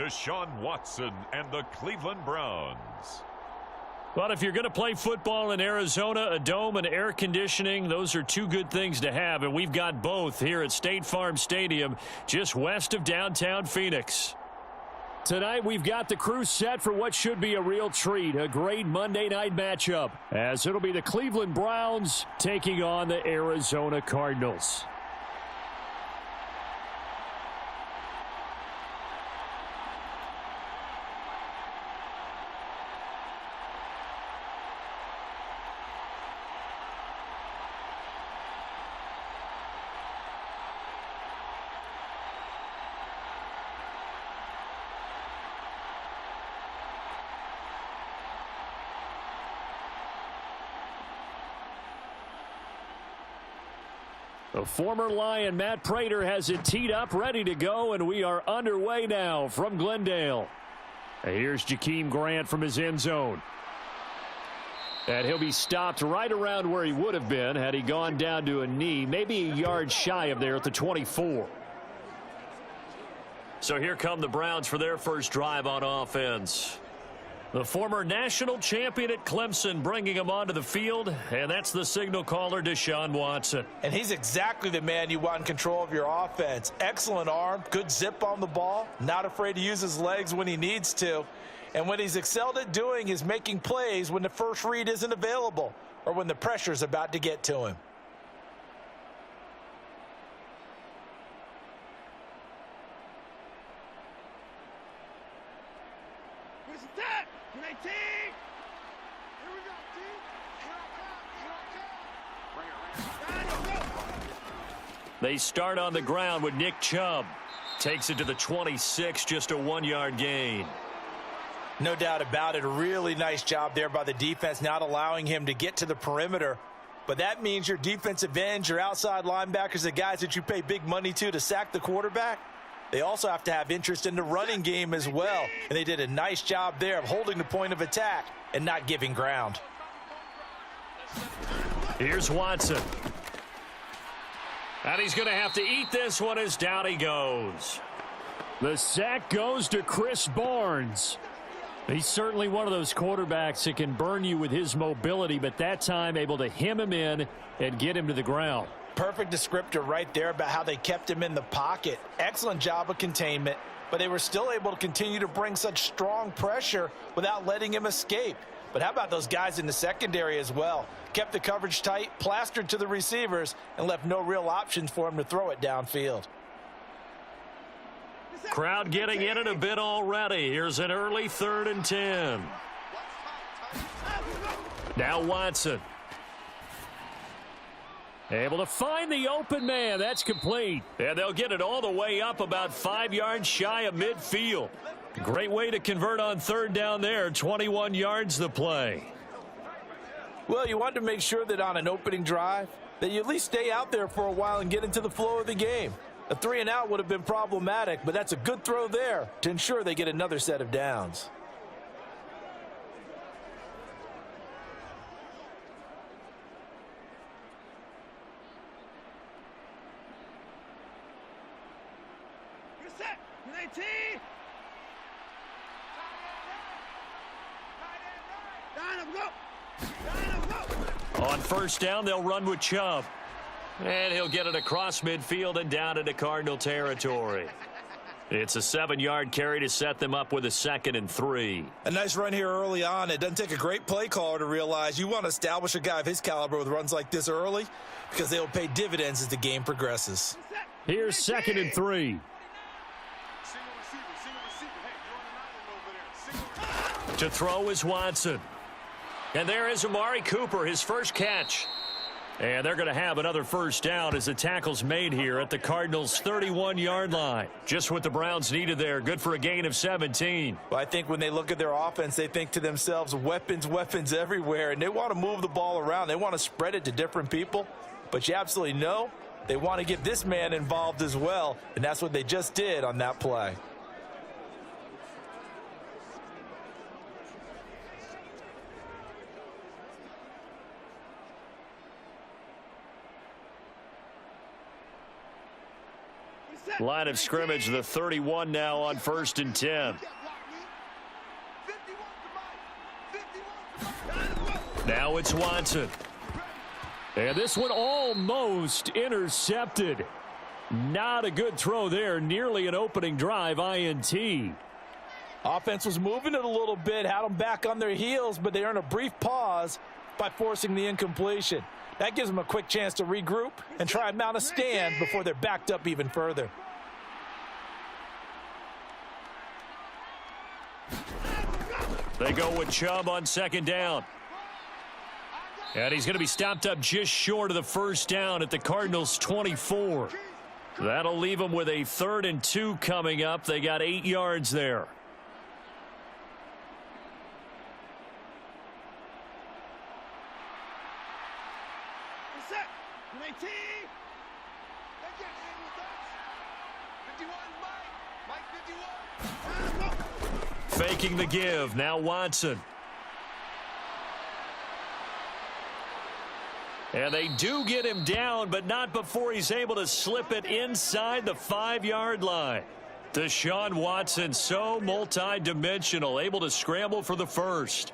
Deshaun Watson and the Cleveland Browns. But if you're going to play football in Arizona, a dome and air conditioning, those are two good things to have, and we've got both here at State Farm Stadium, just west of downtown Phoenix. Tonight, we've got the crew set for what should be a real treat, a great Monday night matchup, as it'll be the Cleveland Browns taking on the Arizona Cardinals. The former Lion, Matt Prater, has it teed up, ready to go, and we are underway now from Glendale. And here's Jakeem Grant from his end zone. And he'll be stopped right around where he would have been had he gone down to a knee, maybe a yard shy of there at the 24. So here come the Browns for their first drive on offense. The former national champion at Clemson bringing him onto the field, and that's the signal caller, Deshaun Watson. And he's exactly the man you want in control of your offense. Excellent arm, good zip on the ball, not afraid to use his legs when he needs to. And what he's excelled at doing is making plays when the first read isn't available or when the pressure's about to get to him. They start on the ground with Nick Chubb. Takes it to the 26, just a 1-yard gain. No doubt about it. A really nice job there by the defense, not allowing him to get to the perimeter. But that means your defensive ends, your outside linebackers, the guys that you pay big money to sack the quarterback, they also have to have interest in the running game as well. And they did a nice job there of holding the point of attack and not giving ground. Here's Watson. And he's going to have to eat this one as down he goes. The sack goes to Chris Barnes. He's certainly one of those quarterbacks that can burn you with his mobility, but that time able to hem him in and get him to the ground. Perfect descriptor right there about how they kept him in the pocket. Excellent job of containment, but they were still able to continue to bring such strong pressure without letting him escape. But how about those guys in the secondary as well? Kept the coverage tight, plastered to the receivers, and left no real options for him to throw it downfield. Crowd getting in it a bit already. Here's an early 3rd and 10. Now Watson. Able to find the open man. That's complete. And they'll get it all the way up about 5 yards shy of midfield. Great way to convert on 3rd down there. 21 yards the play. Well, you want to make sure that on an opening drive that you at least stay out there for a while and get into the flow of the game. A 3-and-out would have been problematic, but that's a good throw there to ensure they get another set of downs. You're set. 19. On 1st down, they'll run with Chubb. And he'll get it across midfield and down into Cardinal territory. It's a 7-yard carry to set them up with a 2nd and 3. A nice run here early on. It doesn't take a great play caller to realize you want to establish a guy of his caliber with runs like this early because they will pay dividends as the game progresses. Here's 2nd and 3. To throw is Watson. And there is Amari Cooper, his first catch. And they're going to have another 1st down as the tackle's made here at the Cardinals' 31-yard line. Just what the Browns needed there. Good for a gain of 17. Well, I think when they look at their offense, they think to themselves, weapons, weapons everywhere. And they want to move the ball around. They want to spread it to different people. But you absolutely know they want to get this man involved as well. And that's what they just did on that play. Line of scrimmage, the 31 now on 1st and 10. Now it's Watson. And this one almost intercepted. Not a good throw there. Nearly an opening drive INT. Offense was moving it a little bit, had them back on their heels, but they earned a brief pause by forcing the incompletion. That gives them a quick chance to regroup and try and mount a stand before they're backed up even further. They go with Chubb on 2nd down. And he's going to be stopped up just short of the 1st down at the Cardinals' 24. That'll leave them with a 3rd and 2 coming up. They got 8 yards there. Faking the give. Now Watson. And they do get him down, but not before he's able to slip it inside the 5-yard line. Deshaun Watson, so multi-dimensional, able to scramble for the 1st.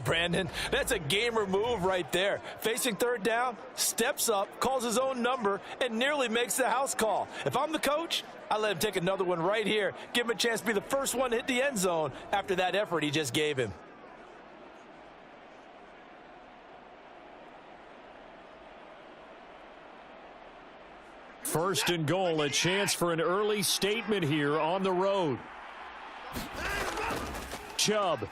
Brandon, that's a gamer move right there. Facing 3rd down, steps up, calls his own number, and nearly makes the house call. If I'm the coach, I let him take another one right here. Give him a chance to be the first one to hit the end zone after that effort he just gave him. First and goal, a chance for an early statement here on the road. Chubb.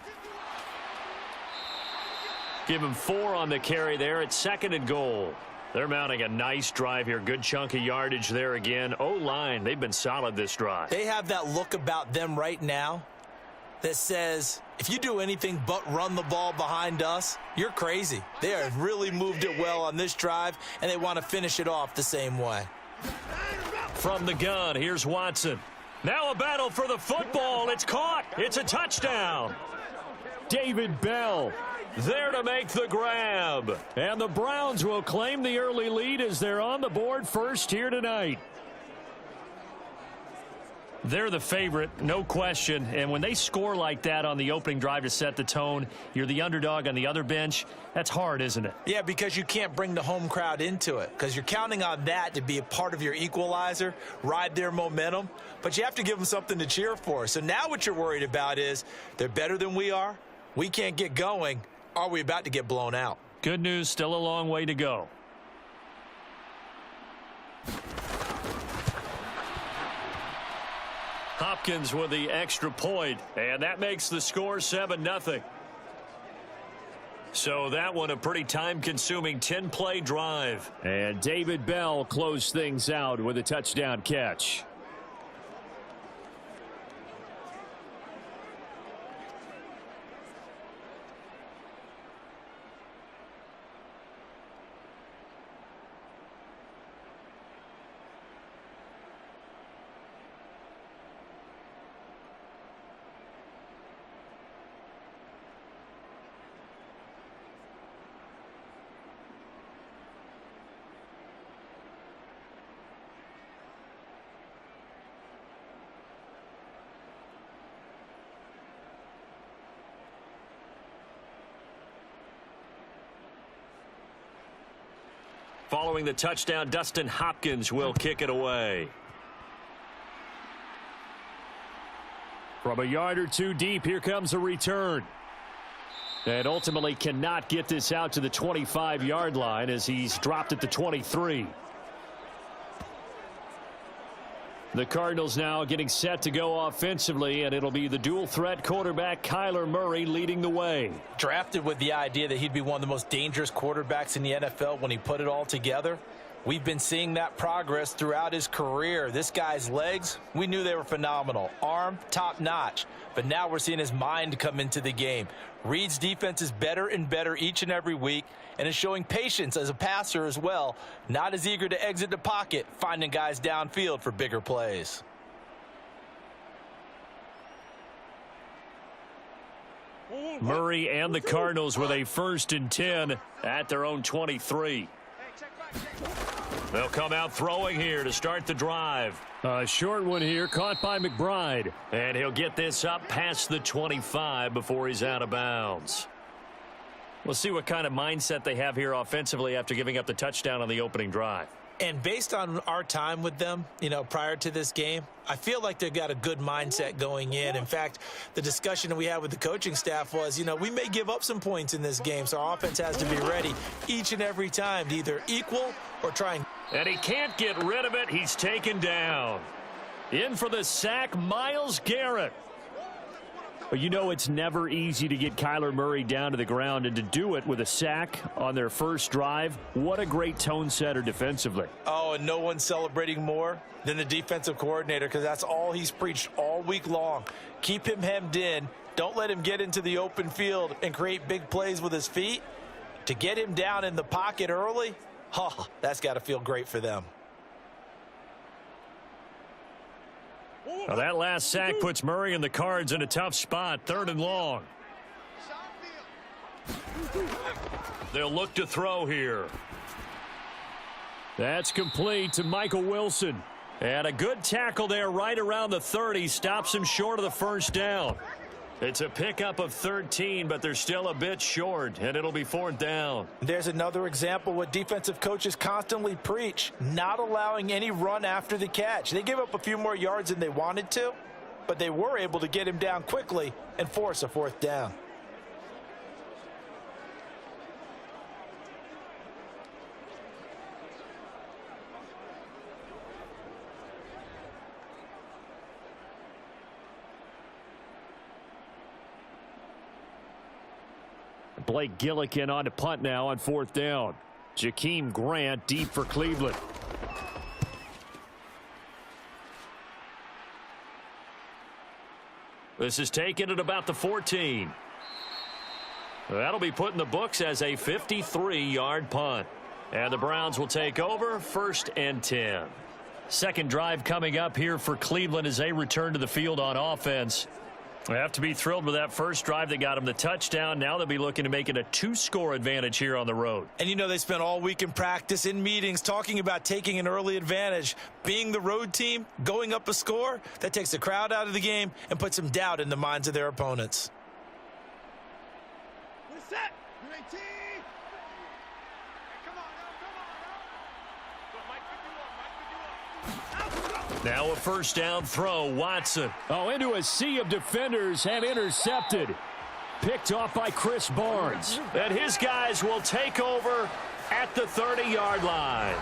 Give him 4 on the carry there at 2nd and goal. They're mounting a nice drive here. Good chunk of yardage there again. O-line, they've been solid this drive. They have that look about them right now that says, if you do anything but run the ball behind us, you're crazy. They have really moved it well on this drive, and they want to finish it off the same way. From the gun, here's Watson. Now a battle for the football. It's caught. It's a touchdown. David Bell there to make the grab. And the Browns will claim the early lead as they're on the board first here tonight. They're the favorite, no question. And when they score like that on the opening drive to set the tone, you're the underdog on the other bench. That's hard, isn't it? Yeah, because you can't bring the home crowd into it because you're counting on that to be a part of your equalizer, ride their momentum. But you have to give them something to cheer for. So now what you're worried about is they're better than we are. We can't get going. Are we about to get blown out? Good news, still a long way to go. Hopkins with the extra point, and that makes the score 7-0. So that one a pretty time-consuming 10-play drive. And David Bell closed things out with a touchdown catch. Following the touchdown, Dustin Hopkins will kick it away. From a yard or two deep, here comes a return. And ultimately cannot get this out to the 25-yard line as he's dropped at the 23. The Cardinals now getting set to go offensively, and it'll be the dual-threat quarterback Kyler Murray leading the way. Drafted with the idea that he'd be one of the most dangerous quarterbacks in the NFL when he put it all together. We've been seeing that progress throughout his career. This guy's legs, we knew they were phenomenal. Arm, top-notch. But now we're seeing his mind come into the game. Reed's defense is better and better each and every week, and is showing patience as a passer as well. Not as eager to exit the pocket, finding guys downfield for bigger plays. Murray and the Cardinals with a 1st and 10 at their own 23. They'll come out throwing here to start the drive. A short one here, caught by McBride. And he'll get this up past the 25 before he's out of bounds. We'll see what kind of mindset they have here offensively after giving up the touchdown on the opening drive. And based on our time with them, prior to this game, I feel like they've got a good mindset going in. In fact, the discussion that we had with the coaching staff was, we may give up some points in this game, so our offense has to be ready each and every time to either equal or try and he can't get rid of it. He's taken down. In for the sack, Myles Garrett. Well, it's never easy to get Kyler Murray down to the ground, and to do it with a sack on their first drive, what a great tone setter defensively. Oh, and no one's celebrating more than the defensive coordinator, because that's all he's preached all week long. Keep him hemmed in. Don't let him get into the open field and create big plays with his feet. To get him down in the pocket early, that's got to feel great for them. Well, that last sack puts Murray and the Cards in a tough spot, 3rd and long. They'll look to throw here. That's complete to Michael Wilson. And a good tackle there right around the 30. Stops him short of the first down. It's a pickup of 13, but they're still a bit short, and it'll be 4th down. There's another example what defensive coaches constantly preach, not allowing any run after the catch. They give up a few more yards than they wanted to, but they were able to get him down quickly and force a 4th down. Blake Gillikin on to punt now on 4th down. Jakeem Grant deep for Cleveland. This is taken at about the 14. That'll be put in the books as a 53-yard punt. And the Browns will take over, 1st and 10. Second drive coming up here for Cleveland as they return to the field on offense. They have to be thrilled with that first drive that got them the touchdown. Now they'll be looking to make it a 2-score advantage here on the road. And they spent all week in practice, in meetings, talking about taking an early advantage. Being the road team, going up a score, that takes the crowd out of the game and puts some doubt in the minds of their opponents. We're set. You're 18. Now a first down throw, Watson. Oh, into a sea of defenders and intercepted. Picked off by Chris Barnes. And his guys will take over at the 30-yard line.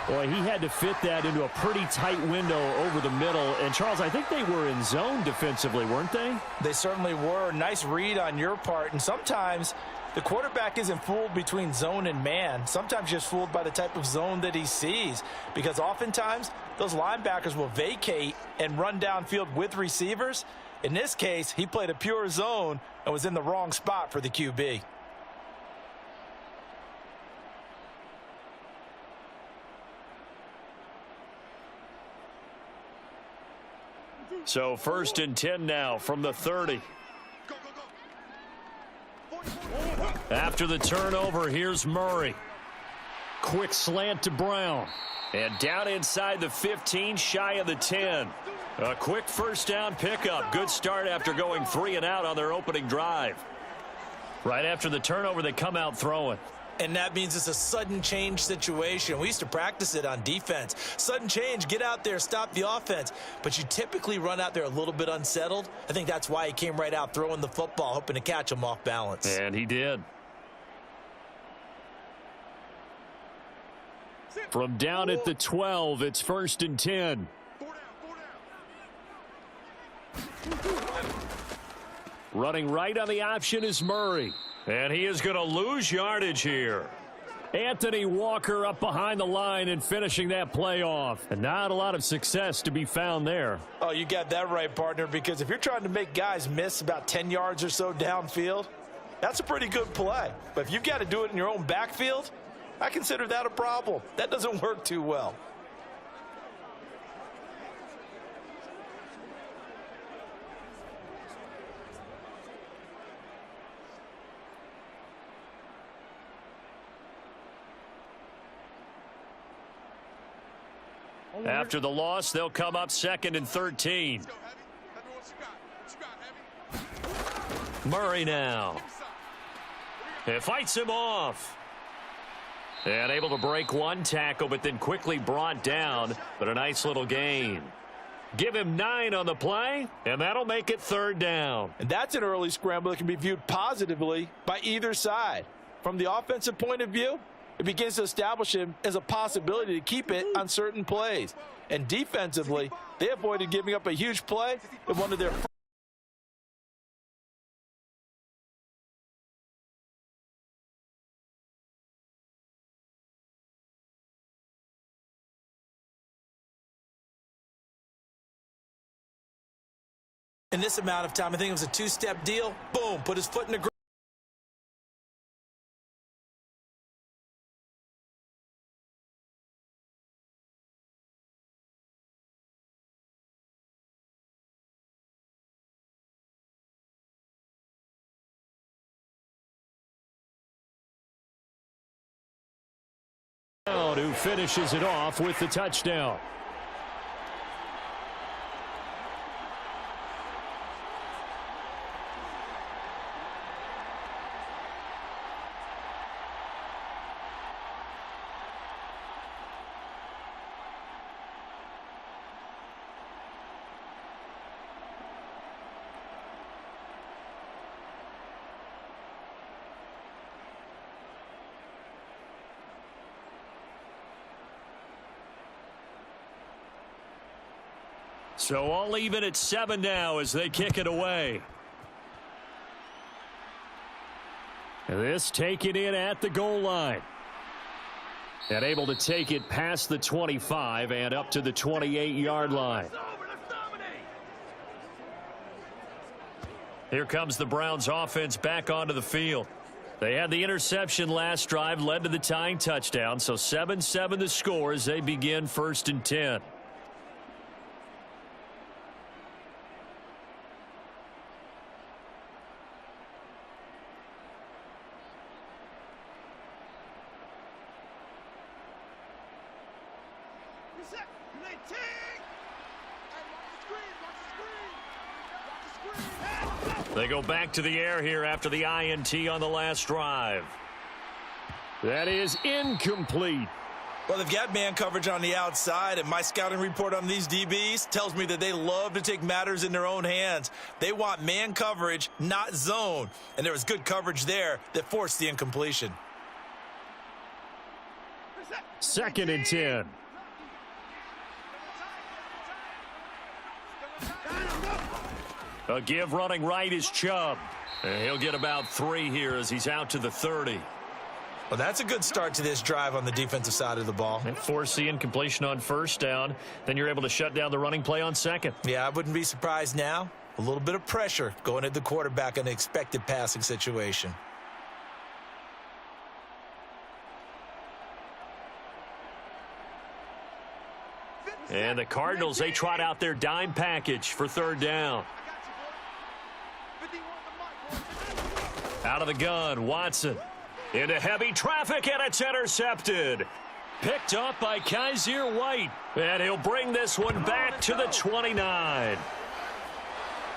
Boy, he had to fit that into a pretty tight window over the middle. And, Charles, I think they were in zone defensively, weren't they? They certainly were. Nice read on your part. And sometimes the quarterback isn't fooled between zone and man. Sometimes just fooled by the type of zone that he sees. Because oftentimes those linebackers will vacate and run downfield with receivers. In this case, he played a pure zone and was in the wrong spot for the QB. So 1st and 10 now from the 30. After the turnover, here's Murray. Quick slant to Brown. And down inside the 15, shy of the 10. A quick first down pickup. Good start after going 3 and out on their opening drive. Right after the turnover, they come out throwing. And that means it's a sudden change situation. We used to practice it on defense. Sudden change, get out there, stop the offense. But you typically run out there a little bit unsettled. I think that's why he came right out throwing the football, hoping to catch him off balance. And he did. From down at the 12, it's 1st and 10. Running right on the option is Murray. And he is going to lose yardage here. Anthony Walker up behind the line and finishing that play off. And not a lot of success to be found there. Oh, you got that right, partner, because if you're trying to make guys miss about 10 yards or so downfield, that's a pretty good play. But if you've got to do it in your own backfield, I consider that a problem. That doesn't work too well. After the loss, they'll come up 2nd and 13. Murray now. It fights him off. And able to break one tackle, but then quickly brought down. But a nice little gain. Give him 9 on the play, and that'll make it 3rd down. And that's an early scramble that can be viewed positively by either side. From the offensive point of view, it begins to establish him as a possibility to keep it on certain plays. And defensively, they avoided giving up a huge play in one of their in this amount of time. I think it was a 2-step deal. Boom, put his foot in the ground. Who finishes it off with the touchdown. So all even at 7 now as they kick it away. This taken in at the goal line. And able to take it past the 25 and up to the 28-yard line. Here comes the Browns offense back onto the field. They had the interception last drive, led to the tying touchdown. So 7-7 the score as they begin 1st and 10. They go back to the air here after the INT on the last drive. That is incomplete. Well, they've got man coverage on the outside, and my scouting report on these DBs tells me that they love to take matters in their own hands. They want man coverage, not zone. And there was good coverage there that forced the incompletion. 2nd and 10. A give running right is Chubb. And he'll get about 3 here as he's out to the 30. Well, that's a good start to this drive on the defensive side of the ball. And force the incompletion on 1st down. Then you're able to shut down the running play on 2nd. Yeah, I wouldn't be surprised now. A little bit of pressure going at the quarterback in an expected passing situation. And the Cardinals, they trot out their dime package for 3rd down. Out of the gun, Watson. Into heavy traffic, and it's intercepted. Picked up by Kaiser White. And he'll bring this one back to the 29.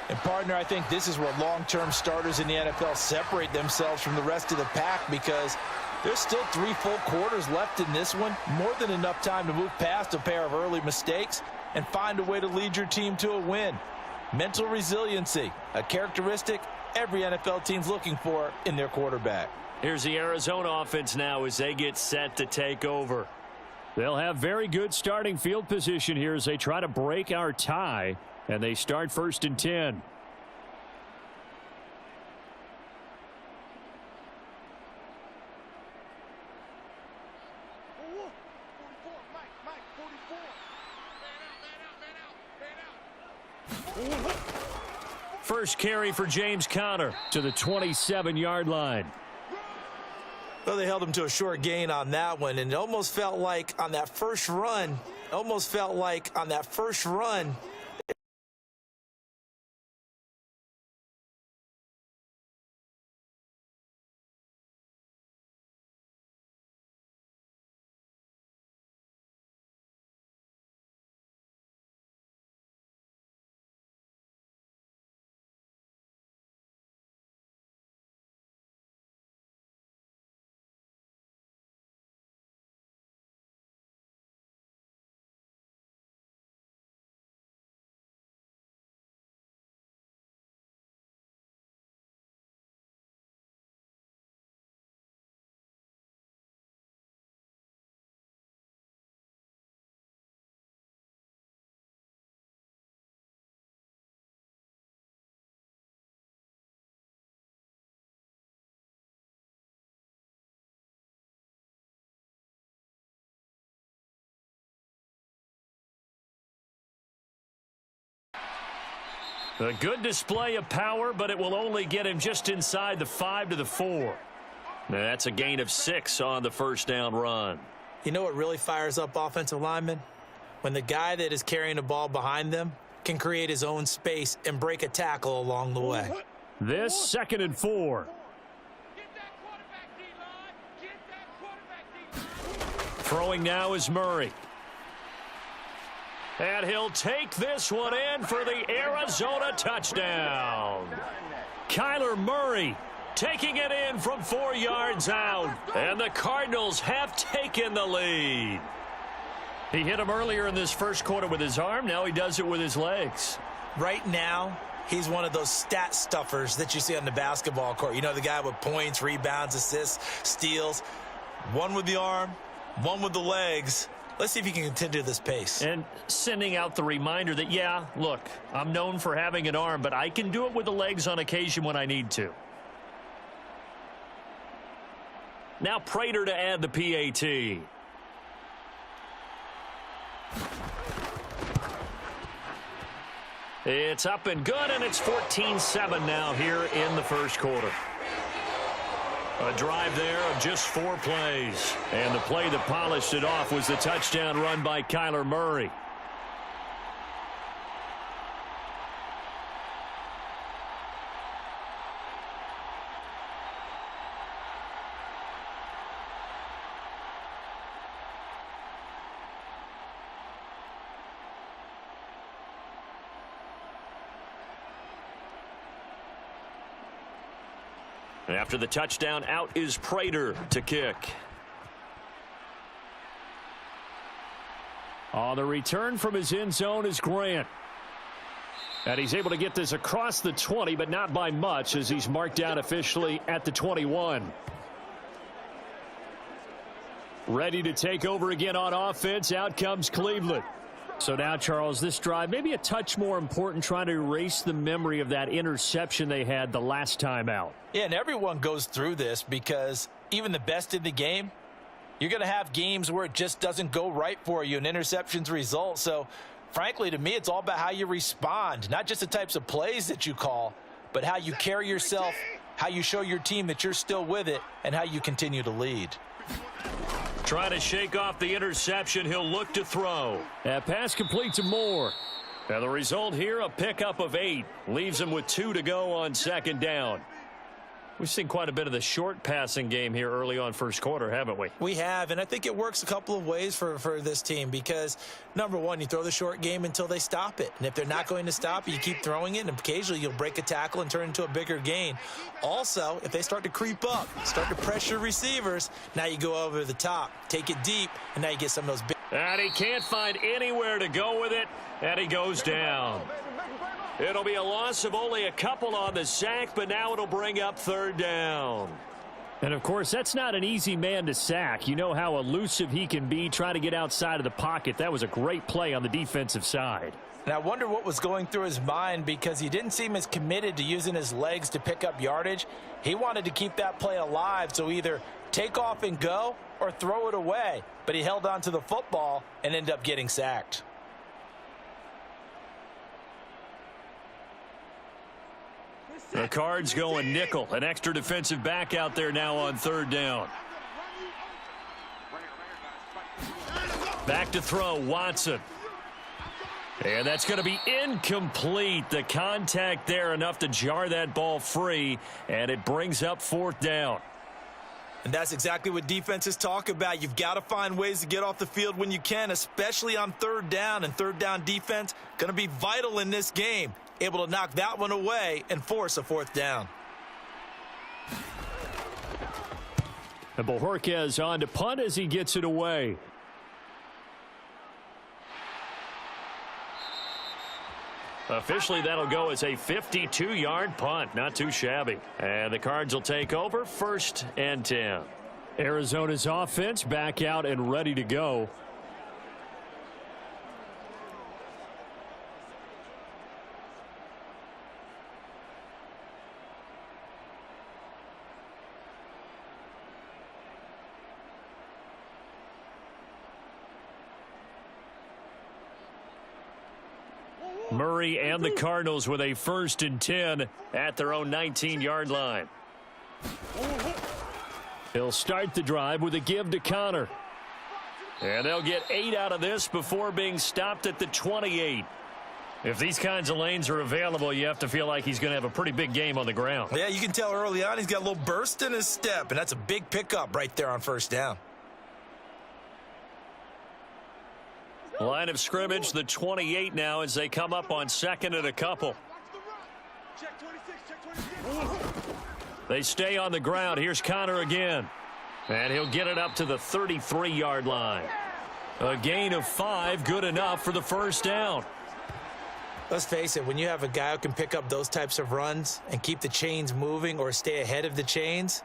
And, partner, I think this is where long-term starters in the NFL separate themselves from the rest of the pack, because there's still 3 full quarters left in this one. More than enough time to move past a pair of early mistakes and find a way to lead your team to a win. Mental resiliency, a characteristic every NFL team's looking for in their quarterback. Here's the Arizona offense now as they get set to take over. They'll have very good starting field position here as they try to break our tie, and they start 1st and 10. First carry for James Conner to the 27-yard line. Well, they held him to a short gain on that one, and it almost felt like on that first run, A good display of power, but it will only get him just inside the 5 to the 4. That's a gain of 6 on the first down run. You know what really fires up offensive linemen? When the guy that is carrying the ball behind them can create his own space and break a tackle along the way. This 2nd and 4. Throwing now is Murray. And he'll take this one in for the Arizona touchdown. Kyler Murray taking it in from 4 yards out. And the Cardinals have taken the lead. He hit him earlier in this first quarter with his arm. Now he does it with his legs. Right now, he's one of those stat stuffers that you see on the basketball court. You know, the guy with points, rebounds, assists, steals. One with the arm, one with the legs. Let's see if he can continue this pace. And sending out the reminder that, yeah, look, I'm known for having an arm, but I can do it with the legs on occasion when I need to. Now Prater to add the PAT. It's up and good, and it's 14-7 now here in the first quarter. A drive there of just 4 plays. And the play that polished it off was the touchdown run by Kyler Murray. After the touchdown, out is Prater to kick. On the return from his end zone is Grant. And he's able to get this across the 20, but not by much, as he's marked down officially at the 21. Ready to take over again on offense. Out comes Cleveland. So now, Charles, this drive maybe a touch more important, trying to erase the memory of that interception they had the last time out. Yeah, and everyone goes through this because even the best in the game, you're going to have games where it just doesn't go right for you and interceptions result. So, frankly, to me, it's all about how you respond, not just the types of plays that you call, but how you carry yourself, how you show your team that you're still with it, and how you continue to lead. Trying to shake off the interception. He'll look to throw. That pass complete to Moore. And the result here, a pickup of 8. Leaves him with 2 to go on 2nd down. We've seen quite a bit of the short passing game here early on first quarter, haven't we? We have, and I think it works a couple of ways for this team because, number one, you throw the short game until they stop it. And if they're not going to stop it, you keep throwing it, and occasionally you'll break a tackle and turn it into a bigger gain. Also, if they start to creep up, start to pressure receivers, now you go over the top, take it deep, and now you get some of those big. And he can't find anywhere to go with it, and he goes down. It'll be a loss of only a couple on the sack, but now it'll bring up 3rd down. And, of course, that's not an easy man to sack. You know how elusive he can be trying to get outside of the pocket. That was a great play on the defensive side. And I wonder what was going through his mind because he didn't seem as committed to using his legs to pick up yardage. He wanted to keep that play alive, so either take off and go or throw it away. But he held on to the football and ended up getting sacked. The Cards going nickel. An extra defensive back out there now on 3rd down. Back to throw, Watson. And that's going to be incomplete. The contact there enough to jar that ball free, and it brings up 4th down. And that's exactly what defenses talk about. You've got to find ways to get off the field when you can, especially on 3rd down. And 3rd down defense going to be vital in this game. Able to knock that one away and force a 4th down. And Bojorquez on to punt as he gets it away. Officially, that'll go as a 52-yard punt. Not too shabby. And the Cards will take over 1st and 10. Arizona's offense back out and ready to go. Murray and the Cardinals with a 1st and 10 at their own 19-yard line. He'll start the drive with a give to Connor. And they'll get 8 out of this before being stopped at the 28. If these kinds of lanes are available, you have to feel like he's going to have a pretty big game on the ground. Yeah, you can tell early on he's got a little burst in his step, and that's a big pickup right there on 1st down. Line of scrimmage, the 28 now as they come up on 2nd and a couple. They stay on the ground. Here's Connor again. And he'll get it up to the 33-yard line. A gain of 5, good enough for the 1st down. Let's face it, when you have a guy who can pick up those types of runs and keep the chains moving or stay ahead of the chains,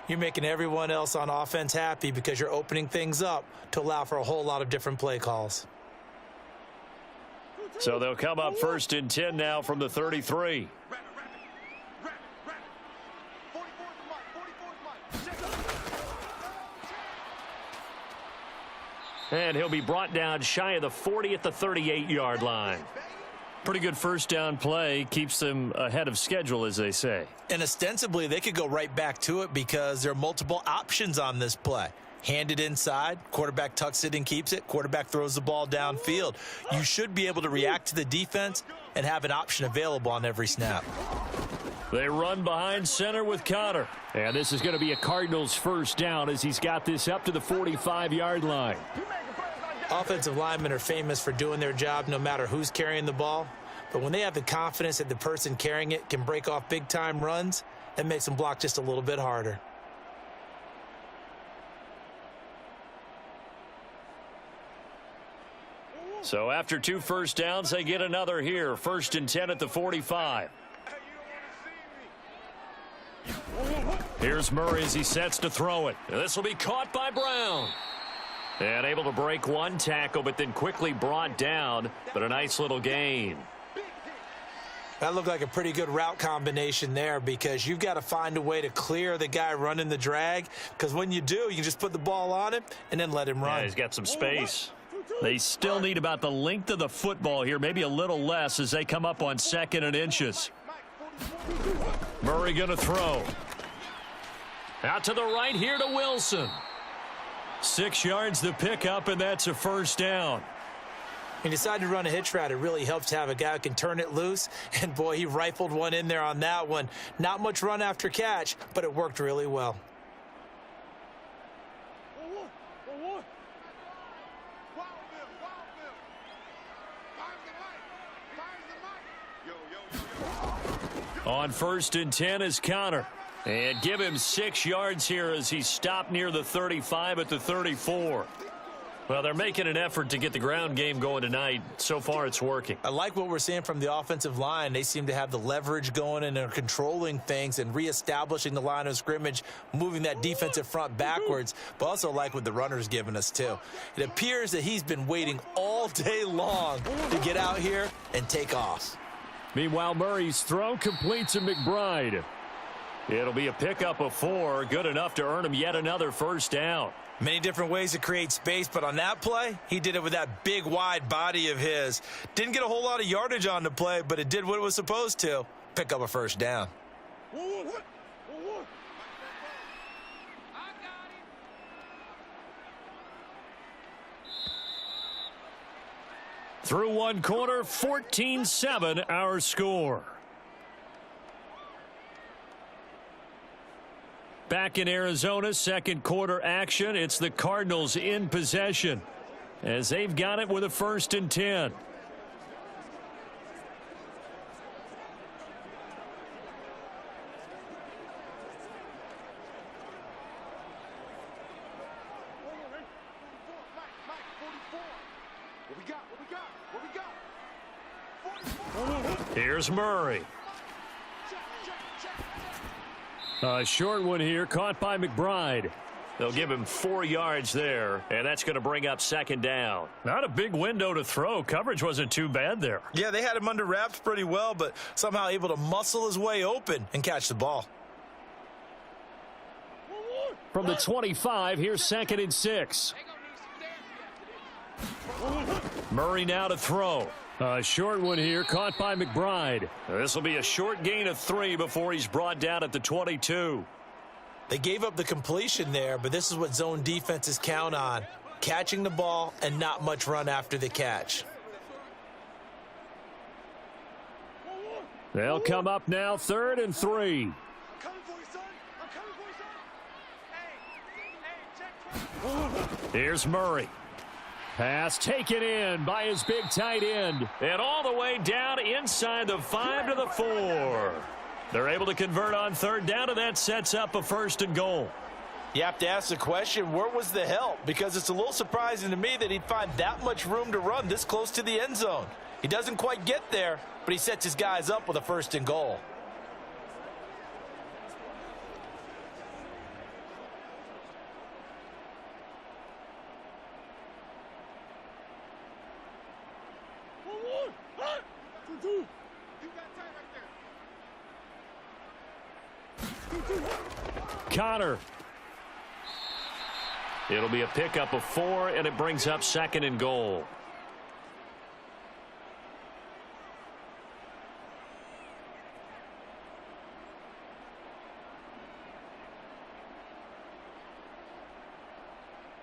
you're making everyone else on offense happy because you're opening things up to allow for a whole lot of different play calls. So they'll come up 1st and 10 now from the 33. And he'll be brought down shy of the 40 at the 38-yard line. Pretty good 1st down play. Keeps them ahead of schedule, as they say. And ostensibly, they could go right back to it because there are multiple options on this play. Hand it inside, quarterback tucks it and keeps it, quarterback throws the ball downfield. You should be able to react to the defense and have an option available on every snap. They run behind center with Connor. And this is going to be a Cardinals 1st down as he's got this up to the 45-yard line. Offensive linemen are famous for doing their job no matter who's carrying the ball. But when they have the confidence that the person carrying it can break off big-time runs, it makes them block just a little bit harder. So after 2 1st downs, they get another here. 1st and 10 at the 45. Here's Murray as he sets to throw it. This will be caught by Brown. And able to break 1 tackle, but then quickly brought down. But a nice little gain. That looked like a pretty good route combination there because you've got to find a way to clear the guy running the drag. Because when you do, you can just put the ball on him and then let him run. Yeah, he's got some space. They still need about the length of the football here, maybe a little less as they come up on 2nd and inches. Murray going to throw. Out to the right here to Wilson. 6 yards the pickup, and that's a 1st down. When you decide to run a hitch route, it really helps to have a guy who can turn it loose. And, boy, he rifled one in there on that one. Not much run after catch, but it worked really well. On 1st and 10 is Connor. And give him 6 yards here as he stopped near the 35 at the 34. Well, they're making an effort to get the ground game going tonight. So far, it's working. I like what we're seeing from the offensive line. They seem to have the leverage going and are controlling things and reestablishing the line of scrimmage, moving that defensive front backwards, but also like what the runner's giving us, too. It appears that he's been waiting all day long to get out here and take off. Meanwhile, Murray's throw completes to McBride. It'll be a pickup of 4, good enough to earn him yet another 1st down. Many different ways to create space, but on that play, he did it with that big, wide body of his. Didn't get a whole lot of yardage on the play, but it did what it was supposed to. Pick up a 1st down. Through 1 quarter, 14-7 our score. Back in Arizona, 2nd quarter action. It's the Cardinals in possession as they've got it with a 1st and 10. Here's Murray. A short one here, caught by McBride. They'll give him 4 yards there, and that's going to bring up 2nd down. Not a big window to throw. Coverage wasn't too bad there. Yeah, they had him under wraps pretty well, but somehow able to muscle his way open and catch the ball. From the 25, here's 2nd and 6. Murray now to throw. A short one here, caught by McBride. This will be a short gain of 3 before he's brought down at the 22. They gave up the completion there, but this is what zone defenses count on. Catching the ball and not much run after the catch. They'll come up now, 3rd and 3. I'm coming for you, son. I'm coming for you, son. Hey, check. Here's Murray. Pass taken in by his big tight end. And all the way down inside the 5 to the 4. They're able to convert on 3rd down, and that sets up a 1st and goal. You have to ask the question, where was the help? Because it's a little surprising to me that he'd find that much room to run this close to the end zone. He doesn't quite get there, but he sets his guys up with a 1st and goal. Connor. It'll be a pickup of 4, and it brings up 2nd and goal.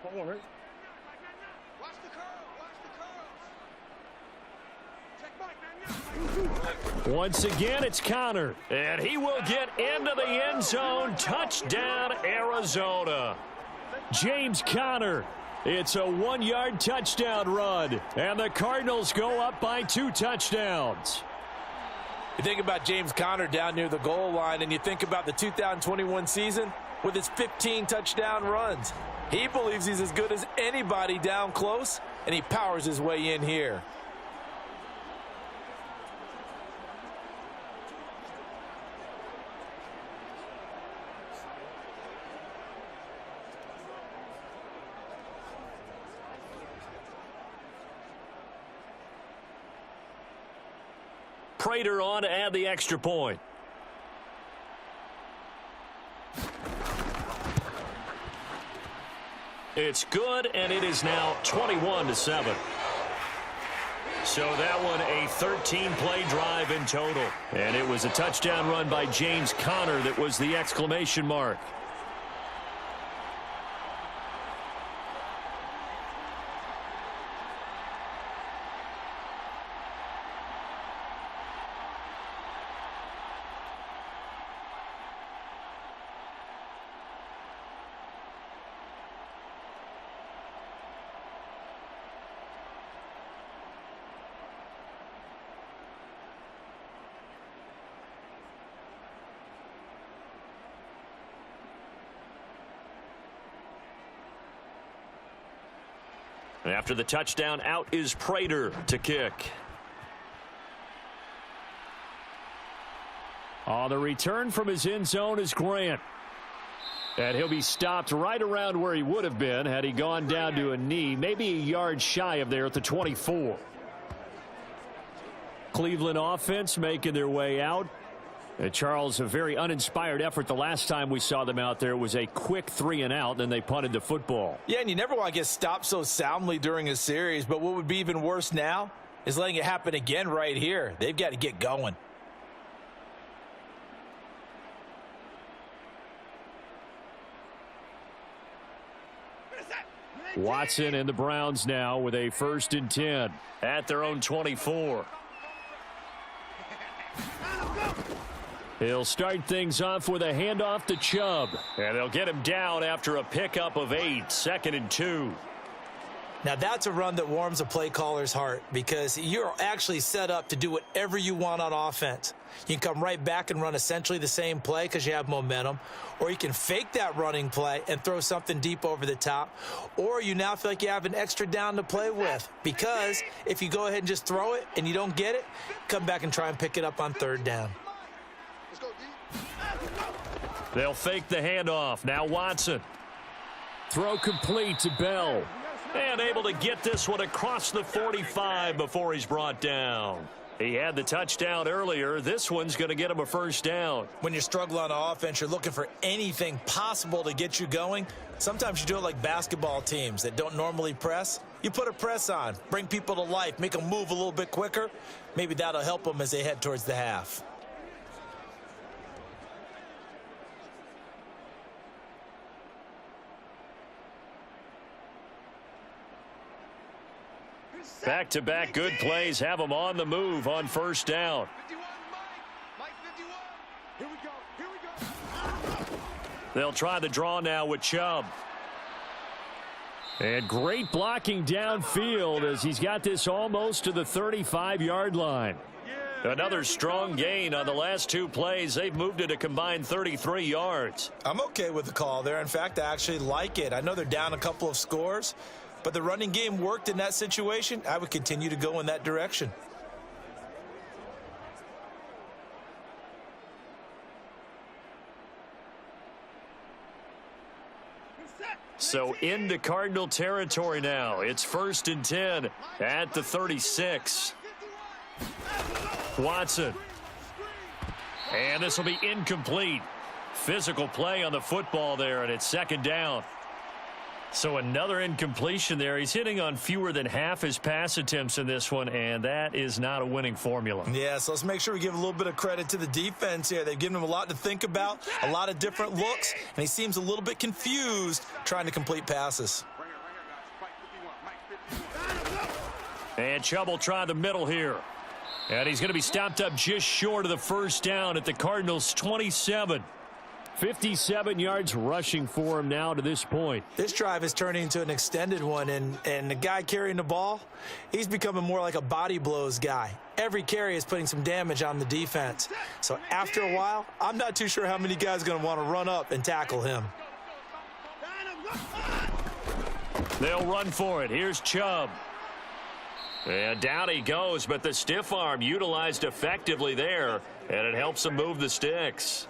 Hold on, right? Watch the curl. Watch the curls. Check back, man. Once again, it's Connor, and he will get into the end zone. Touchdown, Arizona. James Conner. It's a 1-yard touchdown run, and the Cardinals go up by 2 touchdowns. You think about James Conner down near the goal line, and you think about the 2021 season with his 15 touchdown runs. He believes he's as good as anybody down close, and he powers his way in here. Prater on to add the extra point. It's good, and it is now 21-7. So that one a 13-play drive in total. And it was a touchdown run by James Conner that was the exclamation mark. After the touchdown, out is Prater to kick. On the return from his end zone is Grant. And he'll be stopped right around where he would have been had he gone down to a knee, maybe a yard shy of there at the 24. Cleveland offense making their way out. And Charles, a very uninspired effort the last time we saw them out there. Was a quick 3 and out, then they punted the football. Yeah, and you never want to get stopped so soundly during a series, but what would be even worse now is letting it happen again right here. They've got to get going. Watson and the Browns now with a 1st and 10 at their own 24. He'll start things off with a handoff to Chubb. And they'll get him down after a pickup of 8, 2nd and 2. Now that's a run that warms a play caller's heart because you're actually set up to do whatever you want on offense. You can come right back and run essentially the same play because you have momentum, or you can fake that running play and throw something deep over the top, or you now feel like you have an extra down to play with because if you go ahead and just throw it and you don't get it, come back and try and pick it up on 3rd down. They'll fake the handoff. Now Watson. Throw complete to Bell. And able to get this one across the 45 before he's brought down. He had the touchdown earlier. This one's going to get him a first down. When you're struggling on offense, you're looking for anything possible to get you going. Sometimes you do it like basketball teams that don't normally press. You put a press on, bring people to life, make them move a little bit quicker. Maybe that'll help them as they head towards the half. Back-to-back good plays have them on the move on first down. 51, Mike 51. Here we go. They'll try the draw now with Chubb. And great blocking downfield as he's got this almost to the 35-yard line. Another strong gain on the last two plays. They've moved it a combined 33 yards. I'm okay with the call there. In fact, I actually like it. I know they're down a couple of scores, but the running game worked in that situation. I would continue to go in that direction. So into Cardinal territory now. It's 1st and 10 at the 36. Watson. And this will be incomplete. Physical play on the football there, and it's 2nd down. So another incompletion there. He's hitting on fewer than half his pass attempts in this one, and that is not a winning formula. Yeah, so let's make sure we give a little bit of credit to the defense here. They've given him a lot to think about, a lot of different looks, and he seems a little bit confused trying to complete passes. And Chubb will try the middle here. And he's going to be stopped up just short of the first down at the Cardinals' 27. 57 yards rushing for him now to this point. This drive is turning into an extended one, and the guy carrying the ball, he's becoming more like a body blows guy. Every carry is putting some damage on the defense. So after a while, I'm not too sure how many guys are going to want to run up and tackle him. They'll run for it. Here's Chubb. And down he goes, but the stiff arm utilized effectively there, and it helps him move the sticks.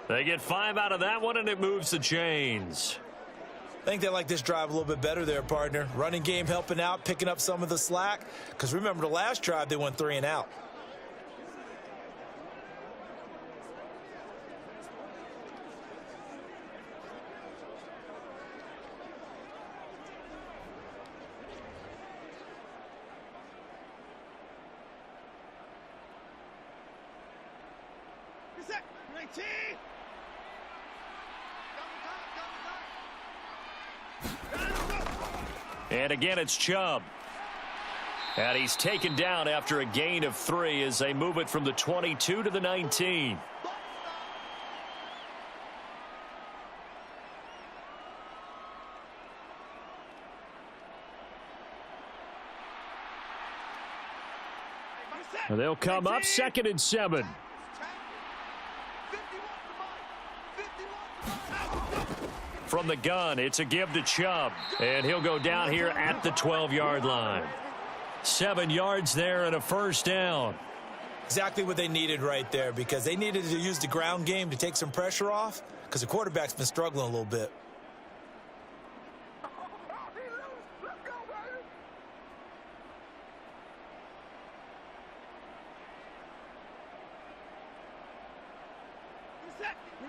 They get 5 out of that one, and it moves the chains. I think they like this drive a little bit better there, partner. Running game helping out, picking up some of the slack. Because remember, the last drive, they went 3 and out. Set. 19. And again, it's Chubb. And he's taken down after a gain of 3 as they move it from the 22 to the 19. And they'll come up 2nd and 7. From the gun, it's a give to Chubb. And he'll go down here at the 12-yard line. 7 yards there and a first down. Exactly what they needed right there, because they needed to use the ground game to take some pressure off, because the quarterback's been struggling a little bit.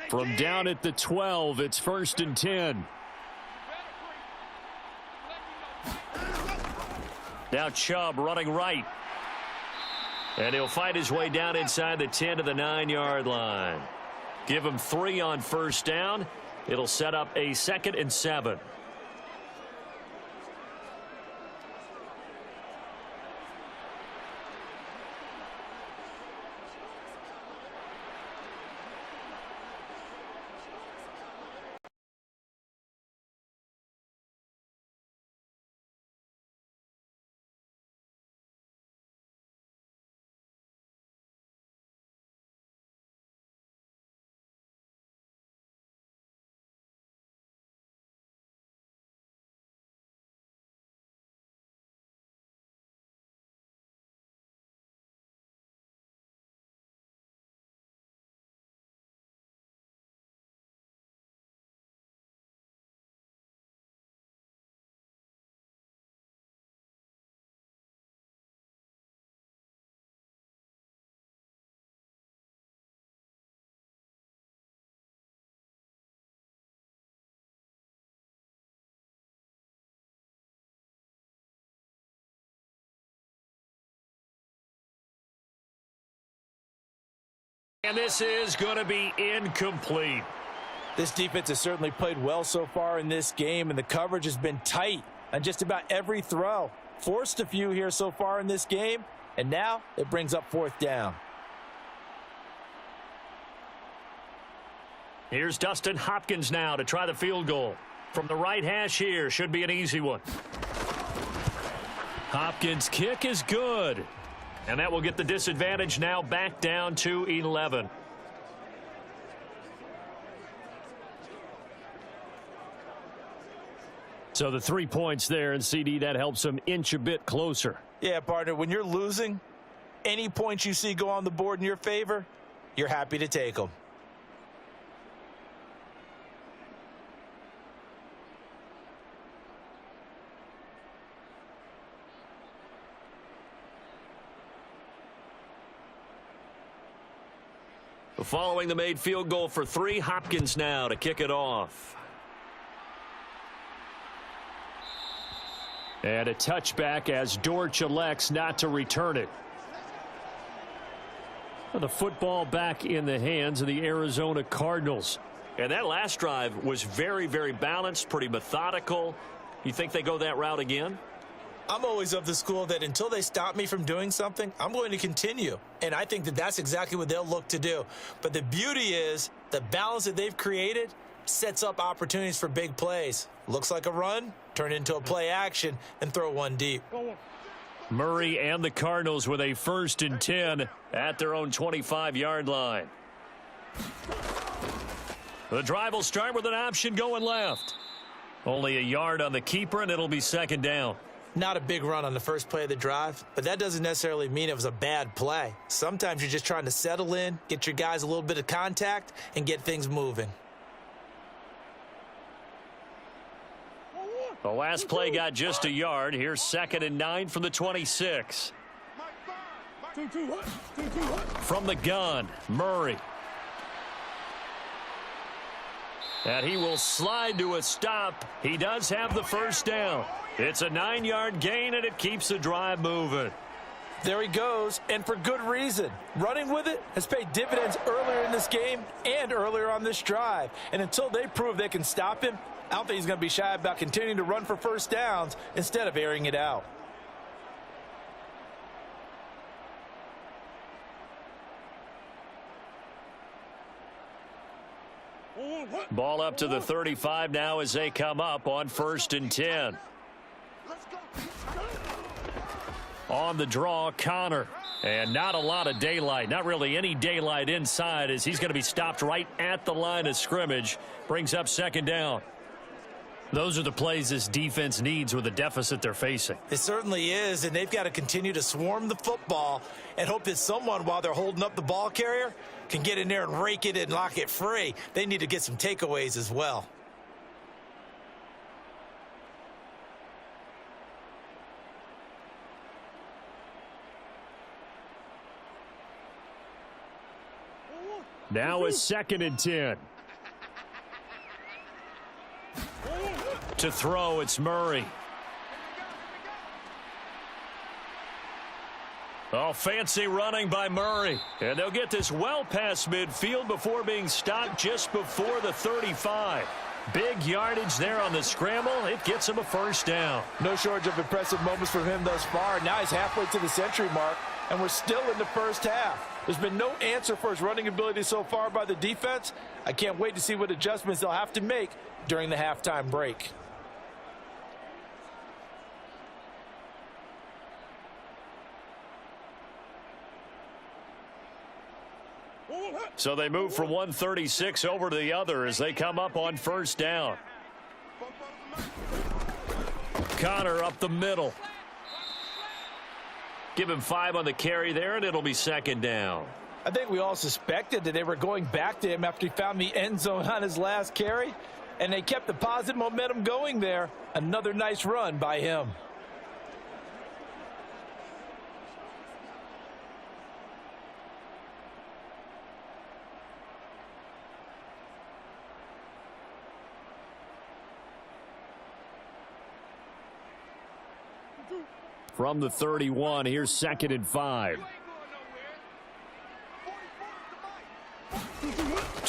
From down at the 12, it's 1st and 10. Now Chubb running right. And he'll fight his way down inside the 10 to the 9-yard line. Give him 3 on first down. It'll set up a 2nd and 7. And this is going to be incomplete. This defense has certainly played well so far in this game, and the coverage has been tight on just about every throw. Forced a few here so far in this game, and now it brings up 4th down. Here's Dustin Hopkins now to try the field goal. From the right hash here, should be an easy one. Hopkins' kick is good. And that will get the disadvantage now back down to 11. So the 3 points there, and CD, that helps them inch a bit closer. Yeah, partner, when you're losing, any points you see go on the board in your favor, you're happy to take them. Following the made field goal for 3, Hopkins now to kick it off. And a touchback as Dortch elects not to return it. The football back in the hands of the Arizona Cardinals. And that last drive was very, very balanced, pretty methodical. You think they go that route again? I'm always of the school that until they stop me from doing something, I'm going to continue. And I think that that's exactly what they'll look to do. But the beauty is the balance that they've created sets up opportunities for big plays. Looks like a run, turn into a play action, and throw one deep. Murray and the Cardinals with a 1st and 10 at their own 25-yard line. The drive will start with an option going left. Only a yard on the keeper, and it'll be 2nd down. Not a big run on the first play of the drive, but that doesn't necessarily mean it was a bad play. Sometimes you're just trying to settle in, get your guys a little bit of contact, and get things moving. The last play got just a yard. Here's 2nd and 9 from the 26. From the gun, Murray. And he will slide to a stop. He does have the 1st down. It's a 9-yard gain, and it keeps the drive moving. There he goes, and for good reason. Running with it has paid dividends earlier in this game and earlier on this drive. And until they prove they can stop him, I don't think he's going to be shy about continuing to run for 1st downs instead of airing it out. Ball up to the 35 now as they come up on 1st and 10. On the draw, Connor. And not a lot of daylight, not really any daylight inside, as he's going to be stopped right at the line of scrimmage. Brings up 2nd down. Those are the plays this defense needs with the deficit they're facing. It certainly is, and they've got to continue to swarm the football and hope that someone, while they're holding up the ball carrier, can get in there and rake it and lock it free. They need to get some takeaways as well. Now is 2nd and 10. To throw, it's Murray. Oh, fancy running by Murray. And they'll get this well past midfield before being stopped just before the 35. Big yardage there on the scramble. It gets him a 1st down. No shortage of impressive moments from him thus far. Now he's halfway to the century mark, and we're still in the 1st half. There's been no answer for his running ability so far by the defense. I can't wait to see what adjustments they'll have to make during the halftime break. So they move from 136 over to the other as they come up on 1st down. Connor up the middle. Give him 5 on the carry there, and it'll be 2nd down. I think we all suspected that they were going back to him after he found the end zone on his last carry, and they kept the positive momentum going there. Another nice run by him. From the 31, here's 2nd and 5.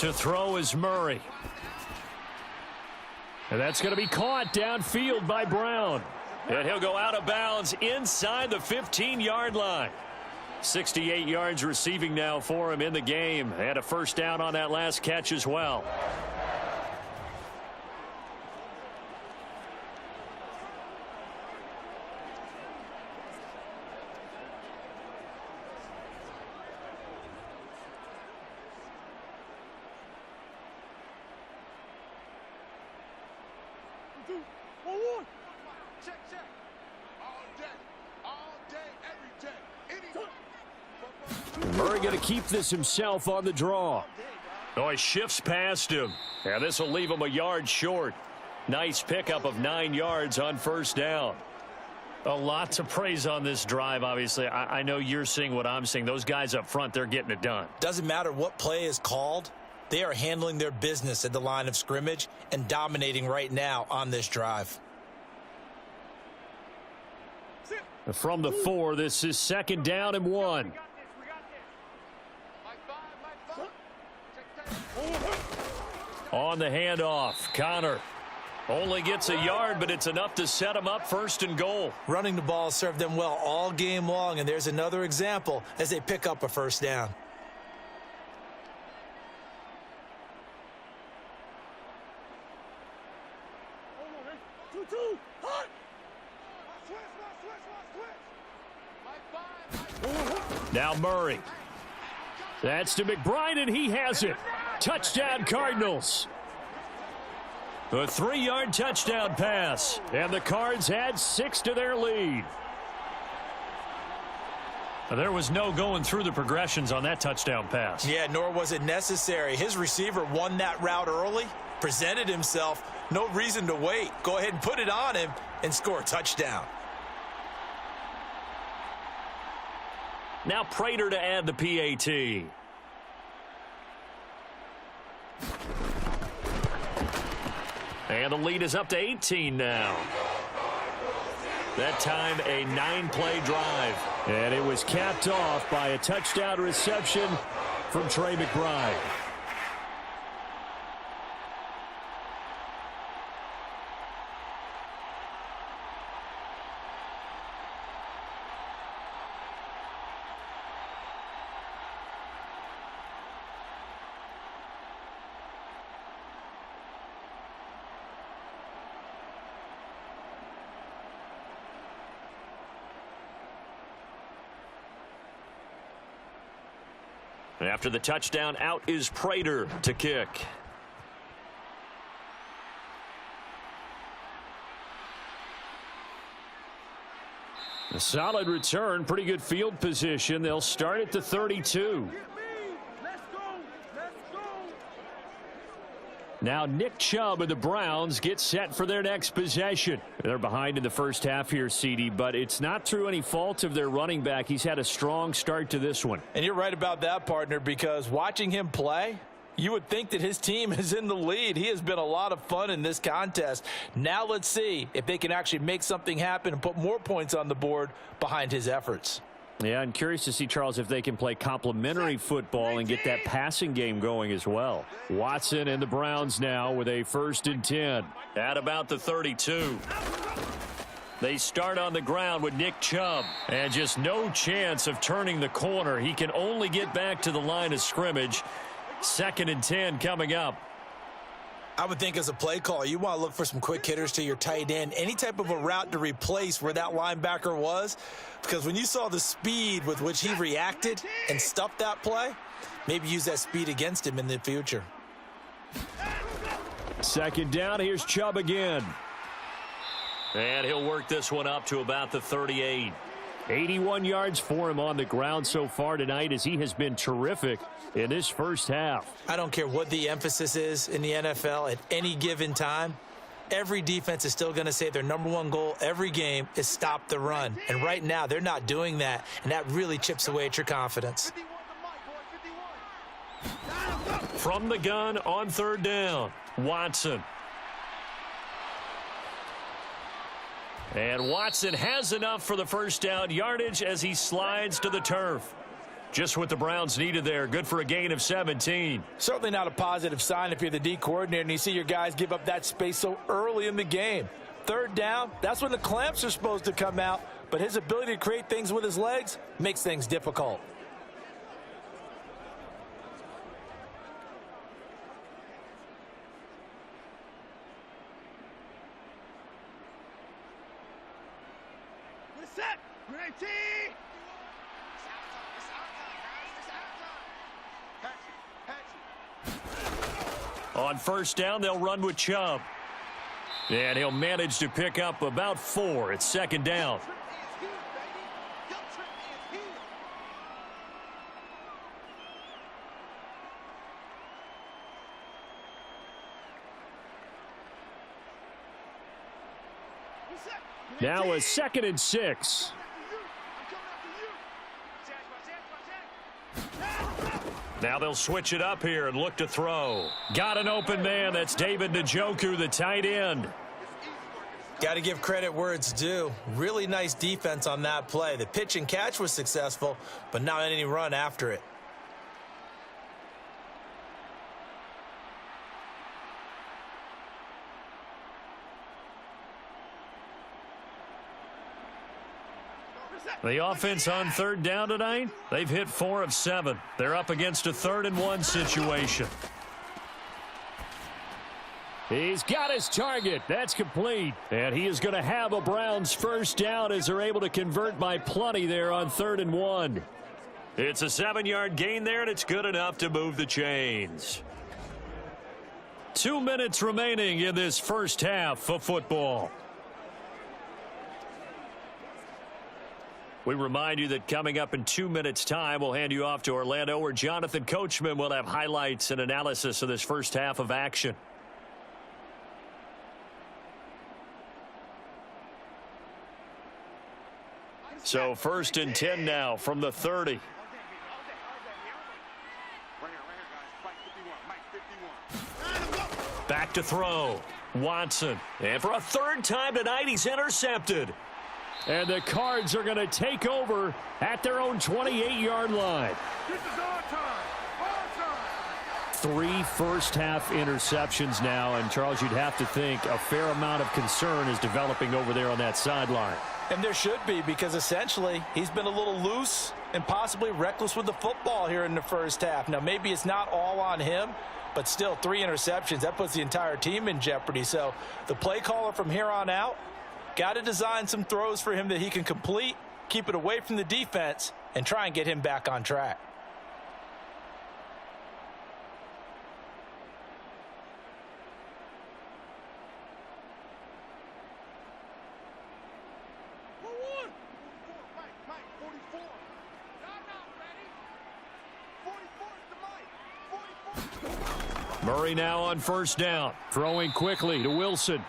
To throw is Murray. And that's going to be caught downfield by Brown. And he'll go out of bounds inside the 15-yard line. 68 yards receiving now for him in the game. And a first down on that last catch as well. Check, check. All day, every day, any. Murray going to keep this himself on the draw. Oh, he shifts past him. And this will leave him a yard short. Nice pickup of 9 yards on first down. A lot to praise on this drive, obviously. I know you're seeing what I'm seeing. Those guys up front, they're getting it done. Doesn't matter what play is called. They are handling their business at the line of scrimmage and dominating right now on this drive. From the 4, this is second down and 1. On the handoff, Connor only gets a yard, but it's enough to set him up first and goal. Running the ball served them well all game long, and there's another example as they pick up a first down. Now Murray. That's to McBride, and he has it. Touchdown, Cardinals. A 3-yard touchdown pass, and the Cards add 6 to their lead. There was no going through the progressions on that touchdown pass. Yeah, nor was it necessary. His receiver won that route early, presented himself. No reason to wait. Go ahead and put it on him and score a touchdown. Now Prater to add the PAT. And the lead is up to 18 now. That time a 9-play drive. And it was capped off by a touchdown reception from Trey McBride. After the touchdown, out is Prater to kick. A solid return, pretty good field position. They'll start at the 32. Now Nick Chubb and the Browns get set for their next possession. They're behind in the first half here, CD, but it's not through any fault of their running back. He's had a strong start to this one. And you're right about that, partner, because watching him play, you would think that his team is in the lead. He has been a lot of fun in this contest. Now let's see if they can actually make something happen and put more points on the board behind his efforts. Yeah, I'm curious to see, Charles, if they can play complementary football and get that passing game going as well. Watson and the Browns now with a 1st and 10 at about the 32. They start on the ground with Nick Chubb, and just no chance of turning the corner. He can only get back to the line of scrimmage. 2nd and 10 coming up. I would think as a play call, you want to look for some quick hitters to your tight end. Any type of a route to replace where that linebacker was. Because when you saw the speed with which he reacted and stuffed that play, maybe use that speed against him in the future. 2nd down, here's Chubb again. And he'll work this one up to about the 38. 81 yards for him on the ground so far tonight as he has been terrific in this first half. I don't care what the emphasis is in the NFL at any given time. Every defense is still going to say their #1 goal every game is stop the run. And right now they're not doing that, and that really chips away at your confidence. From the gun on 3rd down, Watson. And Watson has enough for the first down yardage as he slides to the turf. Just what the Browns needed there. Good for a gain of 17. Certainly not a positive sign if you're the D coordinator and you see your guys give up that space so early in the game. Third down, that's when the clamps are supposed to come out, but his ability to create things with his legs makes things difficult. Set. Ready. On first down, they'll run with Chubb. And he'll manage to pick up about 4. It's second down. Now a 2nd and 6. Now they'll switch it up here and look to throw. Got an open man. That's David Njoku, the tight end. Got to give credit where it's due. Really nice defense on that play. The pitch and catch was successful, but not any run after it. The offense on third down tonight, they've hit 4 of 7. They're up against a 3rd and 1 situation. He's got his target. That's complete. And he is going to have a Browns first down as they're able to convert by plenty there on 3rd and 1. It's a 7-yard gain there, and it's good enough to move the chains. 2 minutes remaining in this first half of football. We remind you that coming up in 2 minutes' time, we'll hand you off to Orlando, where Jonathan Coachman will have highlights and analysis of this first half of action. So 1st and 10 now from the 30. Back to throw. Watson. And for a 3rd time tonight, he's intercepted. And the Cards are going to take over at their own 28-yard line. This is our time. Our time. 3 first-half interceptions now. And, Charles, you'd have to think a fair amount of concern is developing over there on that sideline. And there should be, because essentially he's been a little loose and possibly reckless with the football here in the first half. Now, maybe it's not all on him, but still 3 interceptions. That puts the entire team in jeopardy. So the play caller from here on out, got to design some throws for him that he can complete, keep it away from the defense, and try and get him back on track. Murray now on first down, throwing quickly to Wilson.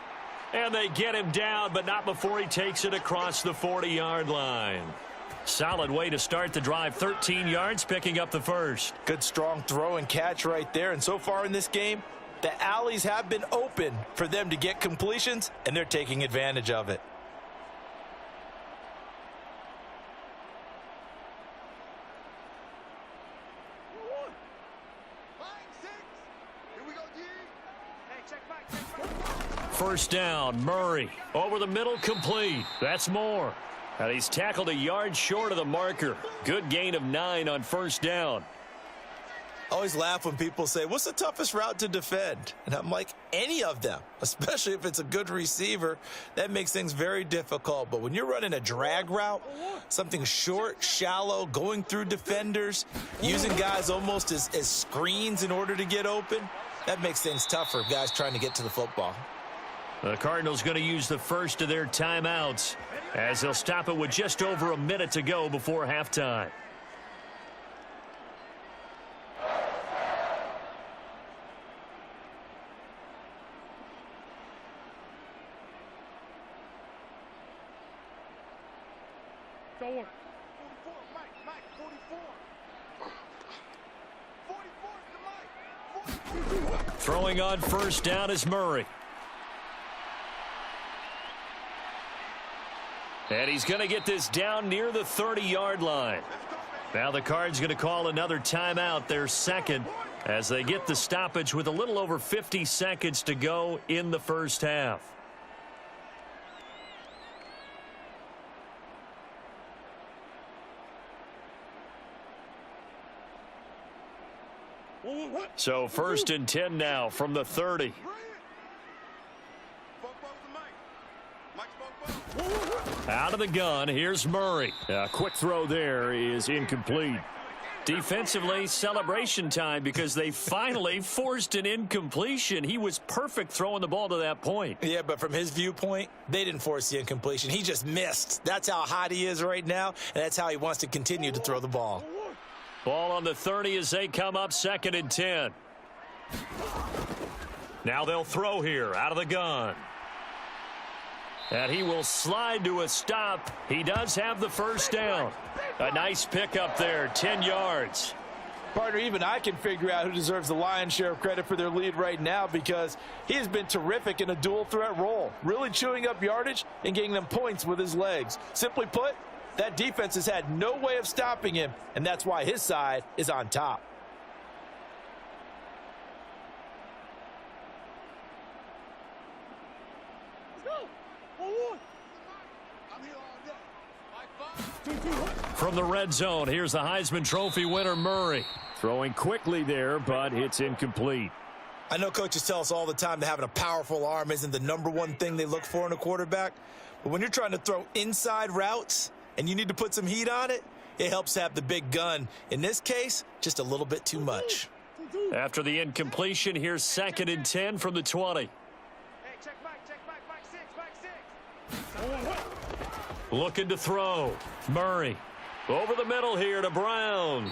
And they get him down, but not before he takes it across the 40-yard line. Solid way to start the drive. 13 yards, picking up the first. Good, strong throw and catch right there. And so far in this game, the alleys have been open for them to get completions, and they're taking advantage of it. First down, Murray. Over the middle, complete. That's Moore. And he's tackled a yard short of the marker. Good gain of 9 on first down. Always laugh when people say, what's the toughest route to defend? And I'm like, any of them, especially if it's a good receiver. That makes things very difficult. But when you're running a drag route, something short, shallow, going through defenders, using guys almost as screens in order to get open, that makes things tougher, guys trying to get to the football. The Cardinals going to use the first of their timeouts as they'll stop it with just over a minute to go before halftime. Going. 44, Mike, 44. 44 is the Mike. Throwing on first down is Murray. And he's going to get this down near the 30-yard line. Now the Cards going to call another timeout, their second, as they get the stoppage with a little over 50 seconds to go in the first half. So 1st and 10 now from the 30. Out of the gun, here's Murray. A quick throw there is incomplete. Defensively, celebration time because they finally forced an incompletion. He was perfect throwing the ball to that point. Yeah, but from his viewpoint, they didn't force the incompletion. He just missed. That's how hot he is right now, and that's how he wants to continue to throw the ball. Ball on the 30 as they come up 2nd and 10. Now they'll throw here out of the gun. And he will slide to a stop. He does have the first down. A nice pickup there, 10 yards. Partner, even I can figure out who deserves the lion's share of credit for their lead right now because he has been terrific in a dual threat role, really chewing up yardage and getting them points with his legs. Simply put, that defense has had no way of stopping him, and that's why his side is on top. From the red zone, here's the Heisman Trophy winner, Murray. Throwing quickly there, but it's incomplete. I know coaches tell us all the time that having a powerful arm isn't the #1 thing they look for in a quarterback. But when you're trying to throw inside routes and you need to put some heat on it, it helps have the big gun. In this case, just a little bit too much. After the incompletion, here's 2nd and 10 from the 20. Looking to throw. Murray over the middle here to Brown.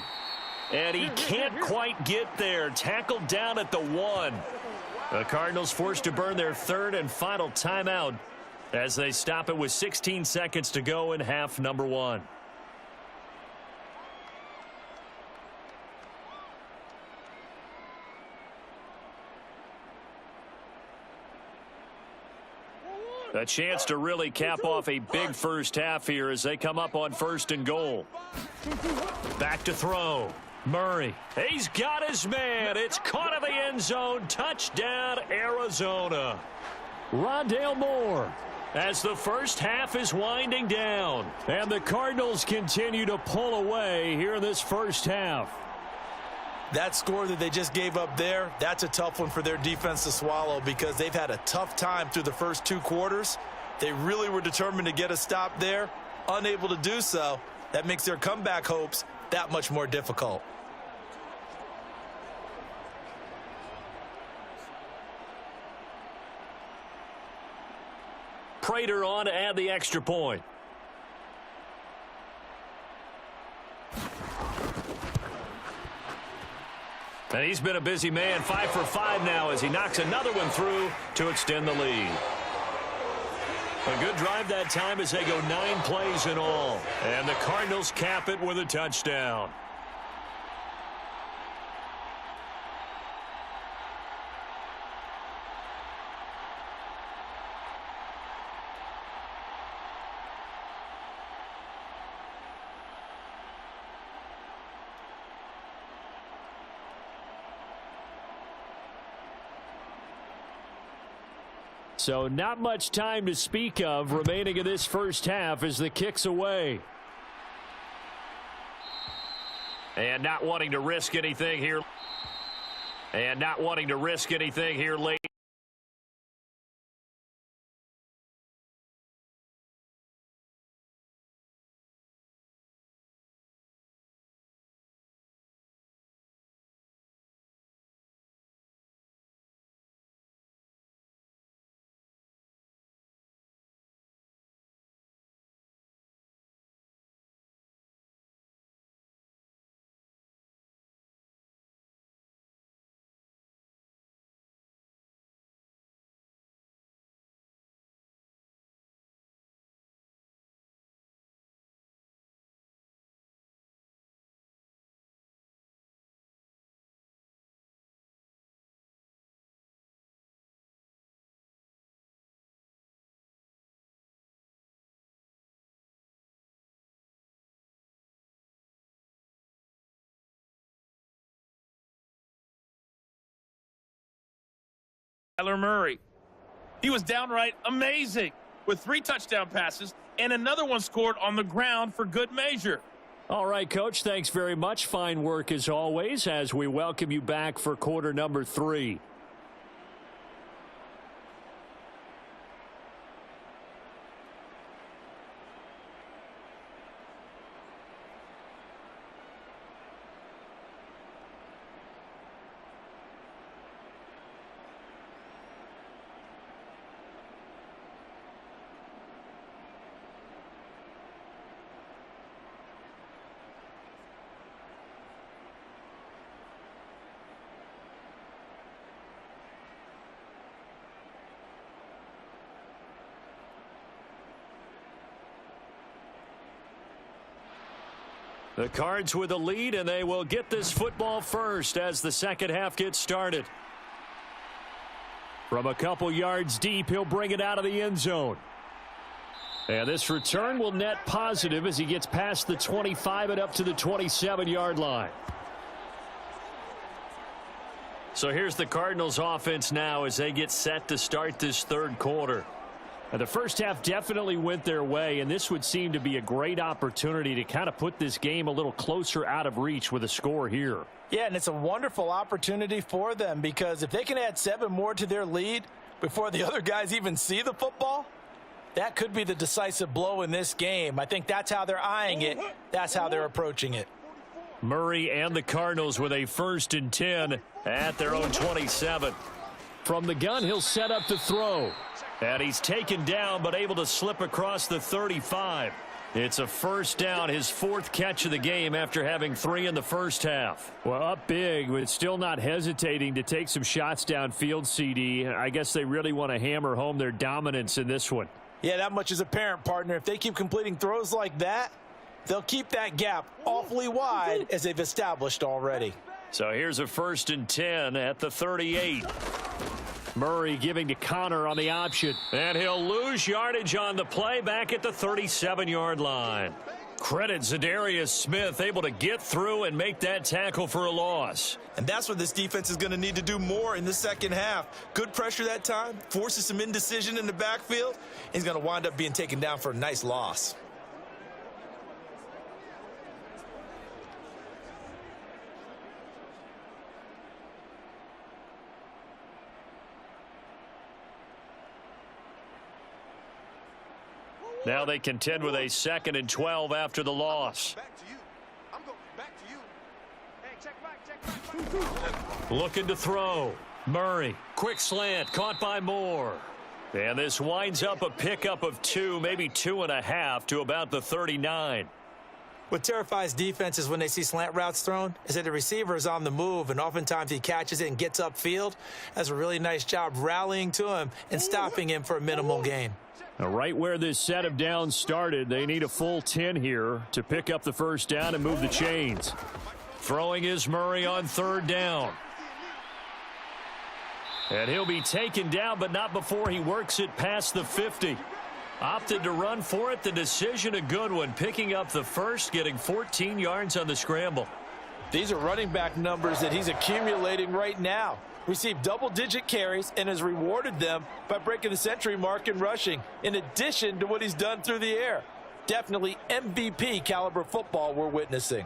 And he can't quite get there. Tackled down at the 1. The Cardinals forced to burn their 3rd and final timeout as they stop it with 16 seconds to go in half number 1. A chance to really cap off a big first half here as they come up on 1st and goal. Back to throw. Murray. He's got his man. It's caught in the end zone. Touchdown, Arizona. Rondale Moore as the first half is winding down. And the Cardinals continue to pull away here in this first half. That score that they just gave up there, that's a tough one for their defense to swallow because they've had a tough time through the first 2 quarters. They really were determined to get a stop there, unable to do so. That makes their comeback hopes that much more difficult. Prater on to add the extra point. And he's been a busy man, 5 for 5 now as he knocks another one through to extend the lead. A good drive that time as they go 9 plays in all. And the Cardinals cap it with a touchdown. So not much time to speak of remaining in this first half as the kick's away. And not wanting to risk anything here. Late. Kyler Murray. He was downright amazing with 3 touchdown passes and another one scored on the ground for good measure. All right, Coach, thanks very much. Fine work as always as we welcome you back for quarter number 3. The Cards with a lead, and they will get this football first as the second half gets started. From a couple yards deep, he'll bring it out of the end zone. And this return will net positive as he gets past the 25 and up to the 27-yard line. So here's the Cardinals offense now as they get set to start this third quarter. Now, the first half definitely went their way, and this would seem to be a great opportunity to kind of put this game a little closer out of reach with a score here. Yeah, and it's a wonderful opportunity for them because if they can add 7 more to their lead before the other guys even see the football, that could be the decisive blow in this game. I think that's how they're eyeing it. That's how they're approaching it. Murray and the Cardinals with a 1st and 10 at their own 27. From the gun, he'll set up to throw. And he's taken down but able to slip across the 35. It's a first down, his 4th catch of the game after having 3 in the first half. Well, up big, but still not hesitating to take some shots downfield, CD. I guess they really want to hammer home their dominance in this one. Yeah, that much is apparent, partner. If they keep completing throws like that, they'll keep that gap awfully wide as they've established already. So here's a 1st and 10 at the 38. Murray giving to Connor on the option. And he'll lose yardage on the play back at the 37-yard line. Credit Zadarius Smith able to get through and make that tackle for a loss. And that's what this defense is going to need to do more in the second half. Good pressure that time, forces some indecision in the backfield. He's going to wind up being taken down for a nice loss. Now they contend with a 2nd and 12 after the loss. Back to you. I'm going back to you. Hey, check back. Looking to throw. Murray, quick slant, caught by Moore. And this winds up a pickup of 2, maybe 2.5 to about the 39. What terrifies defenses when they see slant routes thrown is that the receiver is on the move, and oftentimes he catches it and gets upfield. Does a really nice job rallying to him and stopping him for a minimal gain. Now, right where this set of downs started, they need a full 10 here to pick up the first down and move the chains. Throwing is Murray on 3rd down. And he'll be taken down, but not before he works it past the 50. Opted to run for it. The decision a good one. Picking up the first, getting 14 yards on the scramble. These are running back numbers that he's accumulating right now. Received double-digit carries and has rewarded them by breaking the century mark in rushing, in addition to what he's done through the air. Definitely MVP caliber football we're witnessing.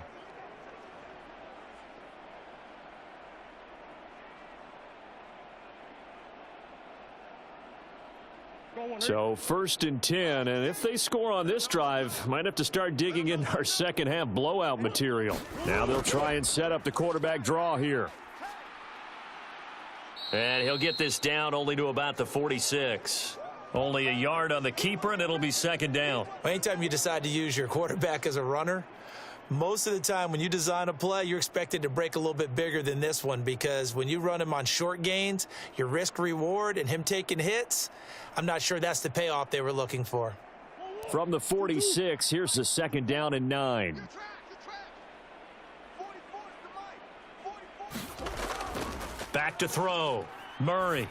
So 1st and 10, and if they score on this drive, might have to start digging in our second half blowout material. Now they'll try and set up the quarterback draw here. And he'll get this down only to about the 46. Only a yard on the keeper, and it'll be 2nd down. Anytime you decide to use your quarterback as a runner, most of the time when you design a play, you're expected to break a little bit bigger than this one, because when you run him on short gains, your risk reward and him taking hits, I'm not sure that's the payoff they were looking for. From the 46, here's the 2nd down and 9. Back to throw. Murray.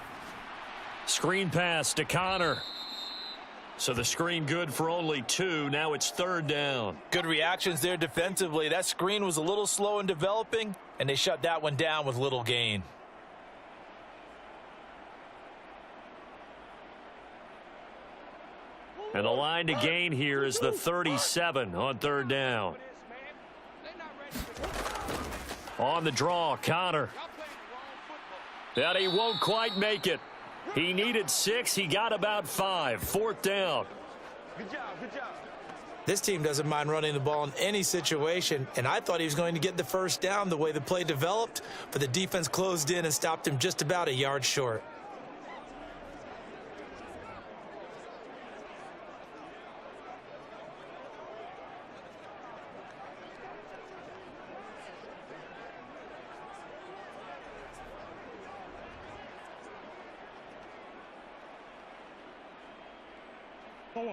Screen pass to Connor. So the screen good for only 2. Now it's 3rd down. Good reactions there defensively. That screen was a little slow in developing, and they shut that one down with little gain. And the line to gain here is the 37 on third down. On the draw, Connor. And he won't quite make it. He needed 6. He got about 5. Fourth down. Good job, good job. This team doesn't mind running the ball in any situation, and I thought he was going to get the first down the way the play developed, but the defense closed in and stopped him just about a yard short.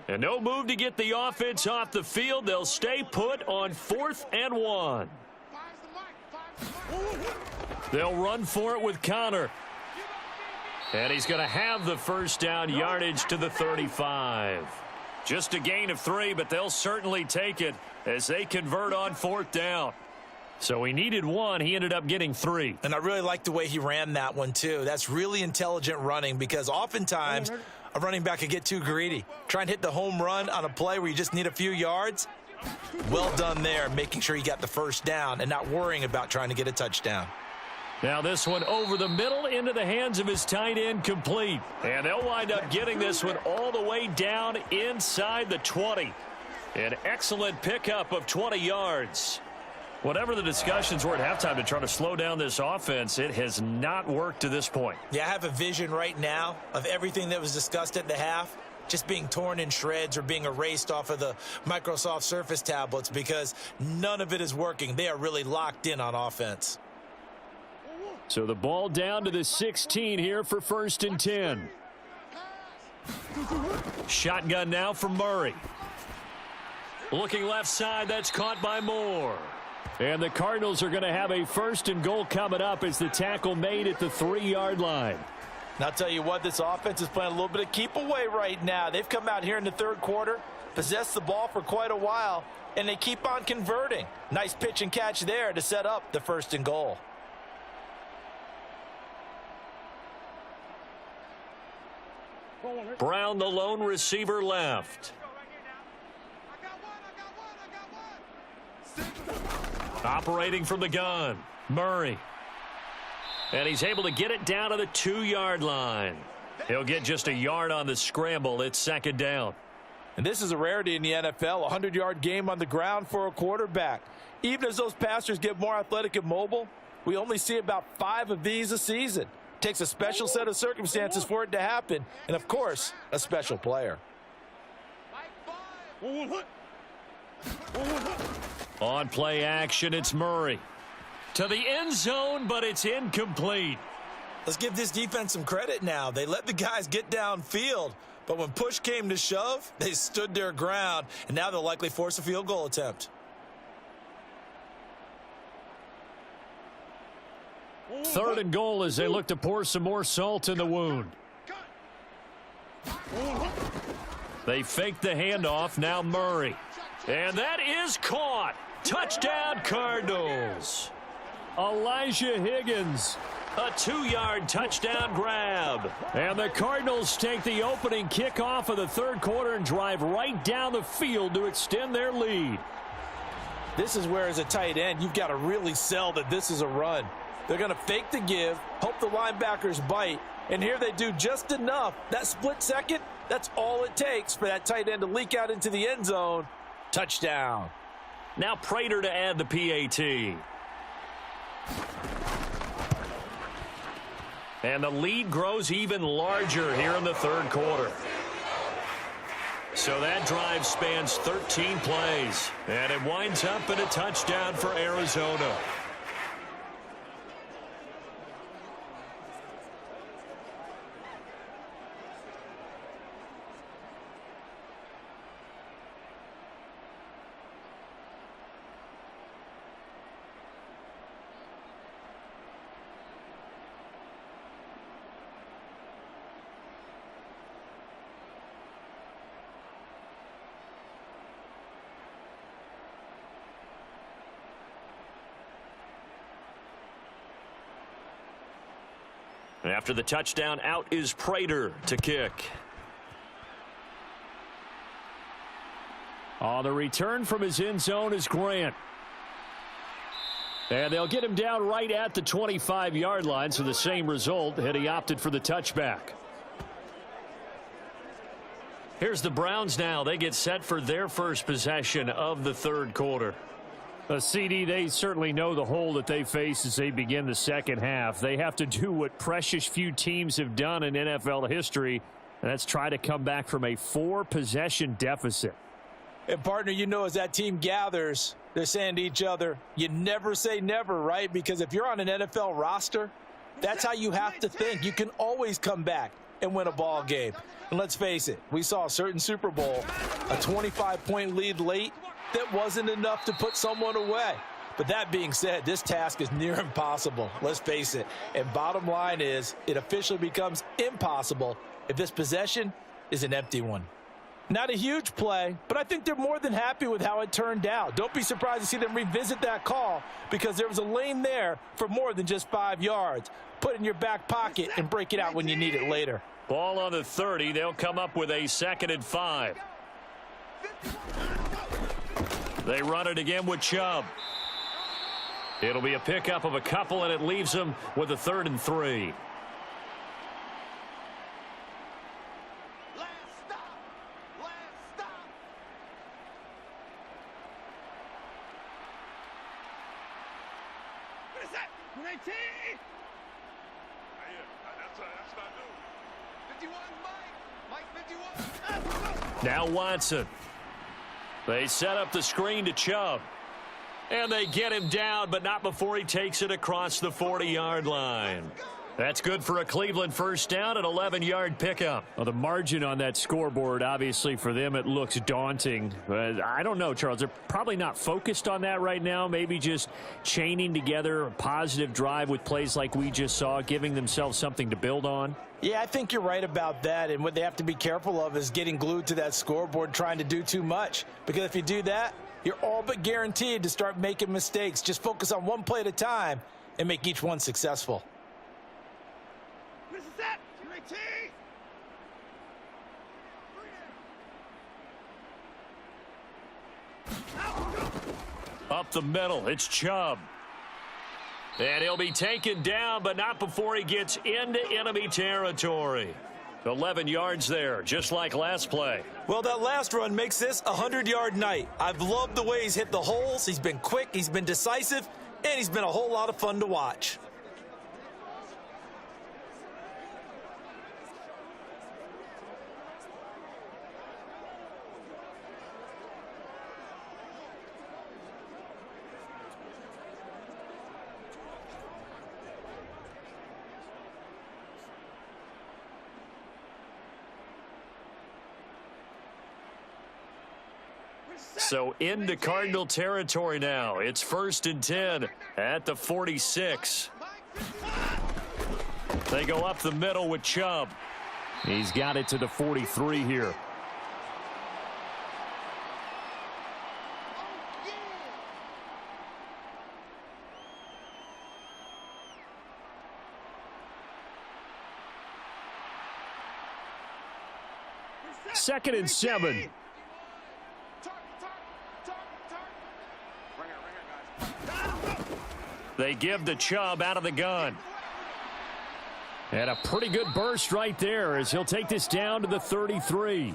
And no move to get the offense off the field. They'll stay put on 4th and 1. They'll run for it with Connor. And he's going to have the first down yardage to the 35. Just a gain of 3, but they'll certainly take it as they convert on 4th down. So he needed 1. He ended up getting 3. And I really like the way he ran that one, too. That's really intelligent running because oftentimes a running back could get too greedy. Try and hit the home run on a play where you just need a few yards. Well done there, making sure he got the first down and not worrying about trying to get a touchdown. Now this one over the middle into the hands of his tight end, complete. And they'll wind up getting this one all the way down inside the 20. An excellent pickup of 20 yards. Whatever the discussions were at halftime to try to slow down this offense, it has not worked to this point. Yeah, I have a vision right now of everything that was discussed at the half just being torn in shreds or being erased off of the Microsoft Surface tablets because none of it is working. They are really locked in on offense. So the ball down to the 16 here for 1st and 10. Shotgun now for Murray. Looking left side, that's caught by Moore. And the Cardinals are going to have a 1st and goal coming up as the tackle made at the 3-yard line. And I'll tell you what, this offense is playing a little bit of keep away right now. They've come out here in the 3rd quarter, possessed the ball for quite a while, and they keep on converting. Nice pitch and catch there to set up the 1st and goal. Brown, the lone receiver, left. Operating from the gun, Murray. And he's able to get it down to the 2-yard line. He'll get just a yard on the scramble. It's 2nd down. And this is a rarity in the NFL, a 100-yard game on the ground for a quarterback. Even as those passers get more athletic and mobile, we only see about 5 of these a season. Takes a special set of circumstances for it to happen, and of course, a special player. On play action, it's Murray. To the end zone, but it's incomplete. Let's give this defense some credit now. They let the guys get downfield, but when push came to shove, they stood their ground, and now they'll likely force a field goal attempt. 3rd and goal as they look to pour some more salt in the wound. They fake the handoff, now Murray. And that is caught. Touchdown, Cardinals. Elijah Higgins, a 2-yard touchdown grab. And the Cardinals take the opening kickoff of the 3rd quarter and drive right down the field to extend their lead. This is where, as a tight end, you've got to really sell that this is a run. They're going to fake the give, hope the linebackers bite, and here they do just enough. That split second, that's all it takes for that tight end to leak out into the end zone. Touchdown. Now Prater to add the PAT. And the lead grows even larger here in the 3rd quarter. So that drive spans 13 plays, and it winds up in a touchdown for Arizona. After the touchdown, out is Prater to kick. On the return from his end zone is Grant. And they'll get him down right at the 25-yard line, so the same result, and he opted for the touchback. Here's the Browns now. They get set for their first possession of the third quarter. CD, they certainly know the hole that they face as they begin the second half. They have to do what precious few teams have done in NFL history, and that's try to come back from a 4-possession deficit. And, partner, you know, as that team gathers, they're saying to each other, you never say never, right? Because if you're on an NFL roster, that's how you have to think. You can always come back and win a ball game. And let's face it, we saw a certain Super Bowl, a 25-point lead late that wasn't enough to put someone away. But that being said, this task is near impossible. Let's face it. And bottom line is, it officially becomes impossible if this possession is an empty one. Not a huge play, but I think they're more than happy with how it turned out. Don't be surprised to see them revisit that call because there was a lane there for more than just 5 yards. Put it in your back pocket and break it out when you need it later. Ball on the 30. They'll come up with a 2nd and 5. They run it again with Chubb. It'll be a pickup of a couple, and it leaves them with a 3rd and 3. Now Watson. They set up the screen to Chubb. And they get him down, but not before he takes it across the 40-yard line. That's good for a Cleveland first down, an 11-yard pickup. Well, the margin on that scoreboard, obviously, for them, it looks daunting. But I don't know, Charles. They're probably not focused on that right now. Maybe just chaining together a positive drive with plays like we just saw, giving themselves something to build on. Yeah, I think you're right about that. And what they have to be careful of is getting glued to that scoreboard trying to do too much. Because if you do that, you're all but guaranteed to start making mistakes. Just focus on one play at a time and make each one successful. Up the middle, it's Chubb. And he'll be taken down, but not before he gets into enemy territory. 11 yards there, just like last play. Well, that last run makes this a 100-yard night. I've loved the way he's hit the holes. He's been quick, he's been decisive, and he's been a whole lot of fun to watch. So into Cardinal territory now. It's 1st and 10 at the 46. They go up the middle with Chubb. He's got it to the 43 here. Second and 7. They give the Chubb out of the gun. And a pretty good burst right there as he'll take this down to the 33.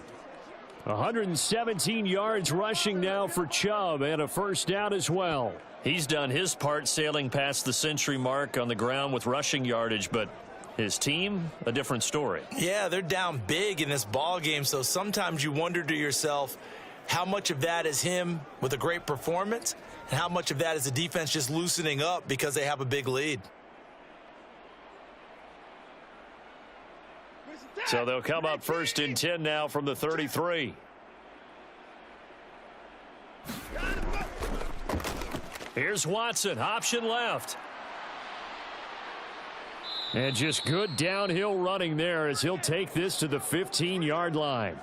117 yards rushing now for Chubb and a first down as well. He's done his part sailing past the century mark on the ground with rushing yardage, but his team, a different story. Yeah, they're down big in this ball game, so sometimes you wonder to yourself how much of that is him with a great performance and how much of that is the defense just loosening up because they have a big lead. So they'll come up 1st and 10 now from the 33. Here's Watson, option left. And just good downhill running there as he'll take this to the 15-yard line.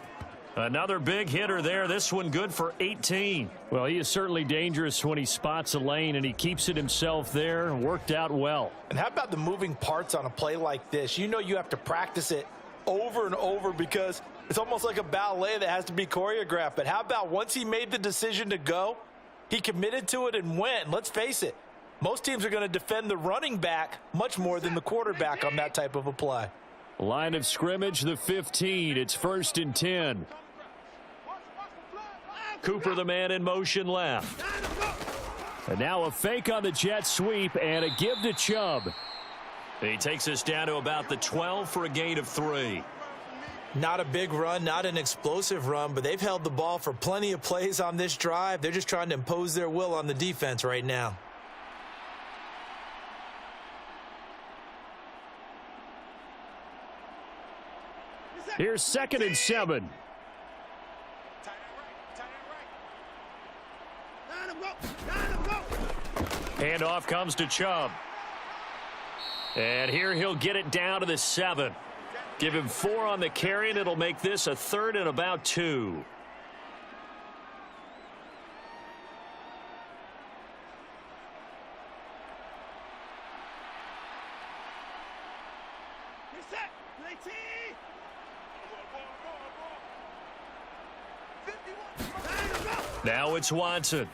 Another big hitter there. This one good for 18. Well, he is certainly dangerous when he spots a lane, and he keeps it himself there. Worked out well. And how about the moving parts on a play like this? You know you have to practice it over and over because it's almost like a ballet that has to be choreographed. But how about once he made the decision to go, he committed to it and went. And let's face it, most teams are going to defend the running back much more than the quarterback on that type of a play. Line of scrimmage, the 15. It's 1st and 10. Cooper, the man in motion left. And now a fake on the jet sweep and a give to Chubb. He takes us down to about the 12 for a gain of 3. Not a big run, not an explosive run, but they've held the ball for plenty of plays on this drive. They're just trying to impose their will on the defense right now. Here's 2nd and 7. Handoff comes to Chubb. And here he'll get it down to the 7. Give him 4 on the carry, and it'll make this a 3rd and about 2. Now it's Watson.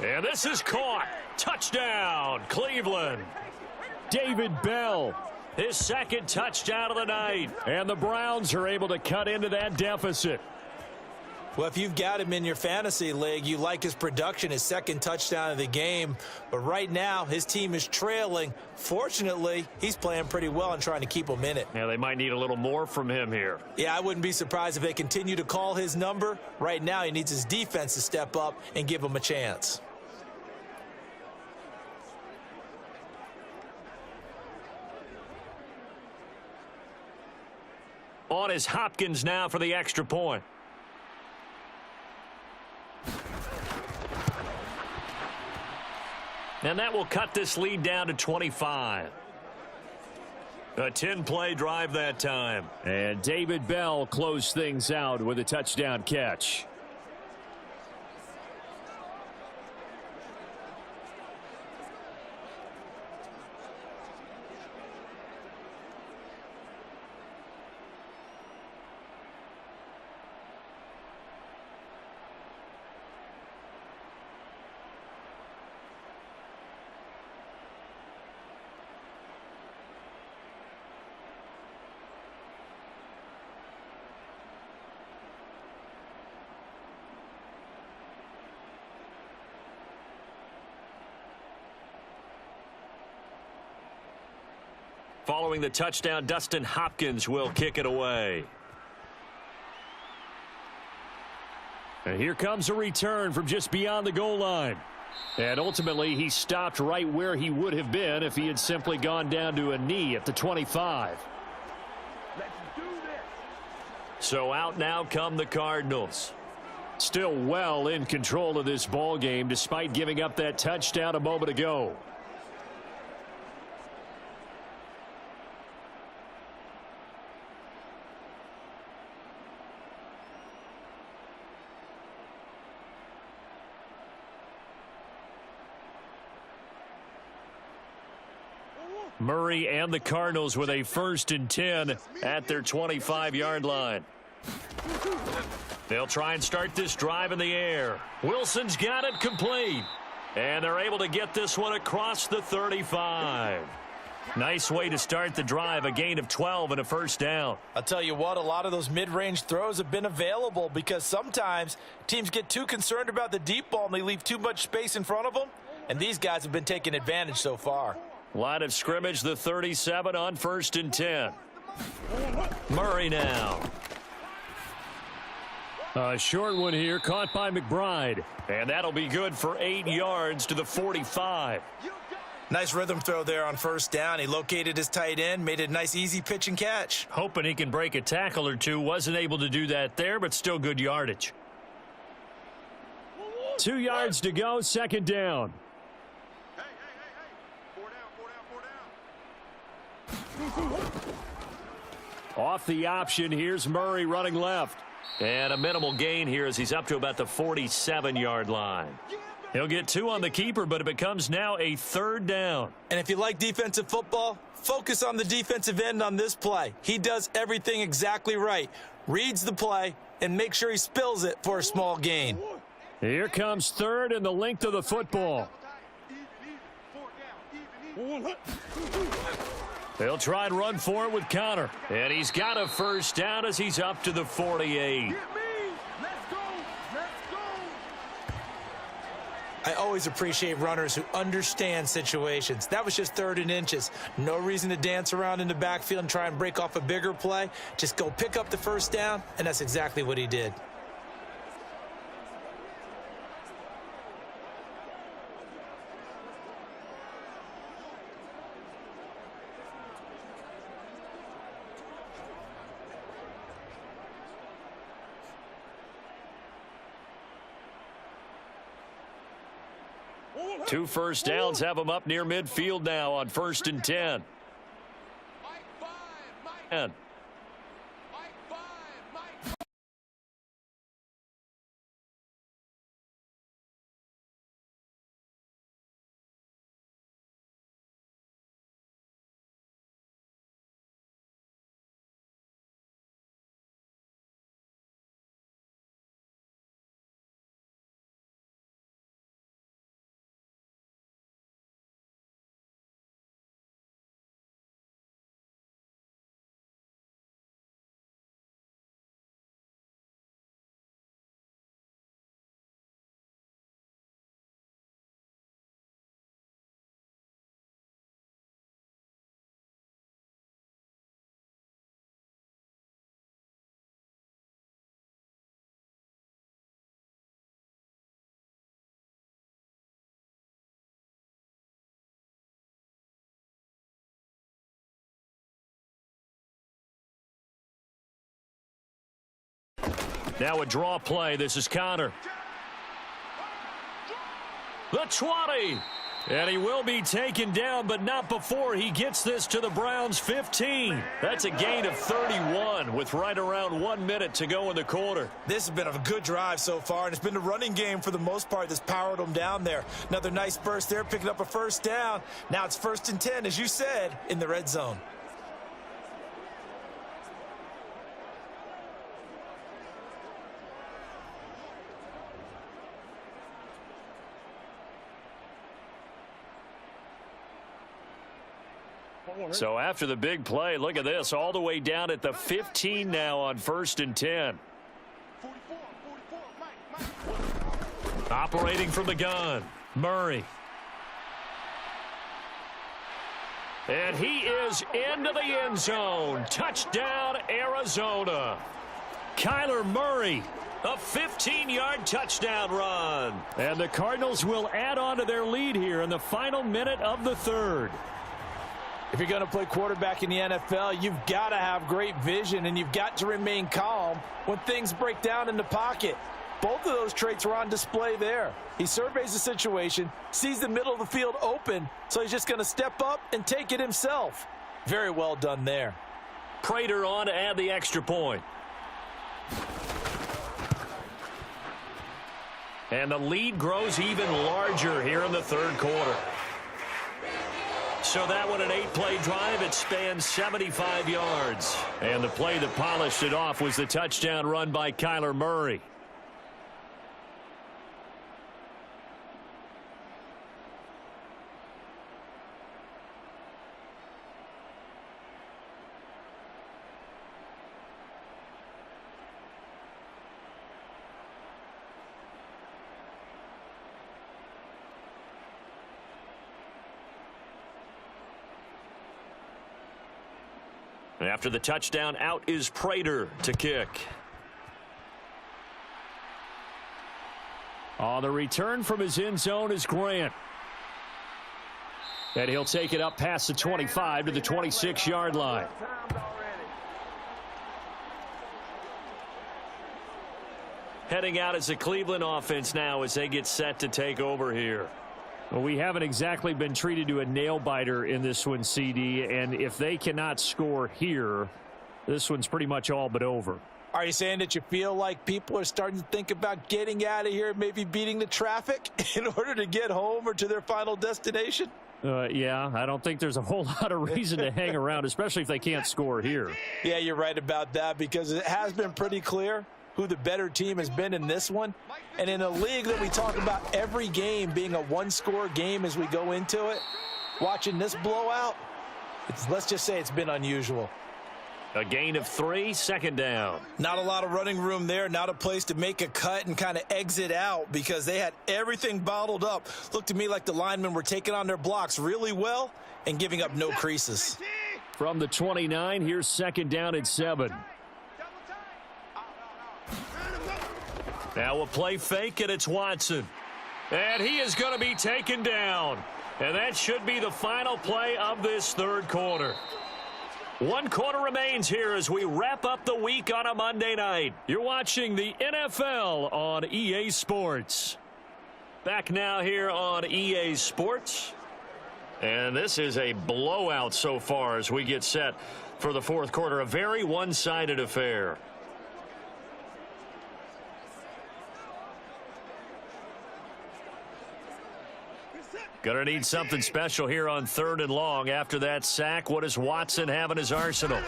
And this is caught. Touchdown, Cleveland. David Bell, his 2nd touchdown of the night. And the Browns are able to cut into that deficit. Well, if you've got him in your fantasy league, you like his production, his 2nd touchdown of the game. But right now, his team is trailing. Fortunately, he's playing pretty well and trying to keep them in it. Yeah, they might need a little more from him here. Yeah, I wouldn't be surprised if they continue to call his number. Right now, he needs his defense to step up and give him a chance. On is Hopkins now for the extra point. And that will cut this lead down to 25. A 10-play drive that time. And David Bell closed things out with a touchdown catch. Following the touchdown, Dustin Hopkins will kick it away. And here comes a return from just beyond the goal line. And ultimately, he stopped right where he would have been if he had simply gone down to a knee at the 25. So out now come the Cardinals. Still well in control of this ball game despite giving up that touchdown a moment ago. Murray and the Cardinals with a 1st and 10 at their 25-yard line. They'll try and start this drive in the air. Wilson's got it complete. And they're able to get this one across the 35. Nice way to start the drive, a gain of 12 and a 1st down. I'll tell you what, a lot of those mid-range throws have been available because sometimes teams get too concerned about the deep ball and they leave too much space in front of them. And these guys have been taking advantage so far. Line of scrimmage, the 37 on 1st and 10. Murray now. A short one here, caught by McBride. And that'll be good for 8 yards to the 45. Nice rhythm throw there on 1st down. He located his tight end, made it a nice easy pitch and catch. Hoping he can break a tackle or two. Wasn't able to do that there, but still good yardage. 2 yards to go, 2nd down. Off the option, here's Murray running left. And a minimal gain here as he's up to about the 47-yard line. He'll get 2 on the keeper, but it becomes now a 3rd down. And if you like defensive football, focus on the defensive end on this play. He does everything exactly right. Reads the play and make sure he spills it for a small gain. Here comes 3rd and the length of the football. They'll try and run for it with Connor. And he's got a 1st down as he's up to the 48. I always appreciate runners who understand situations. That was just 3rd and inches. No reason to dance around in the backfield and try and break off a bigger play. Just go pick up the 1st down, and that's exactly what he did. Two 1st downs have him up near midfield now on 1st and 10. Now a draw play. This is Connor. The 20. And he will be taken down, but not before he gets this to the Browns' 15. That's a gain of 31 with right around 1 minute to go in the quarter. This has been a good drive so far, and it's been the running game for the most part that's powered them down there. Another nice burst there, picking up a 1st down. Now it's 1st and 10, as you said, in the red zone. So after the big play, look at this, all the way down at the 15 now on 1st and 10. Operating from the gun, Murray. And he is into the end zone. Touchdown, Arizona. Kyler Murray, a 15-yard touchdown run. And the Cardinals will add on to their lead here in the final minute of the 3rd. If you're going to play quarterback in the NFL, you've got to have great vision, and you've got to remain calm when things break down in the pocket. Both of those traits were on display there. He surveys the situation, sees the middle of the field open, so he's just going to step up and take it himself. Very well done there. Prater on to add the extra point. And the lead grows even larger here in the 3rd quarter. So that one, an 8-play drive. It spans 75 yards. And the play that polished it off was the touchdown run by Kyler Murray. After the touchdown, out is Prater to kick. On the return from his end zone is Grant. And he'll take it up past the 25 to the 26-yard line. Heading out as the Cleveland offense now as they get set to take over here. Well, we haven't exactly been treated to a nail-biter in this one, CD, and if they cannot score here, this one's pretty much all but over. Are you saying that you feel like people are starting to think about getting out of here, maybe beating the traffic in order to get home or to their final destination? Yeah, I don't think there's a whole lot of reason to hang around, especially if they can't score here. Yeah, you're right about that, because it has been pretty clear who the better team has been in this one. And in a league that we talk about every game being a one-score game as we go into it, watching this blowout, let's just say it's been unusual. A gain of 3, second down. Not a lot of running room there, not a place to make a cut and kind of exit out because they had everything bottled up. Looked to me like the linemen were taking on their blocks really well and giving up no creases. From the 29, here's second down and 7. Now a play fake, and it's Watson. And he is going to be taken down. And that should be the final play of this third quarter. 1 quarter remains here as we wrap up the week on a Monday night. You're watching the NFL on EA Sports. Back now here on EA Sports. And this is a blowout so far as we get set for the fourth quarter. A very one-sided affair. Gonna need something special here on 3rd and long. After that sack, what does Watson have in his arsenal?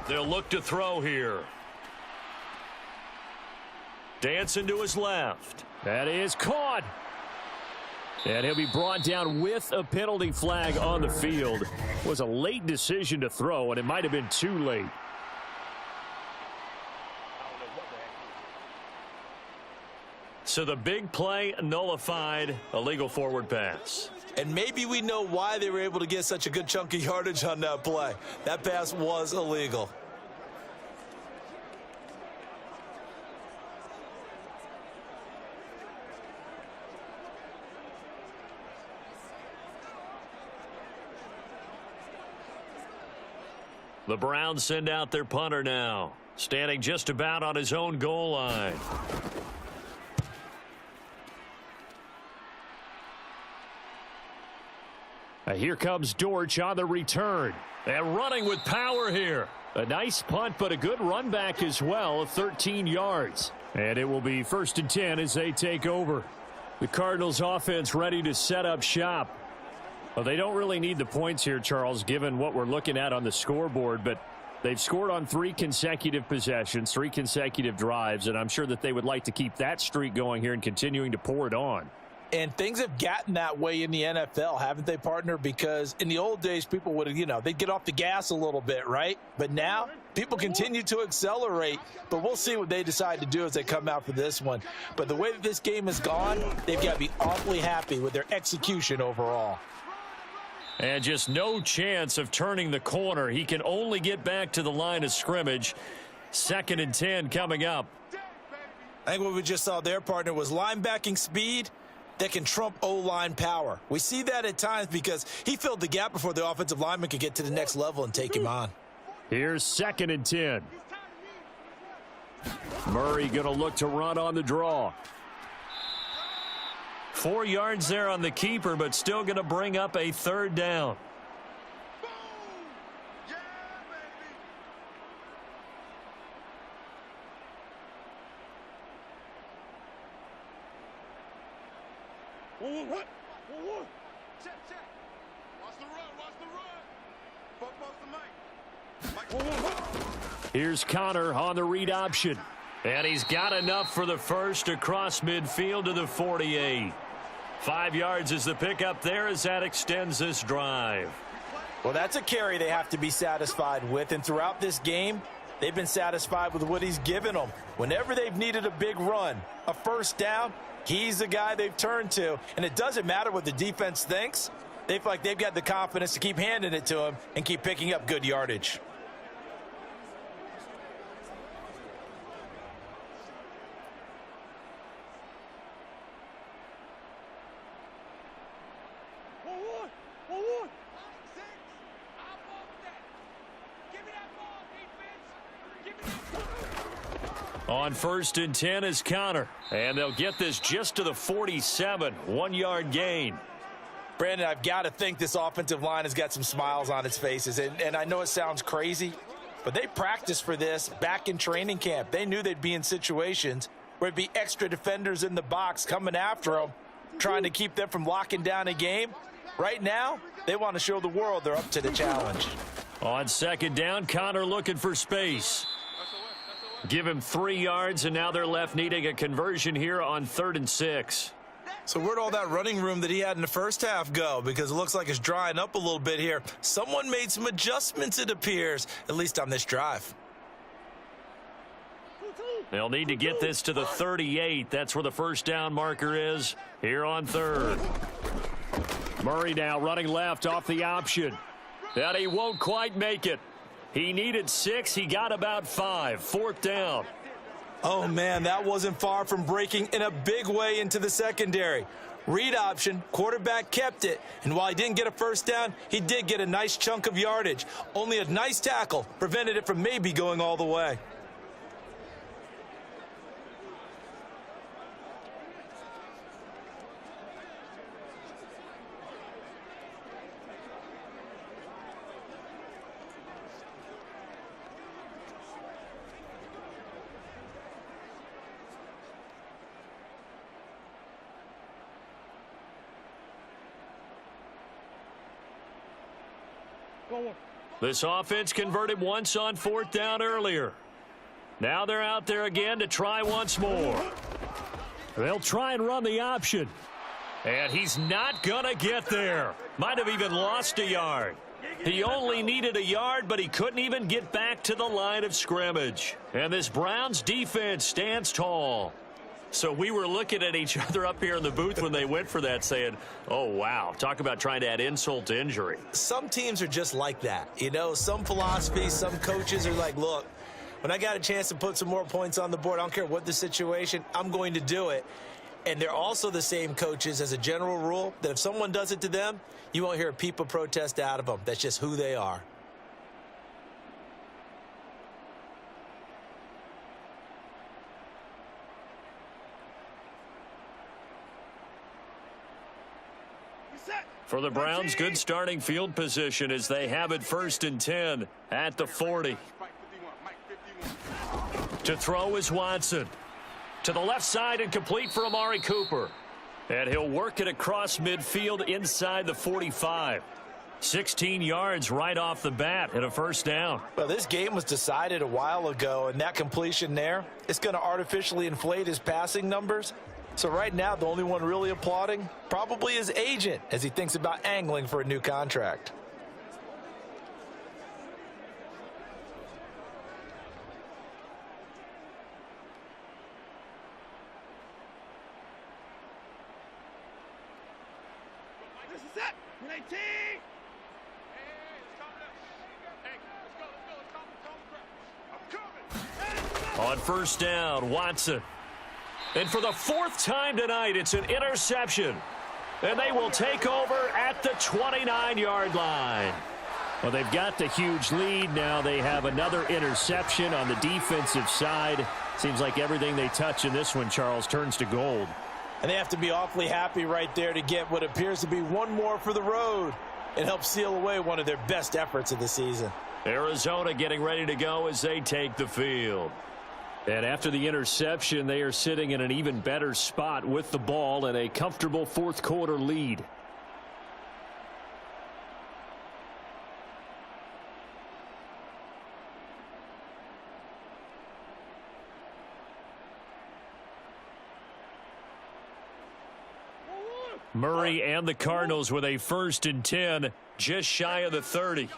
They'll look to throw here. Dancing to his left. That is caught. And he'll be brought down with a penalty flag on the field. It was a late decision to throw, and it might have been too late. So the big play nullified, a legal forward pass. And maybe we know why they were able to get such a good chunk of yardage on that play. That pass was illegal. The Browns send out their punter now, standing just about on his own goal line. Here comes Dortch on the return. And running with power here. A nice punt, but a good run back as well, 13 yards. And it will be 1st and 10 as they take over. The Cardinals offense ready to set up shop. Well, they don't really need the points here, Charles, given what we're looking at on the scoreboard, but they've scored on 3 consecutive possessions, 3 consecutive drives, and I'm sure that they would like to keep that streak going here and continuing to pour it on. And things have gotten that way in the NFL, haven't they, partner? Because in the old days, people would, they'd get off the gas a little bit, right? But now people continue to accelerate. But we'll see what they decide to do as they come out for this one. But the way that this game has gone, they've got to be awfully happy with their execution overall. And just no chance of turning the corner. He can only get back to the line of scrimmage. 2nd and 10 coming up. I think what we just saw there, partner, was linebacking speed that can trump O-line power. We see that at times because he filled the gap before the offensive lineman could get to the next level and take him on. Here's 2nd and 10. Murray going to look to run on the draw. 4 yards there on the keeper, but still going to bring up a 3rd down. Check. Watch the run. Here's Connor on the read option. And he's got enough for the first across midfield to the 48. 5 yards is the pickup there as that extends this drive. Well, that's a carry they have to be satisfied with. And throughout this game, they've been satisfied with what he's given them. Whenever they've needed a big run, a 1st down, he's the guy they've turned to. And it doesn't matter what the defense thinks. They feel like they've got the confidence to keep handing it to him and keep picking up good yardage. On 1st and 10 is Connor. And they'll get this just to the 47. 1-yard gain. Brandon, I've got to think this offensive line has got some smiles on its faces. And I know it sounds crazy, But they practiced for this back in training camp. They knew they'd be in situations where it'd be extra defenders in the box coming after them, trying to keep them from locking down a game. Right now, they want to show the world they're up to the challenge. On second down, Connor looking for space. Give him 3 yards, and now they're left needing a conversion here on 3rd and 6. So where'd all that running room that he had in the first half go? Because it looks like it's drying up a little bit here. Someone made some adjustments, it appears, at least on this drive. They'll need to get this to the 38. That's where the first down marker is here on 3rd. Murray now running left off the option. And he won't quite make it. He needed 6. He got about 5. 4th down. Oh, man, that wasn't far from breaking in a big way into the secondary. Read option, quarterback kept it, and while he didn't get a first down, he did get a nice chunk of yardage. Only a nice tackle prevented it from maybe going all the way. This offense converted once on 4th down earlier. Now they're out there again to try once more. They'll try and run the option. And he's not going to get there. Might have even lost a yard. He only needed a yard, but he couldn't even get back to the line of scrimmage. And this Browns defense stands tall. So we were looking at each other up here in the booth when they went for that saying, oh, wow, talk about trying to add insult to injury. Some teams are just like that. You know, some philosophies, some coaches are like, look, when I got a chance to put some more points on the board, I don't care what the situation, I'm going to do it. And they're also the same coaches as a general rule that if someone does it to them, you won't hear a peep of protest out of them. That's just who they are. For the Browns, good starting field position as they have it 1st and 10 at the 40. To throw is Watson. To the left side and complete for Amari Cooper. And he'll work it across midfield inside the 45. 16 yards right off the bat and a first down. Well, this game was decided a while ago, and that completion there, it's going to artificially inflate his passing numbers. So right now, the only one really applauding probably his agent as he thinks about angling for a new contract. This is it. 18. Hey, let's go. On first down, Watson. And for the 4th time tonight, it's an interception. And they will take over at the 29-yard line. Well, they've got the huge lead. Now they have another interception on the defensive side. Seems like everything they touch in this one, Charles, turns to gold. And they have to be awfully happy right there to get what appears to be one more for the road. It helps seal away one of their best efforts of the season. Arizona getting ready to go as they take the field. And after the interception, they are sitting in an even better spot with the ball and a comfortable 4th quarter lead. Murray and the Cardinals with a 1st and 10, just shy of the 30.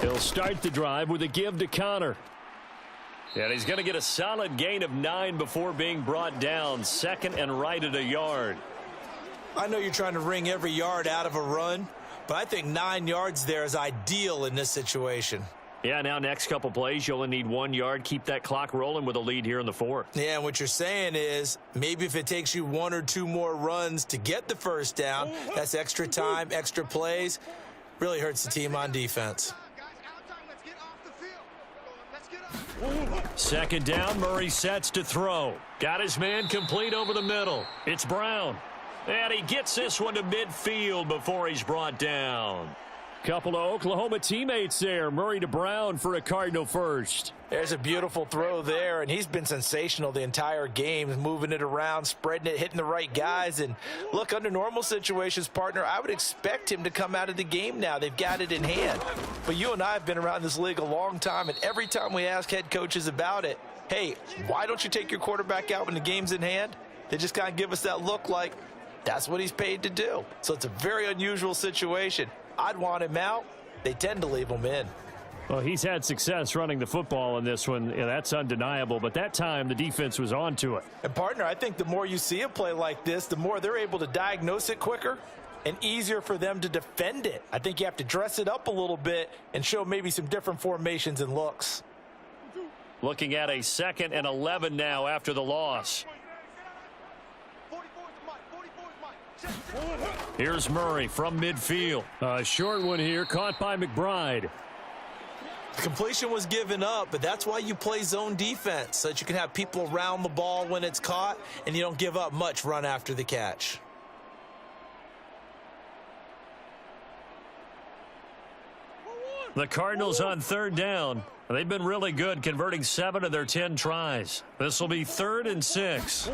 He'll start the drive with a give to Connor. And he's going to get a solid gain of 9 before being brought down. 2nd and right at a yard. I know you're trying to wring every yard out of a run, but I think 9 yards there is ideal in this situation. Yeah, now next couple plays, you only need 1 yard. Keep that clock rolling with a lead here in the 4th. Yeah, and what you're saying is maybe if it takes you 1 or 2 more runs to get the first down, that's extra time, extra plays. Really hurts the team on defense. 2nd down, Murray sets to throw. Got his man complete over the middle. It's Brown. And he gets this one to midfield before he's brought down. Couple of Oklahoma teammates there. Murray to Brown for a Cardinal first. There's a beautiful throw there, and he's been sensational the entire game, moving it around, spreading it, hitting the right guys. And look, under normal situations, partner, I would expect him to come out of the game now. They've got it in hand. But you and I have been around this league a long time, and every time we ask head coaches about it, hey, why don't you take your quarterback out when the game's in hand? They just kind of give us that look like that's what he's paid to do. So it's a very unusual situation. I'd want him out. They tend to leave him in. Well, he's had success running the football in this one. Yeah, that's undeniable. But that time, the defense was on to it. And, partner, I think the more you see a play like this, the more they're able to diagnose it quicker and easier for them to defend it. I think you have to dress it up a little bit and show maybe some different formations and looks. Looking at a 2nd and 11 now after the loss. Here's Murray from midfield. A short one here, caught by McBride. Completion was given up, but that's why you play zone defense, so that you can have people around the ball when it's caught, and you don't give up much run after the catch. The Cardinals on 3rd down. They've been really good, converting 7 of their 10 tries. This will be 3rd and 6.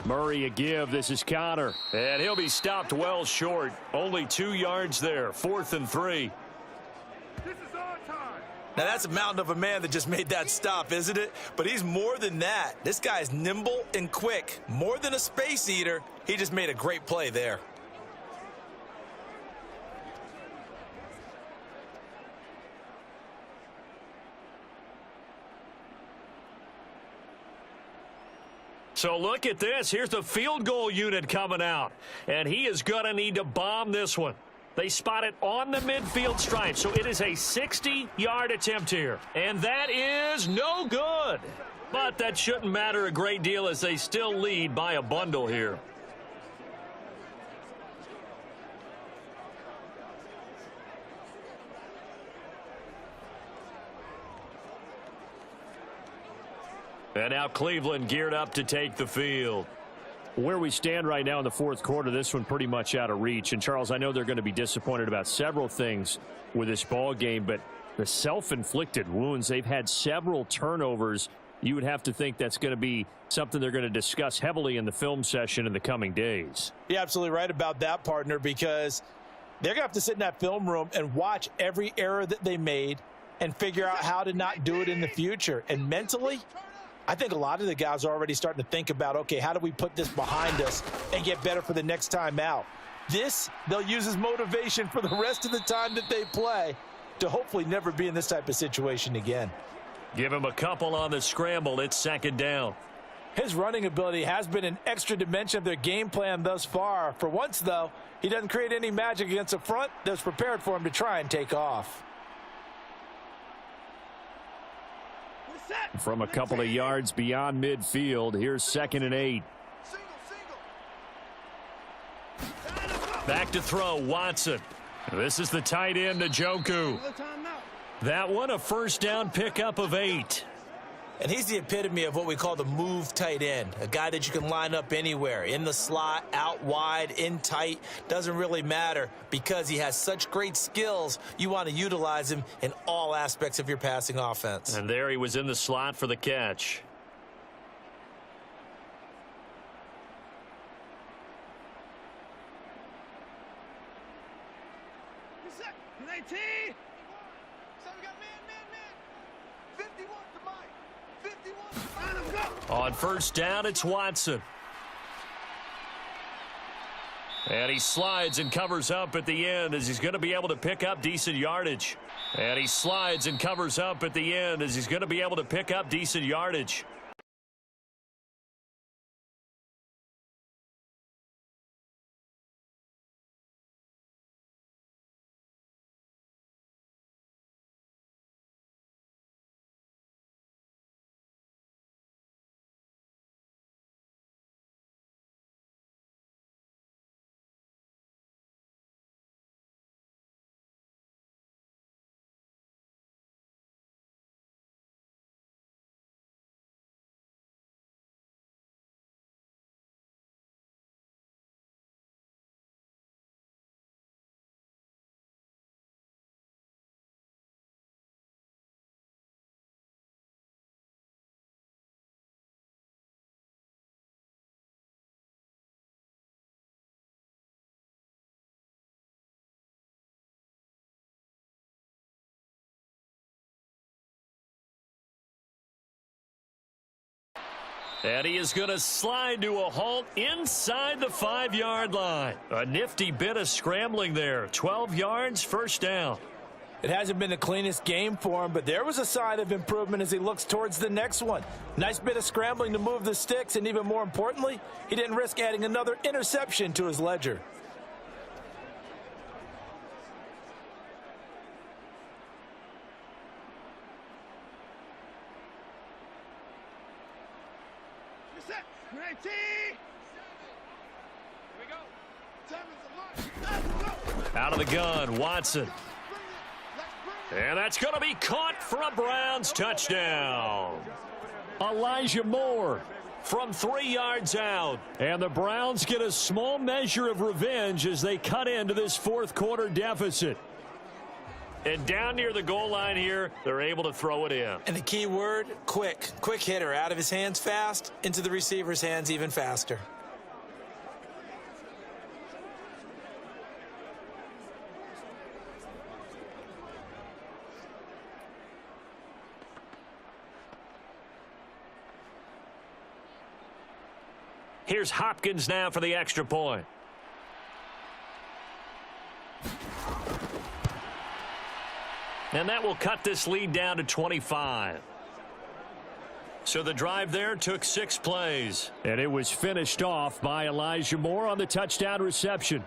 Murray a give. This is Connor. And he'll be stopped well short. Only 2 yards there. 4th and 3. Now, that's a mountain of a man that just made that stop, isn't it? But he's more than that. This guy's nimble and quick. More than a space eater. He just made a great play there. So look at this. Here's the field goal unit coming out. And he is going to need to bomb this one. They spot it on the midfield stripe. So it is a 60-yard attempt here. And that is no good. But that shouldn't matter a great deal as they still lead by a bundle here. And now Cleveland geared up to take the field. Where we stand right now in the 4th quarter, this one pretty much out of reach. And, Charles, I know they're going to be disappointed about several things with this ball game, but the self-inflicted wounds, they've had several turnovers. You would have to think that's going to be something they're going to discuss heavily in the film session in the coming days. You're absolutely right about that, partner, because they're going to have to sit in that film room and watch every error that they made and figure out how to not do it in the future. And mentally, I think a lot of the guys are already starting to think about, okay, how do we put this behind us and get better for the next time out? This, they'll use as motivation for the rest of the time that they play to hopefully never be in this type of situation again. Give him a couple on the scramble. It's 2nd down. His running ability has been an extra dimension of their game plan thus far. For once, though, he doesn't create any magic against a front that's prepared for him to try and take off. From a couple of yards beyond midfield, here's 2nd and 8. Back to throw, Watson. This is the tight end, Njoku. That one, a 1st down pickup of 8. And he's the epitome of what we call the move tight end, a guy that you can line up anywhere, in the slot, out wide, in tight, doesn't really matter because he has such great skills. You want to utilize him in all aspects of your passing offense. And there he was in the slot for the catch. On 1st down, it's Watson. And he slides and covers up at the end as he's going to be able to pick up decent yardage. And he slides and covers up at the end as he's going to be able to pick up decent yardage. And he is going to slide to a halt inside the 5-yard line. A nifty bit of scrambling there. 12 yards, first down. It hasn't been the cleanest game for him, but there was a sign of improvement as he looks towards the next one. Nice bit of scrambling to move the sticks, and even more importantly, he didn't risk adding another interception to his ledger. Out of the gun, Watson. And that's going to be caught for a Browns touchdown. Elijah Moore from 3 yards out. And the Browns get a small measure of revenge as they cut into this fourth quarter deficit. And down near the goal line here, they're able to throw it in. And the key word, quick. Quick hitter, out of his hands fast, into the receiver's hands even faster. Here's Hopkins now for the extra point. And that will cut this lead down to 25. So the drive there took 6 plays. And it was finished off by Elijah Moore on the touchdown reception.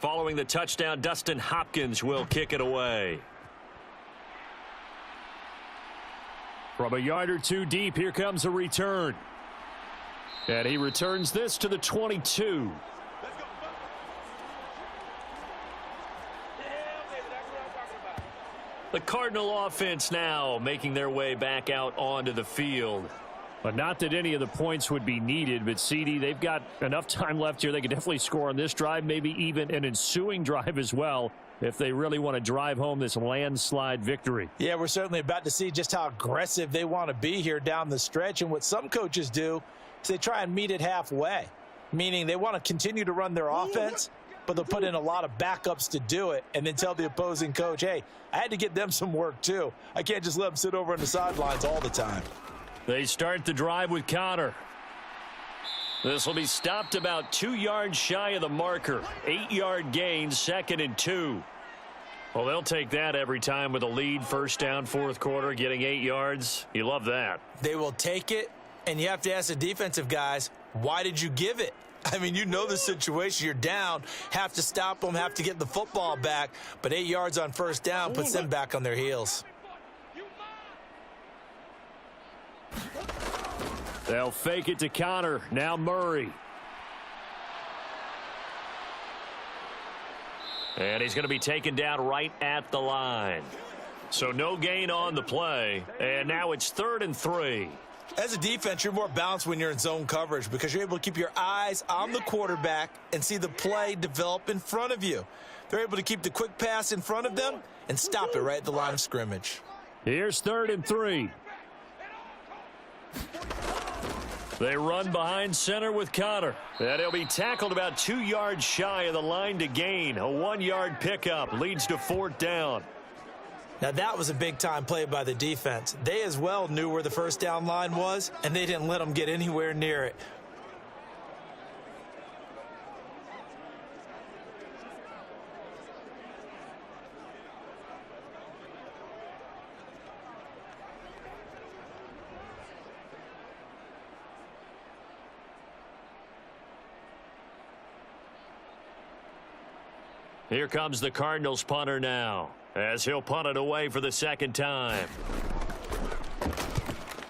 Following the touchdown, Dustin Hopkins will kick it away. From a yard or two deep, here comes a return. And he returns this to the 22. The Cardinal offense now making their way back out onto the field. But not that any of the points would be needed, but CD, they've got enough time left here. They can definitely score on this drive, maybe even an ensuing drive as well, if they really want to drive home this landslide victory. Yeah, we're certainly about to see just how aggressive they want to be here down the stretch. And what some coaches do is they try and meet it halfway, meaning they want to continue to run their offense, but they'll put in a lot of backups to do it and then tell the opposing coach, hey, I had to get them some work too. I can't just let them sit over on the sidelines all the time. They start the drive with Connor. This will be stopped about 2 yards shy of the marker. 8-yard gain, 2nd and 2. Well, they'll take that every time with a lead. First down, fourth quarter, getting 8 yards. You love that. They will take it, and you have to ask the defensive guys, why did you give it? I mean, you know the situation. You're down, have to stop them, have to get the football back. But 8 yards on first down puts them back on their heels. They'll fake it to Connor. Now Murray. And he's going to be taken down right at the line. So no gain on the play. And now it's 3rd and 3. As a defense, you're more balanced when you're in zone coverage because you're able to keep your eyes on the quarterback and see the play develop in front of you. They're able to keep the quick pass in front of them and stop it right at the line of scrimmage. Here's 3rd and 3. They run behind center with Connor. And he'll be tackled about 2 yards shy of the line to gain. A 1-yard pickup leads to 4th down. Now that was a big-time play by the defense. They as well knew where the first down line was, and they didn't let them get anywhere near it. Here comes the Cardinals punter now, as he'll punt it away for the 2nd time.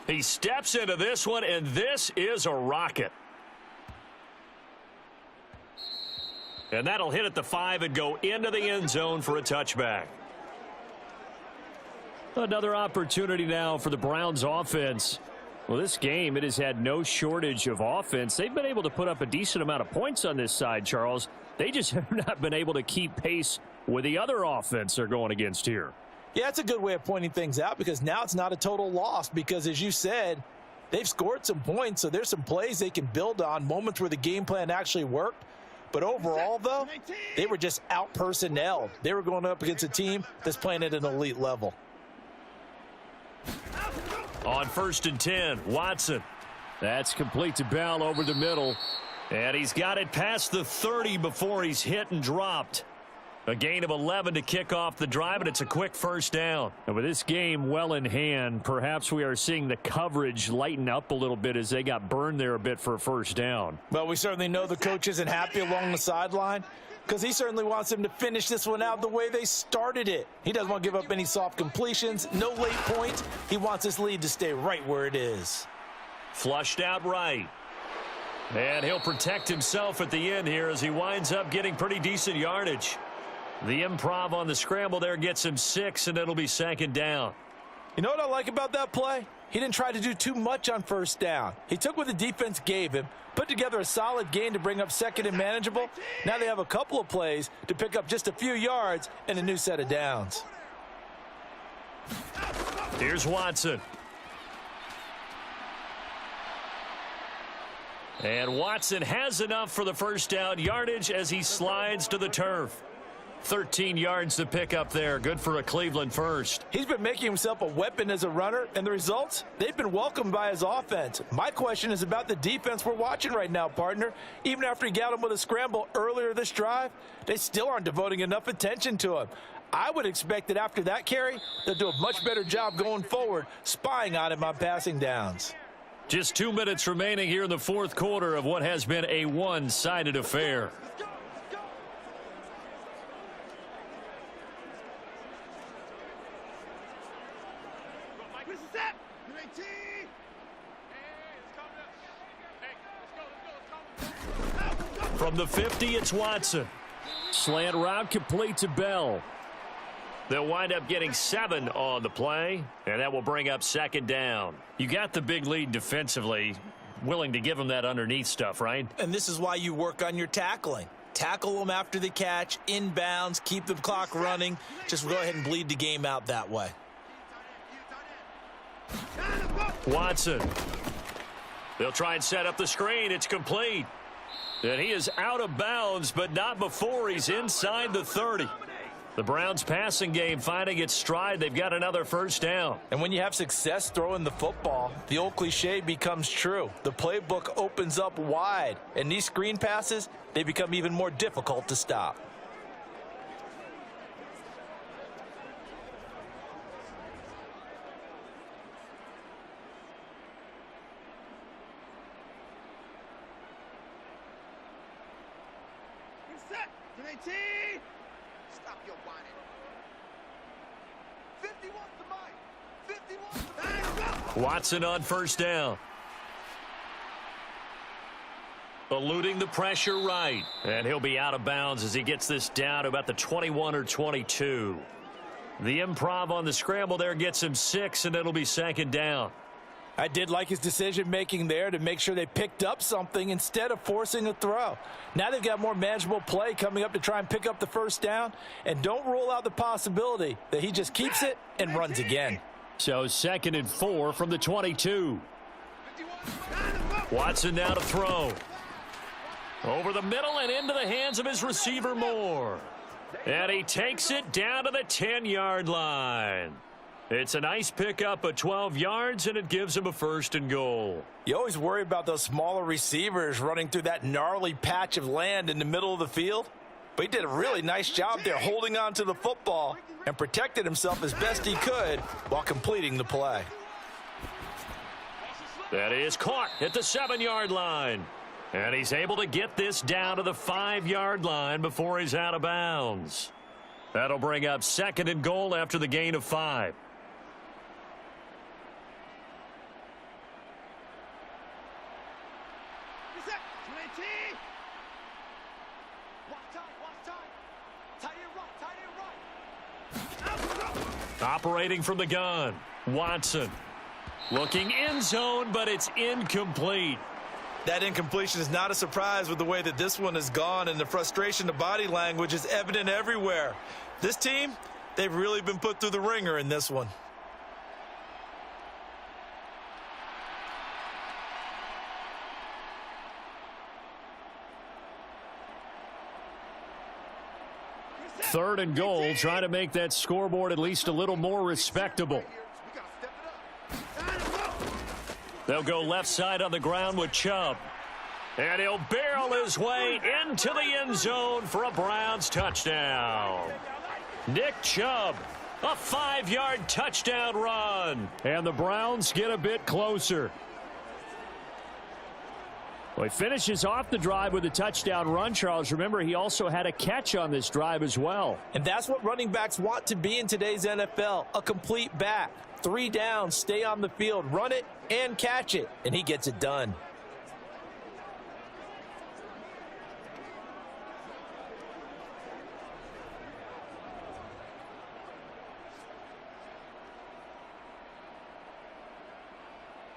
He steps into this one, and this is a rocket. And that'll hit at the 5 and go into the end zone for a touchback. Another opportunity now for the Browns offense. Well, this game, it has had no shortage of offense. They've been able to put up a decent amount of points on this side, Charles. They just have not been able to keep pace with the other offense they're going against here. Yeah, it's a good way of pointing things out because now it's not a total loss because, as you said, they've scored some points, so there's some plays they can build on, moments where the game plan actually worked. But overall, though, they were just out-personnelled. They were going up against a team that's playing at an elite level. On 1st and 10, Watson. That's complete to Bell over the middle. And he's got it past the 30 before he's hit and dropped. A gain of 11 to kick off the drive, and it's a quick first down. And with this game well in hand, perhaps we are seeing the coverage lighten up a little bit as they got burned there a bit for a first down. Well, we certainly know the coach isn't happy along the sideline because he certainly wants them to finish this one out the way they started it. He doesn't want to give up any soft completions, no late points. He wants this lead to stay right where it is. Flushed out right. And he'll protect himself at the end here as he winds up getting pretty decent yardage. The improv on the scramble there gets him 6, and it'll be 2nd down. You know what I like about that play? He didn't try to do too much on first down. He took what the defense gave him, put together a solid gain to bring up 2nd and manageable. Now they have a couple of plays to pick up just a few yards and a new set of downs. Here's Watson. And Watson has enough for the first down yardage as he slides to the turf. 13 yards to pick up there. Good for a Cleveland first. He's been making himself a weapon as a runner, and the results, they've been welcomed by his offense. My question is about the defense we're watching right now, partner. Even after he got him with a scramble earlier this drive, they still aren't devoting enough attention to him. I would expect that after that carry, they'll do a much better job going forward, spying on him on passing downs. Just 2 minutes remaining here in the 4th quarter of what has been a one-sided affair. From the 50, it's Watson. Slant route complete to Bell. They'll wind up getting 7 on the play, and that will bring up 2nd down. You got the big lead defensively, willing to give them that underneath stuff, right? And this is why you work on your tackling. Tackle them after the catch, inbounds, keep the clock running. Just go ahead and bleed the game out that way. Watson. They'll try and set up the screen. It's complete. And he is out of bounds, but not before he's inside the 30. The Browns passing game finding its stride. They've got another first down. And when you have success throwing the football, the old cliche becomes true. The playbook opens up wide, and these screen passes, they become even more difficult to stop. Stop your whining. 51 to mine. 51 to Watson on first down. Eluding the pressure right. And he'll be out of bounds as he gets this down to about the 21 or 22. The improv on the scramble there gets him 6, and it'll be 2nd down. I did like his decision-making there to make sure they picked up something instead of forcing a throw. Now they've got more manageable play coming up to try and pick up the first down, and don't rule out the possibility that he just keeps it and runs again. So 2nd and 4 from the 22. Watson now to throw. Over the middle and into the hands of his receiver Moore. And he takes it down to the 10-yard line. It's a nice pickup of 12 yards, and it gives him a 1st and goal. You always worry about those smaller receivers running through that gnarly patch of land in the middle of the field. But he did a really nice job there holding on to the football and protected himself as best he could while completing the play. That is caught at the 7-yard line. And he's able to get this down to the 5-yard line before he's out of bounds. That'll bring up 2nd and goal after the gain of 5. Operating from the gun, Watson. Looking end zone, but it's incomplete. That incompletion is not a surprise with the way that this one has gone, and the frustration, the body language is evident everywhere. This team, they've really been put through the ringer in this one. Third and goal, trying to make that scoreboard at least a little more respectable. They'll go left side on the ground with Chubb. And he'll barrel his way into the end zone for a Browns touchdown. Nick Chubb, a 5-yard touchdown run. And the Browns get a bit closer. Well, he finishes off the drive with a touchdown run, Charles. Remember, he also had a catch on this drive as well. And that's what running backs want to be in today's NFL, a complete back. 3 downs, stay on the field, run it and catch it, and he gets it done.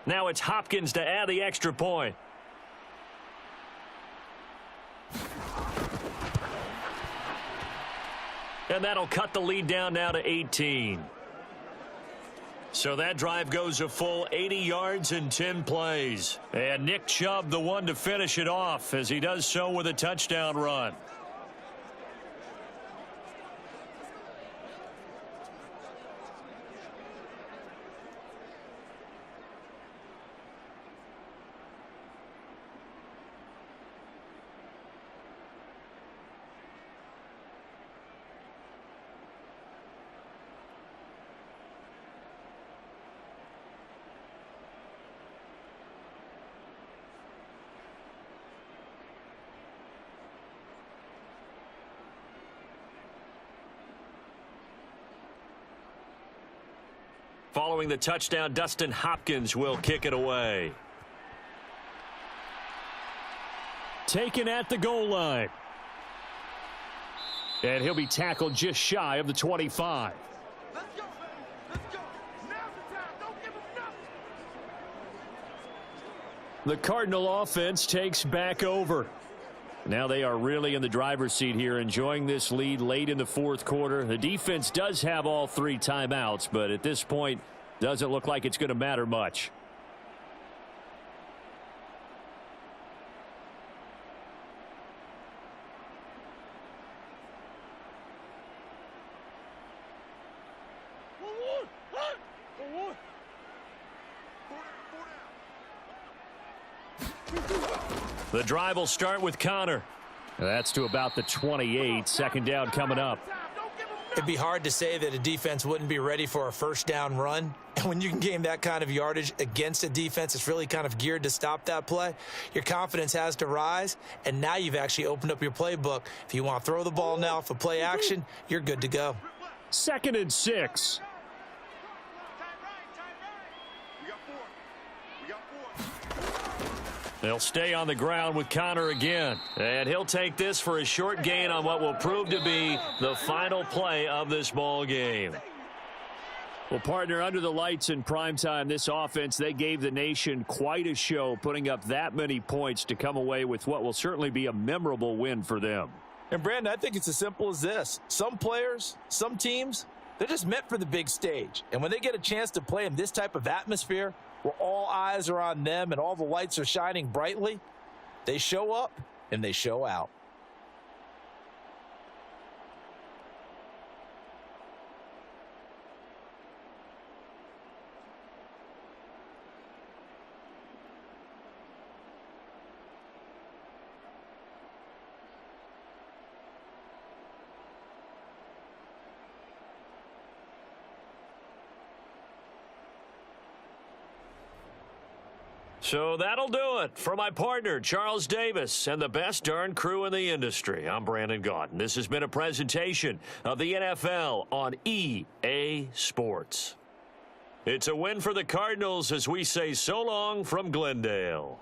Now it's Hopkins to add the extra point. And that'll cut the lead down now to 18. So that drive goes a full 80 yards in 10 plays. And Nick Chubb, the one to finish it off, as he does so with a touchdown run. Following the touchdown, Dustin Hopkins will kick it away. Taken at the goal line. And he'll be tackled just shy of the 25. Let's go. Let's go. Now's the time. Don't give him nothing. The Cardinal offense takes back over. Now they are really in the driver's seat here, enjoying this lead late in the fourth quarter. The defense does have all 3 timeouts, but at this point, doesn't look like it's going to matter much. The drive will start with Connor. That's to about the 28. Second down coming up. It'd be hard to say that a defense wouldn't be ready for a first down run. And when you can gain that kind of yardage against a defense that's really kind of geared to stop that play, your confidence has to rise. And now you've actually opened up your playbook. If you want to throw the ball now for play action, you're good to go. 2nd and 6. They'll stay on the ground with Connor again. And he'll take this for a short gain on what will prove to be the final play of this ball game. Well, partner, under the lights in primetime, this offense, they gave the nation quite a show, putting up that many points to come away with what will certainly be a memorable win for them. And, Brandon, I think it's as simple as this. Some players, some teams, they're just meant for the big stage. And when they get a chance to play in this type of atmosphere, where all eyes are on them and all the lights are shining brightly, they show up and they show out. So that'll do it for my partner, Charles Davis, and the best darn crew in the industry. I'm Brandon Gaudin. This has been a presentation of the NFL on EA Sports. It's a win for the Cardinals as we say so long from Glendale.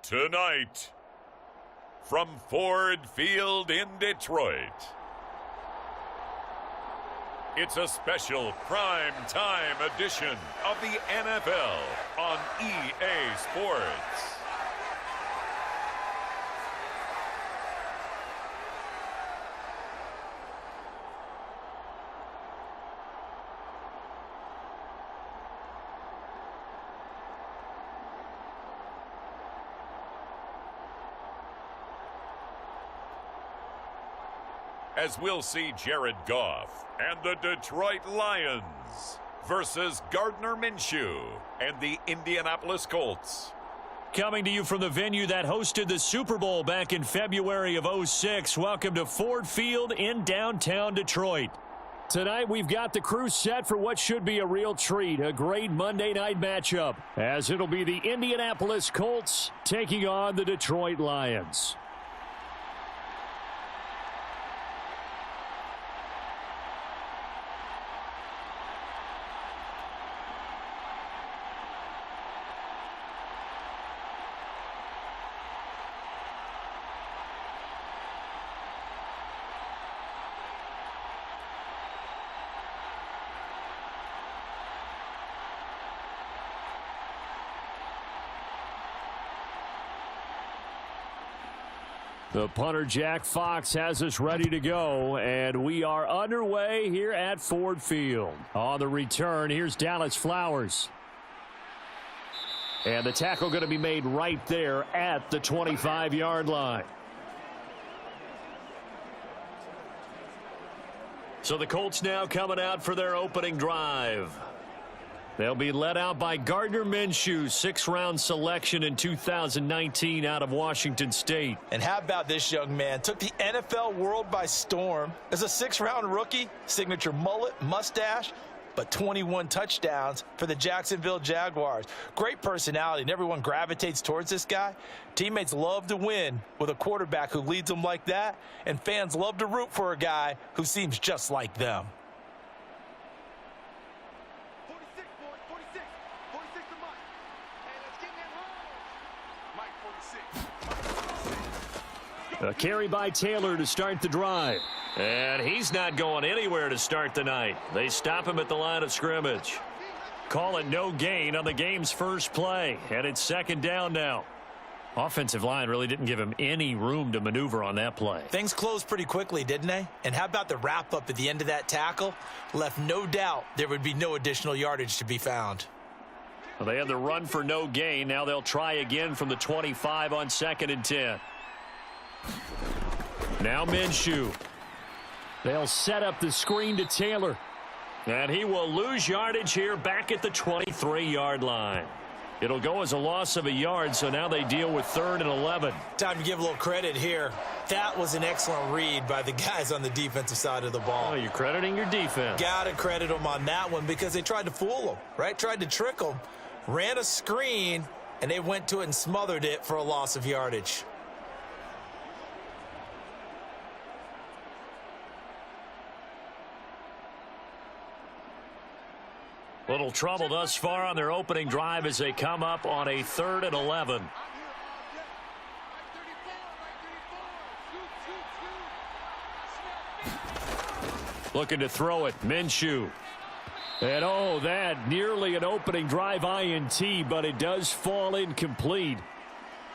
Tonight, from Ford Field in Detroit, it's a special prime time edition of the NFL on EA Sports. As we'll see Jared Goff and the Detroit Lions versus Gardner Minshew and the Indianapolis Colts. Coming to you from the venue that hosted the Super Bowl back in February of '06. Welcome to Ford Field in downtown Detroit. Tonight we've got the crew set for what should be a real treat, a great Monday night matchup, as it'll be the Indianapolis Colts taking on the Detroit Lions. The punter, Jack Fox, has us ready to go, and we are underway here at Ford Field. On the return, here's Dallas Flowers. And the tackle going to be made right there at the 25-yard line. So the Colts now coming out for their opening drive. They'll be led out by Gardner Minshew, 6th-round selection in 2019 out of Washington State. And how about this young man? Took the NFL world by storm. As a 6th-round rookie, signature mullet, mustache, but 21 touchdowns for the Jacksonville Jaguars. Great personality, and everyone gravitates towards this guy. Teammates love to win with a quarterback who leads them like that, and fans love to root for a guy who seems just like them. 46, boys, 46. 46 to Mike. Hey, let's get that roll. Mike 46. A carry by Taylor to start the drive. And he's not going anywhere to start the night. They stop him at the line of scrimmage. Call it no gain on the game's first play. And it's 2nd down now. Offensive line really didn't give him any room to maneuver on that play. Things closed pretty quickly, didn't they? And how about the wrap-up at the end of that tackle? Left no doubt there would be no additional yardage to be found. Well, they had the run for no gain. Now they'll try again from the 25 on 2nd and 10. Now Minshew. They'll set up the screen to Taylor. And he will lose yardage here back at the 23-yard line. It'll go as a loss of a yard, so now they deal with 3rd and 11. Time to give a little credit here. That was an excellent read by the guys on the defensive side of the ball. Oh, you're crediting your defense. Got to credit them on that one because they tried to fool them, right? Tried to trick them. Ran a screen, and they went to it and smothered it for a loss of yardage. Little trouble thus far on their opening drive as they come up on a 3rd and 11. Looking to throw it, Minshew. And oh, that nearly an opening drive INT, but it does fall incomplete.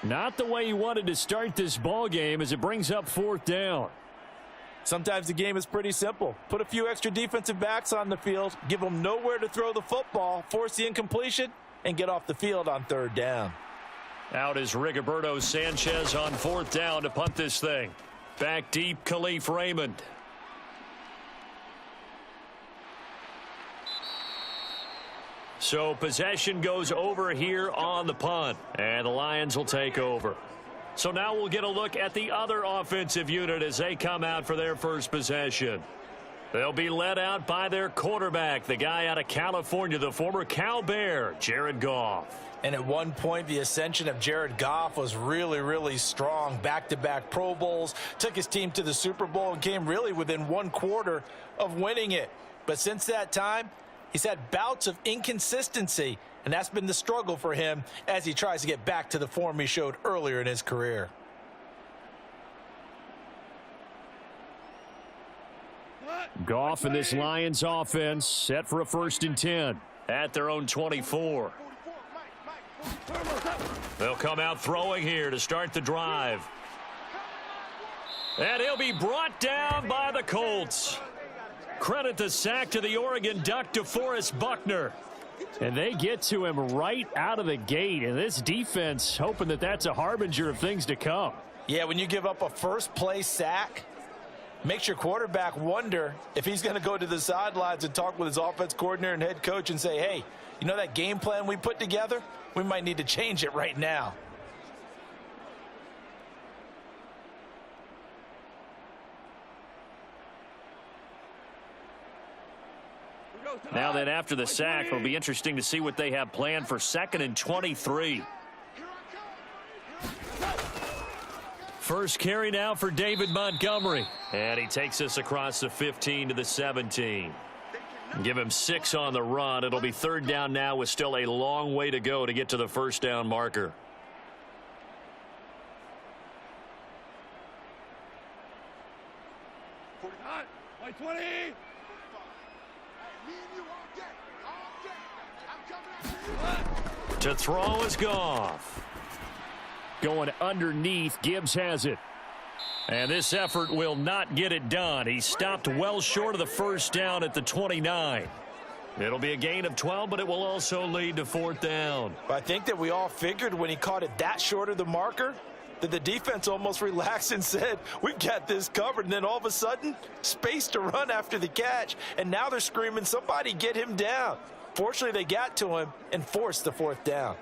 Not the way he wanted to start this ball game as it brings up 4th down. Sometimes the game is pretty simple. Put a few extra defensive backs on the field, give them nowhere to throw the football, force the incompletion, and get off the field on 3rd down. Out is Rigoberto Sanchez on 4th down to punt this thing. Back deep, Khalif Raymond. So possession goes over here on the punt, and the Lions will take over. So now we'll get a look at the other offensive unit as they come out for their first possession. They'll be led out by their quarterback, the guy out of California, the former Cal Bear, Jared Goff. And at one point, the ascension of Jared Goff was really, really strong. Back-to-back Pro Bowls, took his team to the Super Bowl and came really within 1 quarter of winning it. But since that time, he's had bouts of inconsistency, and that's been the struggle for him as he tries to get back to the form he showed earlier in his career. Goff and this Lions offense set for a 1st and 10 at their own 24. They'll come out throwing here to start the drive. And he'll be brought down by the Colts. Credit the sack to the Oregon Duck, DeForest Buckner. And they get to him right out of the gate. And this defense hoping that that's a harbinger of things to come. Yeah, when you give up a first-play sack, makes your quarterback wonder if he's going to go to the sidelines and talk with his offense coordinator and head coach and say, hey, you know that game plan we put together? We might need to change it right now. Now then, after the sack, it'll be interesting to see what they have planned for 2nd and 23. First carry now for David Montgomery. And he takes us across the 15 to the 17. Give him 6 on the run. It'll be 3rd down now with still a long way to go to get to the 1st down marker. To throw is Goff. Going underneath, Gibbs has it. And this effort will not get it done. He stopped well short of the 1st down at the 29. It'll be a gain of 12, but it will also lead to 4th down. I think that we all figured when he caught it that short of the marker that the defense almost relaxed and said, we've got this covered. And then all of a sudden, space to run after the catch. And now they're screaming, somebody get him down. Fortunately, they got to him and forced the 4th down.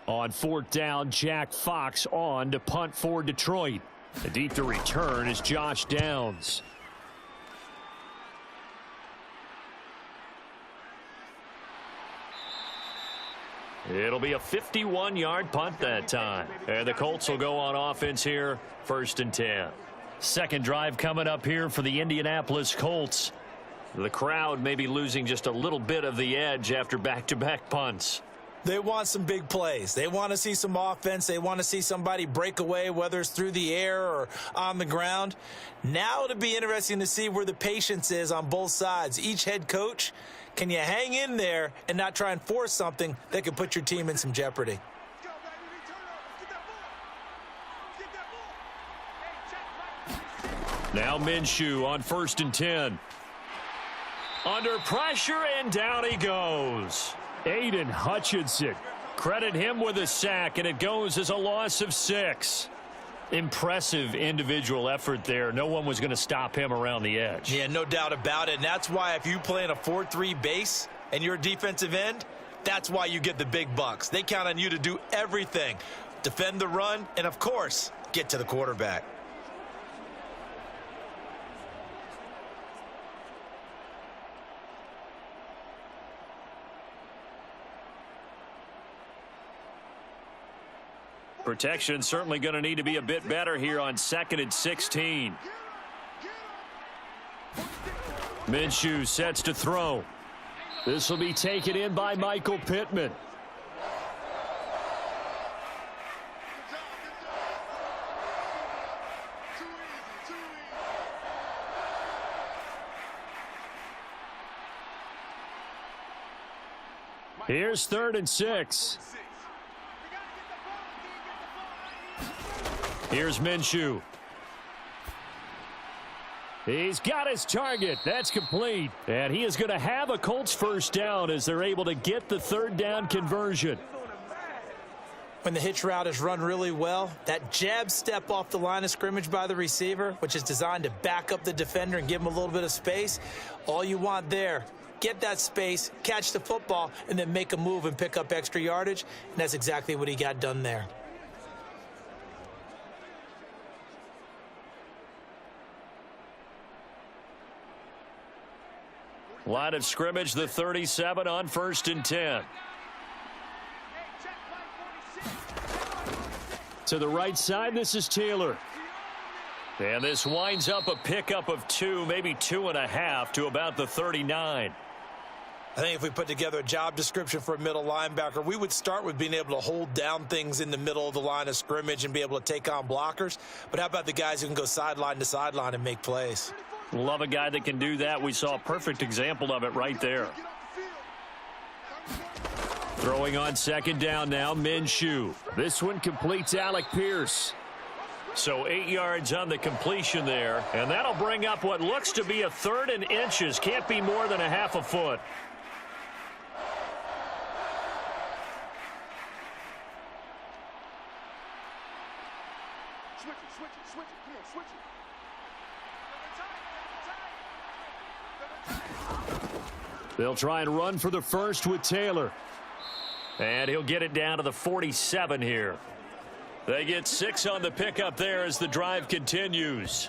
On 4th down, Jack Fox on to punt for Detroit. The deep to return is Josh Downs. It'll be a 51-yard punt that time. And the Colts will go on offense here, 1st and 10. Second drive coming up here for the Indianapolis Colts. The crowd may be losing just a little bit of the edge after back-to-back punts. They want some big plays. They want to see some offense. They want to see somebody break away, whether it's through the air or on the ground. Now it'll be interesting to see where the patience is on both sides. Each head coach, can you hang in there and not try and force something that could put your team in some jeopardy? Now Minshew on 1st and 10. Under pressure, and down he goes. Aiden Hutchinson. Credit him with a sack, and it goes as a loss of 6. Impressive individual effort there. No one was going to stop him around the edge. Yeah, no doubt about it. And that's why if you play in a 4-3 base and you're a defensive end, that's why you get the big bucks. They count on you to do everything. Defend the run, and of course, get to the quarterback. Protection certainly going to need to be a bit better here on 2nd and 16. Minshew sets to throw. This will be taken in by Michael Pittman. Here's 3rd and 6. Here's Minshew. He's got his target. That's complete. And he is going to have a Colts 1st down as they're able to get the 3rd down conversion. When the hitch route is run really well, that jab step off the line of scrimmage by the receiver, which is designed to back up the defender and give him a little bit of space, all you want there, get that space, catch the football, and then make a move and pick up extra yardage. And that's exactly what he got done there. Line of scrimmage, the 37 on 1st and 10. To the right side, this is Taylor. And this winds up a pickup of 2, maybe 2.5 to about the 39. I think if we put together a job description for a middle linebacker, we would start with being able to hold down things in the middle of the line of scrimmage and be able to take on blockers. But how about the guys who can go sideline to sideline and make plays? Love a guy that can do that. We saw a perfect example of it right there. Throwing on 2nd down now, Minshew. This one completes Alec Pierce. So 8 yards on the completion there. And that'll bring up what looks to be a 3rd and inches. Can't be more than a half a foot. Switch it. Come on, switch it. They'll try and run for the first with Taylor. And he'll get it down to the 47 here. They get 6 on the pickup there as the drive continues.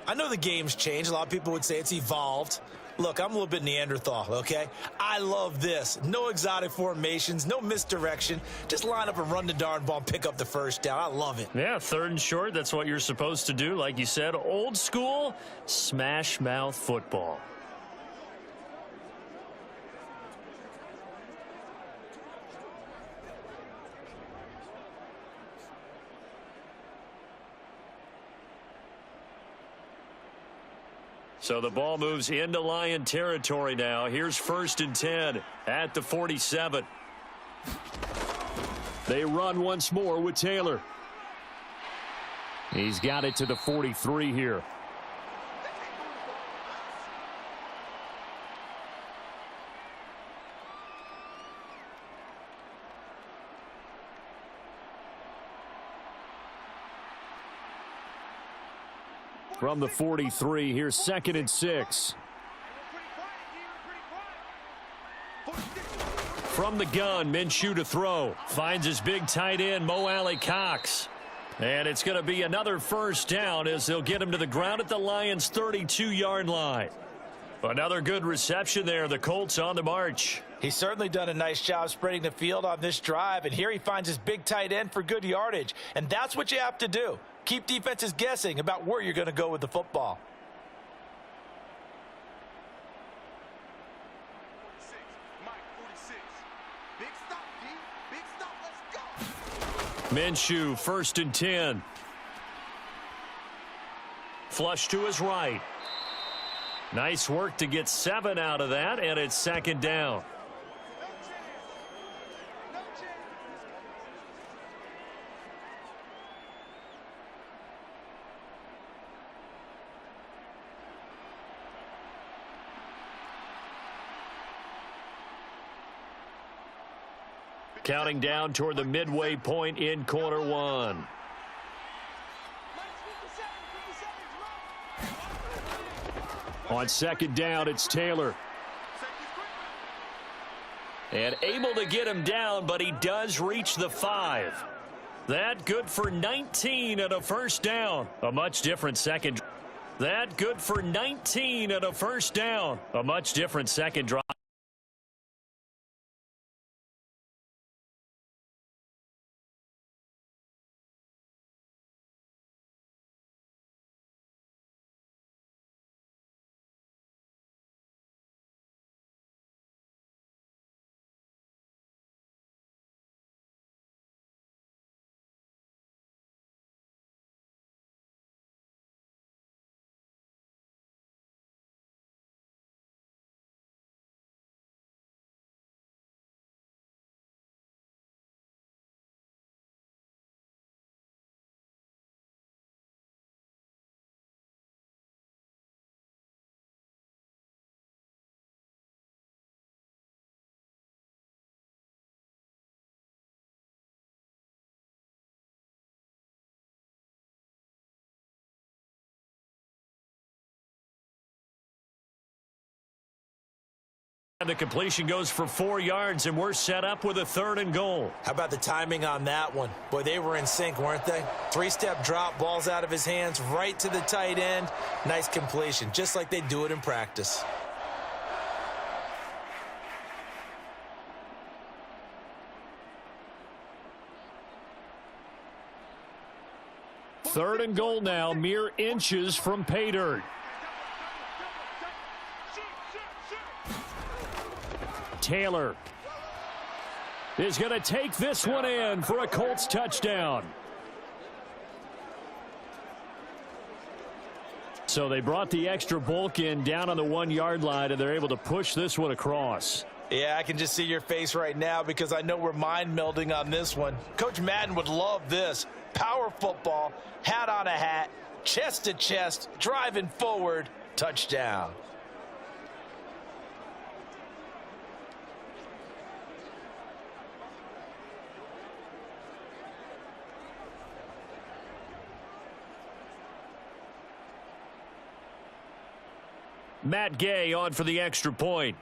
I know the game's changed. A lot of people would say it's evolved. Look, I'm a little bit Neanderthal, okay? I love this. No exotic formations, no misdirection. Just line up and run the darn ball and pick up the first down. I love it. Yeah, 3rd and short, that's what you're supposed to do. Like you said, old school, smash mouth football. So the ball moves into Lion territory now. Here's 1st and 10 at the 47. They run once more with Taylor. He's got it to the 43 here. From the 43, here's 2nd and 6. From the gun, Minshew to throw. Finds his big tight end, Mo Alley-Cox. And it's going to be another 1st down as they'll get him to the ground at the Lions' 32-yard line. Another good reception there. The Colts on the march. He's certainly done a nice job spreading the field on this drive, and here he finds his big tight end for good yardage. And that's what you have to do. Keep defenses guessing about where you're going to go with the football. 46. Mike, 46. Big stop, D. Big stop. Let's go. Minshew, 1st and 10. Flush to his right. Nice work to get 7 out of that, and it's 2nd down. Counting down toward the midway point in quarter 1. On 2nd down, it's Taylor. And able to get him down, but he does reach the 5. That good for 19 and a 1st down. A much different second. That good for 19 and a 1st down. A much different second drive. The completion goes for 4 yards, and we're set up with a 3rd and goal. How about the timing on that one? Boy, they were in sync, weren't they? 3-step drop, balls out of his hands, right to the tight end. Nice completion, just like they do it in practice. 3rd and goal now, mere inches from pay dirt. Taylor is going to take this one in for a Colts touchdown. So they brought the extra bulk in down on the 1-yard line, and they're able to push this one across. Yeah, I can just see your face right now because I know we're mind melding on this one. Coach Madden would love this. Power football, hat on a hat, chest to chest, driving forward, touchdown. Matt Gay on for the extra point.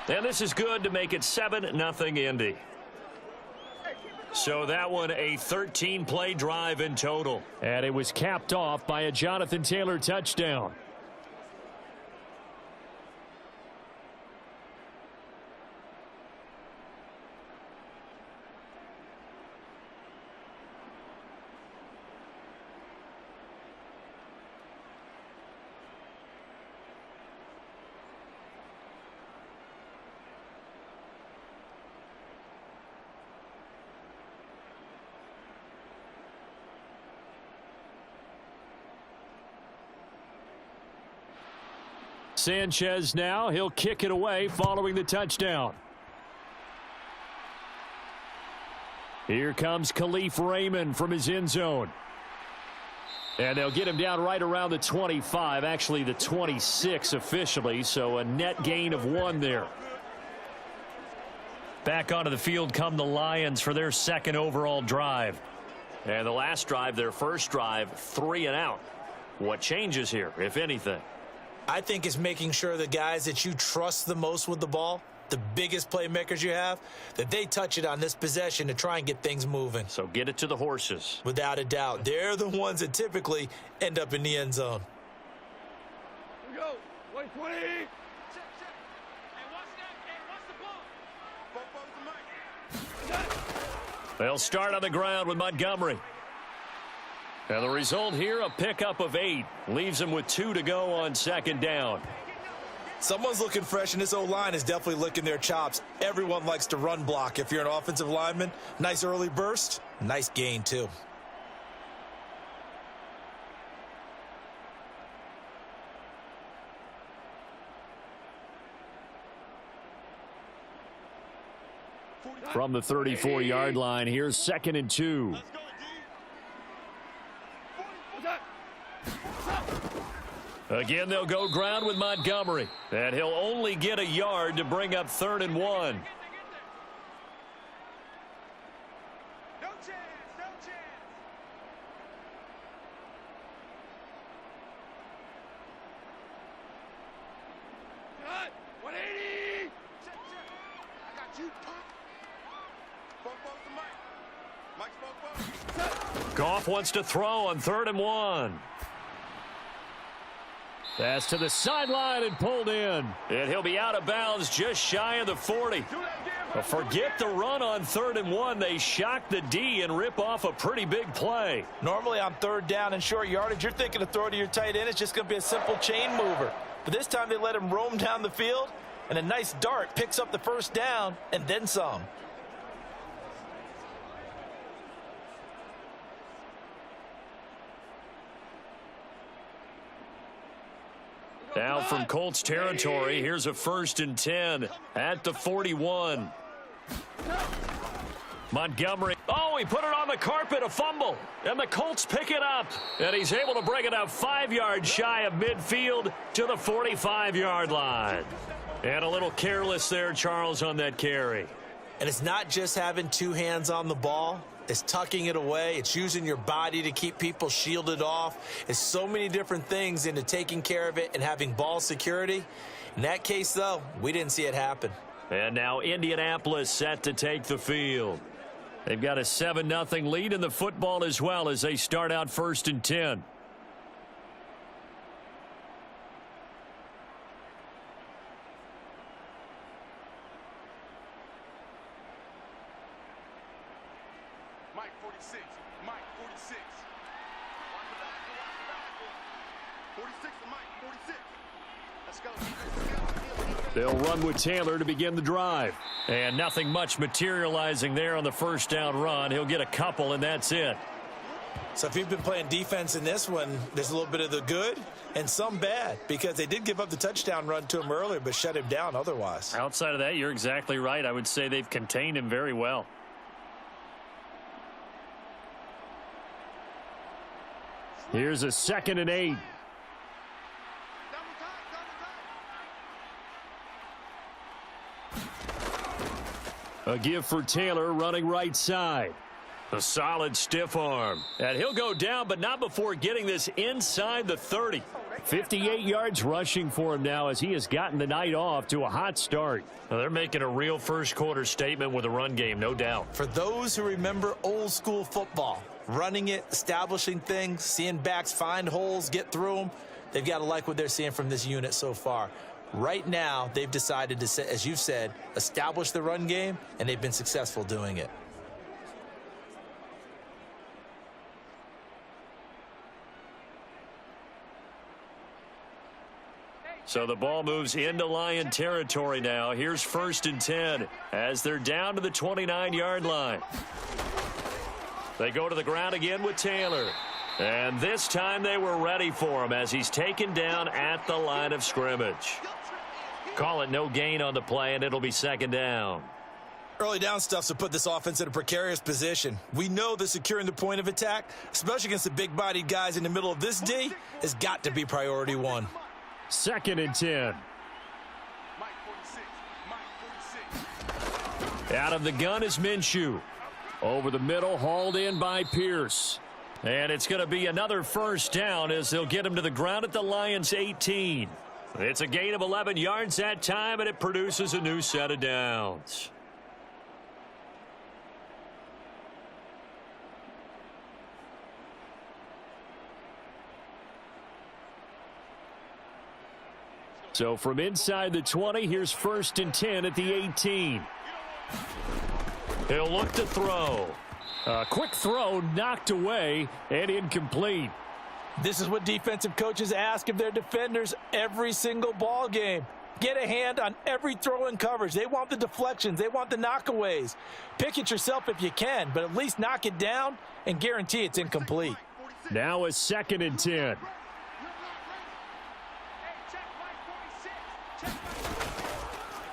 And this is good to make it 7-0 Indy. So that one a 13-play drive in total. And it was capped off by a Jonathan Taylor touchdown. Sanchez now, he'll kick it away following the touchdown. Here comes Khalif Raymond from his end zone. And they'll get him down right around the 25, actually the 26 officially, so a net gain of 1 there. Back onto the field come the Lions for their 2nd overall drive. And the last drive, their first drive, 3 and out. What changes here, if anything? I think it's making sure the guys that you trust the most with the ball, the biggest playmakers you have, that they touch it on this possession to try and get things moving. So get it to the horses. Without a doubt. They're the ones that typically end up in the end zone. Here we go. 20. Check. Hey, watch that. Hey, watch the ball. Both the mic. They'll start on the ground with Montgomery. And the result here, a pickup of 8. Leaves him with 2 to go on 2nd down. Someone's looking fresh, and this O-line is definitely licking their chops. Everyone likes to run block. If you're an offensive lineman, nice early burst, nice gain, too. From the 34-yard line, here's 2nd and 2. Again, they'll go ground with Montgomery. And he'll only get a yard to bring up 3rd and 1. No chance. Cut. 180. Check. I got you, pop. Both the mic. Mike's both. Goff wants to throw on 3rd and 1. Pass to the sideline and pulled in. And he'll be out of bounds just shy of the 40. But forget the run on 3rd and 1. They shock the D and rip off a pretty big play. Normally on 3rd down and short yardage, you're thinking of throw to your tight end. It's just going to be a simple chain mover. But this time they let him roam down the field, and a nice dart picks up the 1st down and then some. Now from Colts territory, here's a 1st and 10 at the 41. Montgomery. Oh, he put it on the carpet, a fumble. And the Colts pick it up. And he's able to bring it up 5 yards shy of midfield to the 45-yard line. And a little careless there, Charles, on that carry. And it's not just having 2 hands on the ball. It's tucking it away. It's using your body to keep people shielded off. It's so many different things into taking care of it and having ball security. In that case, though, we didn't see it happen. And now Indianapolis set to take the field. They've got a 7-0 lead in the football as well as they start out 1st and 10. Mike 46. Mike 46. 46 to Mike 46. Let's go. They'll run with Taylor to begin the drive. And nothing much materializing there on the first down run. He'll get a couple, and that's it. So if you've been playing defense in this one, there's a little bit of the good and some bad, because they did give up the touchdown run to him earlier but shut him down otherwise. Outside of that, you're exactly right. I would say they've contained him very well. Here's a 2nd and 8. A give for Taylor running right side. A solid stiff arm. And he'll go down, but not before getting this inside the 30. 58 yards rushing for him now as he has gotten the night off to a hot start. Well, they're making a real first quarter statement with a run game, no doubt. For those who remember old school football, running it, establishing things, seeing backs find holes, get through them, they've got to like what they're seeing from this unit so far. Right now, they've decided to, as you've said, establish the run game, and they've been successful doing it. So the ball moves into Lion territory now. Here's 1st and 10 as they're down to the 29-yard line. They go to the ground again with Taylor. And this time they were ready for him as he's taken down at the line of scrimmage. Call it no gain on the play, and it'll be 2nd down. Early down stuff to put this offense in a precarious position. We know that securing the point of attack, especially against the big-bodied guys in the middle of this D, has got to be priority one. 2nd and 10. Mike 46. Mike 46. Out of the gun is Minshew. Over the middle, hauled in by Pierce. And it's going to be another 1st down as they'll get him to the ground at the Lions' 18. It's a gain of 11 yards that time, and it produces a new set of downs. So from inside the 20, here's 1st and 10 at the 18. He'll look to throw. A quick throw knocked away and incomplete. This is what defensive coaches ask of their defenders every single ball game. Get a hand on every throw in coverage. They want the deflections. They want the knockaways. Pick it yourself if you can, but at least knock it down and guarantee it's incomplete. Now a 2nd and 10.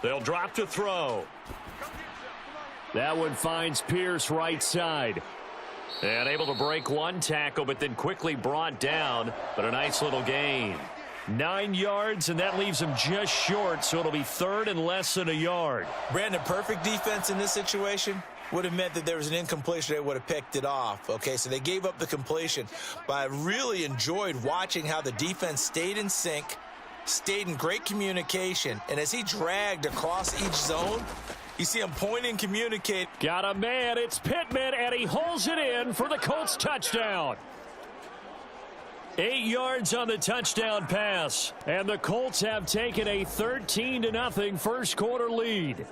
They'll drop to throw. That one finds Pierce right side. And able to break one tackle, but then quickly brought down. But a nice little gain. 9 yards, and that leaves him just short, so it'll be 3rd and less than a yard. Brandon, perfect defense in this situation would have meant that there was an incompletion. They would have picked it off. Okay, so they gave up the completion. But I really enjoyed watching how the defense stayed in sync, stayed in great communication, and as he dragged across each zone, you see him point and communicate. Got a man, it's Pittman, and he holds it in for the Colts touchdown. 8 yards on the touchdown pass, and the Colts have taken a 13-0 first quarter lead.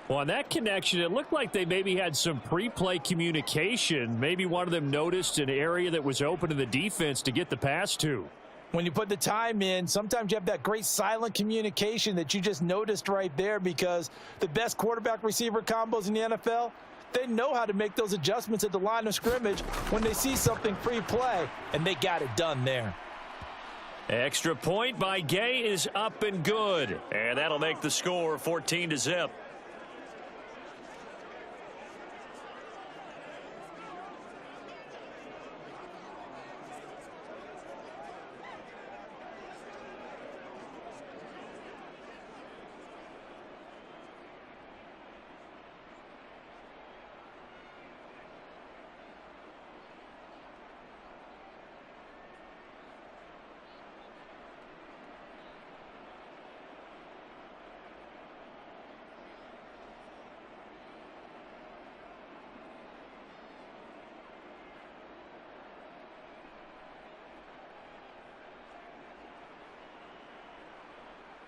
Well, on that connection, it looked like they maybe had some pre-play communication. Maybe one of them noticed an area that was open to the defense to get the pass to. When you put the time in, sometimes you have that great silent communication that you just noticed right there, because the best quarterback-receiver combos in the NFL, they know how to make those adjustments at the line of scrimmage when they see something pre-play, and they got it done there. Extra point by Gay is up and good, and that'll make the score 14-0.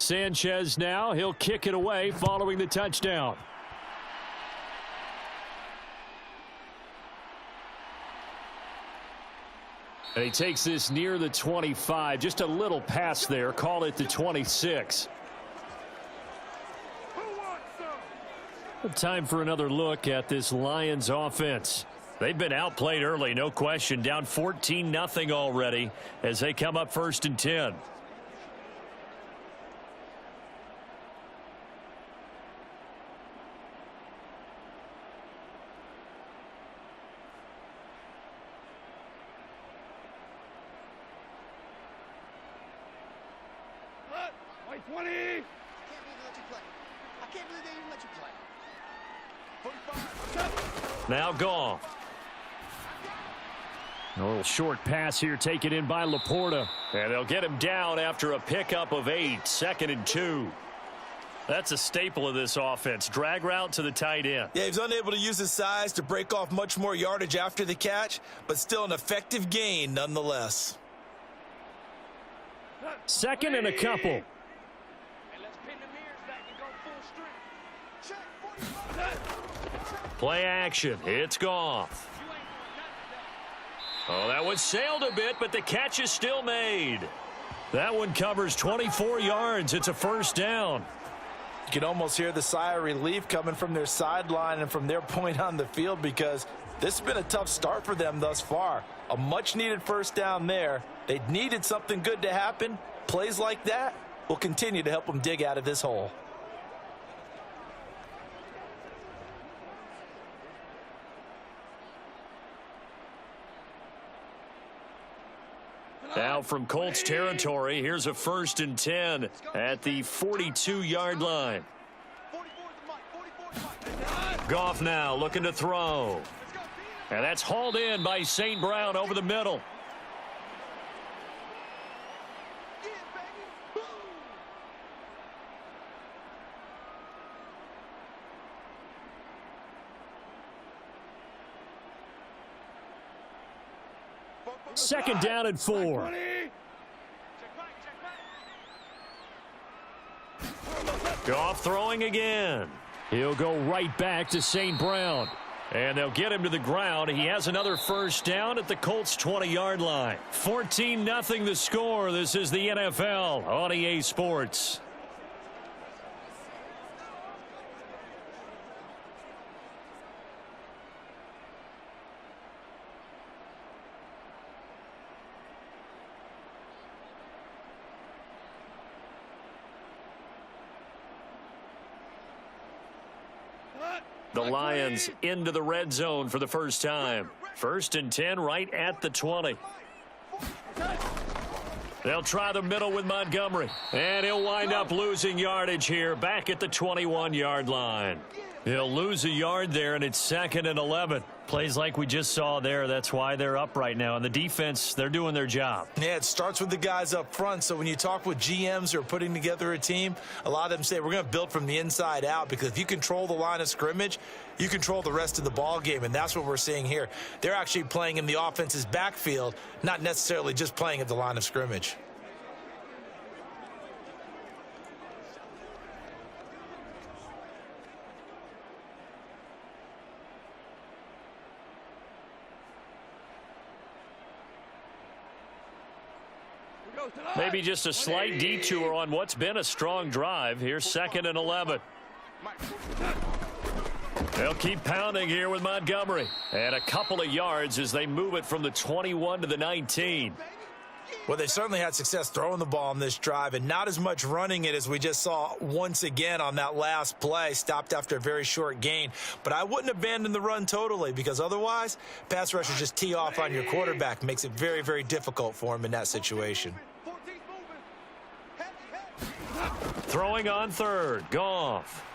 Sanchez now, he'll kick it away following the touchdown. And he takes this near the 25. Just a little pass there. Call it the 26. Time for another look at this Lions offense. They've been outplayed early, no question. Down 14-0 already as they come up 1st and 10. White 20. Now Goff. A little short pass here taken in by Laporta. And they'll get him down after a pickup of 8. 2nd and 2. That's a staple of this offense. Drag route to the tight end. Yeah, he's unable to use his size to break off much more yardage after the catch, but still an effective gain nonetheless. 2nd and a couple. Play action. It's Goff. Oh, that one sailed a bit, but the catch is still made. That one covers 24 yards. It's a 1st down. You can almost hear the sigh of relief coming from their sideline and from their point on the field because this has been a tough start for them thus far. A much-needed 1st down there. They needed something good to happen. Plays like that will continue to help them dig out of this hole. Now from Colts territory, here's a 1st and 10 at the 42-yard line. Goff now looking to throw. And that's hauled in by St. Brown over the middle. Second down and 4. Goff throwing again. He'll go right back to St. Brown. And they'll get him to the ground. He has another 1st down at the Colts 20-yard line. 14-0 the score. This is the NFL on EA Sports. The Lions into the red zone for the first time. 1st and 10 right at the 20. They'll try the middle with Montgomery. And he'll wind up losing yardage here back at the 21-yard line. He'll lose a yard there, and it's 2nd and 11. Plays like we just saw there. That's why they're up right now. And the defense, they're doing their job. Yeah, it starts with the guys up front. So when you talk with GMs who are putting together a team, a lot of them say we're going to build from the inside out because if you control the line of scrimmage, you control the rest of the ball game. And that's what we're seeing here. They're actually playing in the offense's backfield, not necessarily just playing at the line of scrimmage. Maybe just a slight detour on what's been a strong drive. Here's 2nd and 11. They'll keep pounding here with Montgomery. And a couple of yards as they move it from the 21 to the 19. Well, they certainly had success throwing the ball on this drive and not as much running it as we just saw once again on that last play. Stopped after a very short gain. But I wouldn't abandon the run totally because otherwise, pass rushers just tee off on your quarterback. Makes it very, very difficult for him in that situation. Throwing on 3rd. Goff.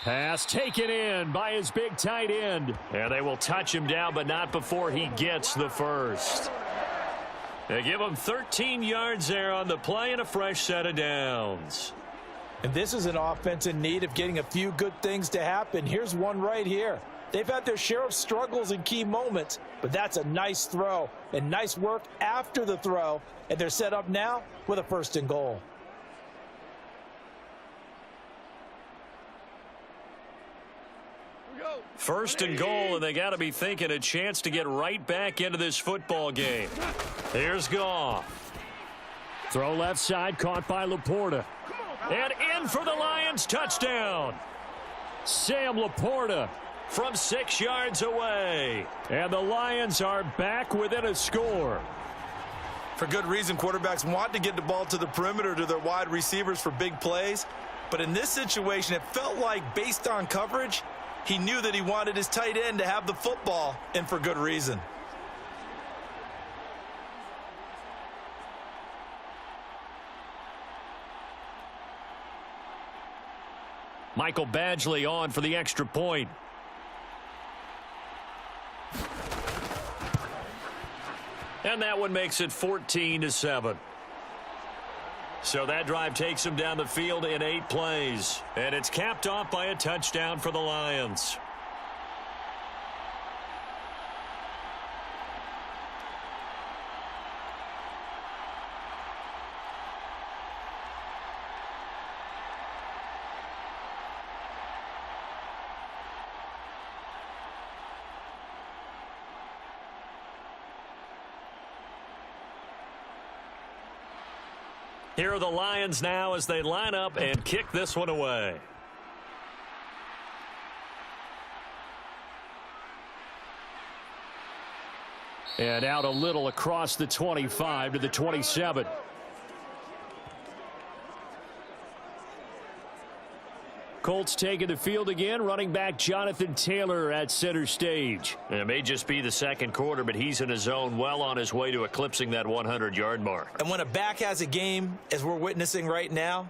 Pass taken in by his big tight end. And they will touch him down, but not before he gets the 1st. They give him 13 yards there on the play and a fresh set of downs. And this is an offense in need of getting a few good things to happen. Here's one right here. They've had their share of struggles in key moments, but that's a nice throw and nice work after the throw. And they're set up now with a 1st and goal. First and goal, and they got to be thinking a chance to get right back into this football game. Here's Goff. Throw left side, caught by Laporta. And in for the Lions, touchdown. Sam Laporta from 6 yards away. And the Lions are back within a score. For good reason, quarterbacks want to get the ball to the perimeter to their wide receivers for big plays. But in this situation, it felt like based on coverage, he knew that he wanted his tight end to have the football, and for good reason. Michael Badgley on for the extra point. And that one makes it 14-7. So that drive takes him down the field in 8 plays. And it's capped off by a touchdown for the Lions. Here are the Lions now as they line up and kick this one away. And out a little across the 25 to the 27. Colts taking the field again. Running back Jonathan Taylor at center stage. And it may just be the second quarter, but he's in his zone, well on his way to eclipsing that 100-yard mark. And when a back has a game, as we're witnessing right now,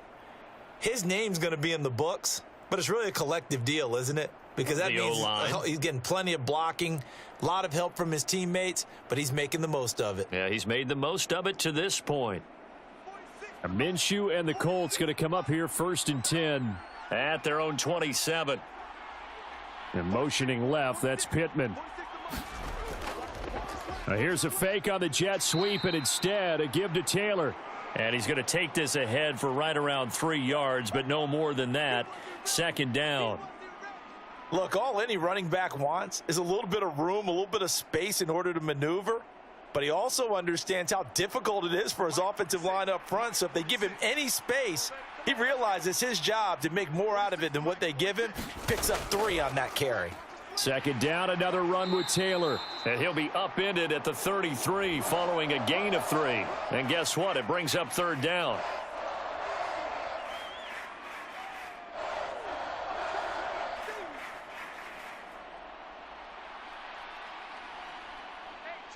his name's going to be in the books. But it's really a collective deal, isn't it? Because that means he's getting plenty of blocking, a lot of help from his teammates, but he's making the most of it. Yeah, he's made the most of it to this point. Minshew and the Colts going to come up here 1st and 10. At their own 27. And motioning left, that's Pittman. Now here's a fake on the jet sweep, and instead a give to Taylor. And he's going to take this ahead for right around 3 yards, but no more than that. 2nd down. Look, all any running back wants is a little bit of room, a little bit of space in order to maneuver. But he also understands how difficult it is for his offensive line up front. So if they give him any space, he realizes his job to make more out of it than what they give him. Picks up 3 on that carry. 2nd down, another run with Taylor. And he'll be upended at the 33 following a gain of 3. And guess what? It brings up 3rd down.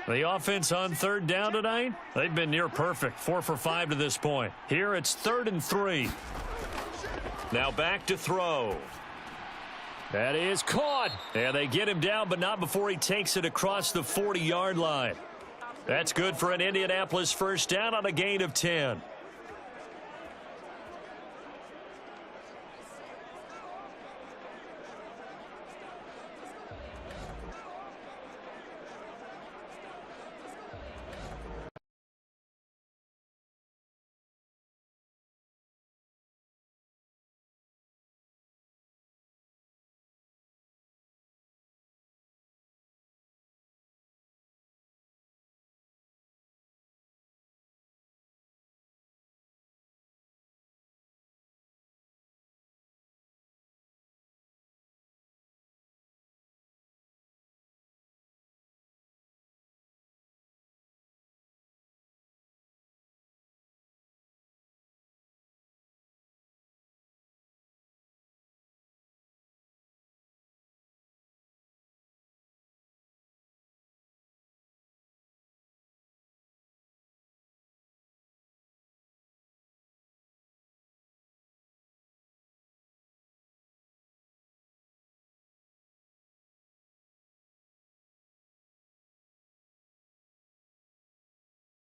The offense on 3rd down tonight, they've been near perfect. 4 for 5 to this point. Here it's 3rd and 3. Now back to throw. That is caught. And they get him down, but not before he takes it across the 40-yard line. That's good for an Indianapolis 1st down on a gain of 10.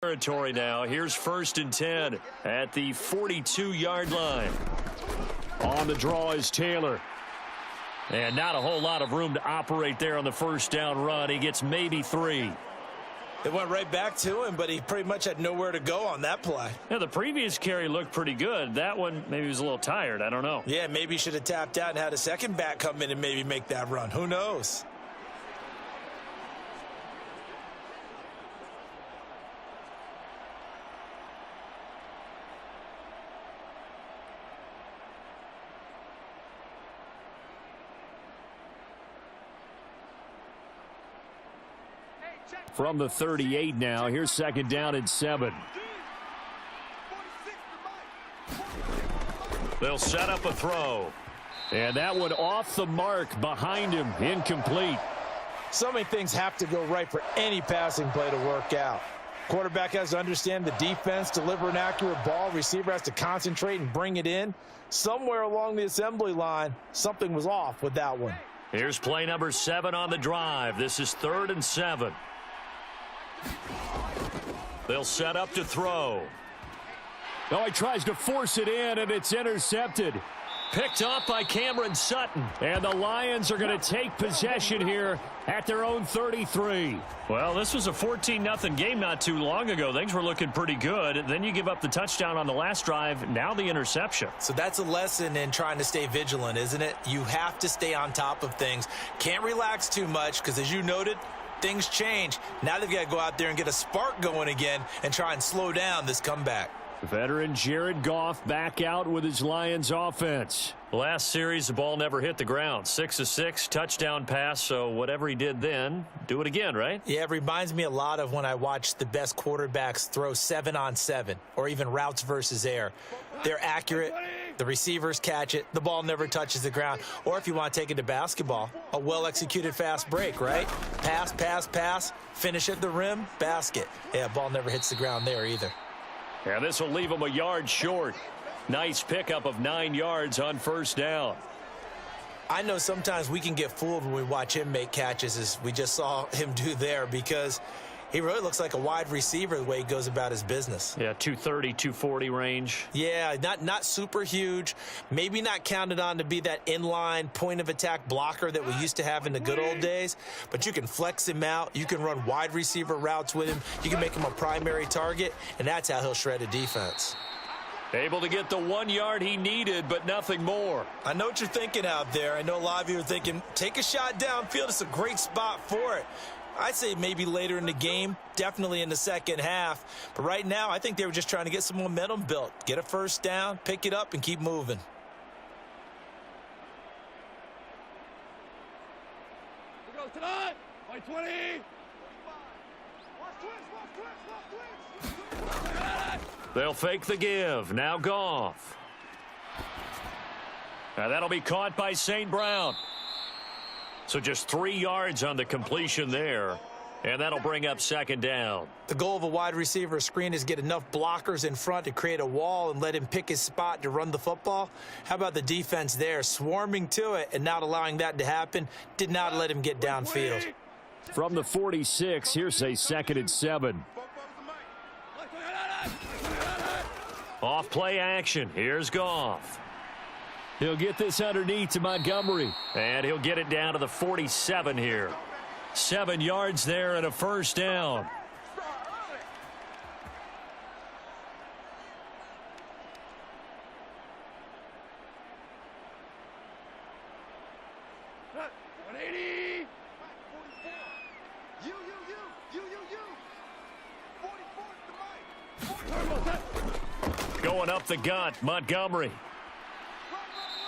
Territory now. Here's 1st and 10 at the 42-yard line. On the draw is Taylor. And not a whole lot of room to operate there on the 1st down run. He gets maybe 3. It went right back to him, but he pretty much had nowhere to go on that play. Yeah, the previous carry looked pretty good. That one, maybe he was a little tired. I don't know. Yeah, maybe he should have tapped out and had a second back come in and maybe make that run. Who knows? From the 38 now, here's second down and 7. They'll set up a throw. And that one off the mark behind him, incomplete. So many things have to go right for any passing play to work out. Quarterback has to understand the defense, deliver an accurate ball. Receiver has to concentrate and bring it in. Somewhere along the assembly line, something was off with that one. Here's play number 7 on the drive. This is 3rd and 7. They'll set up to throw. Oh, he tries to force it in, and it's intercepted. Picked up by Cameron Sutton. And the Lions are going to take possession here at their own 33. Well, this was a 14-0 game not too long ago. Things were looking pretty good. Then you give up the touchdown on the last drive. Now the interception. So that's a lesson in trying to stay vigilant, isn't it? You have to stay on top of things. Can't relax too much because, as you noted, things change. Now they've got to go out there and get a spark going again and try and slow down this comeback. Veteran Jared Goff back out with his Lions offense. Last series, the ball never hit the ground. 6 of 6, touchdown pass, so whatever he did then, do it again, right? Yeah, it reminds me a lot of when I watched the best quarterbacks throw 7-on-7 or even routes versus air. They're accurate. The receivers catch it. The ball never touches the ground. Or if you want to take it to basketball, a well-executed fast break, right? Pass, pass, pass, finish at the rim, basket. Yeah, ball never hits the ground there either. Yeah, this will leave him a yard short. Nice pickup of 9 yards on first down. I know sometimes we can get fooled when we watch him make catches, as we just saw him do there, because he really looks like a wide receiver the way he goes about his business. Yeah, 230, 240 range. Yeah, not super huge. Maybe not counted on to be that inline point-of-attack blocker that we used to have in the good old days. But you can flex him out. You can run wide receiver routes with him. You can make him a primary target, and that's how he'll shred a defense. Able to get the 1 yard he needed, but nothing more. I know what you're thinking out there. I know a lot of you are thinking, take a shot downfield. It's a great spot for it. I'd say maybe later in the game, definitely in the second half. But right now, I think they were just trying to get some momentum built. Get a first down, pick it up, and keep moving. We go tonight. By 20. Watch twist. They'll fake the give. Now Goff. Now that'll be caught by St. Brown. So just 3 yards on the completion there. And that'll bring up second down. The goal of a wide receiver screen is get enough blockers in front to create a wall and let him pick his spot to run the football. How about the defense there, swarming to it and not allowing that to happen? Did not let him get downfield. From the 46, here's a 2nd and 7. Off play action. Here's Goff. He'll get this underneath to Montgomery. And he'll get it down to the 47 here. 7 yards there and a first down. Going up the gut, Montgomery.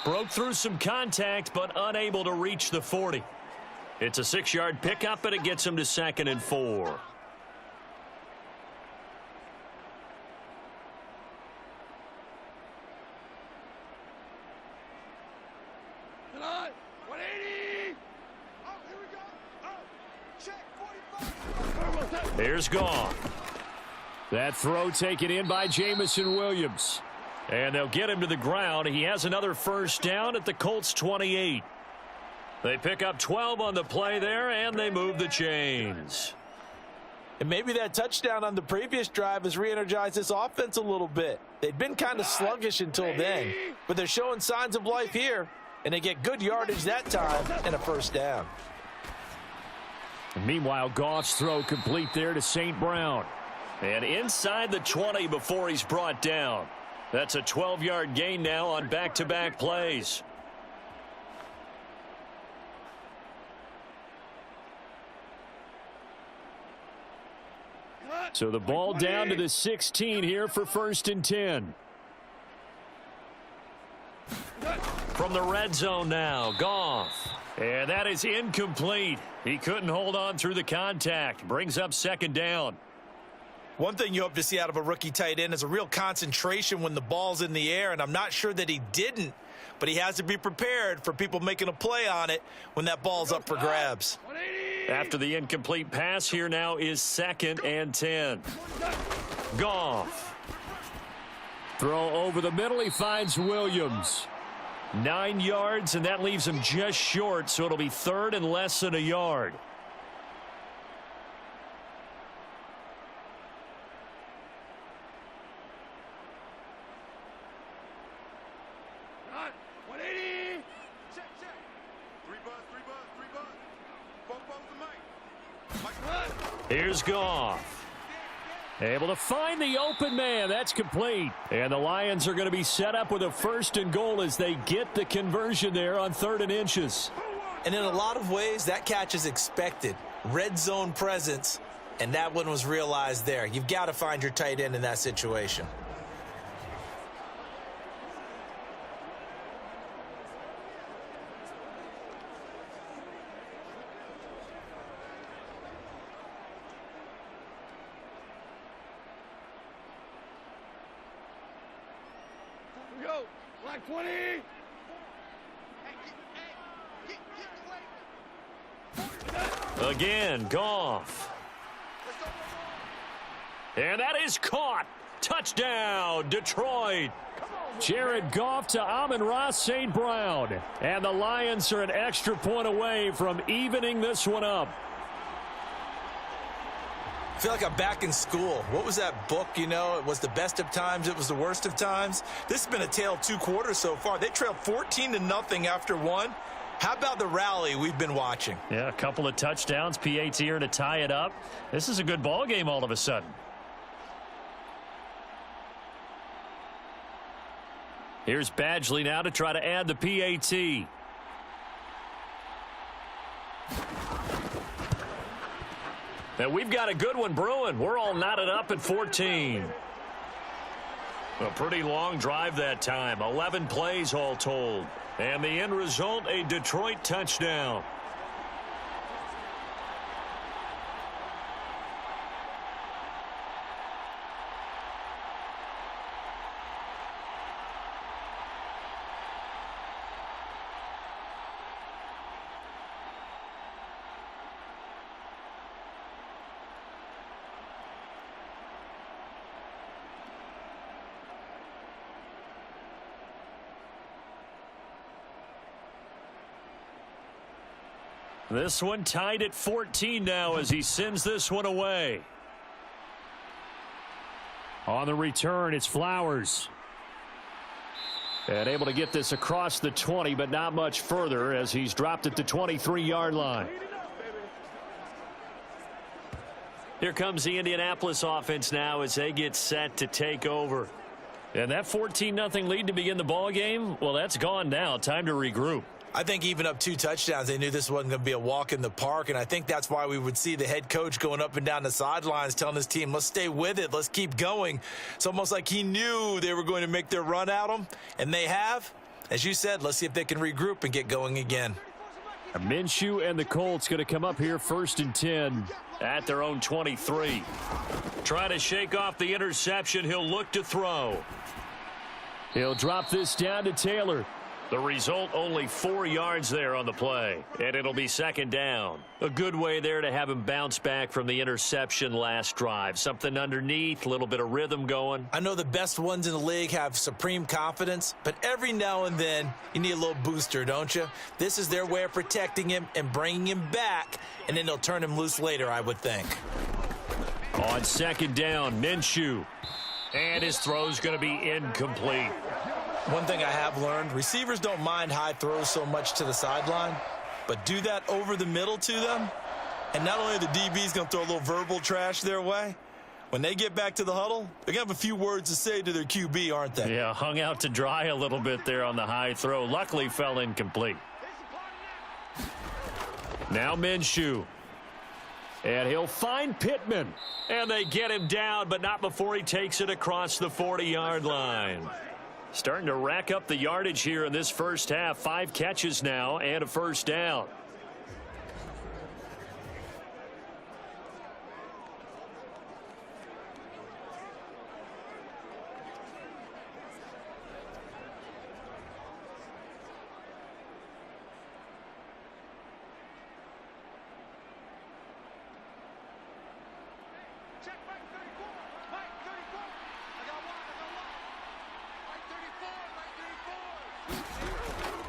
Broke through some contact, but unable to reach the 40. It's a 6-yard pickup, and it gets him to 2nd and 4. Tonight. 180. Oh, here we go. Oh, check 45. Here's Goff. That throw taken in by Jamison Williams. And they'll get him to the ground. He has another first down at the Colts 28. They pick up 12 on the play there, and they move the chains. And maybe that touchdown on the previous drive has re-energized this offense a little bit. They'd been kind of sluggish until then, but they're showing signs of life here, and they get good yardage that time and a first down. Meanwhile, Goff's throw complete there to St. Brown. And inside the 20 before he's brought down. That's a 12-yard gain now on back-to-back plays. So the ball down to the 16 here for 1st and 10. From the red zone now, Goff. And that is incomplete. He couldn't hold on through the contact. Brings up 2nd down. One thing you hope to see out of a rookie tight end is a real concentration when the ball's in the air, and I'm not sure that he didn't, but he has to be prepared for people making a play on it when that ball's up for grabs. After the incomplete pass, here now is 2nd and 10. Goff. Throw over the middle. He finds Williams. 9 yards, and that leaves him just short, so it'll be 3rd and less than a yard. Here's Goff. Able to find the open man. That's complete. And the Lions are going to be set up with a 1st and goal as they get the conversion there on 3rd and inches. And in a lot of ways, that catch is expected. Red zone presence, and that one was realized there. You've got to find your tight end in that situation. Go. Black 20. Again, Goff. And that is caught. Touchdown, Detroit. Jared Goff to Amon-Ra St. Brown. And the Lions are an extra point away from evening this one up. I feel like I'm back in school. What was that book, you know? It was the best of times. It was the worst of times. This has been a tale of 2 quarters so far. They trailed 14-0 after 1. How about the rally we've been watching? Yeah, a couple of touchdowns. PAT here to tie it up. This is a good ball game all of a sudden. Here's Badgley now to try to add the PAT. And we've got a good one brewing. We're all knotted up at 14. A pretty long drive that time. 11 plays all told. And the end result, a Detroit touchdown. This one tied at 14 now as he sends this one away. On the return, it's Flowers. And able to get this across the 20, but not much further as he's dropped at the 23-yard line. Here comes the Indianapolis offense now as they get set to take over. And that 14-0 lead to begin the ball game, well, that's gone now. Time to regroup. I think even up 2 touchdowns, they knew this wasn't going to be a walk in the park, and I think that's why we would see the head coach going up and down the sidelines telling his team, let's stay with it, let's keep going. It's almost like he knew they were going to make their run at him, and they have. As you said, let's see if they can regroup and get going again. Minshew and the Colts going to come up here 1st and 10 at their own 23. Try to shake off the interception. He'll look to throw. He'll drop this down to Taylor. The result, only 4 yards there on the play, and it'll be 2nd down. A good way there to have him bounce back from the interception last drive. Something underneath, a little bit of rhythm going. I know the best ones in the league have supreme confidence, but every now and then you need a little booster, don't you? This is their way of protecting him and bringing him back, and then they'll turn him loose later, I would think. On 2nd down, Minshew. And his throw's going to be incomplete. One thing I have learned, receivers don't mind high throws so much to the sideline, but do that over the middle to them, And not only are the DBs going to throw a little verbal trash their way, when they get back to the huddle, they're going to have a few words to say to their QB, aren't they? Yeah, hung out to dry a little bit there on the high throw. Luckily fell incomplete. Now Minshew. And he'll find Pittman. And they get him down, but not before he takes it across the 40-yard line. Starting to rack up the yardage here in this first half. 5 catches now and a first down.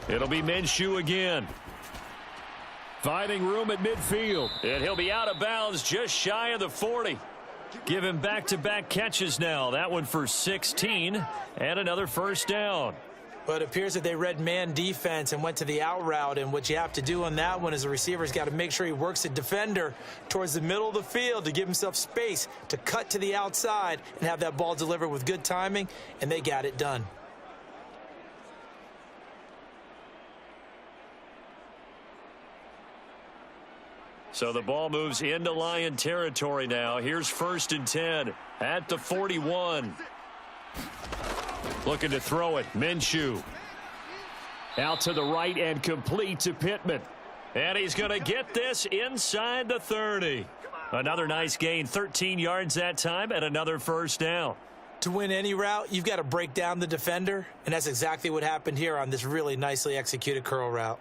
It'll be Minshew again. Finding room at midfield. And he'll be out of bounds just shy of the 40. Give him back-to-back catches now. That one for 16 and another first down. But it appears that they read man defense and went to the out route. And what you have to do on that one is the receiver's got to make sure he works the defender towards the middle of the field to give himself space to cut to the outside and have that ball delivered with good timing. And they got it done. So the ball moves into Lion territory now. Here's 1st and 10 at the 41. Looking to throw it. Minshew. Out to the right and complete to Pittman. And he's going to get this inside the 30. Another nice gain. 13 yards that time and another first down. To win any route, you've got to break down the defender. And that's exactly what happened here on this really nicely executed curl route.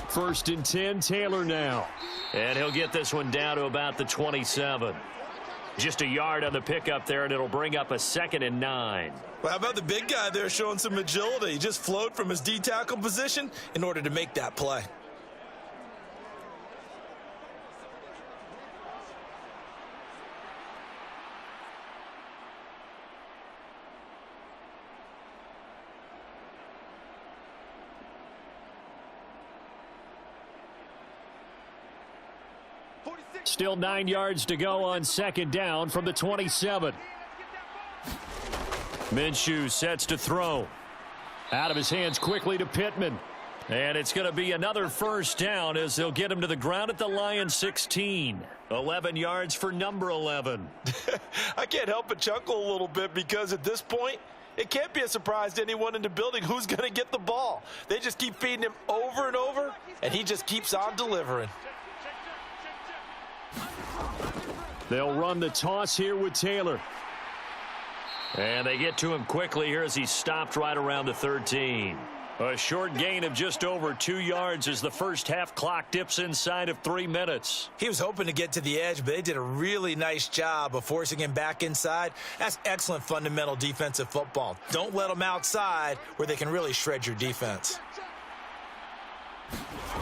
First and 10, Taylor now. And he'll get this one down to about the 27. Just a yard on the pickup there, and it'll bring up a 2nd and 9. Well, how about the big guy there showing some agility? He just flowed from his D-tackle position in order to make that play. Still 9 yards to go on 2nd down from the 27. Minshew sets to throw. Out of his hands quickly to Pittman. And it's going to be another first down as they'll get him to the ground at the Lions 16. 11 yards for number 11. I can't help but chuckle a little bit because at this point, it can't be a surprise to anyone in the building who's going to get the ball. They just keep feeding him over and over, and he just keeps on delivering. They'll run the toss here with Taylor. And they get to him quickly here as he stopped right around the 13. A short gain of just over 2 yards as the first half clock dips inside of 3 minutes. He was hoping to get to the edge, but they did a really nice job of forcing him back inside. That's excellent fundamental defensive football. Don't let them outside where they can really shred your defense.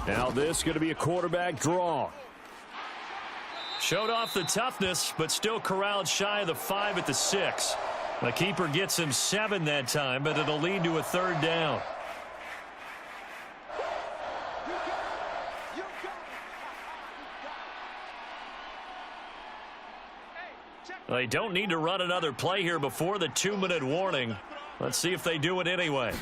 Now this is going to be a quarterback draw. Showed off the toughness, but still corralled shy of the 5 at the 6. The keeper gets him 7 that time, but it'll lead to a 3rd down. They don't need to run another play here before the 2-minute warning. Let's see if they do it anyway.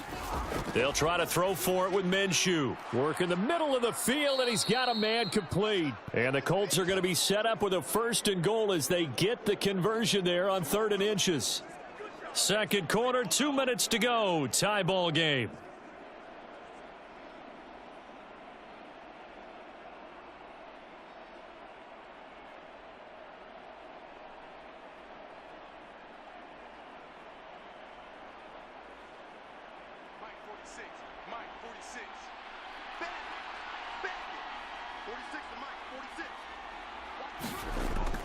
They'll try to throw for it with Minshew. Work in the middle of the field, and he's got a man complete. And the Colts are going to be set up with a 1st and goal as they get the conversion there on 3rd and inches. Second quarter, 2 minutes to go. Tie ball game.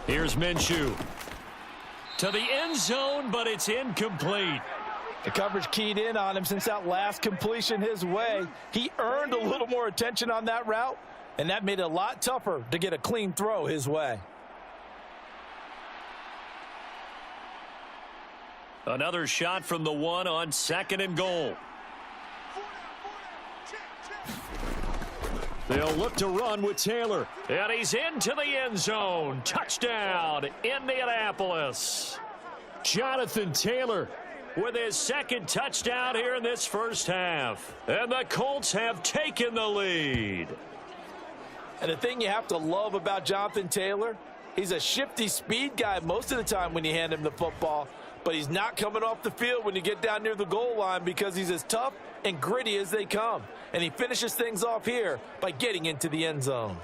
Here's Minshew. To the end zone, but it's incomplete. The coverage keyed in on him since that last completion his way. He earned a little more attention on that route, and that made it a lot tougher to get a clean throw his way. Another shot from the one on 2nd and goal. They'll look to run with Taylor. And he's into the end zone. Touchdown, Indianapolis. Jonathan Taylor with his 2nd touchdown here in this first half. And the Colts have taken the lead. And the thing you have to love about Jonathan Taylor, he's a shifty speed guy most of the time when you hand him the football. But he's not coming off the field when you get down near the goal line because he's as tough and gritty as they come. And he finishes things off here by getting into the end zone.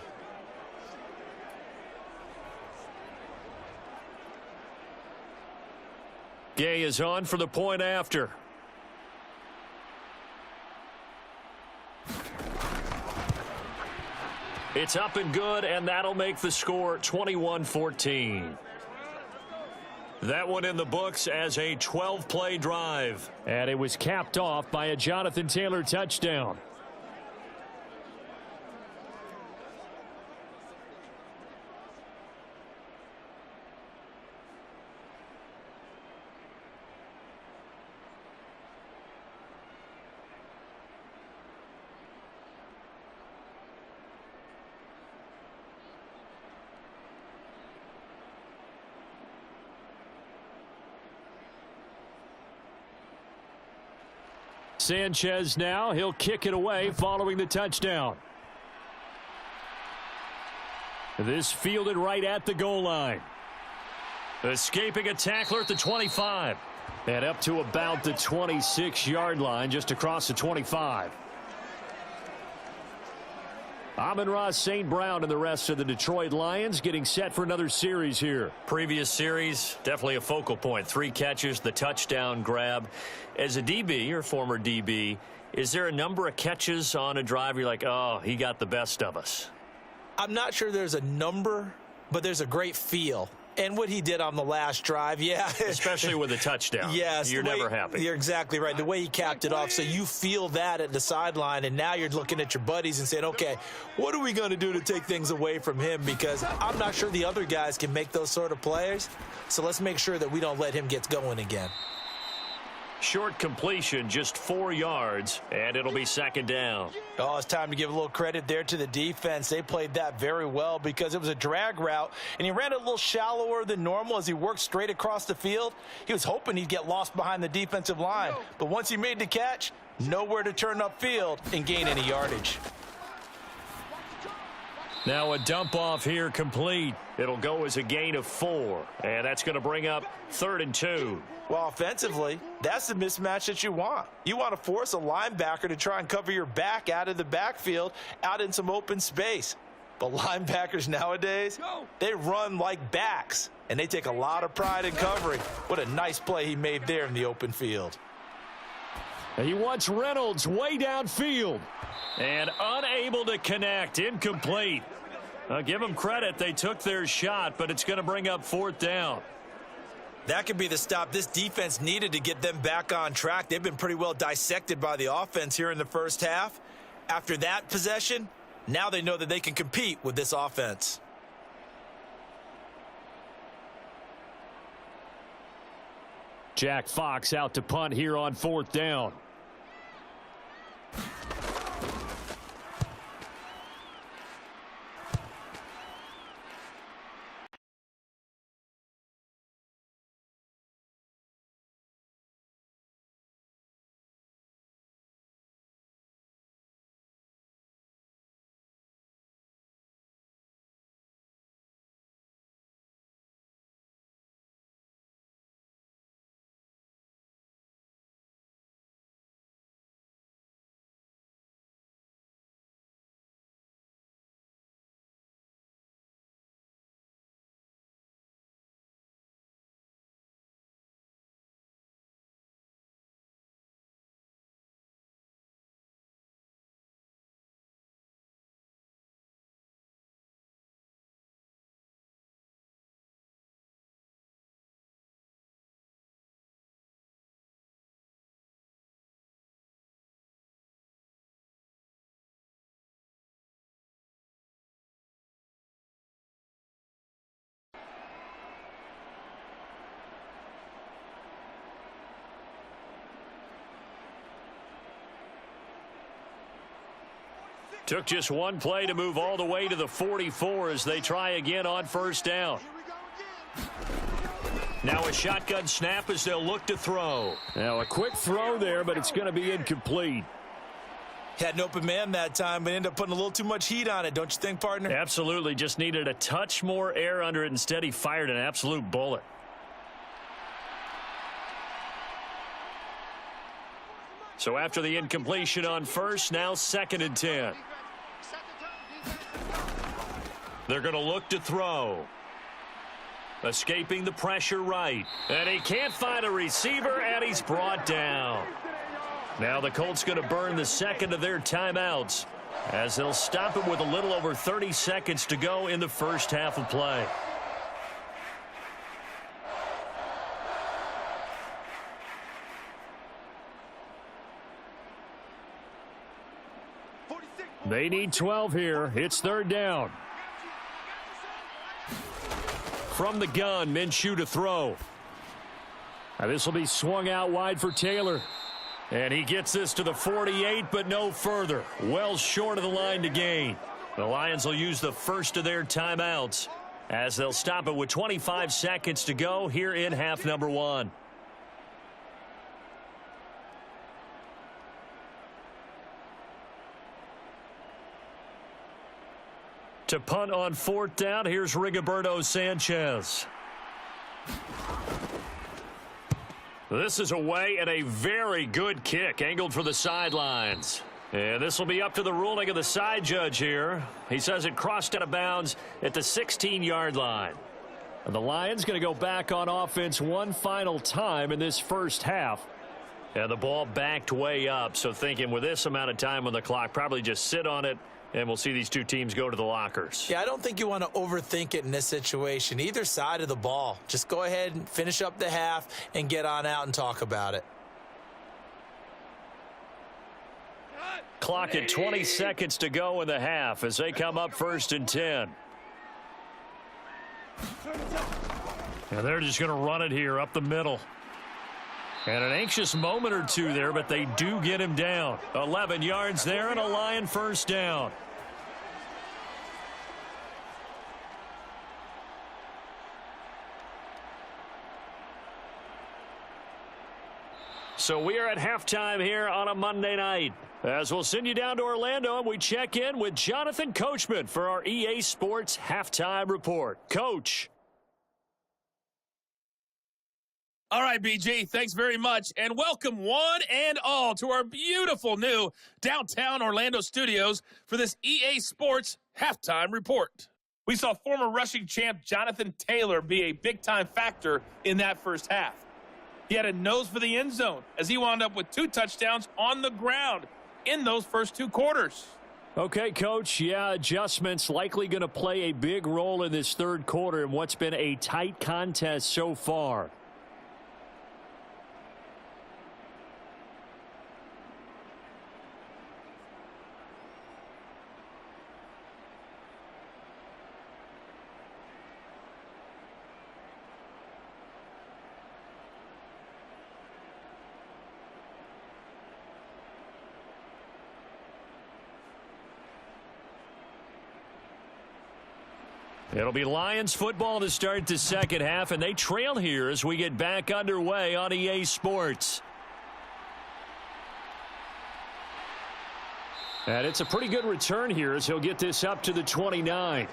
Gay is on for the point after. It's up and good, and that'll make the score 21-14. That one in the books as a 12-play drive. And it was capped off by a Jonathan Taylor touchdown. Sanchez now, he'll kick it away following the touchdown. This fielded right at the goal line. Escaping a tackler at the 25. And up to about the 26-yard line, just across the 25. Amon-Ra St. Brown and the rest of the Detroit Lions getting set for another series here. Previous series, definitely a focal point. 3 catches, the touchdown grab. As a DB, or former DB, is there a number of catches on a drive you're like, oh, he got the best of us? I'm not sure there's a number, but there's a great feel. And what he did on the last drive, yeah. Especially with a touchdown. Yes. You're never happy. You're exactly right. The way he capped it off, so you feel that at the sideline, and now you're looking at your buddies and saying, okay, what are we going to do to take things away from him? Because I'm not sure the other guys can make those sort of plays. So let's make sure that we don't let him get going again. Short completion, just 4 yards, and it'll be 2nd down. Oh, it's time to give a little credit there to the defense. They played that very well because it was a drag route, and he ran it a little shallower than normal as he worked straight across the field. He was hoping he'd get lost behind the defensive line, but once he made the catch, nowhere to turn upfield and gain any yardage. Now a dump off here complete. It'll go as a gain of 4, and that's going to bring up 3rd and 2. Well, offensively, that's the mismatch that you want. You want to force a linebacker to try and cover your back out of the backfield, out in some open space. But linebackers nowadays, they run like backs, and they take a lot of pride in covering. What a nice play he made there in the open field. He wants Reynolds way downfield, and unable to connect, incomplete. I'll give them credit. They took their shot, but it's going to bring up 4th down. That could be the stop this defense needed to get them back on track. They've been pretty well dissected by the offense here in the first half. After that possession, now they know that they can compete with this offense. Jack Fox out to punt here on 4th down. Took just one play to move all the way to the 44 as they try again on first down. Now a shotgun snap as they'll look to throw. Now a quick throw there, but it's going to be incomplete. Had an open man that time, but ended up putting a little too much heat on it, don't you think, partner? Absolutely. Just needed a touch more air under it. Instead, he fired an absolute bullet. So after the incompletion on first, now 2nd and 10. They're going to look to throw. Escaping the pressure right. And he can't find a receiver, and he's brought down. Now the Colts going to burn the second of their timeouts as they'll stop it with a little over 30 seconds to go in the first half of play. They need 12 here. It's 3rd down. From the gun, Minshew to throw. Now this will be swung out wide for Taylor. And he gets this to the 48, but no further. Well short of the line to gain. The Lions will use the first of their timeouts as they'll stop it with 25 seconds to go here in half number 1. To punt on 4th down, here's Rigoberto Sanchez. This is away and a very good kick, angled for the sidelines. And this will be up to the ruling of the side judge here. He says it crossed out of bounds at the 16-yard line. And the Lions going to go back on offense one final time in this first half. And the ball backed way up, so thinking with this amount of time on the clock, probably just sit on it. And we'll see these two teams go to the lockers. Yeah, I don't think you want to overthink it in this situation. Either side of the ball. Just go ahead and finish up the half and get on out and talk about it. Clock at 20 seconds to go in the half as they come up 1st and 10. And they're just going to run it here up the middle. And an anxious moment or two there, but they do get him down. 11 yards there and a Lion first down. So we are at halftime here on a Monday night. As we'll send you down to Orlando and we check in with Jonathan Coachman for our EA Sports Halftime Report. Coach. All right, BG, thanks very much, and welcome one and all to our beautiful new downtown Orlando studios for this EA Sports Halftime Report. We saw former rushing champ Jonathan Taylor be a big-time factor in that first half. He had a nose for the end zone as he wound up with 2 touchdowns on the ground in those first 2 quarters. Okay, Coach, yeah, adjustments likely going to play a big role in this 3rd quarter in what's been a tight contest so far. It'll be Lions football to start the second half, and they trail here as we get back underway on EA Sports. And it's a pretty good return here as he'll get this up to the 29.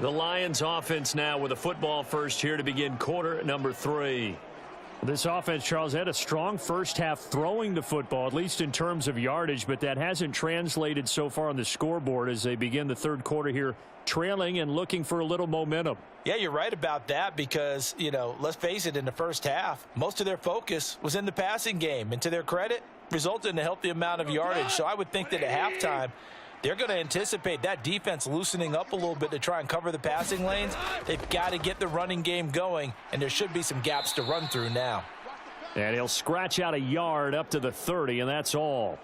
The Lions offense now with a football first here to begin quarter number 3. This offense, Charles, had a strong first half throwing the football, at least in terms of yardage, but that hasn't translated so far on the scoreboard as they begin the 3rd quarter here, trailing and looking for a little momentum. Yeah, you're right about that because, let's face it, in the first half, most of their focus was in the passing game, and to their credit, resulted in a healthy amount of yardage. So I would think that at halftime, they're going to anticipate that defense loosening up a little bit to try and cover the passing lanes. They've got to get the running game going, and there should be some gaps to run through now. And he'll scratch out a yard up to the 30, and that's all.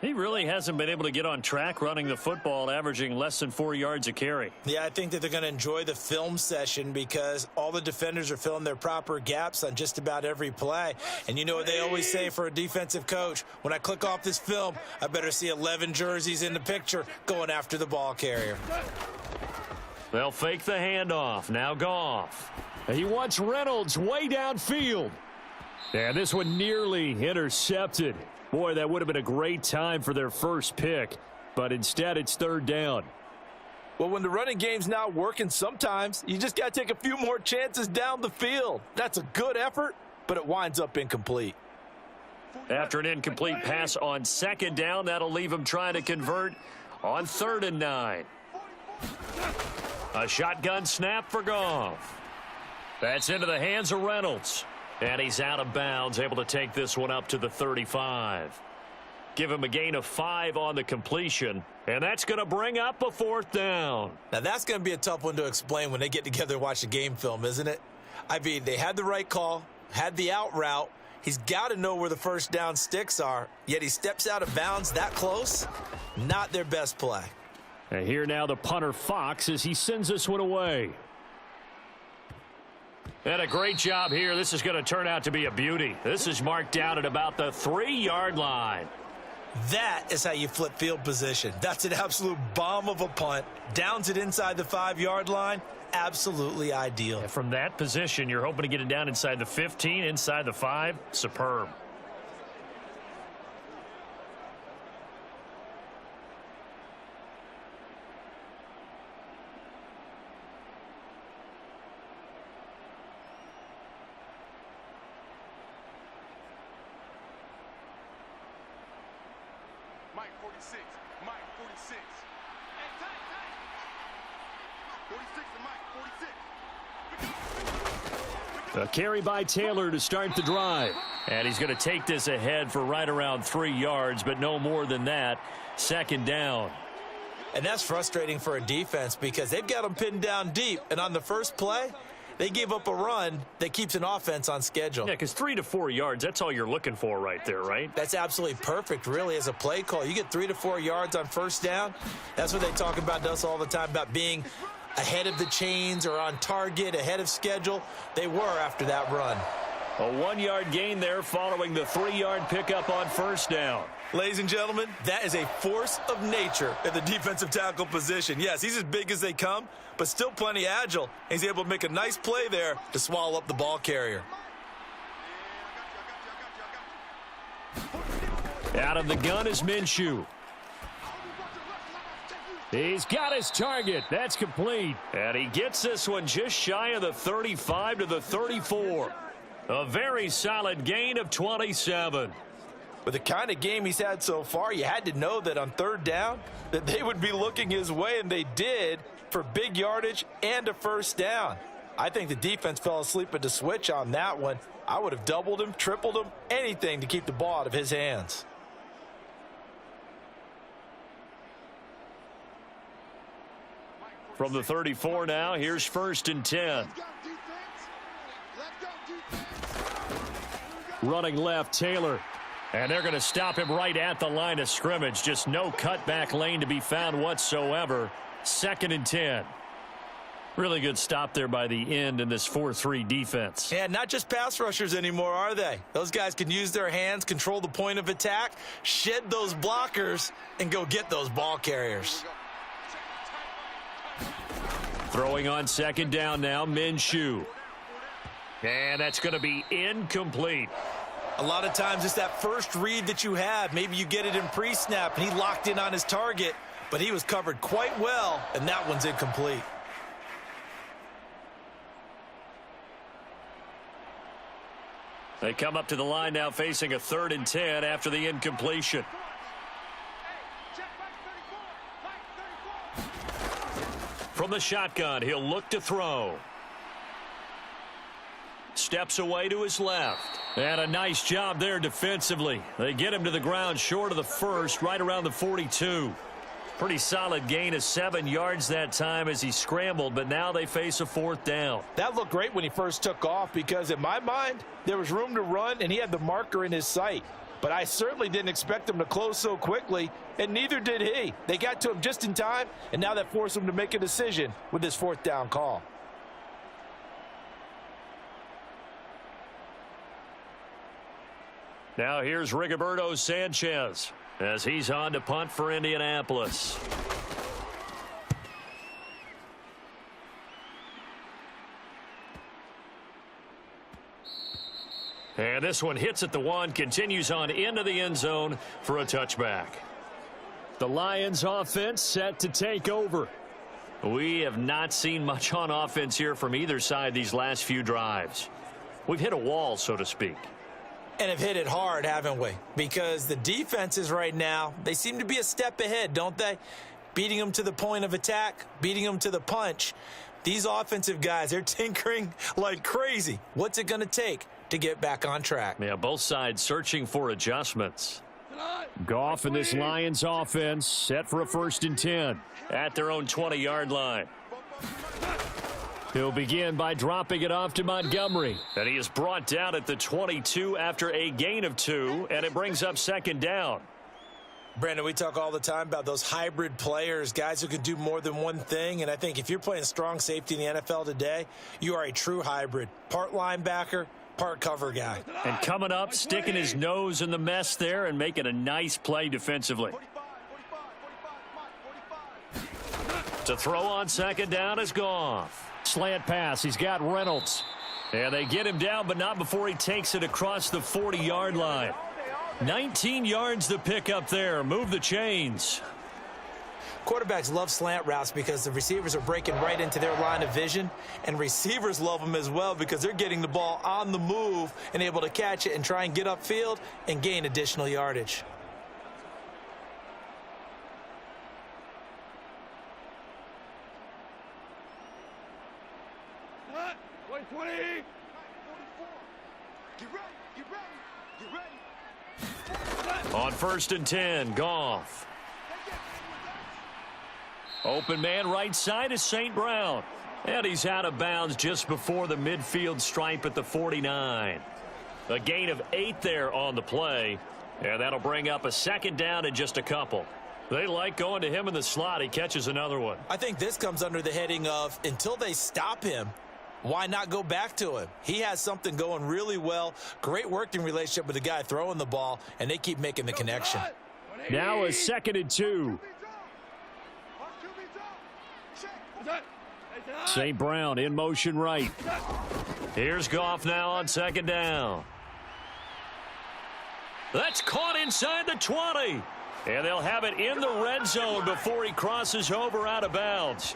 He really hasn't been able to get on track running the football, averaging less than 4 yards a carry. Yeah, I think that they're going to enjoy the film session because all the defenders are filling their proper gaps on just about every play. And you know what they always say for a defensive coach? When I click off this film, I better see 11 jerseys in the picture going after the ball carrier. They'll fake the handoff. Now Goff. He wants Reynolds way downfield. And this one nearly intercepted. Boy, that would have been a great time for their first pick, but instead it's third down. Well, when the running game's not working, sometimes you just got to take a few more chances down the field. That's a good effort, but it winds up incomplete. After an incomplete pass on second down, that'll leave him trying to convert on 3rd and 9. A shotgun snap for Goff. That's into the hands of Reynolds. And he's out of bounds, able to take this one up to the 35. Give him a gain of 5 on the completion, and that's going to bring up a 4th down. Now, that's going to be a tough one to explain when they get together and watch the game film, isn't it? I mean, they had the right call, had the out route. He's got to know where the first down sticks are, yet he steps out of bounds that close. Not their best play. And here now the punter Fox as he sends this one away. And a great job here. This is going to turn out to be a beauty. This is marked down at about the 3-yard line. That is how you flip field position. That's an absolute bomb of a punt. Downs it inside the 5-yard line. Absolutely ideal. And from that position, you're hoping to get it down inside the 15, inside the 5. Superb. Mike 46. Mike 46. Hey, tight. 46 to Mike 46. A carry by Taylor to start the drive. And he's going to take this ahead for right around 3 yards, but no more than that. 2nd down. And that's frustrating for a defense because they've got them pinned down deep. And on the first play, they give up a run that keeps an offense on schedule. Yeah, because 3 to 4 yards, that's all you're looking for right there, right? That's absolutely perfect, really, as a play call. You get 3 to 4 yards on first down. That's what they talk about to us all the time, about being ahead of the chains or on target, ahead of schedule. They were after that run. A 1-yard gain there following the 3-yard pickup on first down. Ladies and gentlemen, that is a force of nature at the defensive tackle position. Yes, he's as big as they come, but still plenty agile. He's able to make a nice play there to swallow up the ball carrier. Out of the gun is Minshew. He's got his target. That's complete. And he gets this one just shy of the 35 to the 34. A very solid gain of 27. With the kind of game he's had so far, you had to know that on 3rd down that they would be looking his way, and they did, for big yardage and a first down. I think the defense fell asleep at the switch on that one. I would have doubled him, tripled him, anything to keep the ball out of his hands. From the 34 now, here's 1st and 10. Running left, Taylor. And they're going to stop him right at the line of scrimmage. Just no cutback lane to be found whatsoever. 2nd and 10. Really good stop there by the end in this 4-3 defense. And not just pass rushers anymore, are they? Those guys can use their hands, control the point of attack, shed those blockers, and go get those ball carriers. Throwing on 2nd down now, Minshew. And that's going to be incomplete. A lot of times it's that first read that you have. Maybe you get it in pre-snap, and he locked in on his target, but he was covered quite well, and that one's incomplete. They come up to the line now facing a 3rd and 10 after the incompletion. From the shotgun, he'll look to throw. Steps away to his left. And a nice job there defensively. They get him to the ground short of the first, right around the 42. Pretty solid gain of 7 yards that time as he scrambled, but now they face a 4th down. That looked great when he first took off because in my mind, there was room to run and he had the marker in his sight. but I certainly didn't expect them to close so quickly, and neither did he. They got to him just in time, and now that forced him to make a decision with this 4th down call. Now here's Rigoberto Sanchez as he's on to punt for Indianapolis. And this one hits at the 1, continues on into the end zone for a touchback. The Lions offense set to take over. We have not seen much on offense here from either side these last few drives. We've hit a wall, so to speak. And have hit it hard, haven't we? Because the defenses right now, they seem to be a step ahead, don't they? Beating them to the point of attack, beating them to the punch. These offensive guys, they're tinkering like crazy. What's it going to take to get back on track? Yeah, both sides searching for adjustments. Goff and this Lions offense set for a 1st and 10 at their own 20-yard line. He'll begin by dropping it off to Montgomery. And he is brought down at the 22 after a gain of 2, and it brings up 2nd down. Brandon, we talk all the time about those hybrid players, guys who can do more than one thing. And I think if you're playing strong safety in the NFL today, you are a true hybrid. Part linebacker, part cover guy. And coming up, sticking his nose in the mess there and making a nice play defensively. To throw on 2nd down is Goff. Slant pass. He's got Reynolds. And they get him down, but not before he takes it across the 40-yard line. 19 yards to pick up there. Move the chains. Quarterbacks love slant routes because the receivers are breaking right into their line of vision, and receivers love them as well because they're getting the ball on the move and able to catch it and try and get upfield and gain additional yardage. Wait, 20. On 1st and 10, Goff. Open man right side is St. Brown. And he's out of bounds just before the midfield stripe at the 49. A gain of 8 there on the play. And that'll bring up a 2nd down and just a couple. They like going to him in the slot. He catches another one. I think this comes under the heading of until they stop him, why not go back to him? He has something going really well. Great working relationship with the guy throwing the ball, and they keep making the connection. Now a 2nd and 2. St. Brown in motion right. Here's Goff now on 2nd down. That's caught inside the 20. And they'll have it in the red zone before he crosses over out of bounds.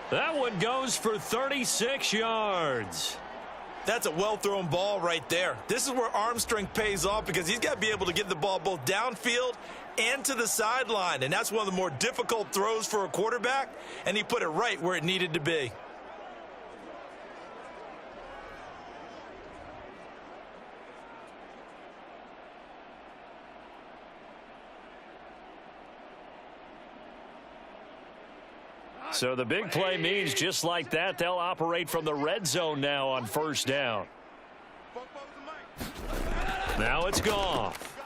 That one goes for 36 yards. That's a well-thrown ball right there. This is where arm strength pays off because he's got to be able to get the ball both downfield and to the sideline. And that's one of the more difficult throws for a quarterback, and he put it right where it needed to be. So the big play means just like that, they'll operate from the red zone now on 1st down. Now it's Goff.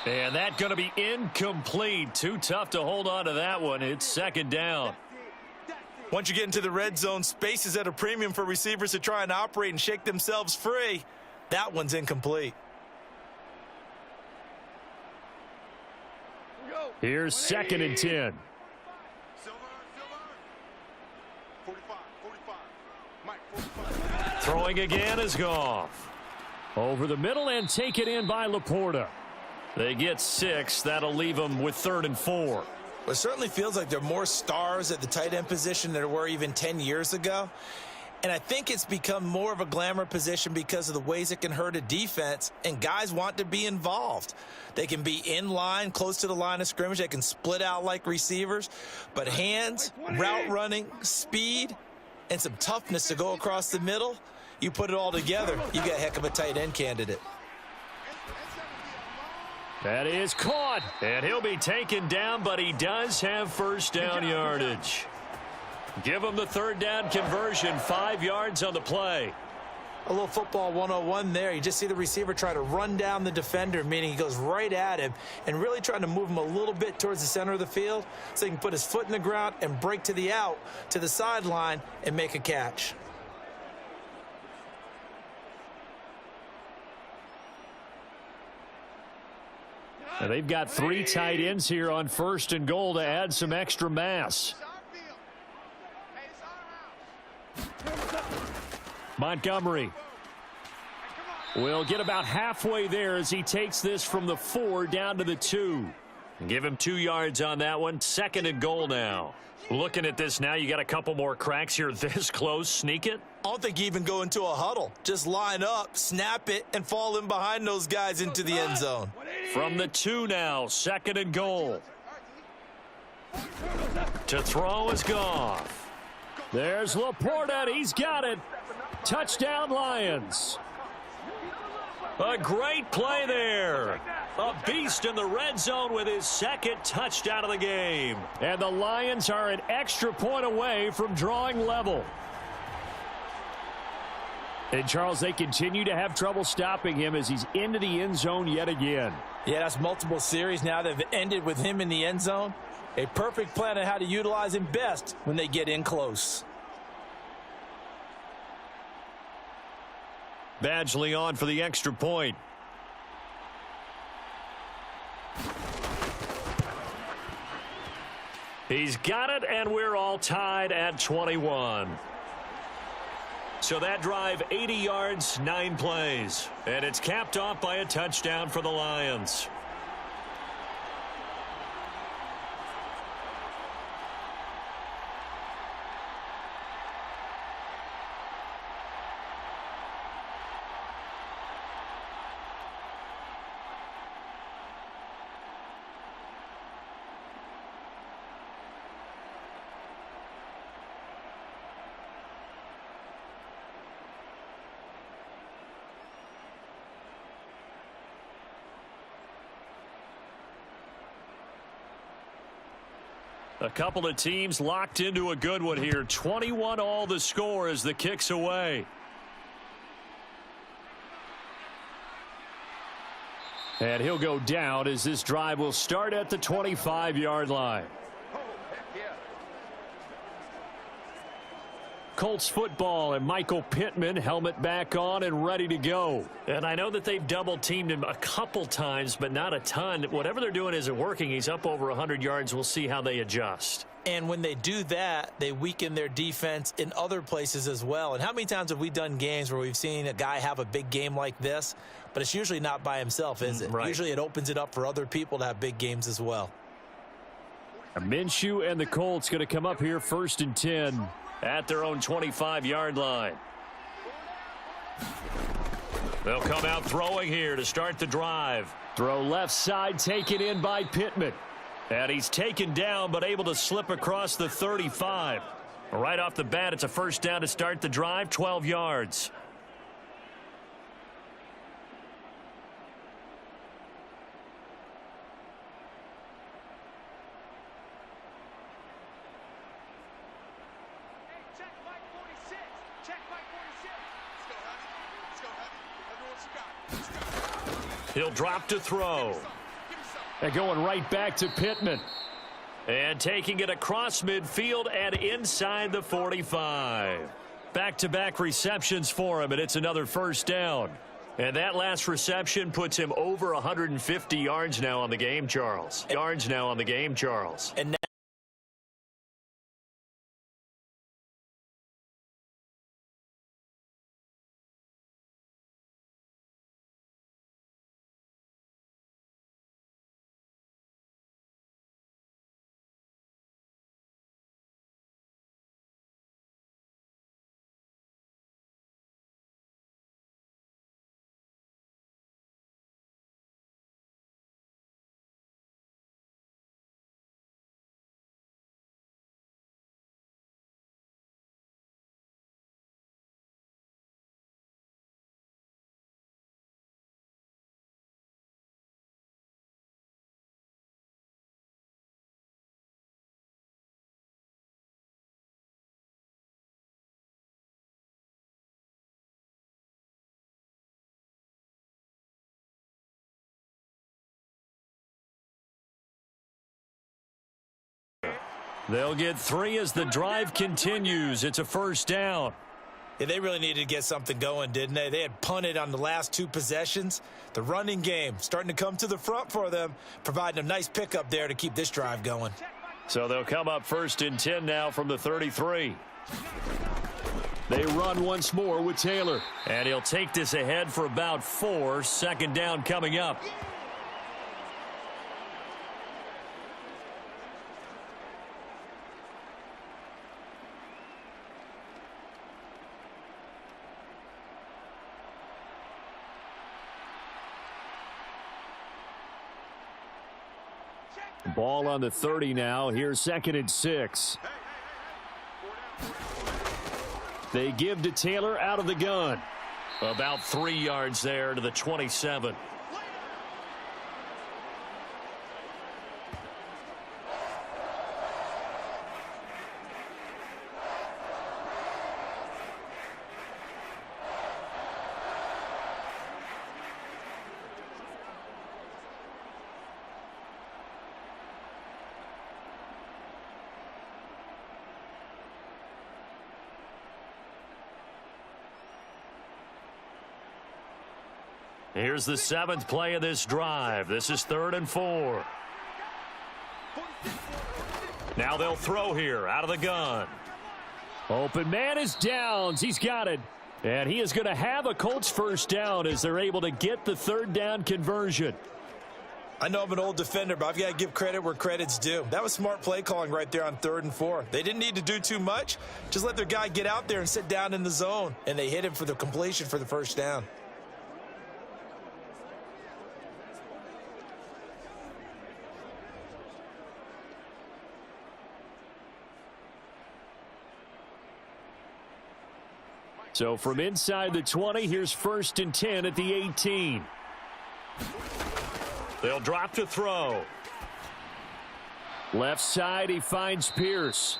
And that's going to be incomplete. Too tough to hold on to that one. It's 2nd down. Once you get into the red zone, space is at a premium for receivers to try and operate and shake themselves free. That one's incomplete. Here's 2nd and 10. Throwing again is Goff. Over the middle and take it in by Laporta. They get 6. That'll leave them with 3rd and 4. Well, it certainly feels like there are more stars at the tight end position than there were even 10 years ago. And I think it's become more of a glamour position because of the ways it can hurt a defense, and guys want to be involved. They can be in line, close to the line of scrimmage. They can split out like receivers. But hands, route running, speed, and some toughness to go across the middle, you put it all together, you got a heck of a tight end candidate. That is caught. And he'll be taken down, but he does have 1st down yardage. Give him the 3rd down conversion, 5 yards on the play. A little football 101 there. You just see the receiver try to run down the defender, meaning he goes right at him and really trying to move him a little bit towards the center of the field so he can put his foot in the ground and break to the out, to the sideline, and make a catch. And they've got 3 tight ends here on 1st and goal to add some extra mass. Montgomery will get about halfway there as he takes this from the 4 down to the 2. Give him 2 yards on that one. 2nd and goal now. Looking at this now, you got a couple more cracks here this close. Sneak it. I don't think you even go into a huddle. Just line up, snap it, and fall in behind those guys into the end zone. From the 2 now, 2nd and goal. To throw is Goff. There's Laporta. He's got it. Touchdown, Lions. A great play there. A beast in the red zone with his 2nd touchdown of the game. And the Lions are an extra point away from drawing level. And, Charles, they continue to have trouble stopping him as he's into the end zone yet again. Yeah, that's multiple series now that have ended with him in the end zone. A perfect plan on how to utilize him best when they get in close. Badgley on for the extra point. He's got it, and we're all tied at 21. So that drive, 80 yards, 9 plays. And it's capped off by a touchdown for the Lions. A couple of teams locked into a good one here. 21 all the score as the kick's away. And he'll go down as this drive will start at the 25-yard line. Colts football and Michael Pittman, helmet back on and ready to go. And I know that they've double-teamed him a couple times, but not a ton. Whatever they're doing isn't working. He's up over 100 yards. We'll see how they adjust. And when they do that, they weaken their defense in other places as well. And how many times have we done games where we've seen a guy have a big game like this, but it's usually not by himself, is it? Right. Usually it opens it up for other people to have big games as well. Minshew and the Colts going to come up here 1st and 10 at their own 25-yard line. They'll come out throwing here to start the drive. Throw left side, taken in by Pittman. And he's taken down but able to slip across the 35. Right off the bat, it's a 1st down to start the drive, 12 yards. He'll drop to throw. And going right back to Pittman. And taking it across midfield and inside the 45. Back-to-back receptions for him, and it's another 1st down. And that last reception puts him over 150 yards now on the game, Charles. And They'll get 3 as the drive continues. It's a first down. Yeah, they really needed to get something going, didn't they? They had punted on the last 2 possessions. The running game starting to come to the front for them, providing a nice pickup there to keep this drive going. So they'll come up 1st and 10 now from the 33. They run once more with Taylor. And he'll take this ahead for about 4. 2nd down coming up. Ball on the 30 now. Here's 2nd and 6. They give to Taylor out of the gun. About 3 yards there to the 27. Here's the 7th play of this drive. This is 3rd and 4. Now they'll throw here out of the gun. Open man is Downs. He's got it. And he is going to have a Colts first down as they're able to get the 3rd down conversion. I know I'm an old defender, but I've got to give credit where credit's due. That was smart play calling right there on 3rd and 4. They didn't need to do too much. Just let their guy get out there and sit down in the zone. And they hit him for the completion for the first down. So from inside the 20, here's 1st and 10 at the 18. They'll drop to throw. Left side, he finds Pierce.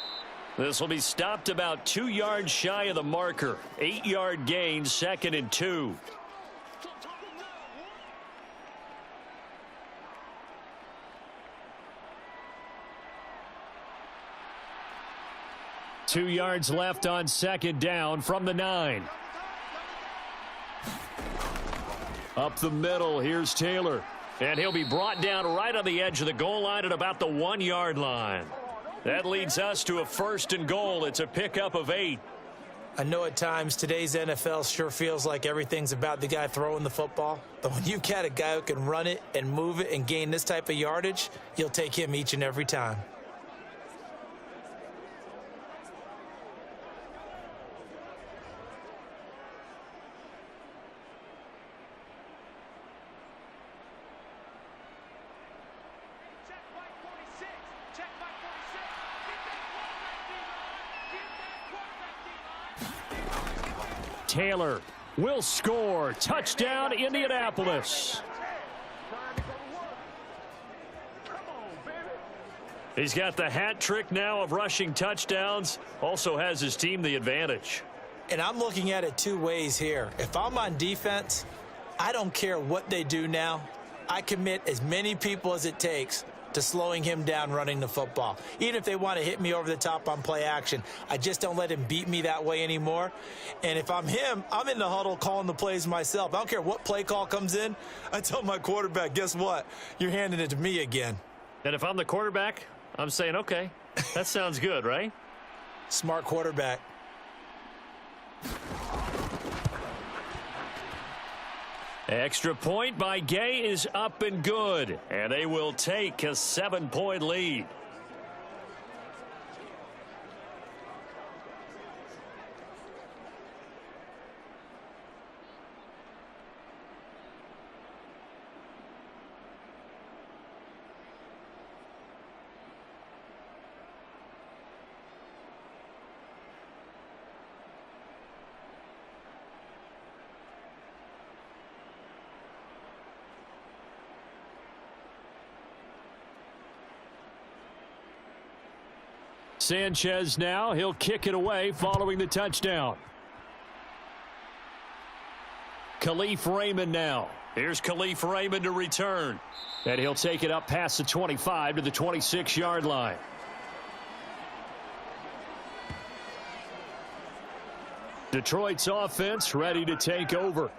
This will be stopped about 2 yards shy of the marker. 8-yard gain, 2nd and 2. Two yards left on 2nd down from the 9. Up the middle, here's Taylor. And he'll be brought down right on the edge of the goal line at about the 1-yard line. That leads us to a 1st and goal. It's a pickup of 8. I know at times today's NFL sure feels like everything's about the guy throwing the football. But when you've got a guy who can run it and move it and gain this type of yardage, you'll take him each and every time. Taylor will score. Touchdown, Indianapolis. He's got the hat trick now of rushing touchdowns. Also has his team the advantage. And I'm looking at it 2 ways here. If I'm on defense, I don't care what they do now. I commit as many people as it takes to slowing him down running the football. Even if they want to hit me over the top on play action, I just don't let him beat me that way anymore. And if I'm him, I'm in the huddle calling the plays myself. I don't care what play call comes in. I tell my quarterback, guess what? You're handing it to me again. And if I'm the quarterback, I'm saying, okay, that sounds good, right? Smart quarterback. Extra point by Gay is up and good, and they will take a 7-point lead. Sanchez now, he'll kick it away following the touchdown. Khalif Raymond now. Here's Khalif Raymond to return. And he'll take it up past the 25 to the 26-yard line. Detroit's offense ready to take over.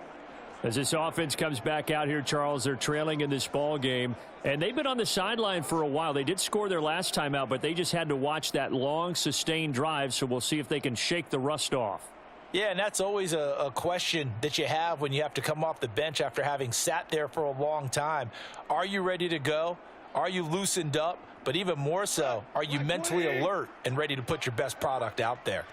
As this offense comes back out here, Charles, they're trailing in this ball game, and they've been on the sideline for a while. They did score their last time out, but they just had to watch that long, sustained drive, so we'll see if they can shake the rust off. Yeah, and that's always a question that you have when you have to come off the bench after having sat there for a long time. Are you ready to go? Are you loosened up? But even more so, are you mentally alert and ready to put your best product out there?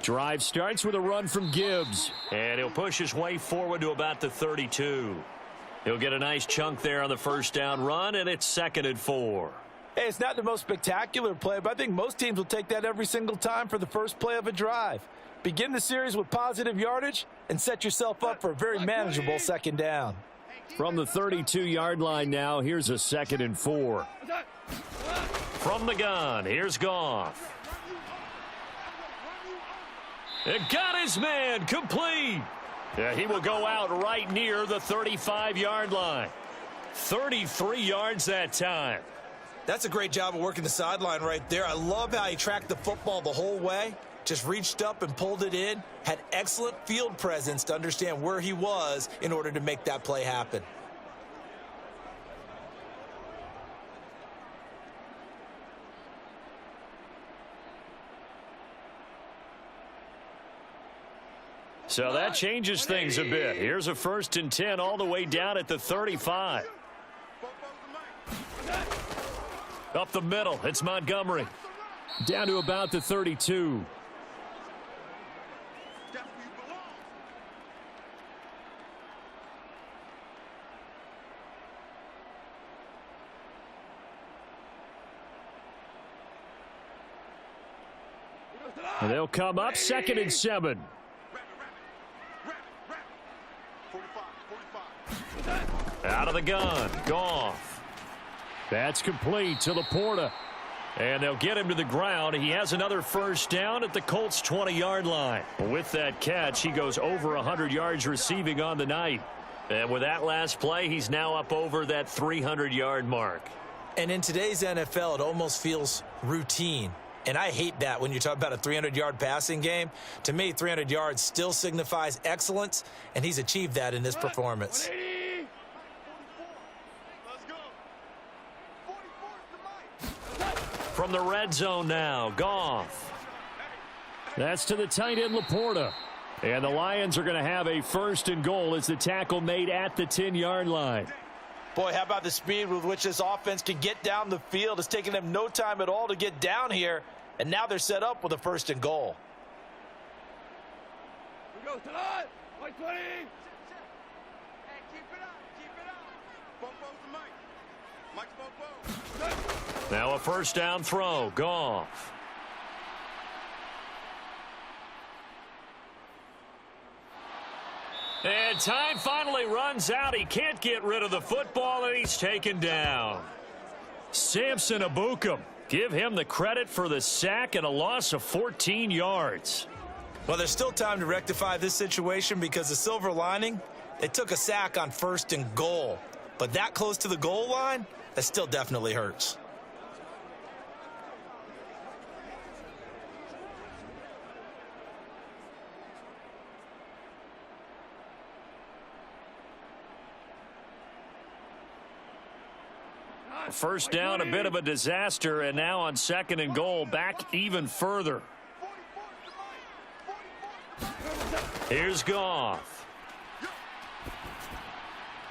Drive starts with a run from Gibbs, and he'll push his way forward to about the 32. He'll get a nice chunk there on the first down run, and it's 2nd and 4. Hey, it's not the most spectacular play, but I think most teams will take that every single time for the first play of a drive. Begin the series with positive yardage and set yourself up for a very manageable second down. From the 32-yard line now, here's a 2nd and 4. From the gun, here's Goff. It got his man complete. Yeah, he will go out right near the 35-yard line. 33 yards that time. That's a great job of working the sideline right there. I love how he tracked the football the whole way. Just reached up and pulled it in. Had excellent field presence to understand where he was in order to make that play happen. So that changes things a bit. Here's a 1st and 10 all the way down at the 35. Up the middle, it's Montgomery. Down to about the 32. And they'll come up 2nd and 7. Out of the gun, Goff. That's complete to Laporta. And they'll get him to the ground. He has another first down at the Colts' 20-yard line. With that catch, he goes over 100 yards receiving on the night. And with that last play, he's now up over that 300-yard mark. And in today's NFL, it almost feels routine. And I hate that when you talk about a 300-yard passing game. To me, 300 yards still signifies excellence, and he's achieved that in this performance. From the red zone now, Goff. That's to the tight end, Laporta. And the Lions are going to have a 1st and goal as the tackle made at the 10-yard line. Boy, how about the speed with which this offense can get down the field? It's taken them no time at all to get down here, and now they're set up with a 1st and goal. We go tonight. White 20. Hey, keep it up. Keep it up. Bobo's the mic. Mike's Bobo. Now a 1st down throw. Goff. And time finally runs out. He can't get rid of the football, and he's taken down. Samson Abukum. Give him the credit for the sack and a loss of 14 yards. Well, there's still time to rectify this situation because the silver lining, they took a sack on 1st and goal. But that close to the goal line, that still definitely hurts. First down, a bit of a disaster, and now on 2nd and goal, back even further. Here's Goff.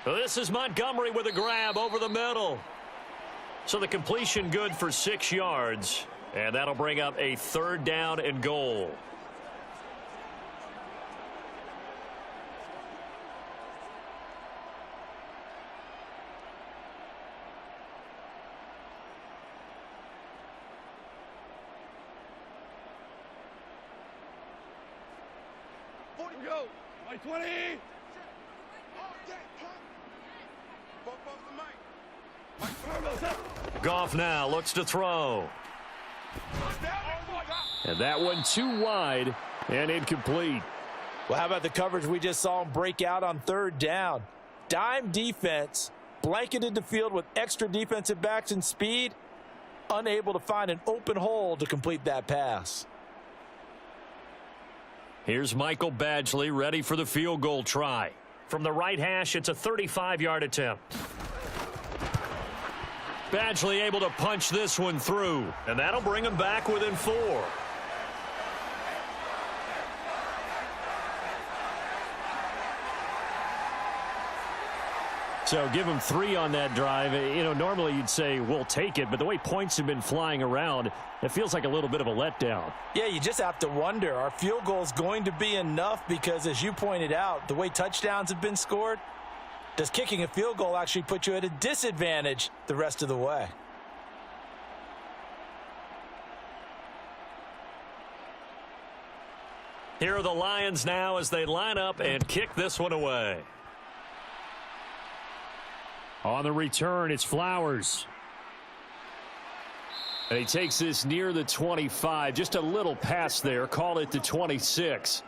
This is Montgomery with a grab over the middle. So the completion good for 6 yards, and that'll bring up a 3rd down and goal. Go. White 20. Goff now looks to throw. And that one too wide and incomplete. Well, how about the coverage we just saw him break out on 3rd down? Dime defense, blanketed the field with extra defensive backs and speed. unable to find an open hole to complete that pass. Here's Michael Badgley ready for the field goal try. From the right hash, it's a 35-yard attempt. Badgley able to punch this one through, and that'll bring him back within 4. So give him 3 on that drive. You know, normally you'd say we'll take it, but the way points have been flying around, it feels like a little bit of a letdown. Yeah, you just have to wonder, are field goals going to be enough? Because as you pointed out, the way touchdowns have been scored, does kicking a field goal actually put you at a disadvantage the rest of the way? Here are the Lions now as they line up and kick this one away. On the return, it's Flowers. And he takes this near the 25. Just a little pass there. Call it the 26.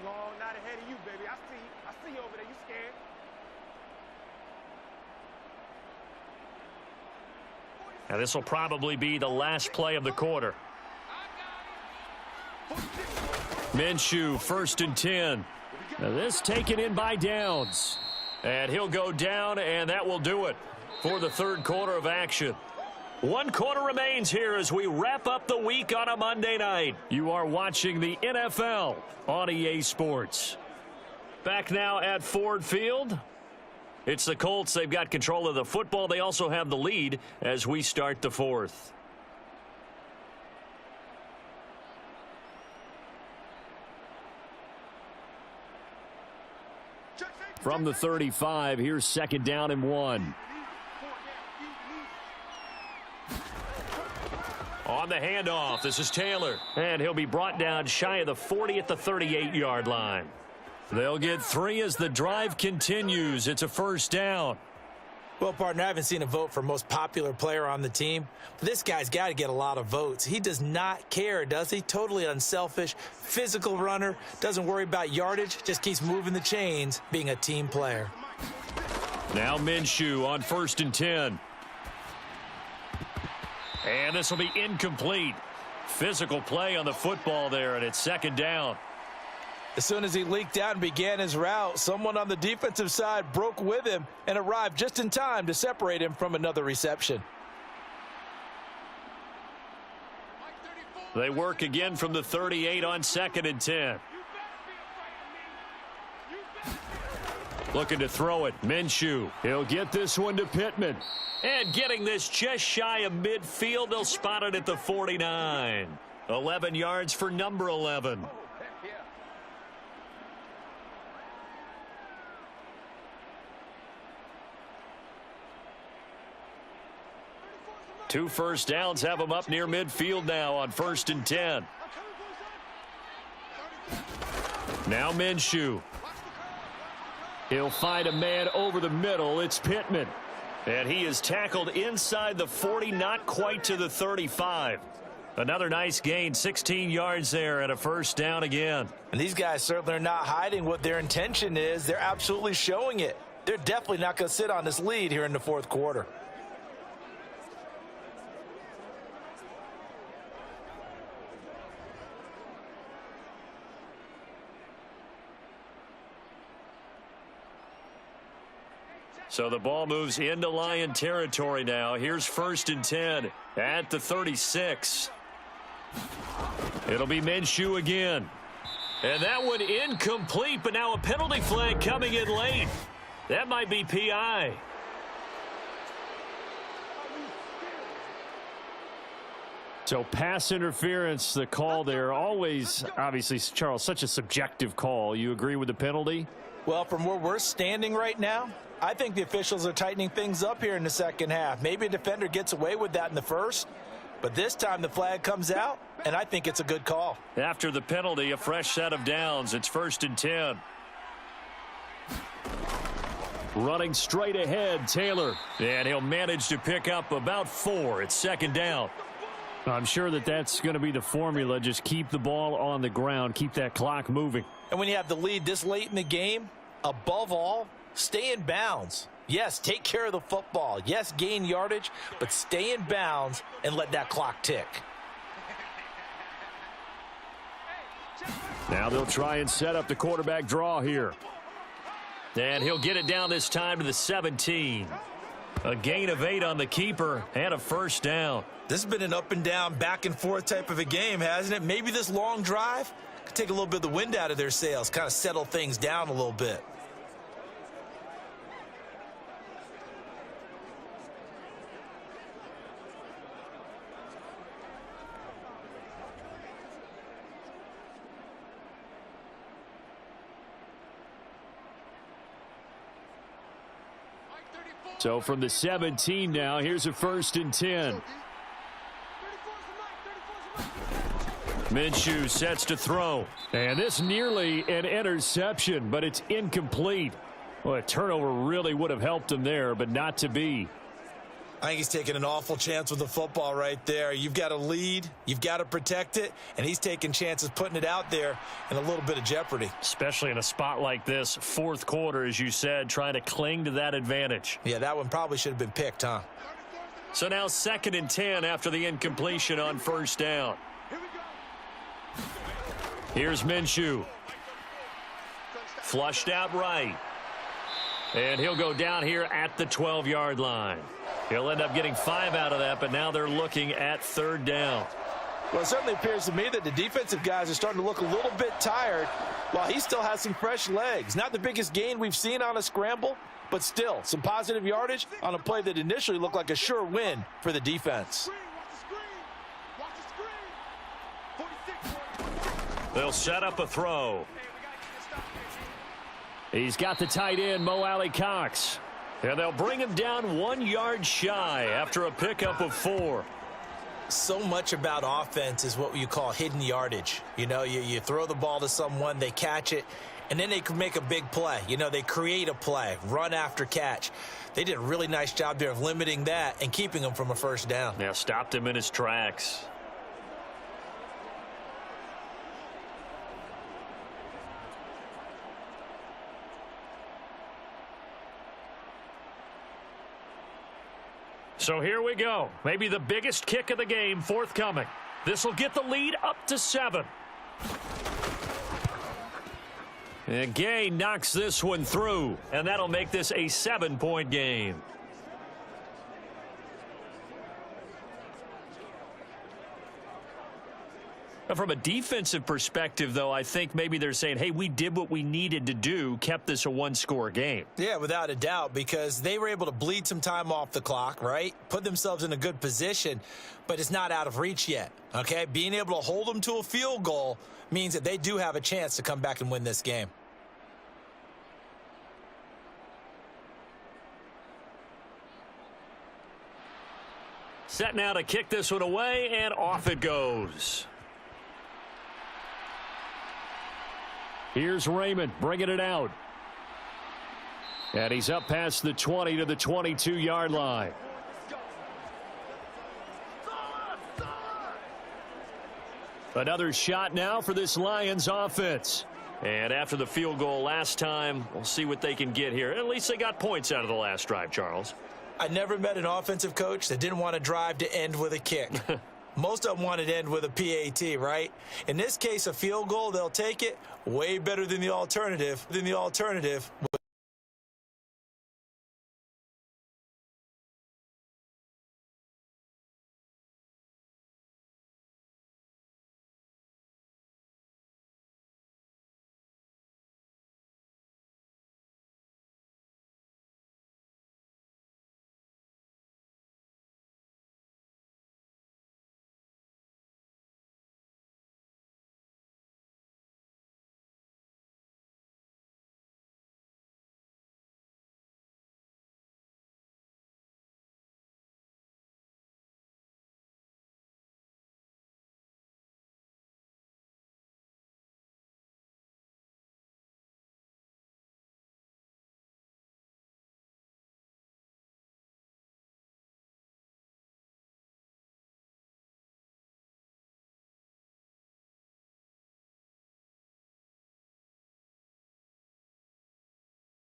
No, not ahead of you, baby. I see you over there. You scared? Now this will probably be the last play of the quarter. Minshew, 1st and 10. Now this taken in by Downs. And he'll go down, and that will do it for the 3rd quarter of action. 1 quarter remains here as we wrap up the week on a Monday night. You are watching the NFL on EA Sports. Back now at Ford Field. It's the Colts. They've got control of the football. They also have the lead as we start the 4th. From the 35, here's 2nd down and 1. On the handoff, this is Taylor. And he'll be brought down shy of the 40 at the 38-yard line. They'll get 3 as the drive continues. It's a 1st down. Well, partner, I haven't seen a vote for most popular player on the team. But this guy's got to get a lot of votes. He does not care, does he? Totally unselfish, physical runner, doesn't worry about yardage, just keeps moving the chains, being a team player. Now Minshew on 1st and 10. And this will be incomplete. Physical play on the football there, and it's 2nd down. As soon as he leaked out and began his route, someone on the defensive side broke with him and arrived just in time to separate him from another reception. They work again from the 38 on 2nd and 10. Looking to throw it. Minshew. He'll get this one to Pittman. And getting this just shy of midfield. They'll spot it at the 49. 11 yards for number 11. Two 1st downs have them up near midfield now on 1st and 10. Now Minshew. He'll find a man over the middle. It's Pittman. And he is tackled inside the 40, not quite to the 35. Another nice gain, 16 yards there and a 1st down again. And these guys certainly are not hiding what their intention is. They're absolutely showing it. They're definitely not going to sit on this lead here in the 4th quarter. So the ball moves into Lion territory now. Here's 1st and 10 at the 36. It'll be Minshew again. And that one incomplete, but now a penalty flag coming in late. That might be PI. So pass interference, the call there. Always, obviously, Charles, such a subjective call. You agree with the penalty? Well, from where we're standing right now, I think the officials are tightening things up here in the 2nd half. Maybe a defender gets away with that in the 1st, but this time the flag comes out, and I think it's a good call. After the penalty, a fresh set of downs. It's 1st and 10. Running straight ahead, Taylor. And he'll manage to pick up about 4. It's 2nd down. I'm sure that's going to be the formula. Just keep the ball on the ground. Keep that clock moving. And when you have the lead this late in the game, above all, Stay in bounds. Yes, take care of the football. Yes, gain yardage, but stay in bounds and let that clock tick. Now they'll try and set up the quarterback draw here. And he'll get it down this time to the 17. A gain of 8 on the keeper and a first down. This has been an up and down, back and forth type of a game, hasn't it? Maybe this long drive could take a little bit of the wind out of their sails, kind of settle things down a little bit. So from the 17 now, here's a 1st and 10. Minshew sets to throw. And this nearly an interception, but it's incomplete. Well, a turnover really would have helped him there, but not to be. I think he's taking an awful chance with the football right there. You've got to lead, you've got to protect it, and he's taking chances putting it out there in a little bit of jeopardy. Especially in a spot like this, 4th quarter, as you said, trying to cling to that advantage. Yeah, that one probably should have been picked, huh? So now 2nd and 10 after the incompletion on 1st down. Here's Minshew. Flushed out right. And he'll go down here at the 12-yard line. He'll end up getting 5 out of that, but now they're looking at 3rd down. Well, it certainly appears to me that the defensive guys are starting to look a little bit tired while he still has some fresh legs. Not the biggest gain we've seen on a scramble, but still some positive yardage on a play that initially looked like a sure win for the defense. They'll set up a throw. He's got the tight end, Mo Alley Cox. And they'll bring him down 1 yard shy after a pickup of 4. So much about offense is what you call hidden yardage. You know, you throw the ball to someone, they catch it, and then they can make a big play. You know, they create a play, run after catch. They did a really nice job there of limiting that and keeping him from a 1st down. Yeah, stopped him in his tracks. So here we go. Maybe the biggest kick of the game forthcoming. This will get the lead up to 7. And Gay knocks this one through, and that'll make this a 7-point game. From a defensive perspective, though, I think maybe they're saying, hey, we did what we needed to do, kept this a 1-score game. Yeah, without a doubt, because they were able to bleed some time off the clock, right? Put themselves in a good position, but it's not out of reach yet, okay? Being able to hold them to a field goal means that they do have a chance to come back and win this game. Set now to kick this one away, and off it goes. Here's Raymond bringing it out. And he's up past the 20 to the 22-yard line. Another shot now for this Lions offense. And after the field goal last time, we'll see what they can get here. At least they got points out of the last drive, Charles. I never met an offensive coach that didn't want to drive to end with a kick. Most of them wanted to end with a PAT, right? In this case, a field goal, they'll take it. Way better than the alternative.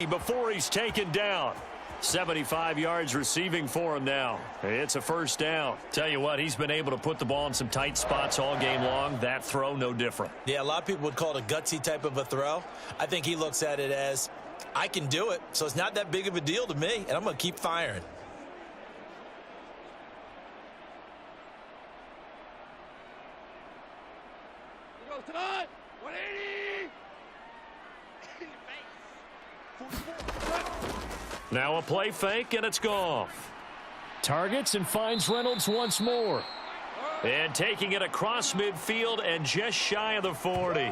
before he's taken down. 75 yards receiving for him now. It's a first down. Tell you what, he's been able to put the ball in some tight spots all game long. That throw, no different. Yeah, a lot of people would call it a gutsy type of a throw. I think he looks at it as, I can do it, so it's not that big of a deal to me, and I'm going to keep firing. Here goes tonight. 180. Now a play fake, and it's Goff. Targets and finds Reynolds once more. And taking it across midfield and just shy of the 40.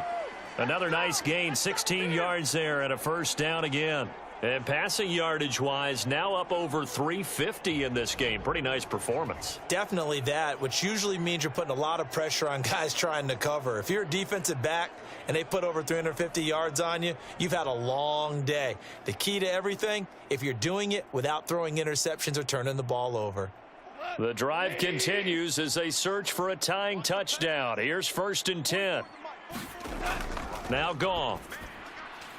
Another nice gain, 16 yards there and a first down again. And passing yardage-wise, now up over 350 in this game. Pretty nice performance. Definitely that, which usually means you're putting a lot of pressure on guys trying to cover. If you're a defensive back and they put over 350 yards on you, you've had a long day. The key to everything, if you're doing it without throwing interceptions or turning the ball over. The drive continues as they search for a tying touchdown. Here's 1st and 10. Now Goff.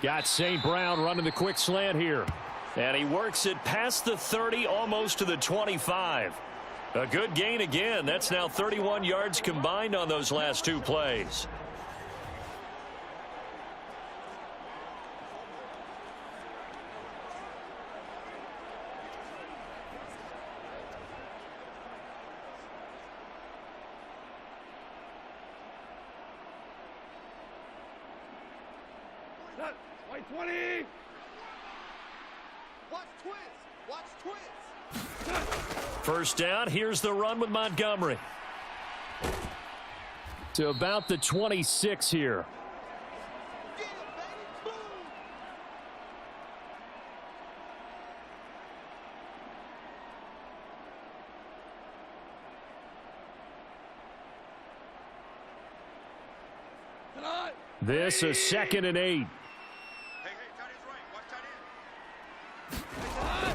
Got St. Brown running the quick slant here. And he works it past the 30, almost to the 25. A good gain again. That's now 31 yards combined on those last two plays. White 20. Watch twins. Watch twins. First down. Here's the run with Montgomery. To about the 26 here. Get it, baby. Boom. Tonight. This is 2nd and 8. Hey, tight end's right. Watch tight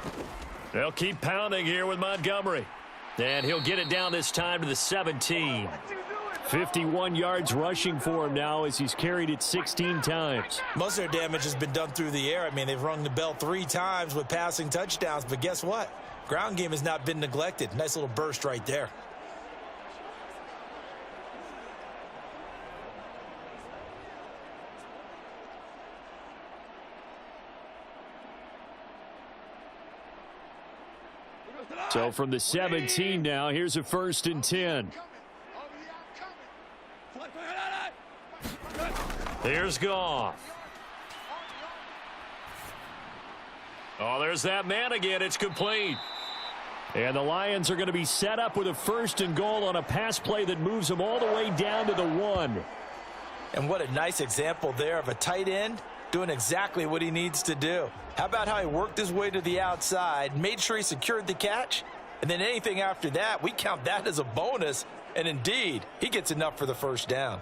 end. They'll keep pounding here with Montgomery. And he'll get it down this time to the 17. 51 yards rushing for him now as he's carried it 16 times. Most of their damage has been done through the air. I mean, they've rung the bell 3 times with passing touchdowns, but guess what? Ground game has not been neglected. Nice little burst right there. So from the 17 now, here's a 1st and 10. There's Goff. Oh, there's that man again. It's complete. And the Lions are going to be set up with a 1st and goal on a pass play that moves them all the way down to the 1. And what a nice example there of a tight end doing exactly what he needs to do. How about how he worked his way to the outside, made sure he secured the catch, and then anything after that, we count that as a bonus. And indeed, he gets enough for the first down.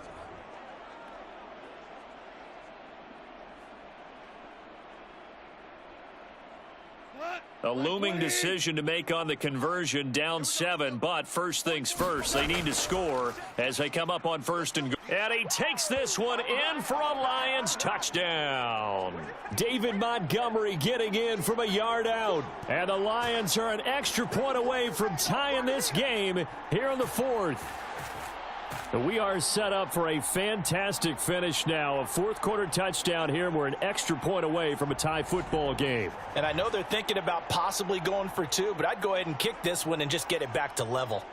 A looming decision to make on the conversion, down 7, but first things first, they need to score as they come up on 1st and goal. And he takes this one in for a Lions touchdown. David Montgomery getting in from a yard out. And the Lions are an extra point away from tying this game here in the 4th. We are set up for a fantastic finish now. A 4th quarter touchdown here. We're an extra point away from a tie football game. And I know they're thinking about possibly going for 2, but I'd go ahead and kick this one and just get it back to level.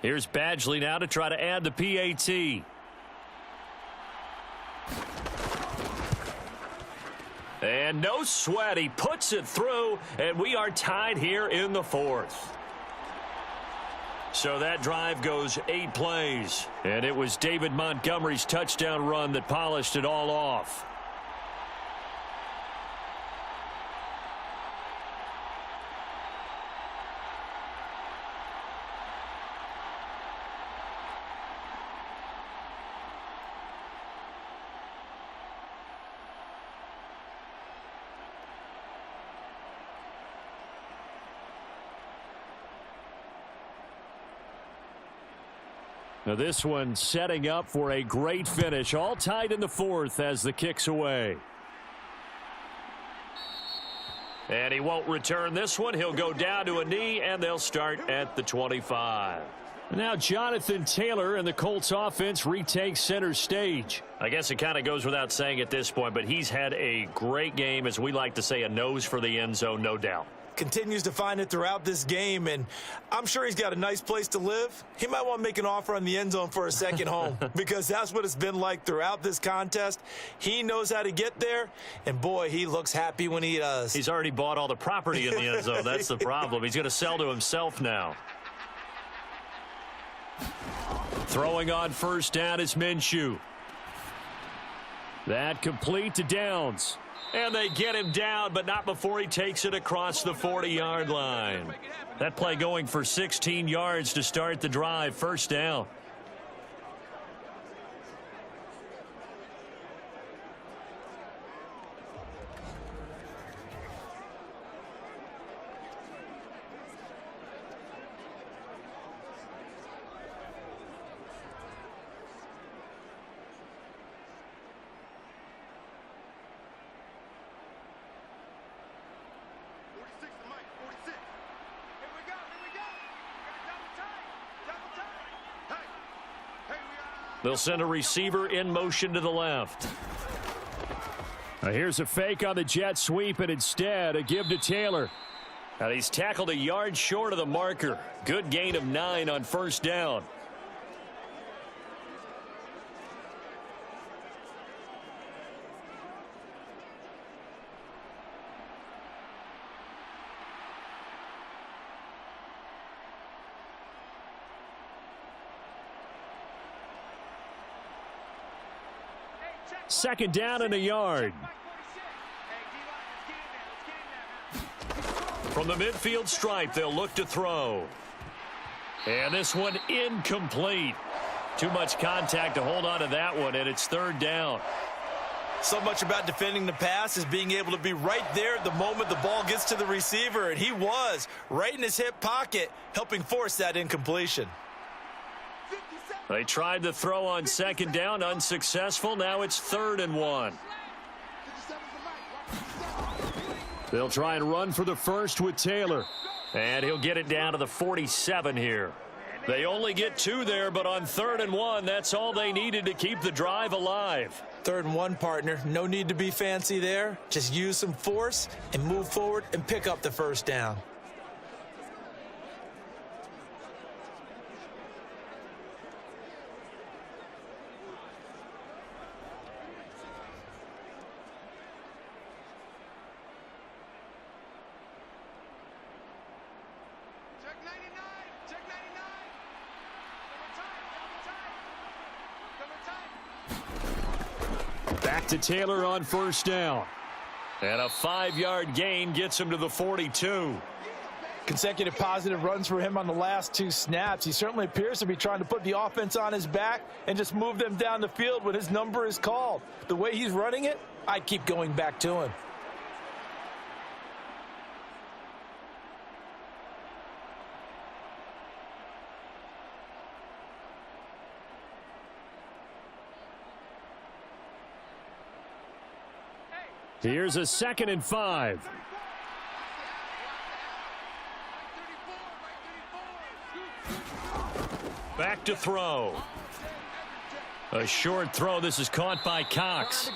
Here's Badgley now to try to add the PAT. And no sweat. He puts it through, and we are tied here in the 4th. So that drive goes 8 plays. And it was David Montgomery's touchdown run that polished it all off. Now this one setting up for a great finish. All tied in the fourth as the kick's away. And he won't return this one. He'll go down to a knee, and they'll start at the 25. Now Jonathan Taylor and the Colts offense retake center stage. I guess it kind of goes without saying at this point, but he's had a great game, as we like to say, a nose for the end zone, no doubt. Continues to find it throughout this game, and I'm sure he's got a nice place to live. He might want to make an offer on the end zone for a second home because that's what it's been like throughout this contest. He knows how to get there, and boy, he looks happy when he does. He's already bought all the property in the end zone. That's the problem. He's going to sell to himself now. Throwing on first down is Minshew. That complete to Downs. And they get him down, but not before he takes it across the 40-yard line. That play going for 16 yards to start the drive. First down. They'll send a receiver in motion to the left. Now here's a fake on the jet sweep, and instead a give to Taylor. Now he's tackled a yard short of the marker. Good gain of 9 on first down. Second down and a yard. From the midfield stripe, they'll look to throw. And this one incomplete. Too much contact to hold on to that one, and it's third down. So much about defending the pass is being able to be right there at the moment the ball gets to the receiver, and he was right in his hip pocket, helping force that incompletion. They tried to throw on second down, unsuccessful. Now it's 3rd and 1. They'll try and run for the first with Taylor. And he'll get it down to the 47 here. They only get 2 there, but on 3rd and 1, that's all they needed to keep the drive alive. 3rd and 1, partner. No need to be fancy there. Just use some force and move forward and pick up the first down. Back to Taylor on first down. And a 5-yard gain gets him to the 42. Consecutive positive runs for him on the last 2 snaps. He certainly appears to be trying to put the offense on his back and just move them down the field when his number is called. The way he's running it, I'd keep going back to him. Here's a 2nd and 5. Back to throw. A short throw. This is caught by Cox.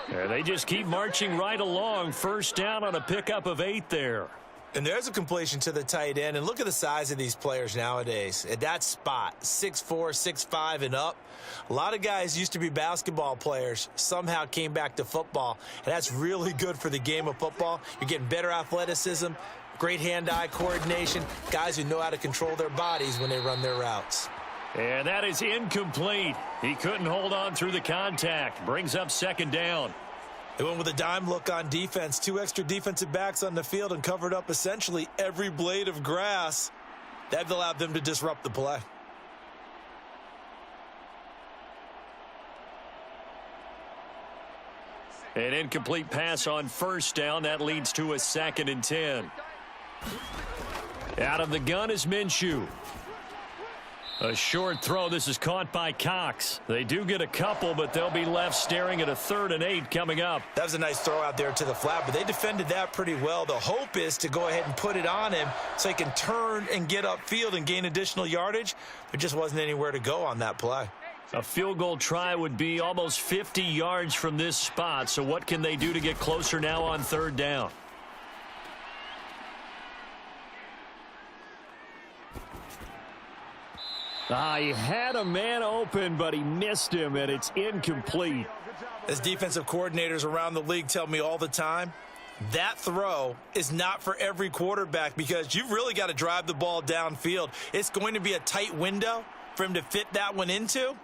They just keep marching right along. First down on a pickup of 8 there. And there's a completion to the tight end. And look at the size of these players nowadays. At that spot, 6'4", 6'5", and up. A lot of guys used to be basketball players, somehow came back to football. And that's really good for the game of football. You're getting better athleticism, great hand-eye coordination, guys who know how to control their bodies when they run their routes. And that is incomplete. He couldn't hold on through the contact. Brings up 2nd down. They went with a dime look on defense. 2 extra defensive backs on the field and covered up essentially every blade of grass. That allowed them to disrupt the play. An incomplete pass on first down. That leads to a 2nd and 10. Out of the gun is Minshew. A short throw. This is caught by Cox. They do get a couple, but they'll be left staring at a 3rd and 8 coming up. That was a nice throw out there to the flat, but they defended that pretty well. The hope is to go ahead and put it on him so he can turn and get upfield and gain additional yardage. There just wasn't anywhere to go on that play. A field goal try would be almost 50 yards from this spot, so what can they do to get closer now on 3rd down? He had a man open, but he missed him, and it's incomplete. As defensive coordinators around the league tell me all the time, that throw is not for every quarterback because you've really got to drive the ball downfield. It's going to be a tight window for him to fit that one into.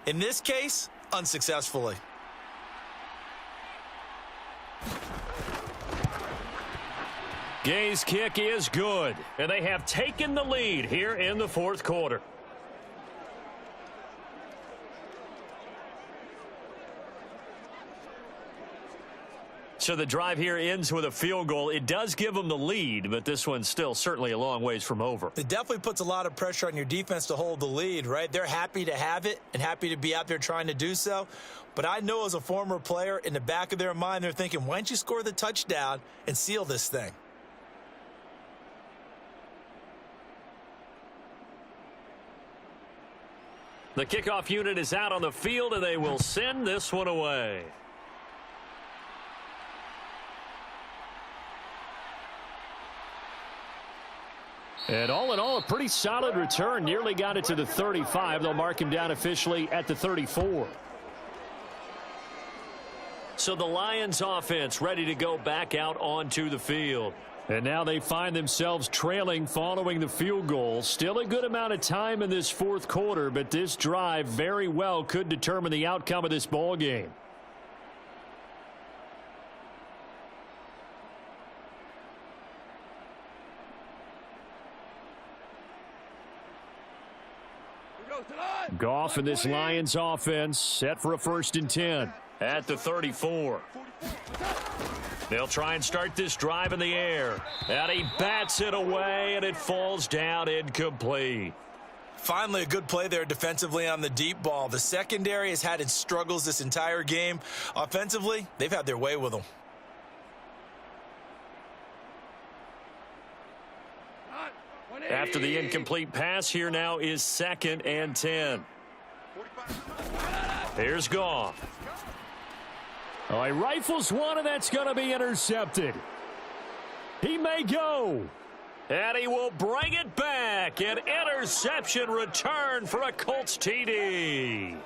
In this case, unsuccessfully. Gay's kick is good, and they have taken the lead here in the 4th quarter. So the drive here ends with a field goal. It does give them the lead, but this one's still certainly a long ways from over. It definitely puts a lot of pressure on your defense to hold the lead, right? They're happy to have it and happy to be out there trying to do so. But I know as a former player, in the back of their mind, they're thinking, why don't you score the touchdown and seal this thing? The kickoff unit is out on the field, and they will send this one away. And all in all, a pretty solid return. Nearly got it to the 35. They'll mark him down officially at the 34. So the Lions offense ready to go back out onto the field. And now they find themselves trailing following the field goal. Still a good amount of time in this 4th quarter, but this drive very well could determine the outcome of this ball game. Goff and this Lions offense set for a 1st and 10 at the 34. They'll try and start this drive in the air. And he bats it away, and it falls down incomplete. Finally, a good play there defensively on the deep ball. The secondary has had its struggles this entire game. Offensively, they've had their way with them. After the incomplete pass, here now is 2nd and 10. Here's Goff. Oh, he rifles one, and that's going to be intercepted. He may go. And he will bring it back. An interception return for a Colts TD.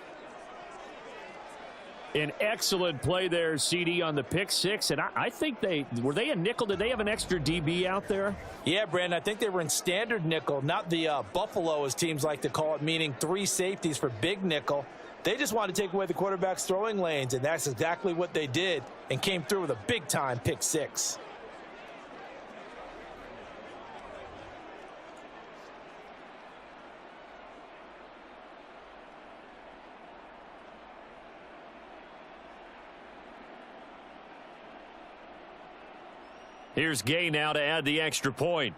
An excellent play there, CD, on the pick 6. And I think were they a nickel? Did they have an extra DB out there? Yeah, Brandon, I think they were in standard nickel, not the Buffalo, as teams like to call it, meaning 3 safeties for big nickel. They just wanted to take away the quarterback's throwing lanes, and that's exactly what they did and came through with a big-time pick 6. Here's Gay now to add the extra point.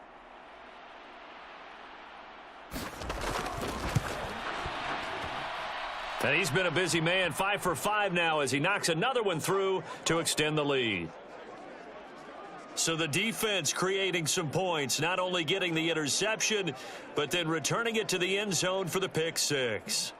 And he's been a busy man, 5 for 5 now as he knocks another one through to extend the lead. So the defense creating some points, not only getting the interception, but then returning it to the end zone for the pick 6.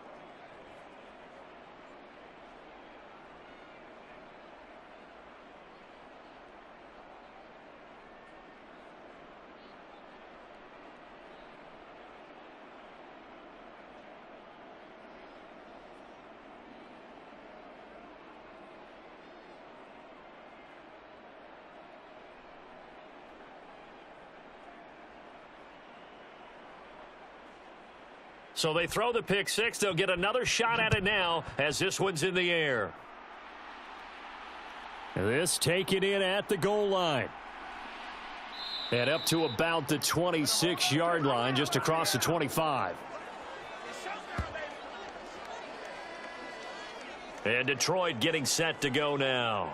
So they throw the pick 6. They'll get another shot at it now as this one's in the air. This taken in at the goal line. And up to about the 26-yard line, just across the 25. And Detroit getting set to go now.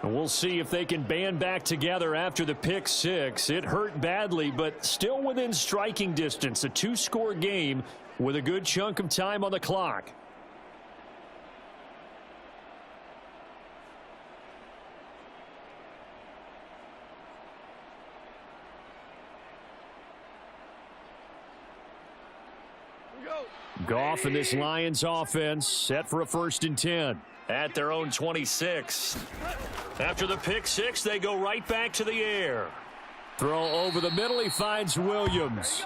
And we'll see if they can band back together after the pick six. It hurt badly, but still within striking distance. A two-score game with a good chunk of time on the clock. Goff and this Lions offense set for a 1st and 10 at their own 26. After the pick six, they go right back to the air. Throw over the middle. He finds Williams.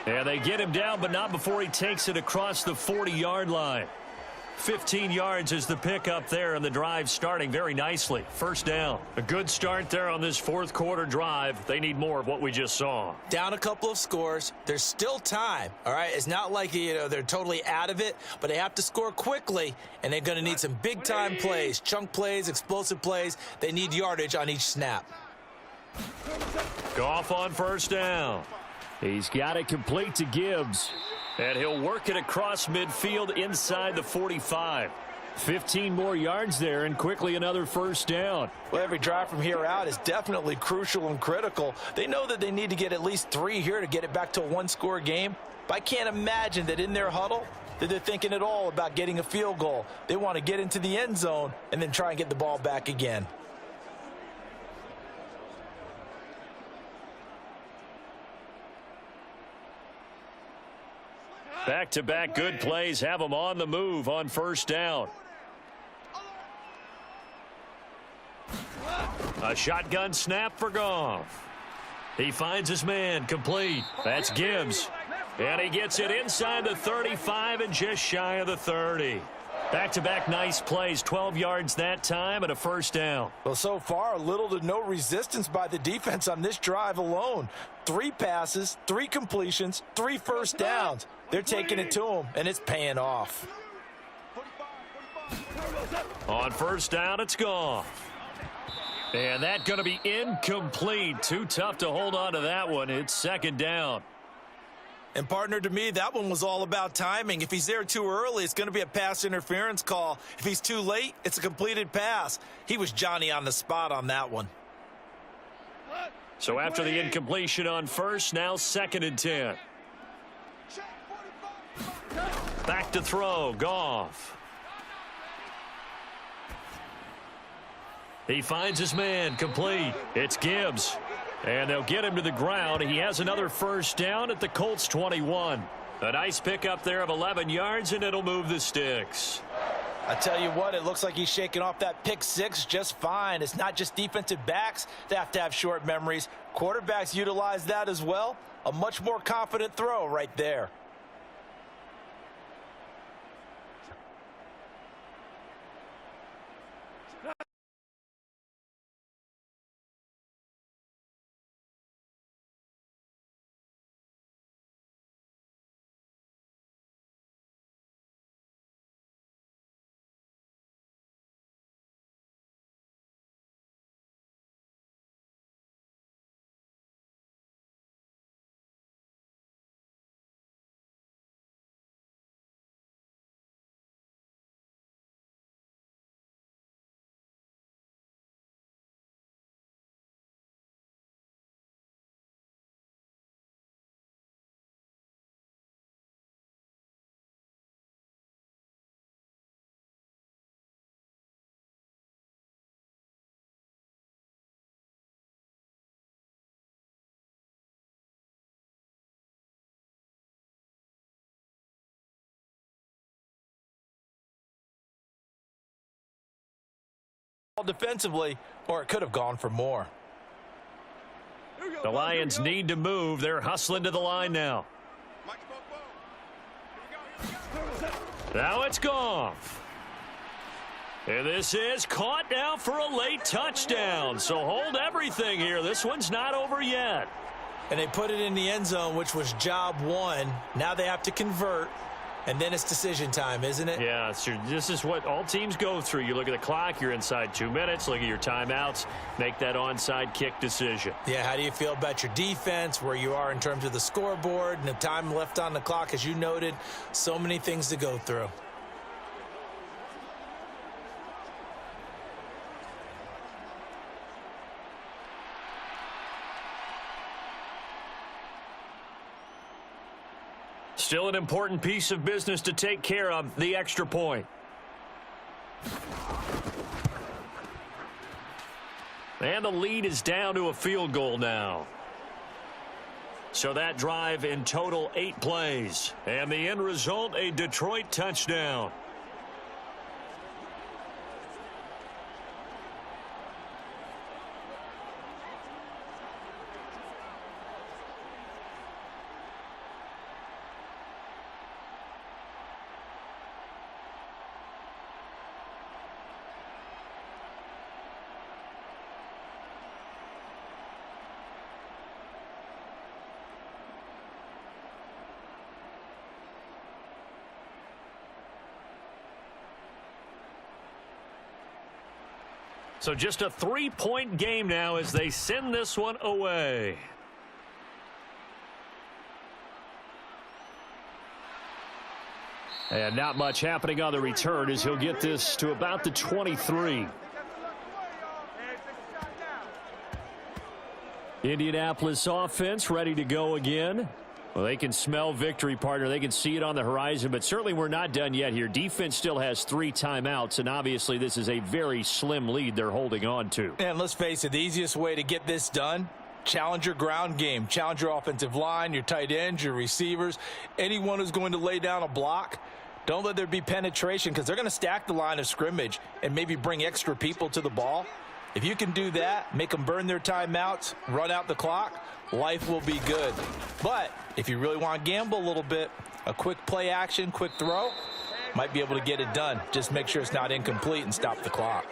And they get him down, but not before he takes it across the 40-yard line. 15 yards is the pickup there, and the drive starting very nicely. 1st down. A good start there on this 4th quarter drive. They need more of what we just saw. Down a couple of scores. There's still time, all right? It's not like, they're totally out of it, but they have to score quickly, and they're going to need some big-time plays, chunk plays, explosive plays. They need yardage on each snap. Goff on 1st down. He's got it complete to Gibbs. And he'll work it across midfield inside the 45. 15 more yards there, and quickly another 1st down. Well, every drive from here out is definitely crucial and critical. They know that they need to get at least 3 here to get it back to a one-score game. But I can't imagine that in their huddle that they're thinking at all about getting a field goal. They want to get into the end zone and then try and get the ball back again. Back-to-back good plays have them on the move on 1st down. A shotgun snap for Goff. He finds his man complete. That's Gibbs. And he gets it inside the 35 and just shy of the 30. Back-to-back nice plays, 12 yards that time and a 1st down. Well, so far, little to no resistance by the defense on this drive alone. 3 passes, 3 completions, 3 1st downs. They're taking it to him, and it's paying off. On 1st down, it's Goff. And that's going to be incomplete. Too tough to hold on to that one. It's 2nd down. And, partner, to me, that one was all about timing. If he's there too early, it's going to be a pass interference call. If he's too late, it's a completed pass. He was Johnny on the spot on that one. So after the incompletion on 1st, now 2nd and 10. Back to throw, Goff. He finds his man complete. It's Gibbs. And they'll get him to the ground. He has another 1st down at the Colts 21. A nice pickup there of 11 yards, and it'll move the sticks. I tell you what, it looks like he's shaking off that pick six just fine. It's not just defensive backs that have short memories. Quarterbacks utilize that as well. A much more confident throw right there. Defensively, or it could have gone for more. The Lions need to move. They're hustling to the line now. Now it's Goff. And this is caught now for a late touchdown. So hold everything here. This one's not over yet. And they put it in the end zone, which was job one. Now they have to convert. And then it's decision time, isn't it? Yeah, this is what all teams go through. You look at the clock, you're inside 2 minutes, look at your timeouts, make that onside kick decision. Yeah, how do you feel about your defense, where you are in terms of the scoreboard and the time left on the clock, as you noted? So many things to go through. Still an important piece of business to take care of, the extra point. And the lead is down to a field goal now. So that drive in total 8 plays. And the end result, a Detroit touchdown. So just a 3-point game now as they send this one away. And not much happening on the return as he'll get this to about the 23. Indianapolis offense ready to go again. Well, they can smell victory, partner. They can see it on the horizon, but certainly we're not done yet here. Defense still has 3 timeouts, and obviously this is a very slim lead they're holding on to. And let's face it, the easiest way to get this done, challenge your ground game. Challenge your offensive line, your tight ends, your receivers, anyone who's going to lay down a block. Don't let there be penetration because they're going to stack the line of scrimmage and maybe bring extra people to the ball. If you can do that, make them burn their timeouts, run out the clock, life will be good. But if you really want to gamble a little bit, a quick play action, quick throw, might be able to get it done. Just make sure it's not incomplete and stop the clock.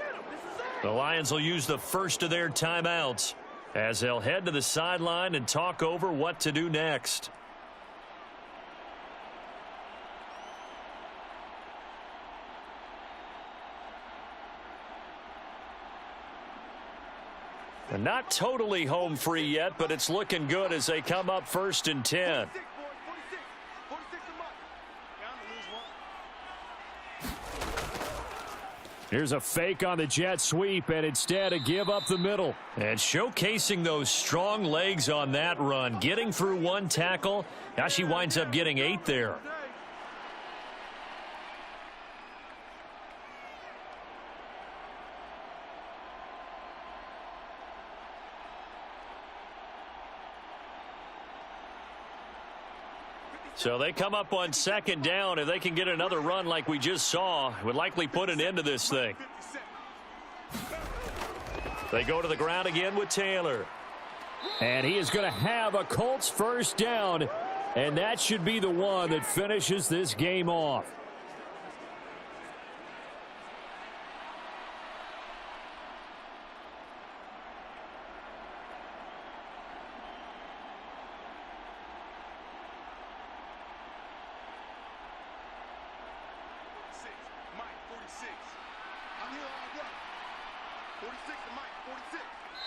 The Lions will use the first of their timeouts as they'll head to the sideline and talk over what to do next. They're not totally home free yet, but it's looking good as they come up 1st and 10. Here's a fake on the jet sweep, and instead a give up the middle. And showcasing those strong legs on that run, getting through 1 tackle. Now she winds up getting 8 there. So they come up on 2nd down. If they can get another run like we just saw, it would likely put an end to this thing. They go to the ground again with Taylor. And he is going to have a Colts 1st down. And that should be the one that finishes this game off.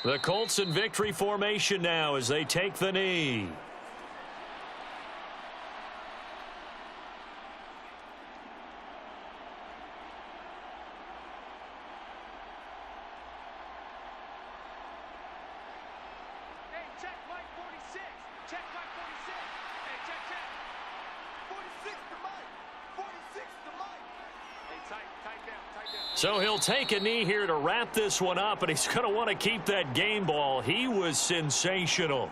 The Colts in victory formation now as they take the knee. Hey, check Mike 46. Check Mike 46. Hey, check, check. 46 to Mike. 46 to Mike. Hey, tight down. So he'll take a knee here to wrap this one up, and he's going to want to keep that game ball. He was sensational.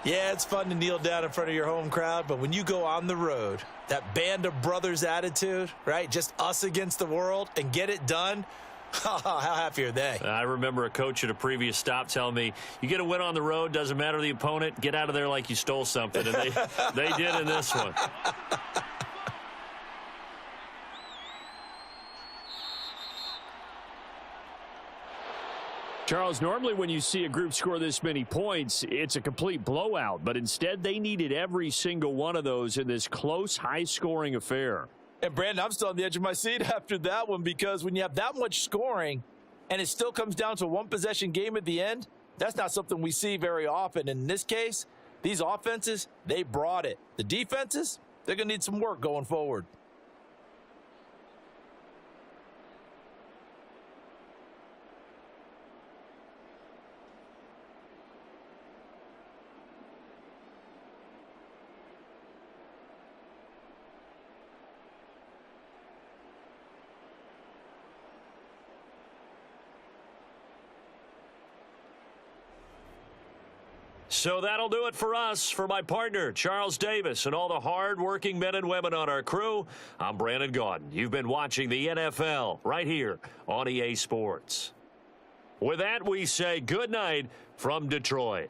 Yeah, it's fun to kneel down in front of your home crowd, but when you go on the road, that band of brothers attitude, right? Just us against the world and get it done. How happy are they? I remember a coach at a previous stop telling me, you get a win on the road, doesn't matter the opponent, get out of there like you stole something. And they did in this one. Charles, normally when you see a group score this many points, it's a complete blowout. But instead, they needed every single one of those in this close, high-scoring affair. And, Brandon, I'm still on the edge of my seat after that one because when you have that much scoring and it still comes down to a one-possession game at the end, that's not something we see very often. In this case, these offenses, they brought it. The defenses, they're going to need some work going forward. So that'll do it for us. For my partner, Charles Davis, and all the hard-working men and women on our crew, I'm Brandon Gaudin. You've been watching the NFL right here on EA Sports. With that, we say good night from Detroit.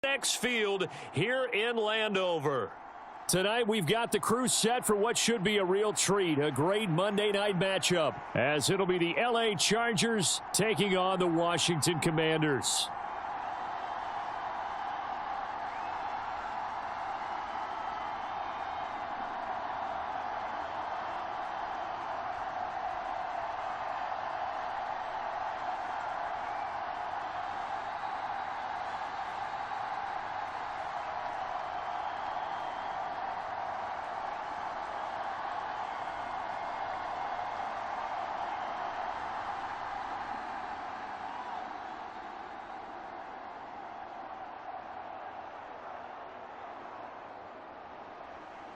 FedEx Field here in Landover. Tonight, we've got the crew set for what should be a real treat, a great Monday night matchup, as it'll be the LA Chargers taking on the Washington Commanders.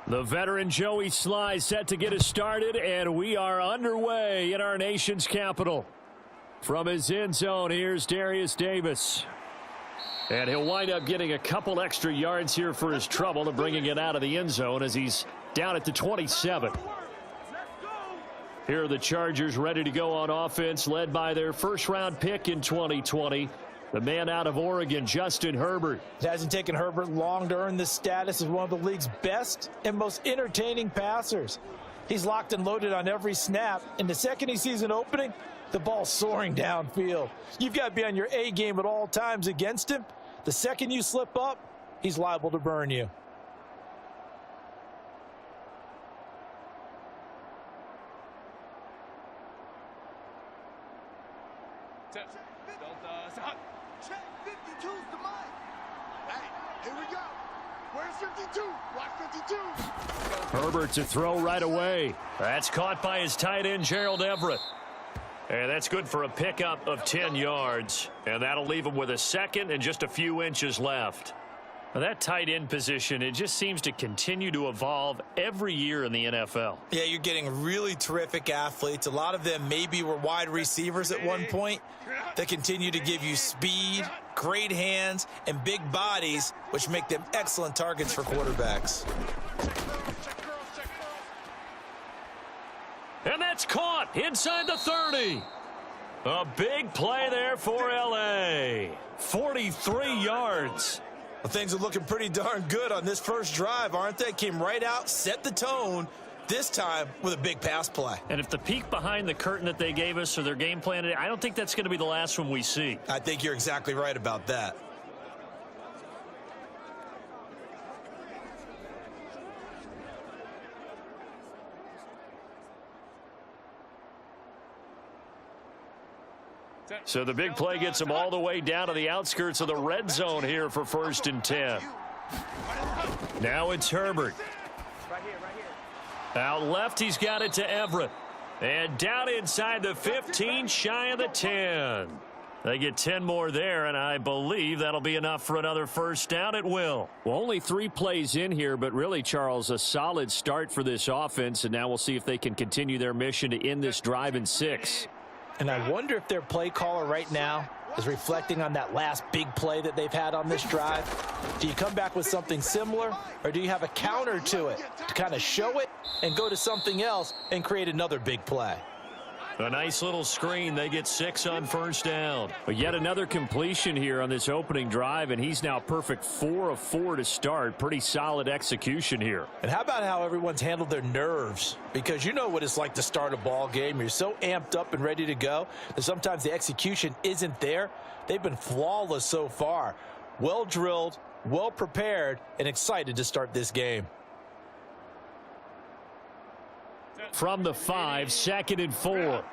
The veteran Joey Sly set to get us started, and we are underway in our nation's capital. From his end zone, here's Darius Davis. And he'll wind up getting a couple extra yards here for his trouble and bringing it out of the end zone as he's down at the 27. Here are the Chargers ready to go on offense, led by their first-round pick in 2020. The man out of Oregon, Justin Herbert. It hasn't taken Herbert long to earn this status as one of the league's best and most entertaining passers. He's locked and loaded on every snap, and the second he sees an opening, the ball's soaring downfield. You've got to be on your A game at all times against him. The second you slip up, he's liable to burn you. Check 52's the mic. Hey, here we go. Where's 52? Watch 52. Herbert to throw right away. That's caught by his tight end, Gerald Everett. And that's good for a pickup of 10 yards. And that'll leave him with a second and just a few inches left. Now that tight end position, it just seems to continue to evolve every year in the NFL. Yeah, you're getting really terrific athletes. A lot of them maybe were wide receivers at one point. They continue to give you speed, great hands, and big bodies, which make them excellent targets for quarterbacks. And that's caught inside the 30. A big play there for LA. 43 yards. Well, things are looking pretty darn good on this first drive, aren't they? Came right out, set the tone, this time with a big pass play. And if the peek behind the curtain that they gave us or their game plan, I don't think that's going to be the last one we see. I think you're exactly right about that. So the big play gets them all the way down to the outskirts of the red zone here for 1st and 10. Now it's Herbert. Out left, he's got it to Everett. And down inside the 15, shy of the 10. They get 10 more there, and I believe that'll be enough for another first down. It will. Well, only 3 plays in here, but really, Charles, a solid start for this offense, and now we'll see if they can continue their mission to end this drive in 6. And I wonder if their play caller right now is reflecting on that last big play that they've had on this drive. Do you come back with something similar, or do you have a counter to it to kind of show it and go to something else and create another big play? A nice little screen. They get 6 on first down. But yet another completion here on this opening drive, and he's now perfect 4 of 4 to start. Pretty solid execution here. And how about how everyone's handled their nerves? Because you know what it's like to start a ball game. You're so amped up and ready to go that sometimes the execution isn't there. They've been flawless so far. Well drilled, well prepared, and excited to start this game. From the 5, 2nd and 4.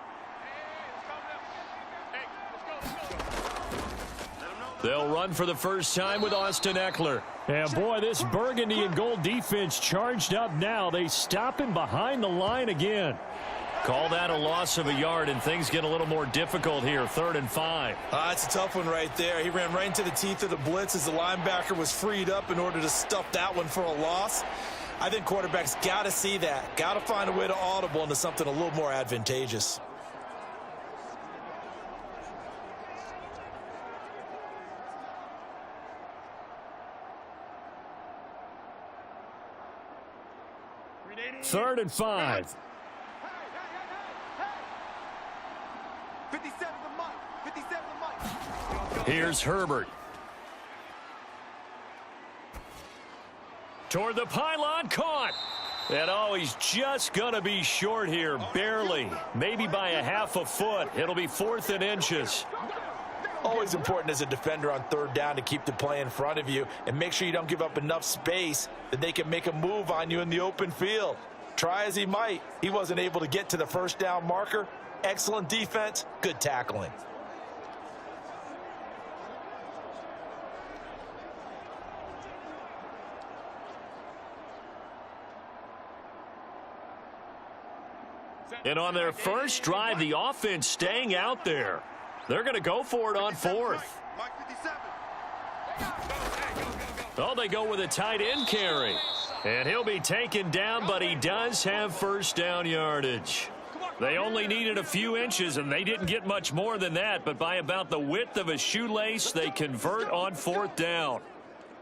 They'll run for the first time with Austin Eckler. And boy, this burgundy and gold defense charged up now. They stop him behind the line again. Call that a loss of a yard, and things get a little more difficult here. 3rd and 5. That's a tough one right there. He ran right into the teeth of the blitz as the linebacker was freed up in order to stuff that one for a loss. I think quarterbacks got to see that. Got to find a way to audible into something a little more advantageous. Third and 5. 57 the mic. 57 the mic. Here's Herbert. Toward the pylon, caught. And oh, he's just going to be short here, barely. Maybe by a half a foot. It'll be 4th and inches. Always important as a defender on 3rd down to keep the play in front of you and make sure you don't give up enough space that they can make a move on you in the open field. Try as he might, he wasn't able to get to the 1st down marker. Excellent defense, good tackling. And on their first drive, the offense staying out there. They're going to go for it on 4th. Oh, they go with a tight end carry. And he'll be taken down, but he does have 1st down yardage. They only needed a few inches, and they didn't get much more than that. But by about the width of a shoelace, they convert on 4th down.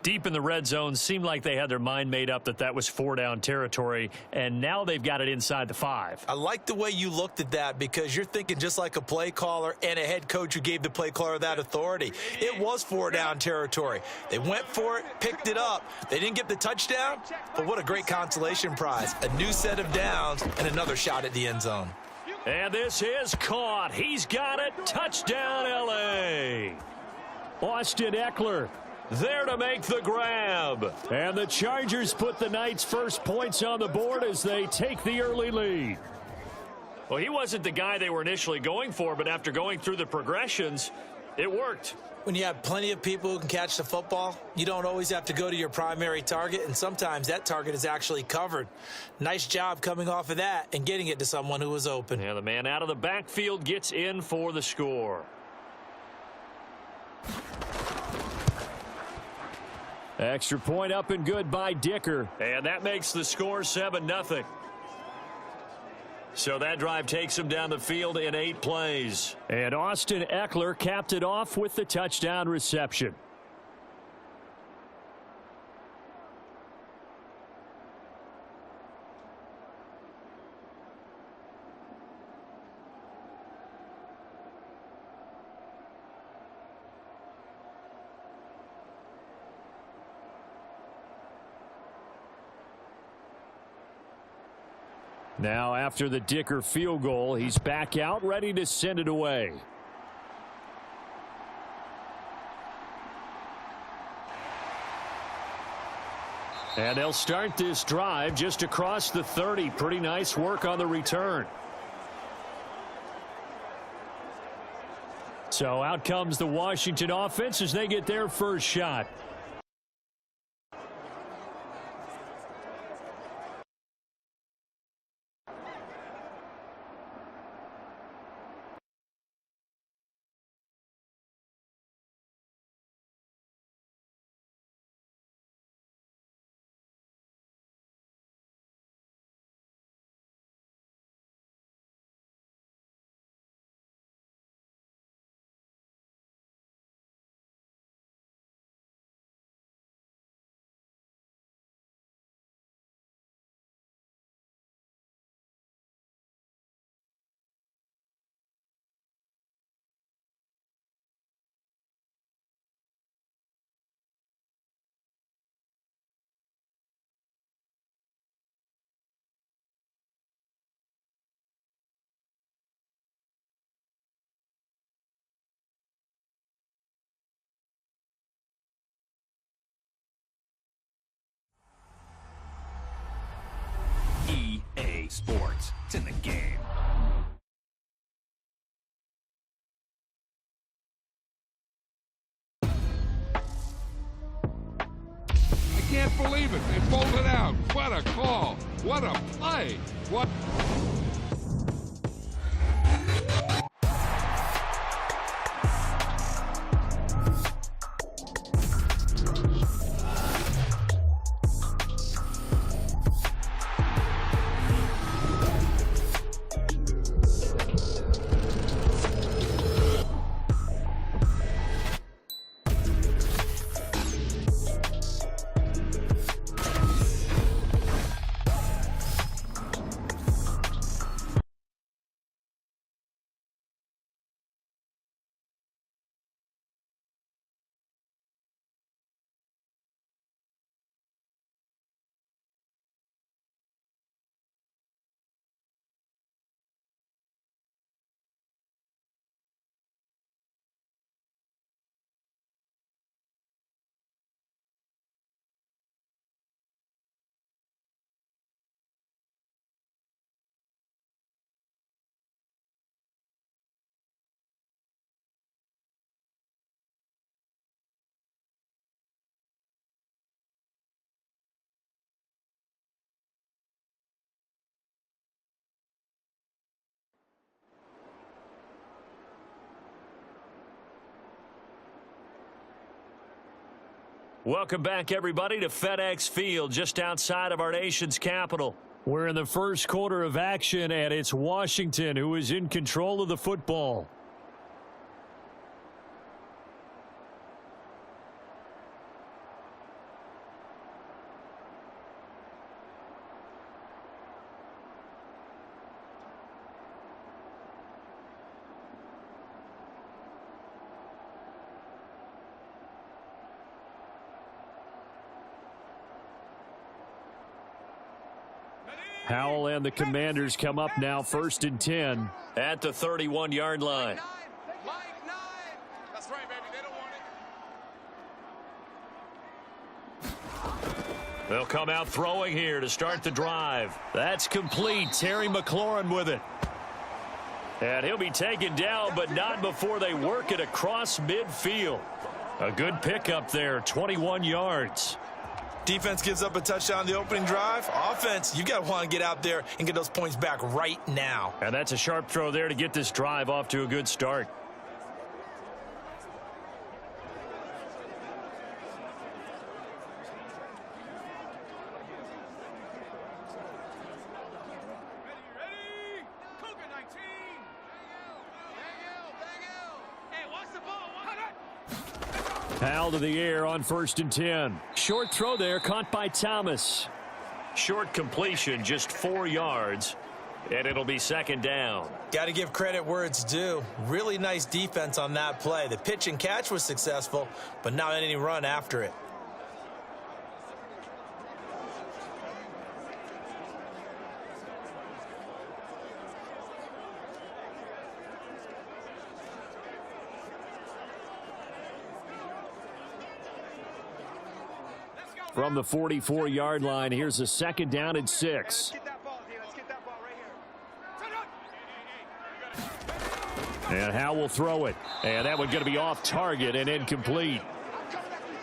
Deep in the red zone, seemed like they had their mind made up that was 4-down territory, and now they've got it inside the 5. I like the way you looked at that because you're thinking just like a play caller and a head coach who gave the play caller that authority. It was 4-down territory. They went for it, picked it up. They didn't get the touchdown, but what a great consolation prize. A new set of downs and another shot at the end zone. And this is caught. He's got it. Touchdown, L.A. Austin Eckler there to make the grab. And the Chargers put the night's first points on the board as they take the early lead. Well, he wasn't the guy they were initially going for, but after going through the progressions, it worked. When you have plenty of people who can catch the football, you don't always have to go to your primary target, and sometimes that target is actually covered. Nice job coming off of that and getting it to someone who was open. And the man out of the backfield gets in for the score. Extra point up and good by Dicker. And that makes the score 7-0. So that drive takes him down the field in 8 plays. And Austin Eckler capped it off with the touchdown reception. Now, after the Dicker field goal, he's back out, ready to send it away. And they'll start this drive just across the 30. Pretty nice work on the return. So out comes the Washington offense as they get their first shot. EA Sports. It's in the game. I can't believe it. They pulled it out. What a call. What a play. What... Welcome back, everybody, to FedEx Field, just outside of our nation's capital. We're in the first quarter of action, and it's Washington who is in control of the football. Howell and the Commanders come up now, 1st and 10 at the 31-yard line. That's right, baby. They don't want it. They'll come out throwing here to start the drive. That's complete. Terry McLaurin with it. And he'll be taken down, but not before they work it across midfield. A good pickup there, 21 yards. Defense gives up a touchdown the opening drive. Offense, you got to want to get out there and get those points back right now. And that's a sharp throw there to get this drive off to a good start. Howell to the air on 1st and 10. Short throw there, caught by Thomas. Short completion, just 4 yards, and it'll be 2nd down. Got to give credit where it's due. Really nice defense on that play. The pitch and catch was successful, but not any run after it. From the 44-yard line, here's a 2nd down and 6. Get that ball, D. Let's get that ball right here. And Howell will throw it. And that one's going to be off target and incomplete.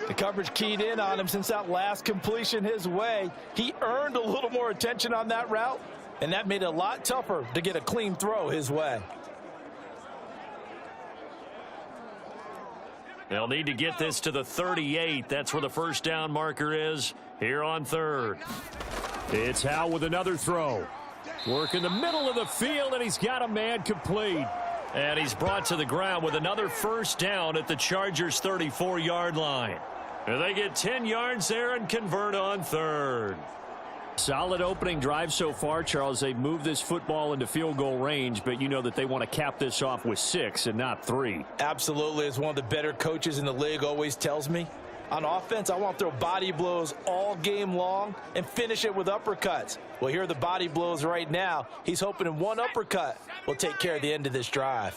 The coverage keyed in on him since that last completion his way. He earned a little more attention on that route, and that made it a lot tougher to get a clean throw his way. They'll need to get this to the 38. That's where the 1st down marker is here on 3rd. It's Howell with another throw. Work in the middle of the field, and he's got a man complete. And he's brought to the ground with another 1st down at the Chargers' 34-yard line. And they get 10 yards there and convert on 3rd. Solid opening drive so far, Charles. They've moved this football into field goal range, but you know that they want to cap this off with 6 and not 3. Absolutely. As one of the better coaches in the league always tells me, on offense, I want to throw body blows all game long and finish it with uppercuts. Well, here are the body blows right now. He's hoping in one uppercut will take care of the end of this drive.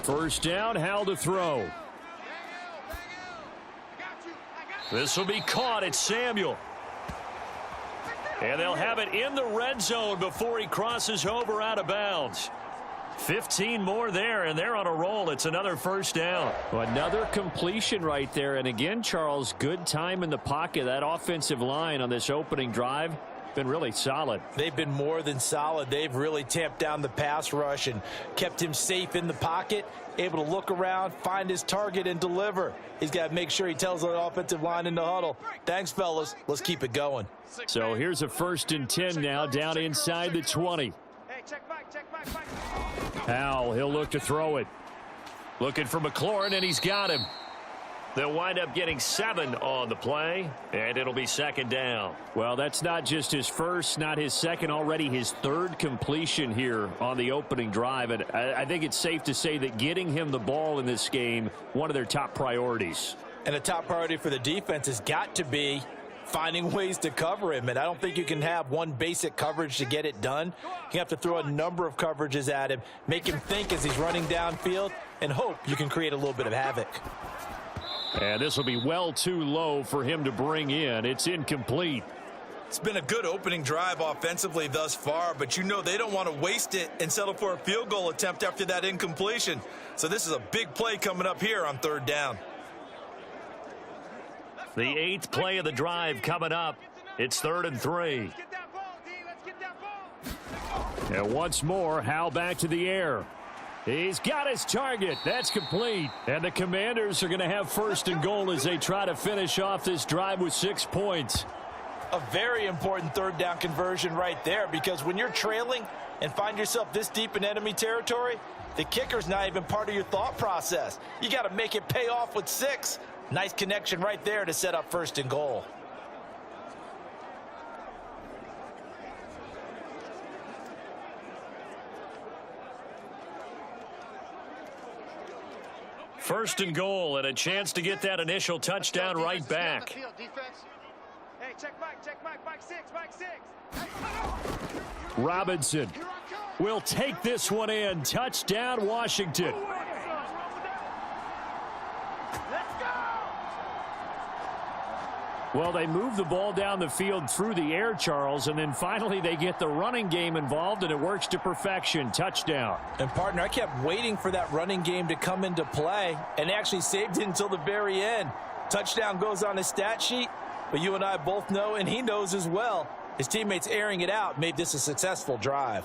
1st down, Howell to throw. This will be caught. It's Samuel. And they'll have it in the red zone before he crosses over out of bounds. 15 more there, and they're on a roll. It's another 1st down. Another completion right there. And again, Charles, good time in the pocket. That offensive line on this opening drive been really solid. They've been more than solid. They've really tamped down the pass rush and kept him safe in the pocket, able to look around, find his target, and deliver. He's got to make sure he tells the offensive line in the huddle, thanks, fellas. Let's keep it going. So here's a 1st and 10 now, down inside the 20. Hey, check back, check back. Howell, he'll look to throw it. Looking for McLaurin, and he's got him. They'll wind up getting 7 on the play, and it'll be 2nd down. Well, that's not just his first, not his second, already his 3rd completion here on the opening drive. And I think it's safe to say that getting him the ball in this game, one of their top priorities. And a top priority for the defense has got to be finding ways to cover him. And I don't think you can have one basic coverage to get it done. You have to throw a number of coverages at him, make him think as he's running downfield, and hope you can create a little bit of havoc. And this will be well too low for him to bring in. It's incomplete. It's been a good opening drive offensively thus far, but you know they don't want to waste it and settle for a field goal attempt after that incompletion. So this is a big play coming up here on 3rd down. The 8th play of the drive coming up. It's 3rd and 3. Get that ball, D. Let's get that ball. And once more, Howell back to the air. He's got his target. That's complete. And the Commanders are going to have first and goal as they try to finish off this drive with 6 points. A very important third down conversion right there, because when you're trailing and find yourself this deep in enemy territory, the kicker's not even part of your thought process. You got to make it pay off with 6. Nice connection right there to set up first and goal. First and goal, and a chance to get that initial touchdown right back. Hey, check Mike 6, Mike 6. Robinson will take this one in. Touchdown, Washington. Well, they move the ball down the field through the air, Charles, and then finally they get the running game involved, and it works to perfection. Touchdown. And, partner, I kept waiting for that running game to come into play and actually saved it until the very end. Touchdown goes on his stat sheet, but you and I both know, and he knows as well, his teammates airing it out made this a successful drive.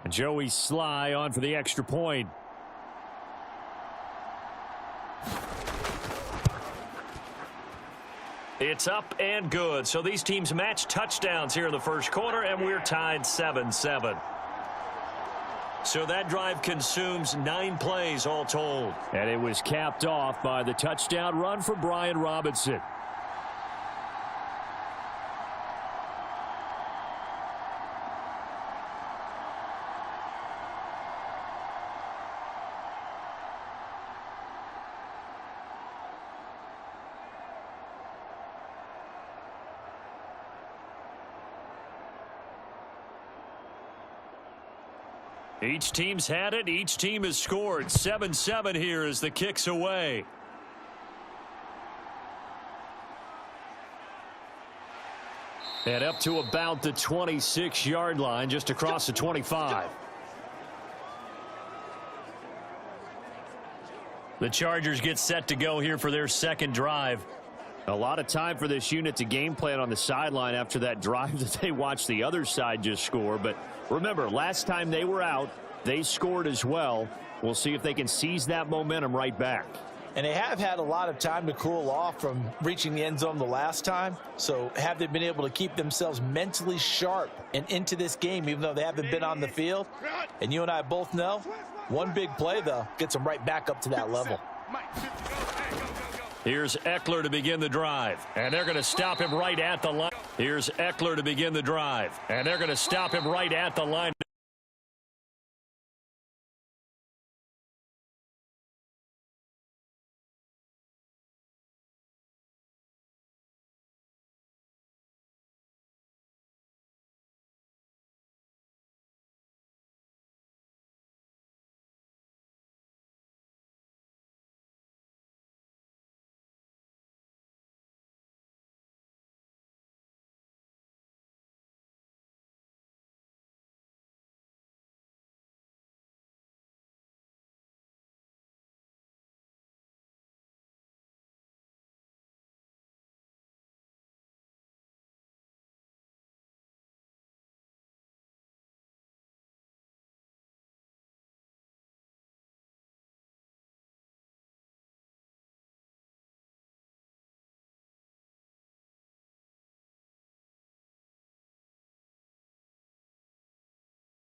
Joey Sly on for the extra point. It's up and good. So these teams match touchdowns here in the first quarter, and we're tied 7-7. So that drive consumes 9 plays all told. And it was capped off by the touchdown run for Brian Robinson. Each team's had it. Each team has scored. 7-7 here as the kick's away. And up to about the 26-yard line, just across the 25. The Chargers get set to go here for their second drive. A lot of time for this unit to game plan on the sideline after that drive that they watched the other side just score. But remember, last time they were out, they scored as well. We'll see if they can seize that momentum right back. And they have had a lot of time to cool off from reaching the end zone the last time. So have they been able to keep themselves mentally sharp and into this game, even though they haven't been on the field? And you and I both know, one big play, though, gets them right back up to that level. Here's Eckler to begin the drive, and they're going to stop him right at the line. Here's Eckler to begin the drive, and they're going to stop him right at the line.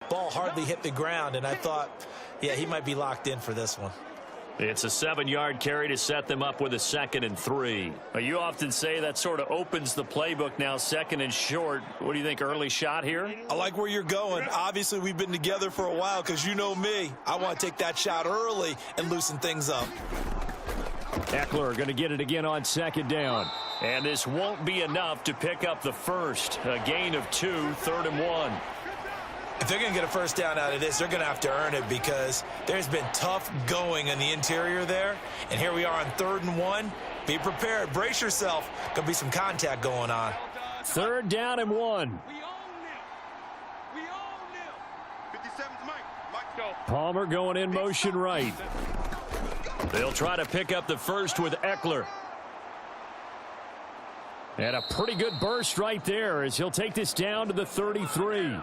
Ball hardly hit the ground, and I thought, yeah, he might be locked in for this one. It's a 7-yard carry to set them up with a 2nd and 3. You often say that sort of opens the playbook now, 2nd and short. What do you think, early shot here? I like where you're going. Obviously, we've been together for a while because you know me. I want to take that shot early and loosen things up. Eckler going to get it again on 2nd down. And this won't be enough to pick up the first. A gain of 2, 3rd and 1. If they're going to get a first down out of this, they're going to have to earn it because there's been tough going in the interior there. And here we are on 3rd and 1. Be prepared. Brace yourself. Going to be some contact going on. 3rd down and 1. We own them. We own them. 57's Mike. Mike, go. Palmer going in motion right. They'll try to pick up the first with Eckler. And a pretty good burst right there as he'll take this down to the 33.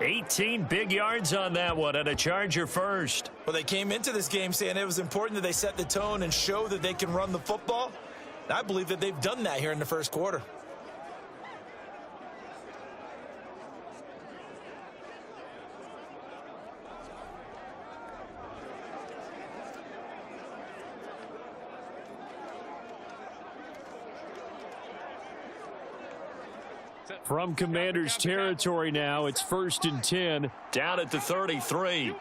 18 big yards on that one and a Charger first. Well, they came into this game saying it was important that they set the tone and show that they can run the football. And I believe that they've done that here in the first quarter. From Commanders territory now, it's 1st and 10, down at the 33.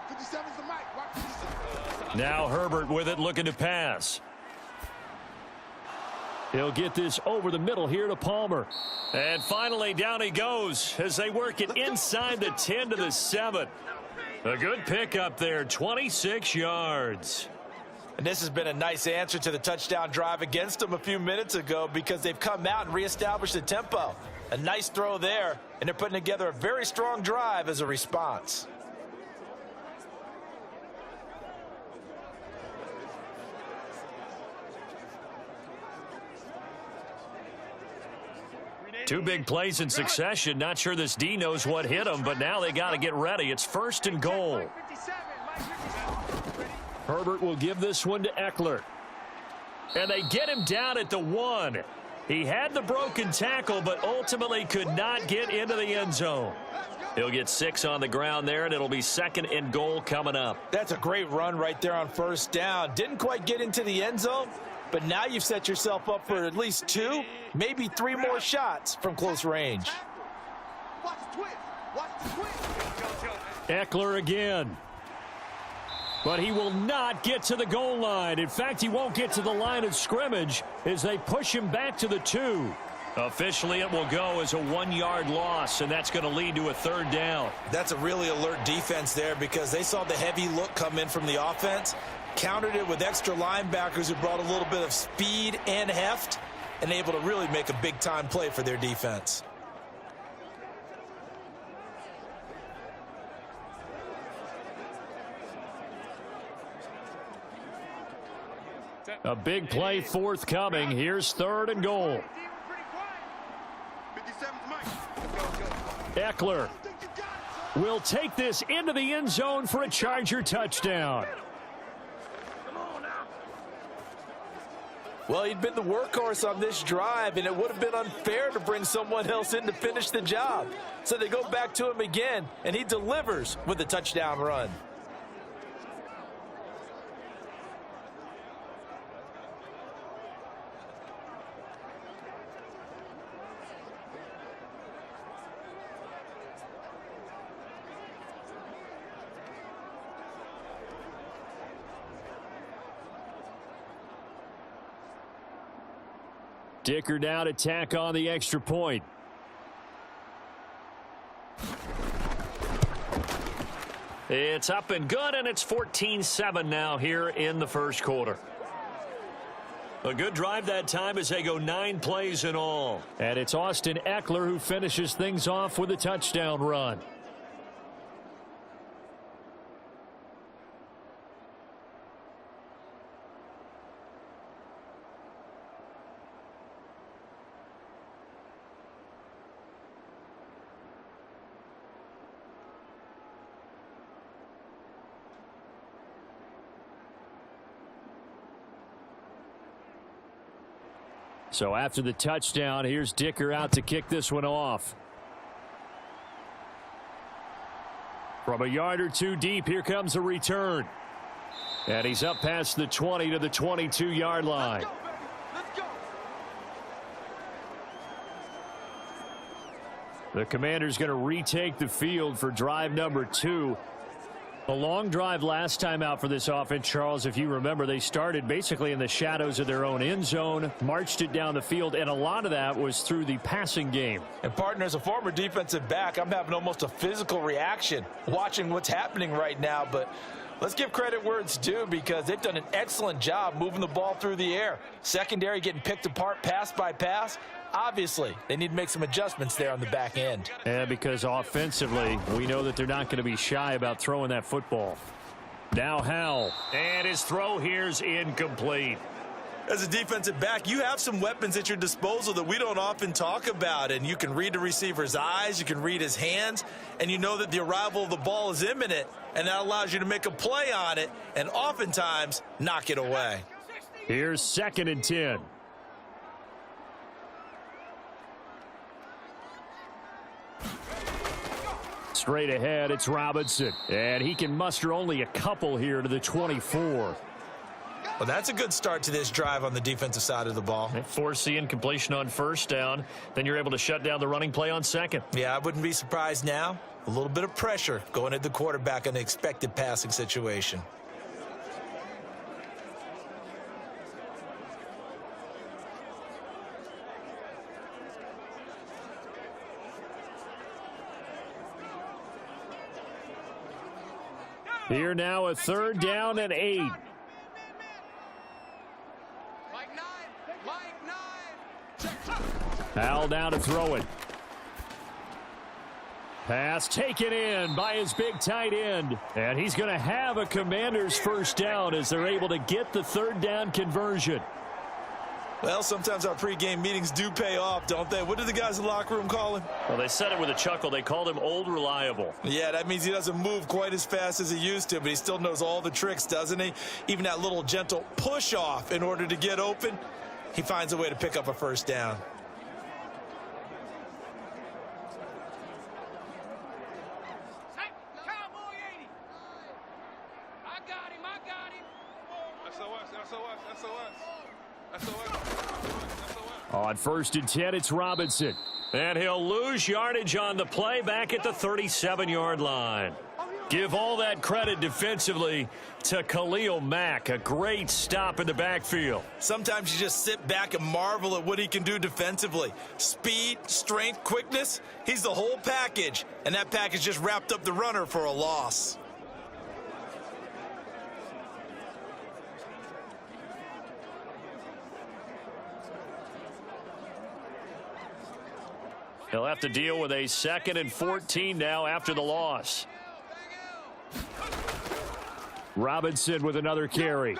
57's the mic. Watch 57. Now Herbert with it, looking to pass. He'll get this over the middle here to Palmer. And finally down he goes as they work it inside the 10 to the 7. A good pickup there, 26 yards. And this has been a nice answer to the touchdown drive against them a few minutes ago because they've come out and reestablished the tempo. A nice throw there, and they're putting together a very strong drive as a response. Two big plays in succession. Not sure this D knows what hit him, but now they got to get ready. It's 1st and goal. Herbert will give this one to Eckler. And they get him down at the 1. He had the broken tackle, but ultimately could not get into the end zone. He'll get 6 on the ground there, and it'll be 2nd and goal coming up. That's a great run right there on 1st down. Didn't quite get into the end zone, but now you've set yourself up for at least 2, maybe 3 more shots from close range. Watch the twist. Watch the twist. Eckler again. But he will not get to the goal line. In fact, he won't get to the line of scrimmage as they push him back to the 2. Officially, it will go as a 1-yard loss, and that's going to lead to a 3rd down. That's a really alert defense there because they saw the heavy look come in from the offense, countered it with extra linebackers who brought a little bit of speed and heft, and able to really make a big-time play for their defense. A big play forthcoming. Here's 3rd and goal. 57's mic. Eckler will take this into the end zone for a Charger touchdown. Well, he'd been the workhorse on this drive, and it would have been unfair to bring someone else in to finish the job. So they go back to him again, and he delivers with a touchdown run. Dicker now to tack on the extra point. It's up and good, and it's 14-7 now here in the first quarter. A good drive that time as they go 9 plays in all. And it's Austin Eckler who finishes things off with a touchdown run. So after the touchdown, here's Dicker out to kick this one off. From a yard or 2 deep, here comes a return. And he's up past the 20 to the 22-yard line. Let's go. The Commander's going to retake the field for drive number 2. A long drive last time out for this offense, Charles. If you remember, they started basically in the shadows of their own end zone, marched it down the field, and a lot of that was through the passing game. And, partner, as a former defensive back, I'm having almost a physical reaction watching what's happening right now. But let's give credit where it's due because they've done an excellent job moving the ball through the air. Secondary getting picked apart pass by pass. Obviously, they need to make some adjustments there on the back end. And because offensively, we know that they're not going to be shy about throwing that football. Now Howell. And his throw here's incomplete. As a defensive back, you have some weapons at your disposal that we don't often talk about, and you can read the receiver's eyes, you can read his hands, and you know that the arrival of the ball is imminent, and that allows you to make a play on it and oftentimes knock it away. Here's 2nd and 10. Straight ahead, it's Robinson, and he can muster only a couple here to the 24. Well, that's a good start to this drive on the defensive side of the ball. They force the incompletion on 1st down. Then you're able to shut down the running play on 2nd. Yeah, I wouldn't be surprised now. A little bit of pressure going at the quarterback in an expected passing situation. Here now a 3rd down and 8. Howell down to throw it. Pass taken in by his big tight end. And he's going to have a Commanders 1st down as they're able to get the 3rd down conversion. Well, sometimes our pregame meetings do pay off, don't they? What do the guys in the locker room call him? Well, they said it with a chuckle. They called him Old Reliable. Yeah, that means he doesn't move quite as fast as he used to, but he still knows all the tricks, doesn't he? Even that little gentle push-off in order to get open, he finds a way to pick up a 1st down. On 1st and 10, it's Robinson. And he'll lose yardage on the play back at the 37-yard line. Give all that credit defensively to Khalil Mack. A great stop in the backfield. Sometimes you just sit back and marvel at what he can do defensively. Speed, strength, quickness, he's the whole package. And that package just wrapped up the runner for a loss. He'll have to deal with a 2nd and 14 now after the loss. Robinson with another carry.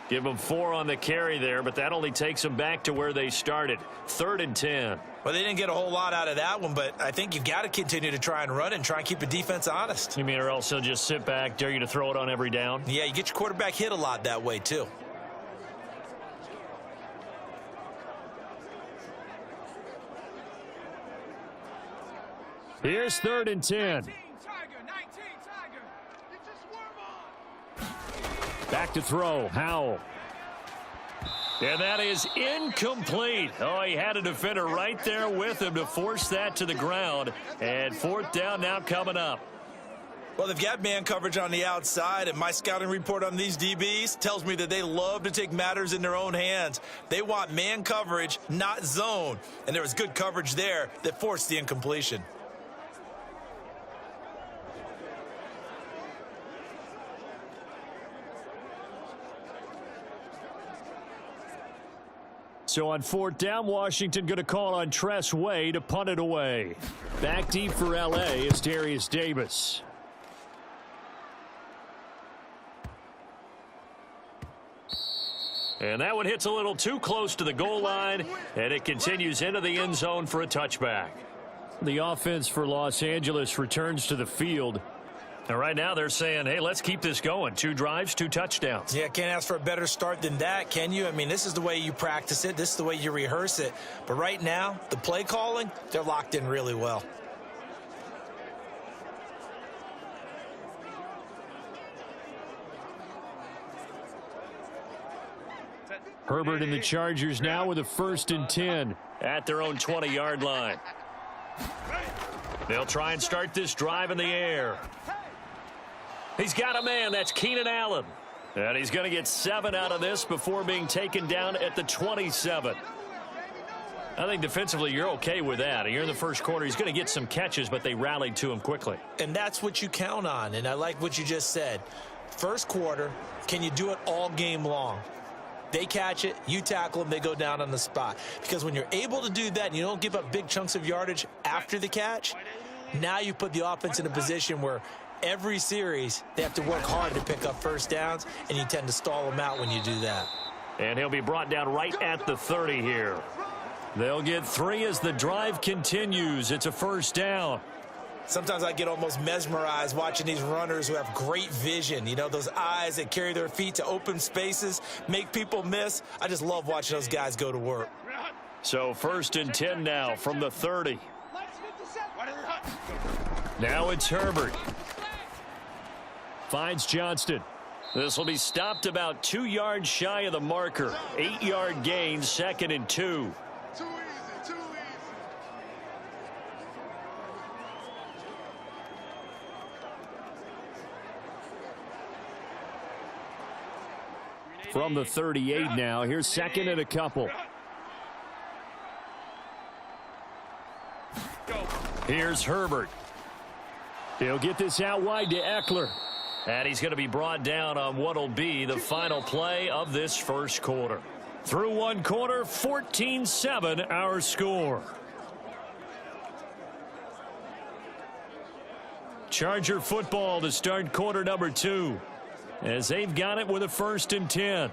Give him 4 on the carry there, but that only takes them back to where they started. 3rd and 10. Well, they didn't get a whole lot out of that one, but I think you've got to continue to try and run and try and keep the defense honest. You mean or else he'll just sit back, dare you to throw it on every down? Yeah, you get your quarterback hit a lot that way, too. Here's 3rd and 10. Back to throw, Howell. And that is incomplete. Oh, he had a defender right there with him to force that to the ground. And 4th down now coming up. Well, they've got man coverage on the outside, and my scouting report on these DBs tells me that they love to take matters in their own hands. They want man coverage, not zone. And there was good coverage there that forced the incompletion. So on 4th down, Washington going to call on Tress Way to punt it away. Back deep for L.A. is Darius Davis. And that one hits a little too close to the goal line, and it continues into the end zone for a touchback. The offense for Los Angeles returns to the field. And right now they're saying, hey, let's keep this going. 2 drives, 2 touchdowns. Yeah, can't ask for a better start than that, can you? I mean, this is the way you practice it. This is the way you rehearse it. But right now, the play calling, they're locked in really well. Herbert and the Chargers now with a 1st and 10 at their own 20-yard line. They'll try and start this drive in the air. He's got a man. That's Keenan Allen. And he's going to get 7 out of this before being taken down at the 27. I think defensively you're okay with that. You're in the first quarter. He's going to get some catches, but they rallied to him quickly. And that's what you count on. And I like what you just said. First quarter, can you do it all game long? They catch it, you tackle them, they go down on the spot. Because when you're able to do that and you don't give up big chunks of yardage after the catch, now you put the offense in a position where every series, they have to work hard to pick up first downs, and you tend to stall them out when you do that. And he'll be brought down right at the 30 here. They'll get 3 as the drive continues. It's a first down. Sometimes I get almost mesmerized watching these runners who have great vision. You know, those eyes that carry their feet to open spaces, make people miss. I just love watching those guys go to work. So 1st and 10 now from the 30. Now it's Herbert. Finds Johnston. This will be stopped about 2 yards shy of the marker. 8-yard gain, 2nd and 2. Too easy, too easy. From the 38 now. Here's 2nd and a couple. Here's Herbert. He'll get this out wide to Eckler. And he's going to be brought down on what will be the final play of this first quarter. Through one quarter, 14-7 our score. Charger football to start quarter number 2. As they've got it with a 1st and 10.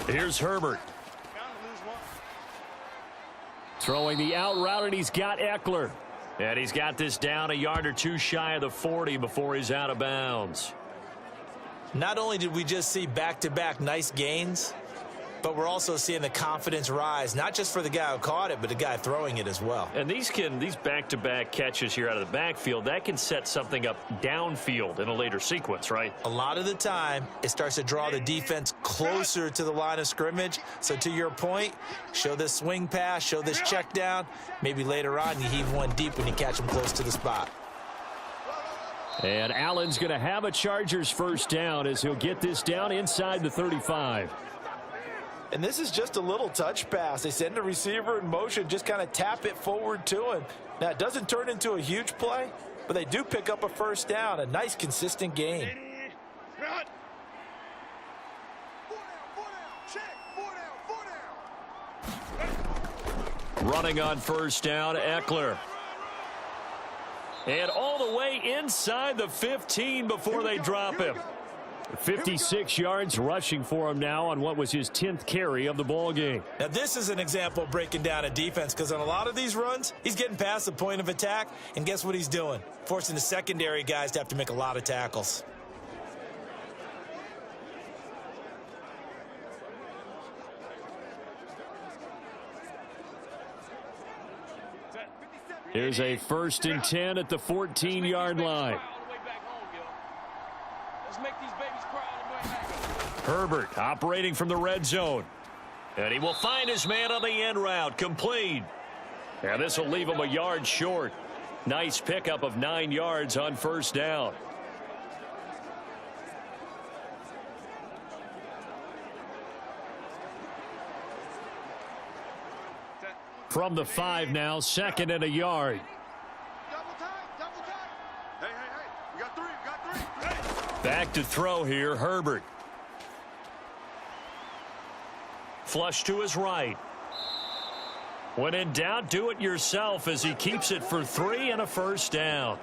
Here's Herbert. Throwing the out route, and he's got Eckler. And he's got this down a yard or 2 shy of the 40 before he's out of bounds. Not only did we just see back-to-back nice gains, but we're also seeing the confidence rise, not just for the guy who caught it, but the guy throwing it as well. And these back-to-back catches here out of the backfield, that can set something up downfield in a later sequence, right? A lot of the time, it starts to draw the defense closer to the line of scrimmage. So to your point, show this swing pass, show this check down. Maybe later on, you heave one deep when you catch them close to the spot. And Allen's going to have a Chargers first down as he'll get this down inside the 35. And this is just a little touch pass. They send the receiver in motion, just kind of tap it forward to him. Now, it doesn't turn into a huge play, but they do pick up a first down, a nice, consistent gain. Running on first down, Eckler. And all the way inside the 15 before they drop him. 56 yards rushing for him now on what was his 10th carry of the ball game. Now this is an example of breaking down a defense, because on a lot of these runs, he's getting past the point of attack, and guess what he's doing? Forcing the secondary guys to have to make a lot of tackles. Here's a 1st and 10 at the 14-yard line. Herbert operating from the red zone. And he will find his man on the end route. Complete. And this will leave him a yard short. Nice pickup of 9 yards on first down. From the 5 now, 2nd and a yard. Double time. Hey, we got 3, Hey. Back to throw here, Herbert. Flush to his right. When in doubt, do it yourself as he keeps it for 3 and a first down.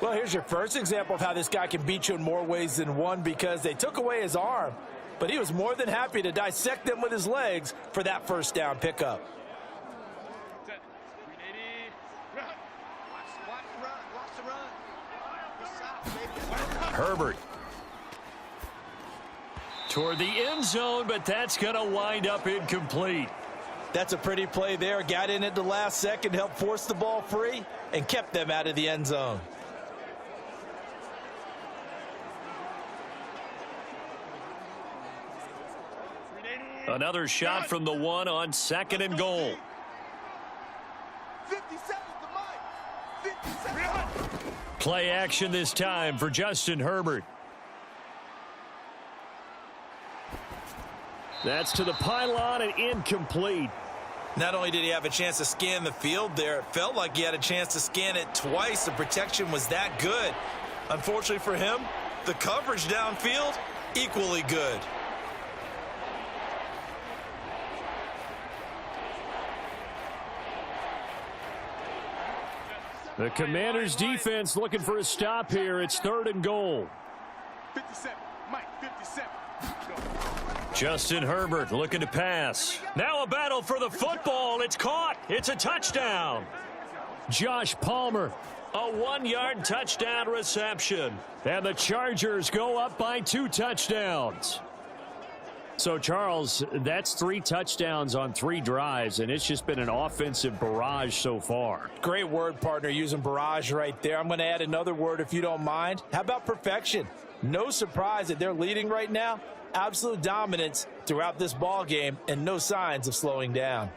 Well, here's your first example of how this guy can beat you in more ways than one, because they took away his arm, but he was more than happy to dissect them with his legs for that first down pickup. Herbert toward the end zone, but that's going to wind up incomplete. That's a pretty play there. Got in at the last second, helped force the ball free, and kept them out of the end zone. Another shot from the 1 on 2nd and goal. 57 to Mike. 57. Play action this time for Justin Herbert. That's to the pylon and incomplete. Not only did he have a chance to scan the field there, it felt like he had a chance to scan it twice. The protection was that good. Unfortunately for him, the coverage downfield, equally good. The Commanders' defense looking for a stop here. It's 3rd and goal. 57, Mike, 57. Justin Herbert looking to pass. Now a battle for the football. It's caught. It's a touchdown. Josh Palmer, a 1-yard touchdown reception. And the Chargers go up by 2 touchdowns. So, Charles, that's 3 touchdowns on 3 drives, and it's just been an offensive barrage so far. Great word, partner, using barrage right there. I'm going to add another word if you don't mind. How about perfection? No surprise that they're leading right now. Absolute dominance throughout this ball game and no signs of slowing down.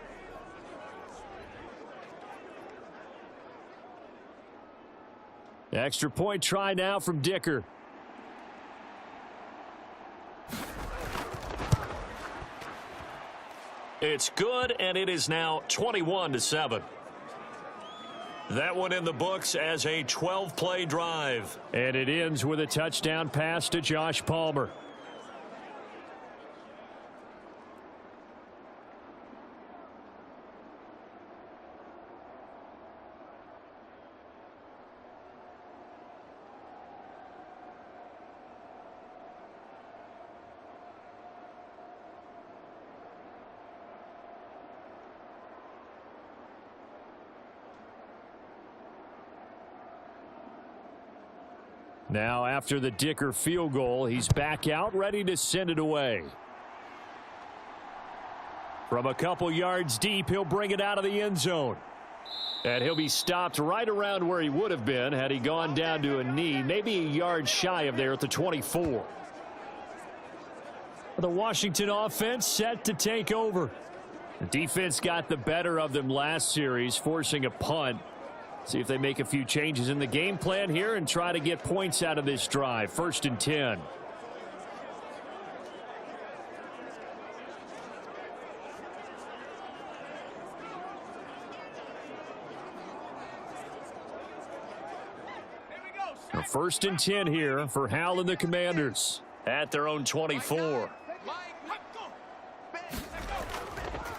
Extra point try now from Dicker. It's good, and it is now 21-7. That one in the books as a 12-play drive. And it ends with a touchdown pass to Josh Palmer. Now, after the Dicker field goal, he's back out, ready to send it away. From a couple yards deep, he'll bring it out of the end zone. And he'll be stopped right around where he would have been had he gone down to a knee, maybe a yard shy of there at the 24. The Washington offense set to take over. The defense got the better of them last series, forcing a punt. See if they make a few changes in the game plan here and try to get points out of this drive. 1st and 10. Now 1st and 10 here for Hal and the Commanders at their own 24.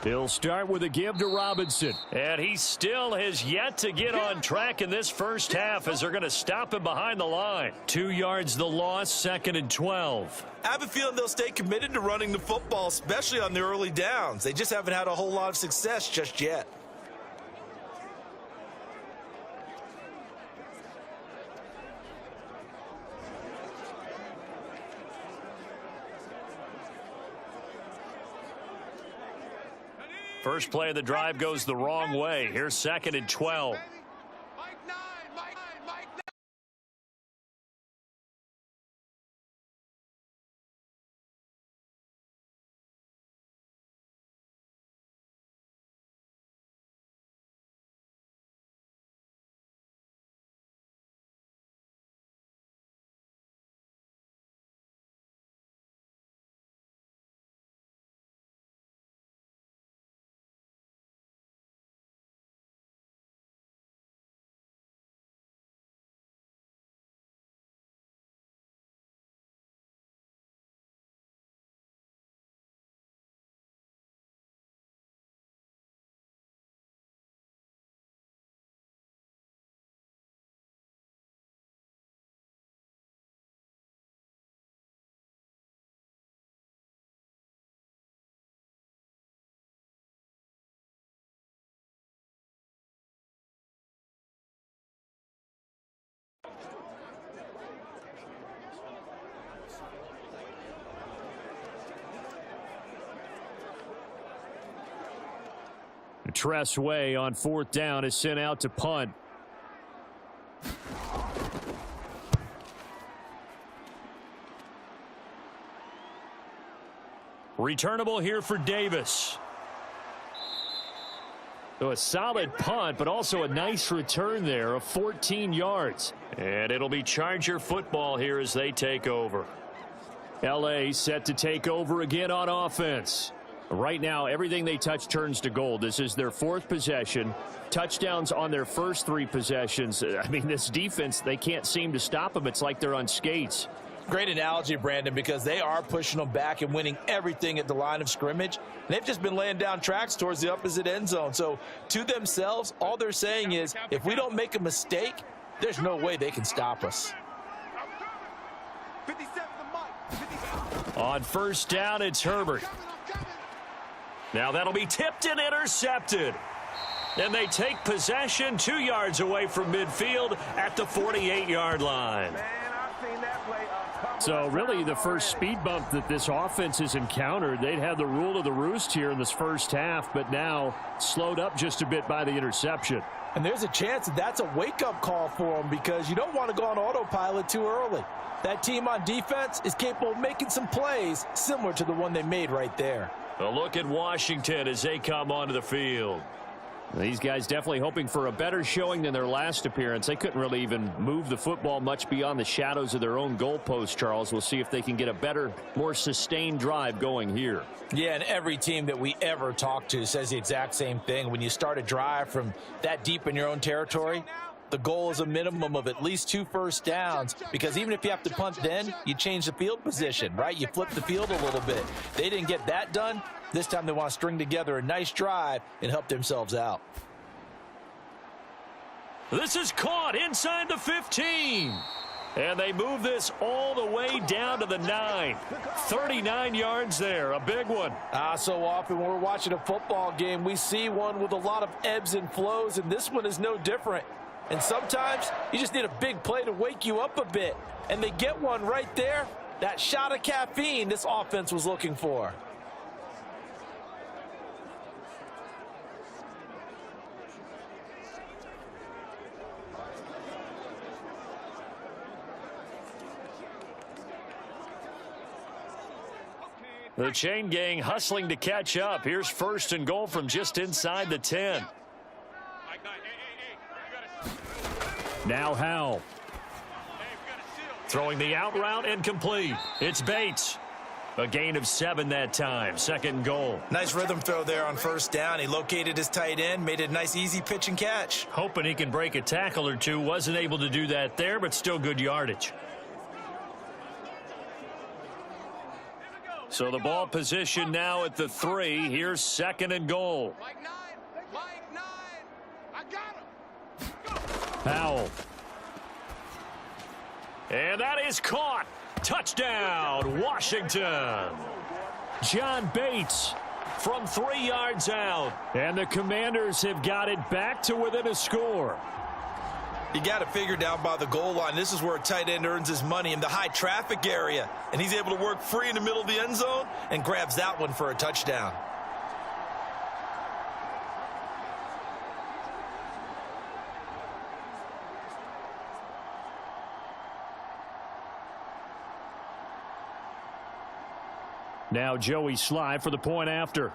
He'll start with a give to Robinson. And he still has yet to get on track in this first half as they're going to stop him behind the line. 2 yards the loss, 2nd and 12. I have a feeling they'll stay committed to running the football, especially on the early downs. They just haven't had a whole lot of success just yet. First play of the drive goes the wrong way. Here's 2nd and 12. Tress Way on 4th down is sent out to punt. Returnable here for Davis. So a solid punt, but also a nice return there of 14 yards. And it'll be Charger football here as they take over. L.A. set to take over again on offense. Right now, everything they touch turns to gold. This is their 4th possession. Touchdowns on their first 3 possessions. I mean, this defense, they can't seem to stop them. It's like they're on skates. Great analogy, Brandon, because they are pushing them back and winning everything at the line of scrimmage. And they've just been laying down tracks towards the opposite end zone. So to themselves, all they're saying is, if we don't make a mistake, there's no way they can stop us. 57 to Mike. 57. On first down, it's Herbert. Now that'll be tipped and intercepted. And they take possession 2 yards away from midfield at the 48-yard line. So really the first speed bump that this offense has encountered, they'd have the rule of the roost here in this first half, but now slowed up just a bit by the interception. And there's a chance that that's a wake-up call for them because you don't want to go on autopilot too early. That team on defense is capable of making some plays similar to the one they made right there. A look at Washington as they come onto the field. These guys definitely hoping for a better showing than their last appearance. They couldn't really even move the football much beyond the shadows of their own goalpost, Charles. We'll see if they can get a better, more sustained drive going here. Yeah, and every team that we ever talk to says the exact same thing. When you start a drive from that deep in your own territory, the goal is a minimum of at least 2 first downs, because even if you have to punt then, you change the field position, right? You flip the field a little bit. They didn't get that done. This time they want to string together a nice drive and help themselves out. This is caught inside the 15. And they move this all the way down to the 9. 39 yards there, a big one. So often when we're watching a football game, we see one with a lot of ebbs and flows, and this one is no different. And sometimes you just need a big play to wake you up a bit. And they get one right there. That shot of caffeine this offense was looking for. The chain gang hustling to catch up. Here's first and goal from just inside the 10. Now Howell. Throwing the out route and complete. It's Bates. A gain of 7 that time. Second and goal. Nice rhythm throw there on first down. He located his tight end, made it a nice easy pitch and catch. Hoping he can break a tackle or two. Wasn't able to do that there, but still good yardage. So the ball position now at the 3. Here's second and goal. Mike 9. Mike 9. I got him. Howell. And that is caught. Touchdown, Washington. John Bates from 3 yards out. And the Commanders have got it back to within a score. You got to figure down by the goal line. This is where a tight end earns his money, in the high traffic area. And he's able to work free in the middle of the end zone and grabs that one for a touchdown. Now Joey Sly for the point after.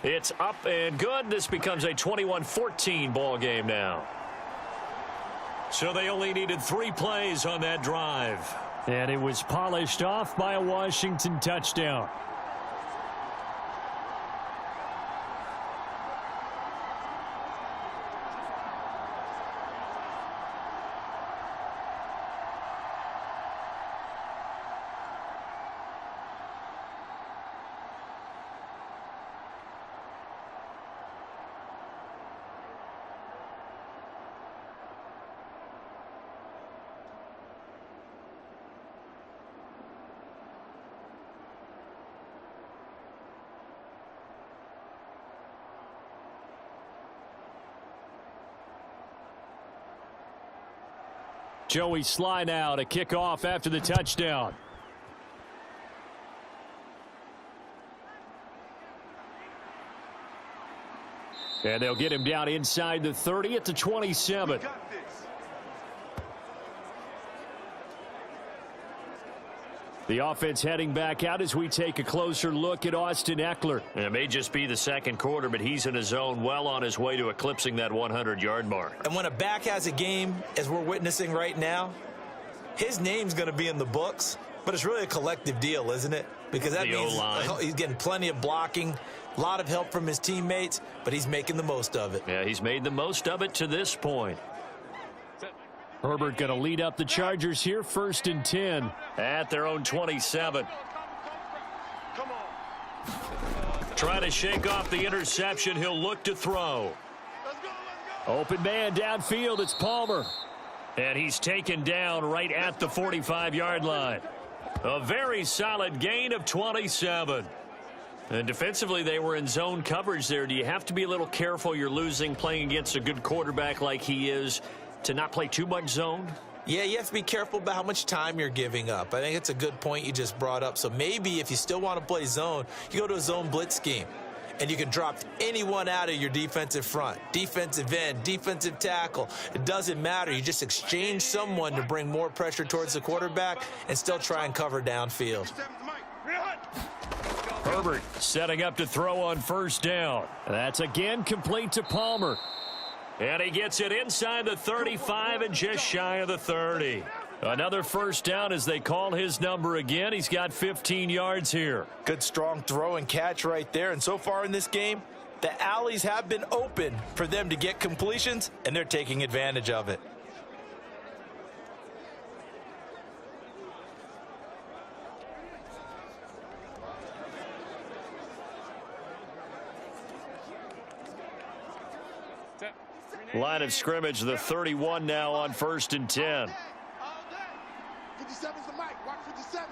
It's up and good. This becomes a 21-14 ball game now. So they only needed 3 plays on that drive. And it was polished off by a Washington touchdown. Joey Sly now to kick off after the touchdown. And they'll get him down inside the 30 at the 27. The offense heading back out as we take a closer look at Austin Eckler. It may just be the second quarter, but he's in his zone, well on his way to eclipsing that 100-yard mark. And when a back has a game, as we're witnessing right now, his name's going to be in the books, but it's really a collective deal, isn't it? Because that means he's getting plenty of blocking, a lot of help from his teammates, but he's making the most of it. Yeah, he's made the most of it to this point. Herbert going to lead up the Chargers here, 1st and 10 at their own 27. Trying to shake off the interception. He'll look to throw. Open man downfield. It's Palmer. And he's taken down right at the 45-yard line. A very solid gain of 27. And defensively, they were in zone coverage there. Do you have to be a little careful? You're losing playing against a good quarterback like he is to not play too much zone? Yeah, you have to be careful about how much time you're giving up. I think it's a good point you just brought up. So maybe if you still want to play zone, you go to a zone blitz scheme. And you can drop anyone out of your defensive front, defensive end, defensive tackle. It doesn't matter. You just exchange someone to bring more pressure towards the quarterback and still try and cover downfield. Herbert setting up to throw on 1st down. That's again complete to Palmer. And he gets it inside the 35 and just shy of the 30. Another 1st down as they call his number again. He's got 15 yards here. Good strong throw and catch right there. And so far in this game, the alleys have been open for them to get completions, and they're taking advantage of it. Line of scrimmage, the 31 now on 1st and 10. 57's the mic. Watch 57.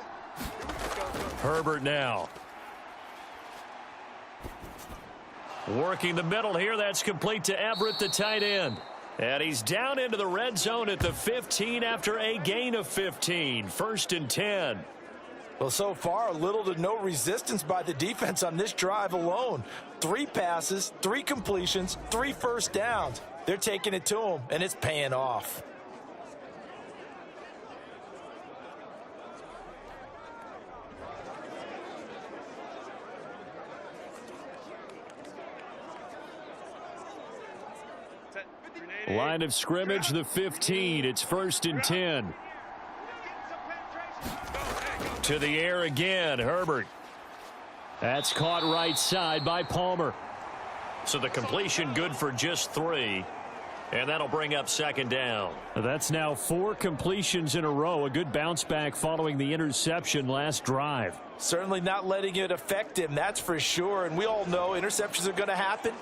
Herbert now. Working the middle here. That's complete to Everett, the tight end. And he's down into the red zone at the 15 after a gain of 15. 1st and 10. Well, so far, little to no resistance by the defense on this drive alone. 3 passes, 3 completions, 3 1st downs. They're taking it to him, and it's paying off. Line of scrimmage, the 15. It's 1st and 10. To the air again, Herbert. That's caught right side by Palmer. So the completion good for just 3. And that'll bring up 2nd down. That's now 4 completions in a row. A good bounce back following the interception last drive. Certainly not letting it affect him, that's for sure. And we all know interceptions are going to happen.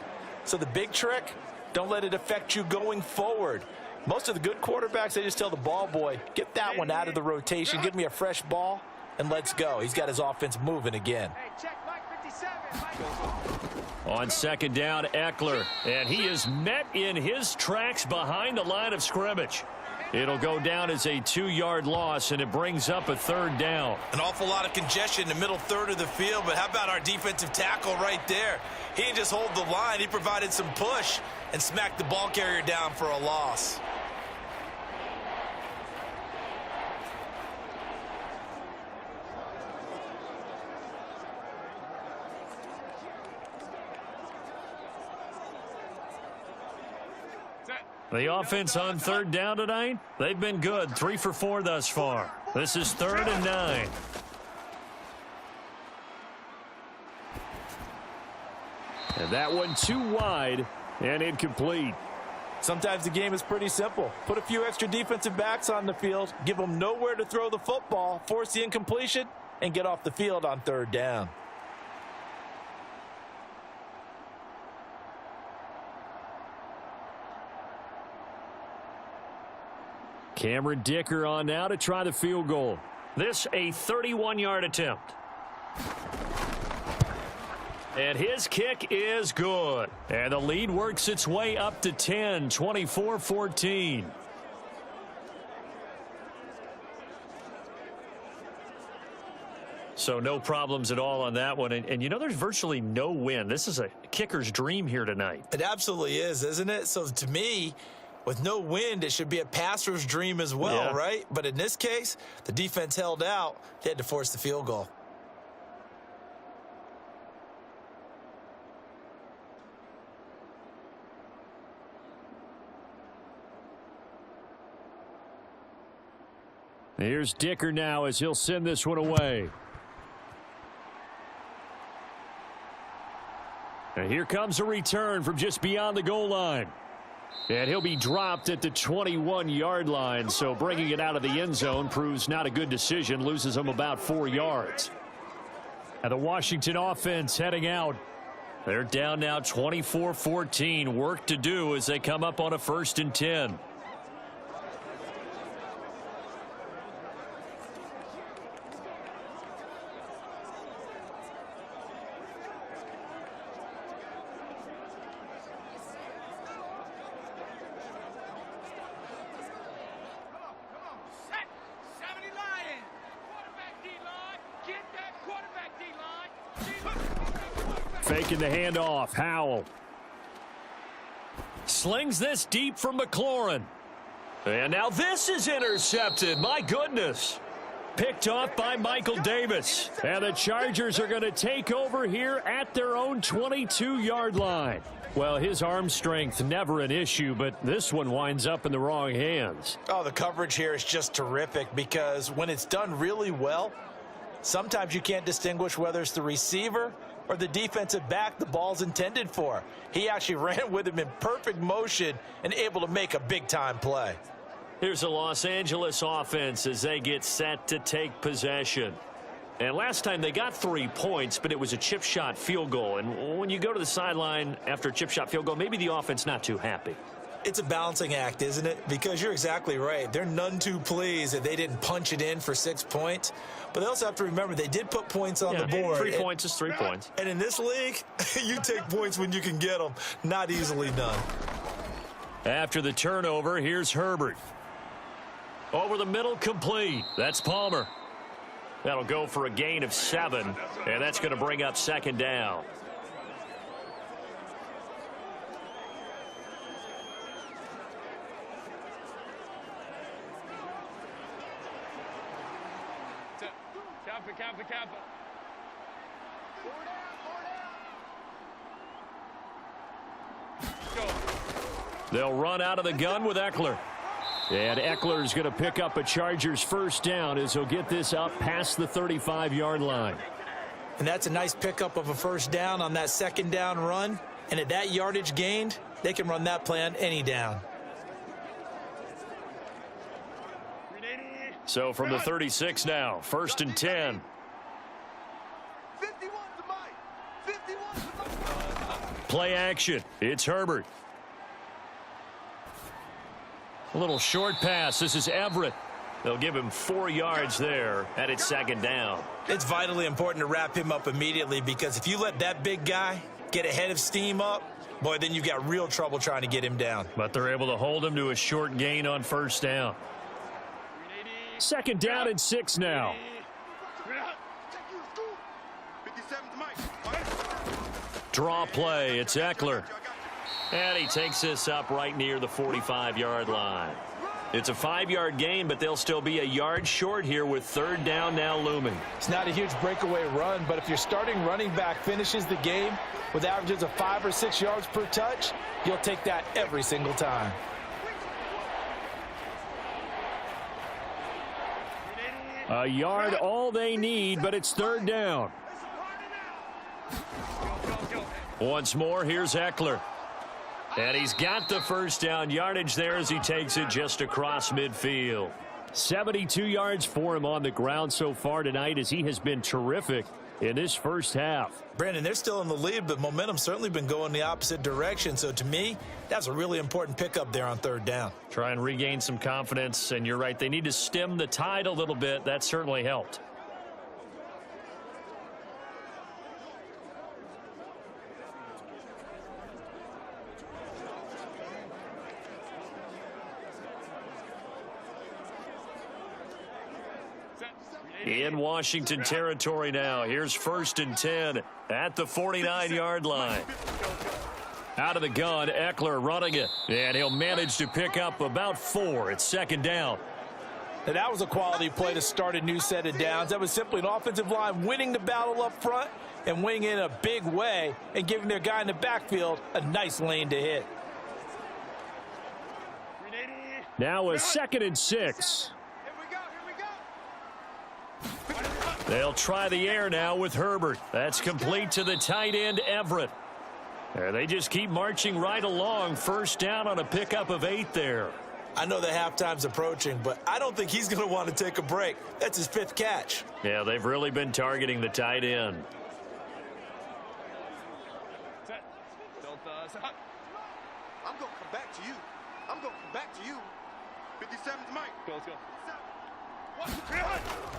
So the big trick, don't let it affect you going forward. Most of the good quarterbacks, they just tell the ball boy, get that one out of the rotation, give me a fresh ball, and let's go. He's got his offense moving again. Hey, check Mike 57. On 2nd down, Eckler. And he is met in his tracks behind the line of scrimmage. It'll go down as a 2-yard loss, and it brings up a 3rd down. An awful lot of congestion in the middle third of the field, but how about our defensive tackle right there? He didn't just hold the line. He provided some push and smacked the ball carrier down for a loss. The offense on 3rd down tonight, they've been good. 3 for 4 thus far. This is 3rd and 9. And that one too wide and incomplete. Sometimes the game is pretty simple. Put a few extra defensive backs on the field, give them nowhere to throw the football, force the incompletion, and get off the field on 3rd down. Cameron Dicker on now to try the field goal. This a 31-yard attempt. And his kick is good. And the lead works its way up to 10, 24-14. So no problems at all on that one. And you know, there's virtually no wind. This is a kicker's dream here tonight. It absolutely is, isn't it? So to me, with no wind, it should be a passer's dream as well, right? But in this case, the defense held out. They had to force the field goal. Here's Dicker now as he'll send this one away. And here comes a return from just beyond the goal line. And he'll be dropped at the 21-yard line, so bringing it out of the end zone proves not a good decision, loses him about 4 yards. And the Washington offense heading out. They're down now 24-14. Work to do as they come up on a 1st and 10. Faking the handoff. Howell slings this deep from McLaurin. And now this is intercepted. My goodness. Picked off by Michael Davis. And the Chargers are going to take over here at their own 22-yard line. Well, his arm strength never an issue, but this one winds up in the wrong hands. Oh, the coverage here is just terrific because when it's done really well, sometimes you can't distinguish whether it's the receiver or the defensive back the ball's intended for. He actually ran with him in perfect motion and able to make a big-time play. Here's the Los Angeles offense as they get set to take possession. And last time they got 3 points, but it was a chip shot field goal. And when you go to the sideline after a chip shot field goal, maybe the offense not too happy. It's a balancing act, isn't it? Because you're exactly right. They're none too pleased that they didn't punch it in for 6 points. But they also have to remember they did put points on the board. 3 points is 3 points. And in this league, you take points when you can get them. Not easily done. After the turnover, here's Herbert. Over the middle, complete. That's Palmer. That'll go for a gain of 7. And that's going to bring up 2nd down. Kappa. They'll run out of the gun with Eckler. And Eckler's going to pick up a Chargers 1st down as he'll get this up past the 35-yard line. And that's a nice pickup of a 1st down on that 2nd down run. And at that yardage gained, they can run that play on any down. So from the 36 now, 1st and 10. 51 to Mike. 51 to Mike. Play action. It's Herbert. A little short pass. This is Everett. They'll give him 4 yards there, and it's 2nd down. It's vitally important to wrap him up immediately because if you let that big guy get ahead of steam up, boy, then you've got real trouble trying to get him down. But they're able to hold him to a short gain on 1st down. 2nd down and 6 now. Draw play. It's Eckler. And he takes this up right near the 45-yard line. It's a 5-yard gain, but they'll still be a yard short here with 3rd down now looming. It's not a huge breakaway run, but if your starting running back finishes the game with averages of 5 or 6 yards per touch, you'll take that every single time. A yard all they need, but it's 3rd down. Once more, here's Eckler. And he's got the 1st down yardage there as he takes it just across midfield. 72 yards for him on the ground so far tonight as he has been terrific in this 1st half. Brandon, they're still in the lead, but momentum's certainly been going the opposite direction. So to me, that's a really important pickup there on 3rd down. Try and regain some confidence, and you're right. They need to stem the tide a little bit. That certainly helped. In Washington territory now. Here's 1st and 10 at the 49-yard line. Out of the gun, Eckler running it. And he'll manage to pick up about 4. It's 2nd down. And that was a quality play to start a new set of downs. That was simply an offensive line winning the battle up front and winning in a big way and giving their guy in the backfield a nice lane to hit. Now a 2nd and 6. Here we go. They'll try the air now with Herbert. That's complete to the tight end, Everett. They just keep marching right along. First down on a pickup of 8 there. I know the halftime's approaching, but I don't think he's going to want to take a break. That's his 5th catch. Yeah, they've really been targeting the tight end. I'm going to come back to you. I'm going to come back to you. 57's Mike. Let's go.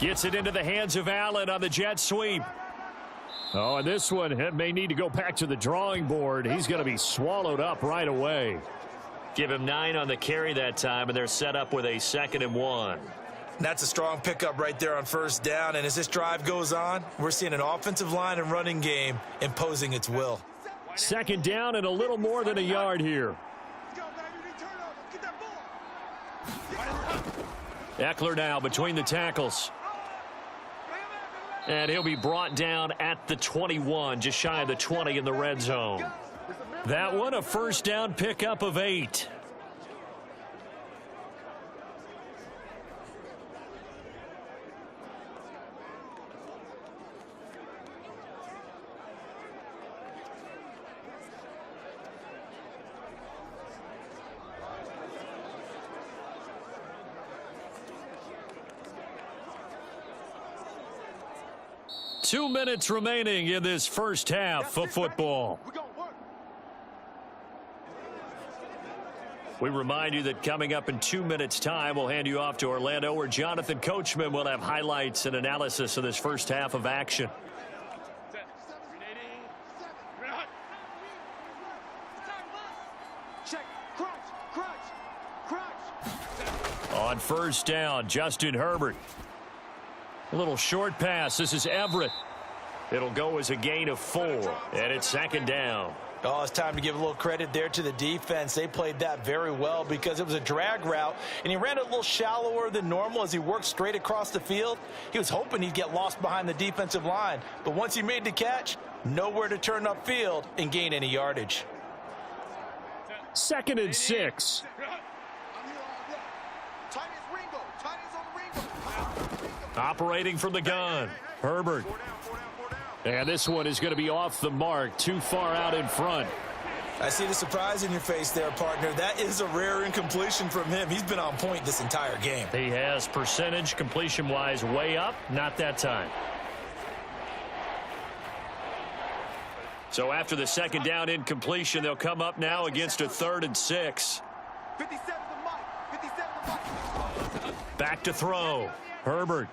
Gets it into the hands of Allen on the jet sweep. Oh, and this one may need to go back to the drawing board. He's going to be swallowed up right away. Give him 9 on the carry that time, and they're set up with a 2nd and 1. That's a strong pickup right there on first down. And as this drive goes on, we're seeing an offensive line and running game imposing its will. 2nd down and a little more than a yard here. Eckler now between the tackles. And he'll be brought down at the 21, just shy of the 20 in the red zone. That one a first down pickup of 8. Two minutes remaining in this first half of football. We remind you that coming up in 2 minutes' time, we'll hand you off to Orlando, where Jonathan Coachman will have highlights and analysis of this first half of action. On first down, Justin Herbert. A little short pass. This is Everett. It'll go as a gain of 4, and it's 2nd down. Oh, it's time to give a little credit there to the defense. They played that very well because it was a drag route, and he ran a little shallower than normal as he worked straight across the field. He was hoping he'd get lost behind the defensive line, but once he made the catch, nowhere to turn upfield and gain any yardage. 2nd and 6. Operating from the gun, Herbert. And this one is going to be off the mark, too far out in front. I see the surprise in your face there, partner. That is a rare incompletion from him. He's been on point this entire game. He has percentage completion-wise way up, not that time. So after the 2nd down incompletion, they'll come up now against a 3rd and 6. Back to throw. Herbert.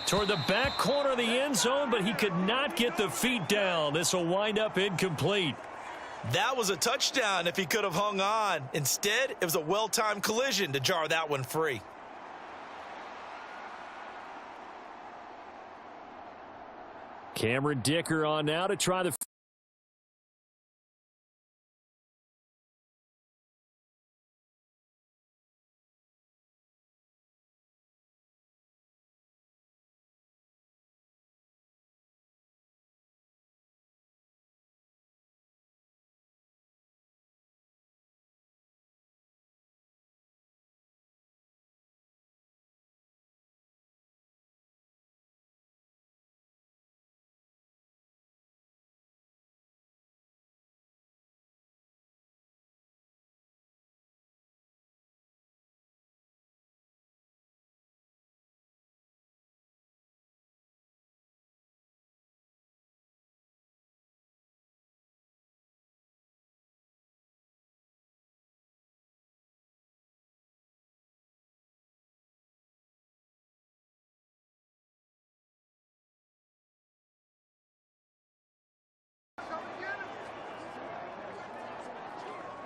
Toward the back corner of the end zone, but he could not get the feet down. This will wind up incomplete. That was a touchdown if he could have hung on. Instead, it was a well-timed collision to jar that one free. Cameron Dicker on now to try the...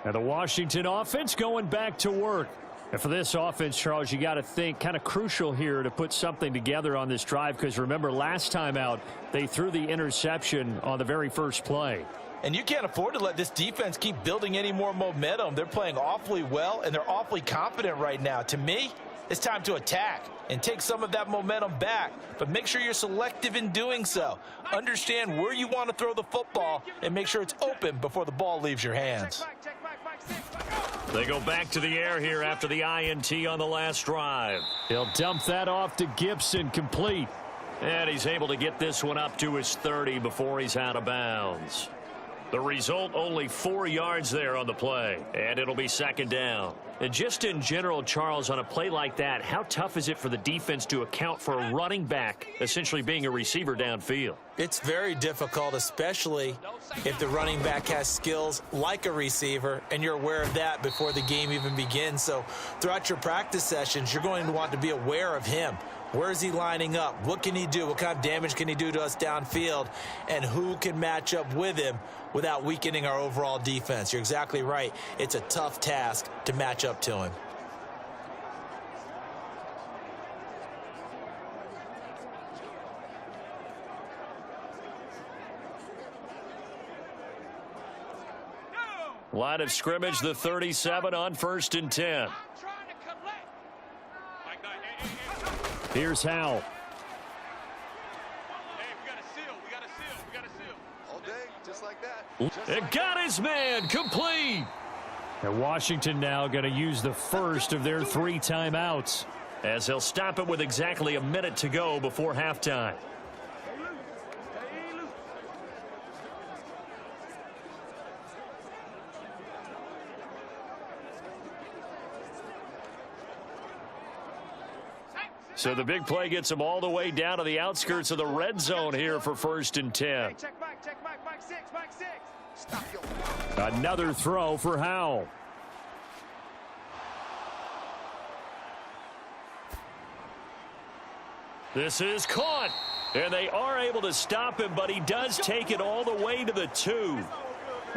And the Washington offense going back to work. And for this offense, Charles, you got to think kind of crucial here to put something together on this drive, because remember last time out they threw the interception on the very first play. And you can't afford to let this defense keep building any more momentum. They're playing awfully well, and they're awfully confident right now. To me, it's time to attack and take some of that momentum back, but make sure you're selective in doing so. Understand where you want to throw the football and make sure it's open before the ball leaves your hands. They go back to the air here after the INT on the last drive. He'll dump that off to Gibson, complete. And he's able to get this one up to his 30 before he's out of bounds. The result, only 4 yards there on the play, and it'll be second down. And just in general, Charles, on a play like that, how tough is it for the defense to account for a running back essentially being a receiver downfield? It's very difficult, especially if the running back has skills like a receiver, and you're aware of that before the game even begins. So throughout your practice sessions, you're going to want to be aware of him. Where is he lining up? What can he do? What kind of damage can he do to us downfield? And who can match up with him without weakening our overall defense? You're exactly right. It's a tough task to match up to him. Line of scrimmage, the 37 on 1st and 10. Here's Howell. All day, just like that. It got his man, complete. And Washington now going to use the first of their 3 timeouts, as they'll stop it with exactly a minute to go before halftime. So the big play gets them all the way down to the outskirts of the red zone here for 1st and 10. Check Mike 6. Stop your. Another throw for Howell. This is caught, and they are able to stop him, but he does take it all the way to the 2.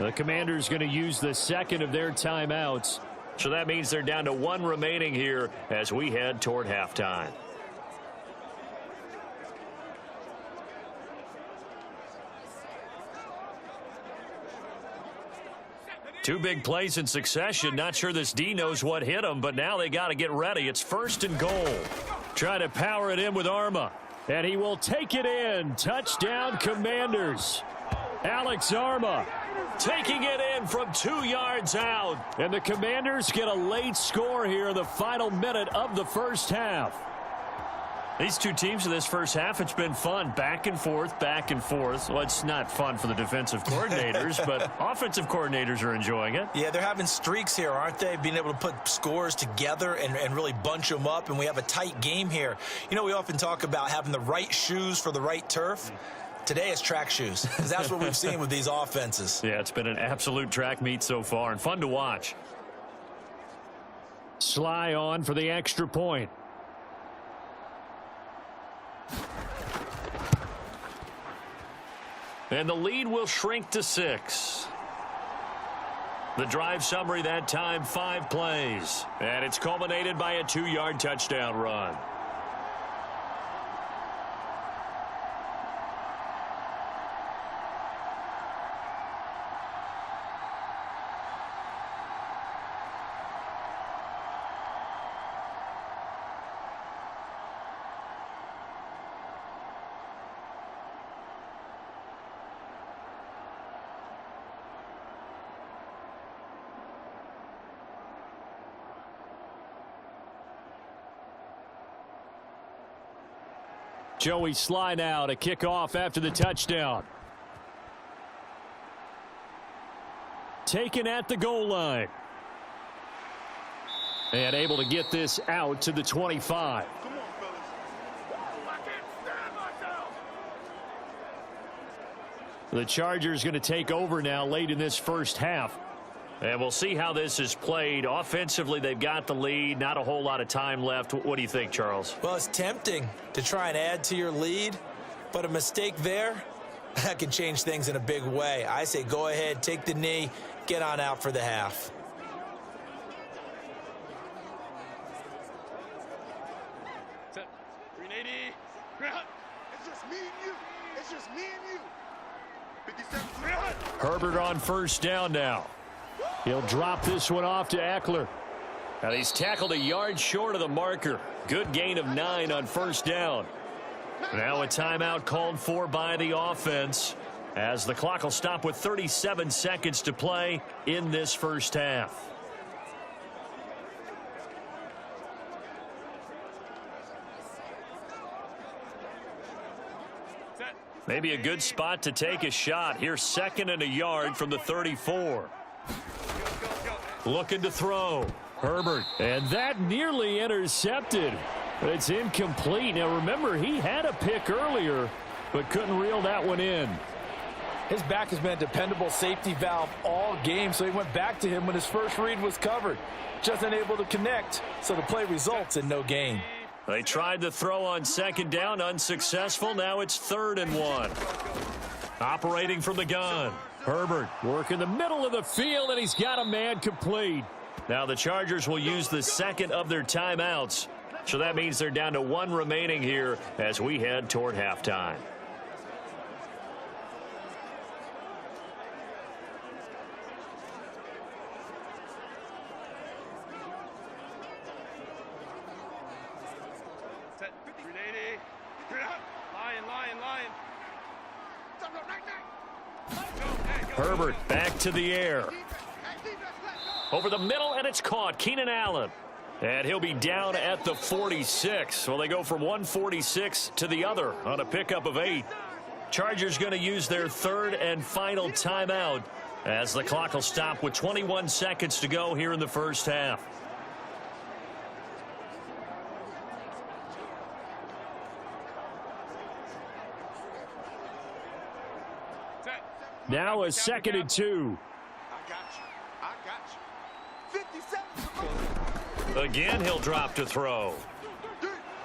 The Commanders going to use the second of their timeouts, so that means they're down to 1 remaining here as we head toward halftime. Two big plays in succession. Not sure this D knows what hit him, but now they got to get ready. It's 1st and goal. Try to power it in with Arma, and he will take it in. Touchdown, Commanders. Alex Arma taking it in from 2 yards out, and the Commanders get a late score here in the final minute of the first half. These two teams in this first half, it's been fun. Back and forth, back and forth. Well, it's not fun for the defensive coordinators, but offensive coordinators are enjoying it. Yeah, they're having streaks here, aren't they? Being able to put scores together and really bunch them up, and we have a tight game here. You know, we often talk about having the right shoes for the right turf. Today it's track shoes, because that's what we've seen with these offenses. Yeah, it's been an absolute track meet so far, and fun to watch. Sly on for the extra point. And the lead will shrink to 6. The drive summary that time, 5 plays. And it's culminated by a 2-yard touchdown run. Joey Sly now to kick off after the touchdown. Taken at the goal line. And able to get this out to the 25. The Chargers going to take over now late in this first half. And we'll see how this is played. Offensively, they've got the lead. Not a whole lot of time left. What do you think, Charles? Well, it's tempting to try and add to your lead, but a mistake there, that can change things in a big way. I say go ahead, take the knee, get on out for the half. It's just me and you. It's just me and you. 57. Herbert on first down now. He'll drop this one off to Eckler. And he's tackled a yard short of the marker. Good gain of 9 on first down. Now a timeout called for by the offense. as the clock will stop with 37 seconds to play in this first half. Maybe a good spot to take a shot. Here's 2nd and a yard from the 34. Looking to throw. Herbert. And that nearly intercepted. But it's incomplete. Now remember, he had a pick earlier, but couldn't reel that one in. His back has been a dependable safety valve all game, so he went back to him when his first read was covered. Just unable to connect, so the play results in no gain. They tried to throw on 2nd down, unsuccessful. Now it's 3rd and 1. Operating from the gun. Herbert working the middle of the field, and he's got a man complete. Now the Chargers will use the 2nd of their timeouts. So that means they're down to 1 remaining here as we head toward halftime. Herbert back to the air. Over the middle, and it's caught. Keenan Allen. And he'll be down at the 46. Well, they go from 146 to the other on a pickup of 8. Chargers going to use their 3rd and final timeout as the clock will stop with 21 seconds to go here in the first half. Now a 2nd and 2. I got you. 57. Again, he'll drop to throw.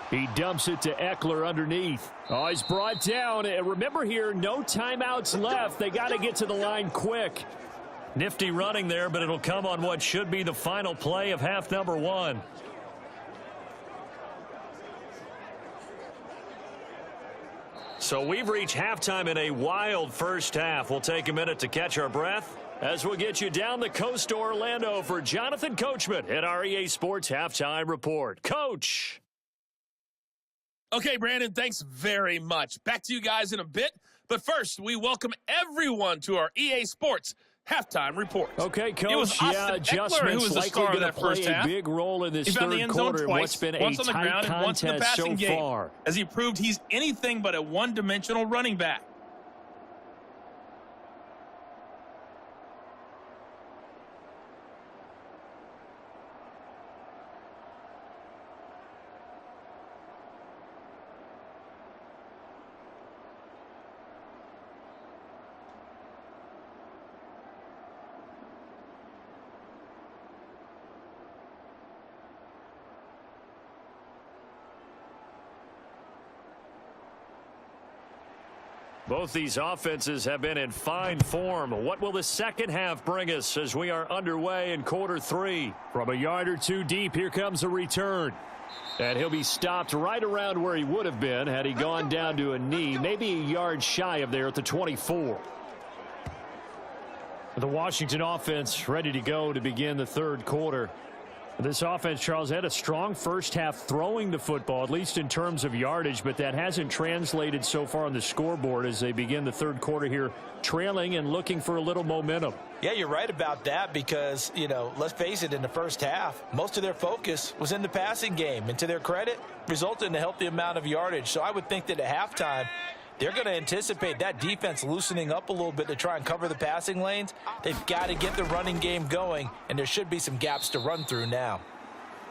He dumps it to Eckler underneath. Oh, he's brought down. And remember here, no timeouts left. They got to get to the line quick. Nifty running there, but it'll come on what should be the final play of half number 1. So we've reached halftime in a wild first half. We'll take a minute to catch our breath as we'll get you down the coast to Orlando for Jonathan Coachman at our EA Sports Halftime Report. Coach! Okay, Brandon, thanks very much. Back to you guys in a bit. But first, we welcome everyone to our EA Sports Halftime Report. Okay, Coach. It was Austin Eckler who was the star of that first half. Big role in this he found the end zone quarter in what's been once a on the tight ground and once in the contest passing so game, far. as he proved he's anything but a one-dimensional running back. Both these offenses have been in fine form. What will the second half bring us as we are underway in quarter 3? From a yard or 2 deep, here comes a return. And he'll be stopped right around where he would have been had he gone down to a knee, maybe a yard shy of there at the 24. The Washington offense ready to go to begin the third quarter. This offense, Charles, had a strong first half throwing the football, at least in terms of yardage, but that hasn't translated so far on the scoreboard as they begin the third quarter here, trailing and looking for a little momentum. Yeah, you're right about that because, let's face it, in the first half, most of their focus was in the passing game. And to their credit, resulted in a healthy amount of yardage. So I would think that at halftime, they're going to anticipate that defense loosening up a little bit to try and cover the passing lanes. They've got to get the running game going, and there should be some gaps to run through now.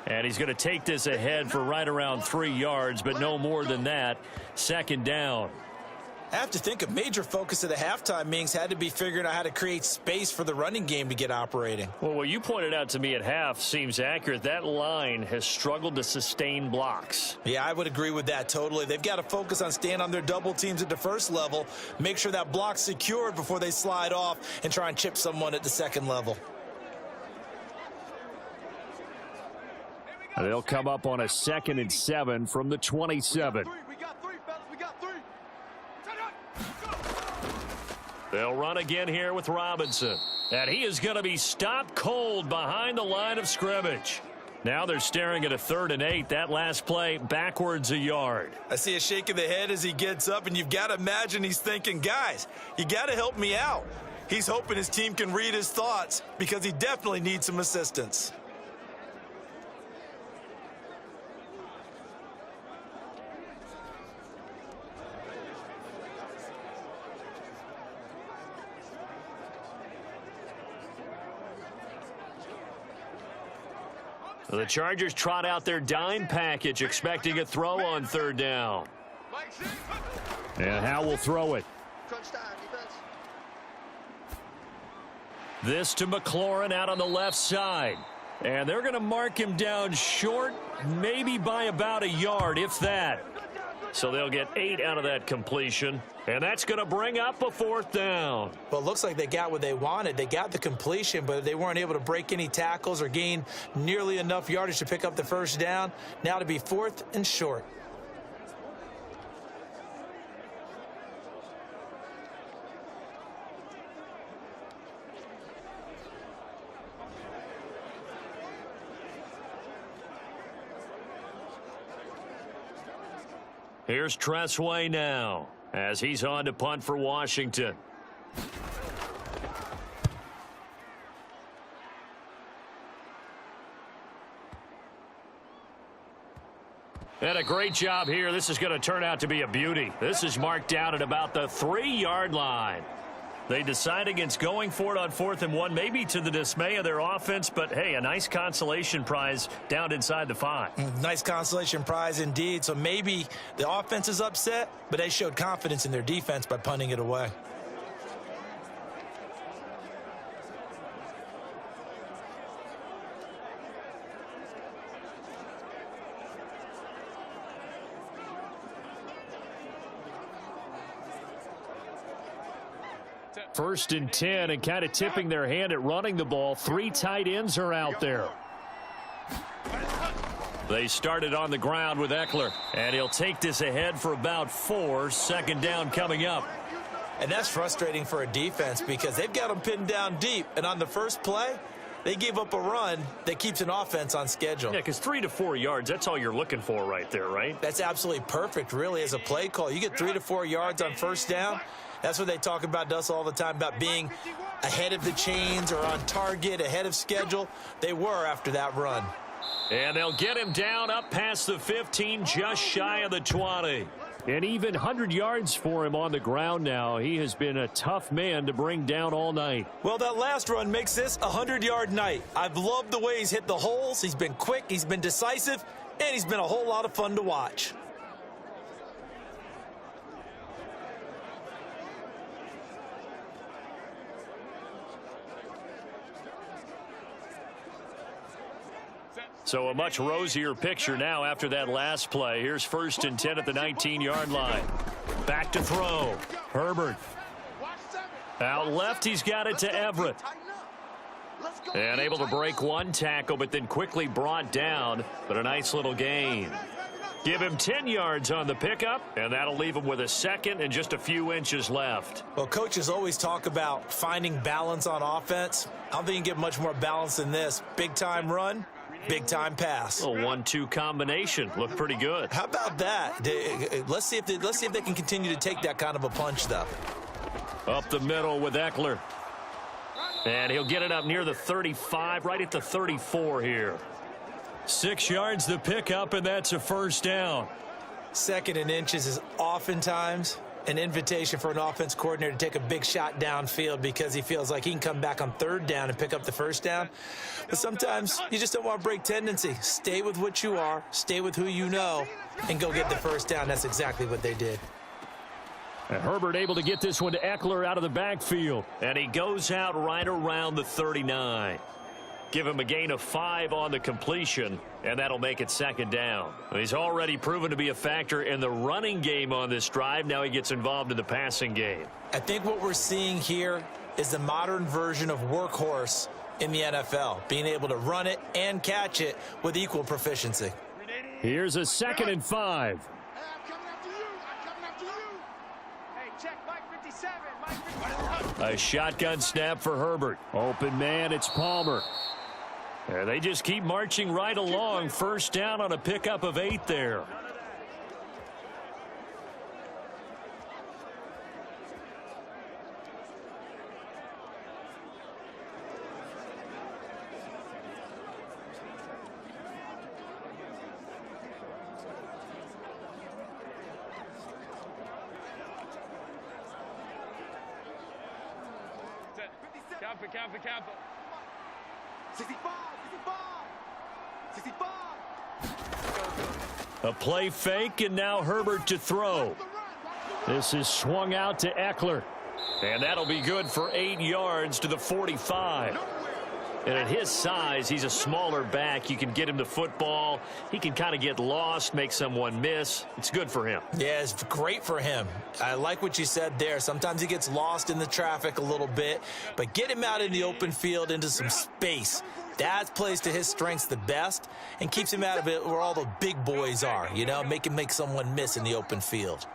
And he's going to take this ahead for right around 3 yards, but no more than that. Second down. I have to think a major focus of the halftime meetings had to be figuring out how to create space for the running game to get operating. Well, what you pointed out to me at half seems accurate. That line has struggled to sustain blocks. Yeah, I would agree with that totally. They've got to focus on staying on their double teams at the first level, make sure that block's secured before they slide off and try and chip someone at the second level. And they'll come up on a 2nd and 7 from the 27. We got 3, fellas. We got 3. They'll run again here with Robinson. And he is going to be stopped cold behind the line of scrimmage. Now they're staring at a 3rd and 8. That last play backwards a yard. I see a shake of the head as he gets up, and you've got to imagine he's thinking, guys, you got to help me out. He's hoping his team can read his thoughts because he definitely needs some assistance. The Chargers trot out their dime package, expecting a throw on 3rd down. And Howe will throw it. This to McLaurin out on the left side. And they're going to mark him down short, maybe by about a yard, if that. So they'll get 8 out of that completion. And that's going to bring up a 4th down. Well, it looks like they got what they wanted. They got the completion, but they weren't able to break any tackles or gain nearly enough yardage to pick up the 1st down. Now to be 4th and short. Here's Tressway now as he's on to punt for Washington. And a great job here. This is going to turn out to be a beauty. This is marked down at about the 3-yard line. They decide against going for it on 4th and 1, maybe to the dismay of their offense, but hey, a nice consolation prize down inside the 5. Nice consolation prize indeed. So maybe the offense is upset, but they showed confidence in their defense by punting it away. First and 10, and kind of tipping their hand at running the ball. 3 tight ends are out there. They started on the ground with Eckler, and he'll take this ahead for about 4. 2nd down coming up. And that's frustrating for a defense because they've got them pinned down deep, and on the first play, they gave up a run that keeps an offense on schedule. Yeah, because 3 to 4 yards, that's all you're looking for right there, right? That's absolutely perfect, really, as a play call. You get 3 to 4 yards on 1st down. That's what they talk about us all the time, about being ahead of the chains or on target, ahead of schedule. They were after that run. And they'll get him down up past the 15, just shy of the 20. And even 100 yards for him on the ground now. He has been a tough man to bring down all night. Well, that last run makes this a 100-yard night. I've loved the way he's hit the holes. He's been quick, he's been decisive, and he's been a whole lot of fun to watch. So a much rosier picture now after that last play. Here's 1st and 10 at the 19-yard line. Back to throw. Herbert. Out left, he's got it to Everett. And able to break 1 tackle, but then quickly brought down. But a nice little gain. Give him 10 yards on the pickup, and that'll leave him with a 2nd and just a few inches left. Well, coaches always talk about finding balance on offense. I don't think you can get much more balance than this. Big-time run. Big-time pass. A 1-2 combination. Looked pretty good. How about that? Let's see if they can continue to take that kind of a punch, though. Up the middle with Eckler. And he'll get it up near the 35, right at the 34 here. 6 yards the pickup, and that's a 1st down. 2nd and inches is oftentimes an invitation for an offense coordinator to take a big shot downfield because he feels like he can come back on 3rd down and pick up the 1st down. But sometimes you just don't want to break tendency. Stay with what you are, stay with who you know, and go get the 1st down. That's exactly what they did. And Herbert able to get this one to Eckler out of the backfield. And he goes out right around the 39. Give him a gain of 5 on the completion, and that'll make it 2nd down. He's already proven to be a factor in the running game on this drive. Now he gets involved in the passing game. I think what we're seeing here is the modern version of workhorse in the NFL, being able to run it and catch it with equal proficiency. Here's a 2nd and 5. Hey, I'm coming after you. I'm coming after you. Hey, check Mike 57. Mike 57. A shotgun snap for Herbert. Open man, it's Palmer. And they just keep marching right along. First down on a pickup of 8 there. Count. 65, 65, 65. A play fake, and now Herbert to throw. This is swung out to Eckler. And that'll be good for 8 yards to the 45. And at his size, he's a smaller back. You can get him the football. He can kind of get lost, make someone miss. It's good for him. Yeah, it's great for him. I like what you said there. Sometimes he gets lost in the traffic a little bit, but get him out in the open field into some space. That plays to his strengths the best and keeps him out of it where all the big boys are, you know, make someone miss in the open field.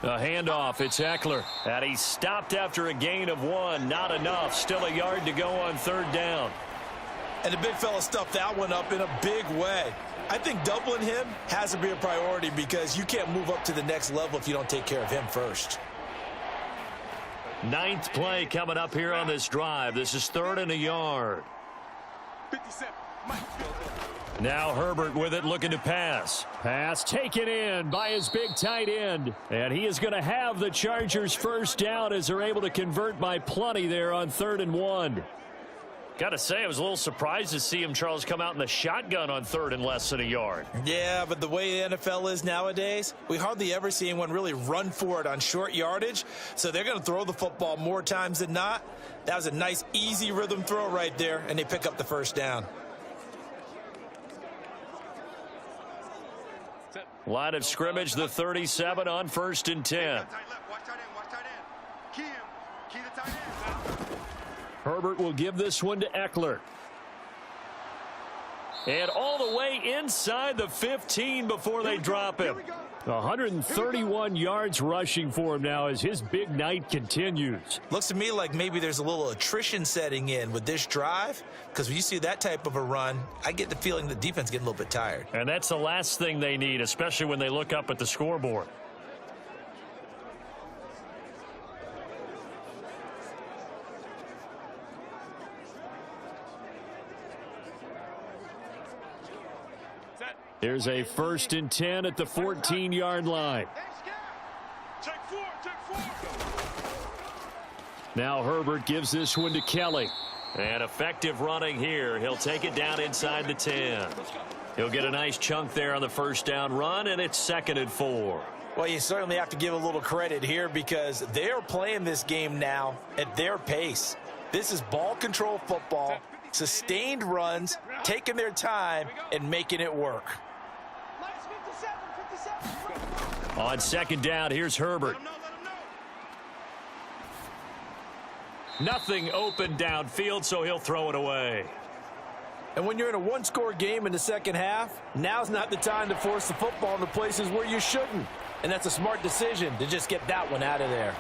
A handoff, it's Eckler. And he stopped after a gain of 1. Not enough. Still a yard to go on 3rd down. And the big fella stuffed that one up in a big way. I think doubling him has to be a priority because you can't move up to the next level if you don't take care of him first. 9th play coming up here on this drive. This is 3rd and a yard. 57. Now Herbert with it, looking to pass. Pass taken in by his big tight end. And he is going to have the Chargers first down as they're able to convert by plenty there on 3rd and 1. Got to say, I was a little surprised to see him, Charles, come out in the shotgun on 3rd and less than a yard. Yeah, but the way the NFL is nowadays, we hardly ever see anyone really run for it on short yardage. So they're going to throw the football more times than not. That was a nice, easy rhythm throw right there, and they pick up the first down. Line of scrimmage, the 37 on 1st and 10. Herbert will give this one to Eckler. And all the way inside the 15 before they drop him. 131 yards rushing for him now as his big night continues. Looks to me like maybe there's a little attrition setting in with this drive, because when you see that type of a run, I get the feeling the defense getting a little bit tired. And that's the last thing they need, especially when they look up at the scoreboard. Here's a 1st and 10 at the 14-yard line. Now Herbert gives this one to Kelly. And effective running here. He'll take it down inside the 10. He'll get a nice chunk there on the first down run, and it's 2nd and 4. Well, you certainly have to give a little credit here because they're playing this game now at their pace. This is ball control football, sustained runs, taking their time, and making it work. On 2nd down, here's Herbert. Nothing open downfield, so he'll throw it away. And when you're in a one-score game in the second half, now's not the time to force the football into places where you shouldn't. And that's a smart decision to just get that one out of there.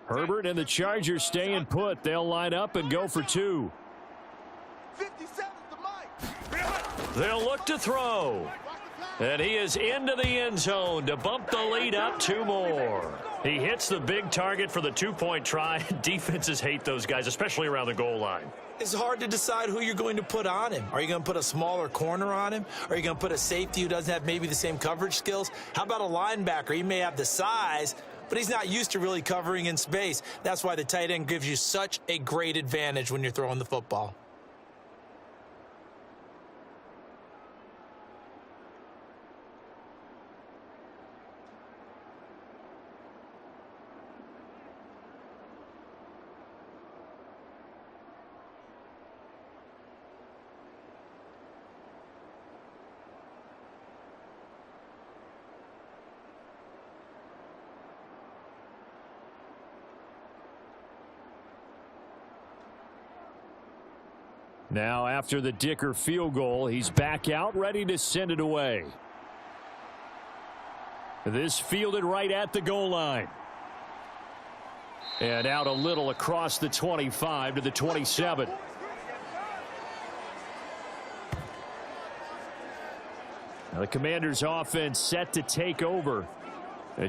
Herbert and the Chargers staying put. They'll line up and go for 2. 57 to Mike. They'll look to throw. And he is into the end zone to bump the lead up 2 more. He hits the big target for the 2-point try. Defenses hate those guys, especially around the goal line. It's hard to decide who you're going to put on him. Are you going to put a smaller corner on him? Are you going to put a safety who doesn't have maybe the same coverage skills? How about a linebacker? He may have the size, but he's not used to really covering in space. That's why the tight end gives you such a great advantage when you're throwing the football. Now, after the Dicker field goal, he's back out, ready to send it away. This fielded right at the goal line. And out a little across the 25 to the 27. Now the Commanders' offense set to take over.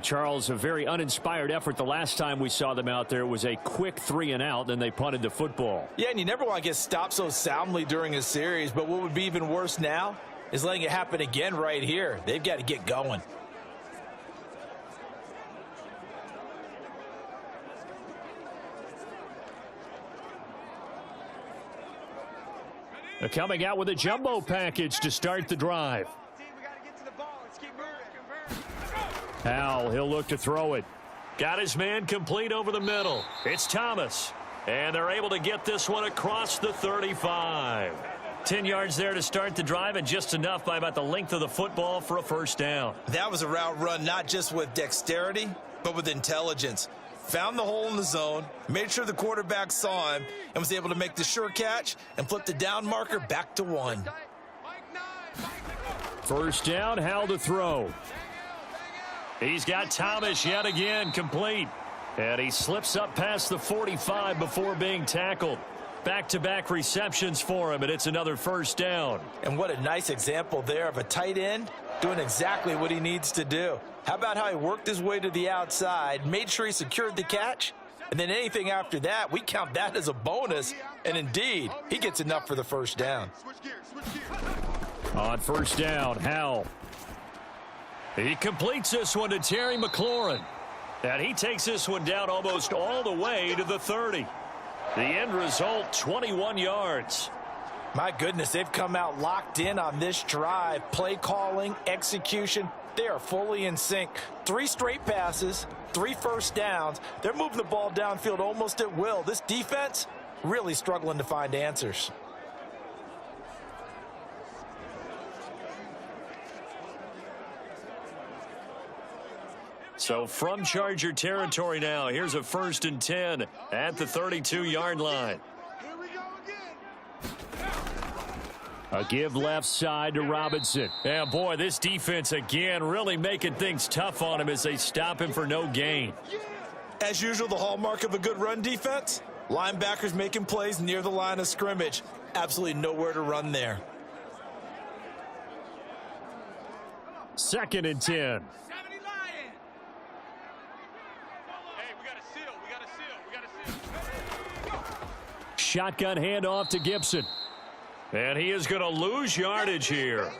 Charles, a very uninspired effort the last time we saw them out there. It was a quick 3 and out, and they punted the football. Yeah, and you never want to get stopped so soundly during a series, but what would be even worse now is letting it happen again right here. They've got to get going. They're coming out with a jumbo package to start the drive. Howell, he'll look to throw it. Got his man complete over the middle. It's Thomas. And they're able to get this one across the 35. 10 yards there to start the drive, and just enough by about the length of the football for a first down. That was a route run not just with dexterity, but with intelligence. Found the hole in the zone, made sure the quarterback saw him, and was able to make the sure catch and flip the down marker back to 1. First down, Howell to throw. He's got Thomas yet again complete. And he slips up past the 45 before being tackled. Back-to-back receptions for him, and it's another first down. And what a nice example there of a tight end doing exactly what he needs to do. How about how he worked his way to the outside, made sure he secured the catch, and then anything after that, we count that as a bonus. And indeed, he gets enough for the first down. On first down, Howell. He completes this one to Terry McLaurin. And he takes this one down almost all the way to the 30. The end result, 21 yards. My goodness, they've come out locked in on this drive. Play calling, execution, they are fully in sync. 3 straight passes, 3 first downs. They're moving the ball downfield almost at will. This defense really struggling to find answers. So from Charger territory now, here's a 1st and 10 at the 32-yard line. Here we go again. A give left side to Robinson. Yeah, boy, this defense again really making things tough on him as they stop him for no gain. As usual, the hallmark of a good run defense, linebackers making plays near the line of scrimmage. Absolutely nowhere to run there. 2nd and 10. Shotgun handoff to Gibson. And he is going to lose yardage here.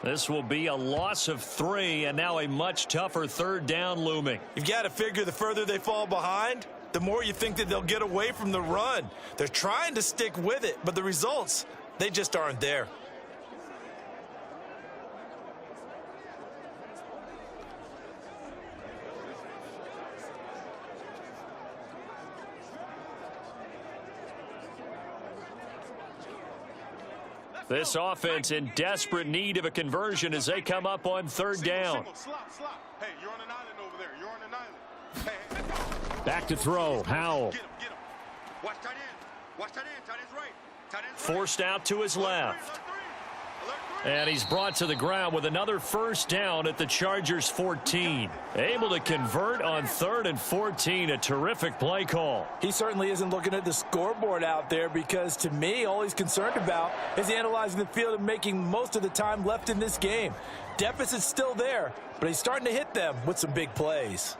This will be a loss of 3, and now a much tougher 3rd down looming. You've got to figure the further they fall behind, the more you think that they'll get away from the run. They're trying to stick with it, but the results, they just aren't there. This offense in desperate need of a conversion as they come up on 3rd down. Slop. Hey, you're on an island over there. You're on an island. Hey. Back to throw, Howell. Get him. Watch tight end. Tight end's right. Forced out to his left. Alert 3. And he's brought to the ground with another first down at the Chargers' 14. Able to convert on 3rd and 14. A terrific play call. He certainly isn't looking at the scoreboard out there because, to me, all he's concerned about is analyzing the field and making most of the time left in this game. Deficit's still there, but he's starting to hit them with some big plays.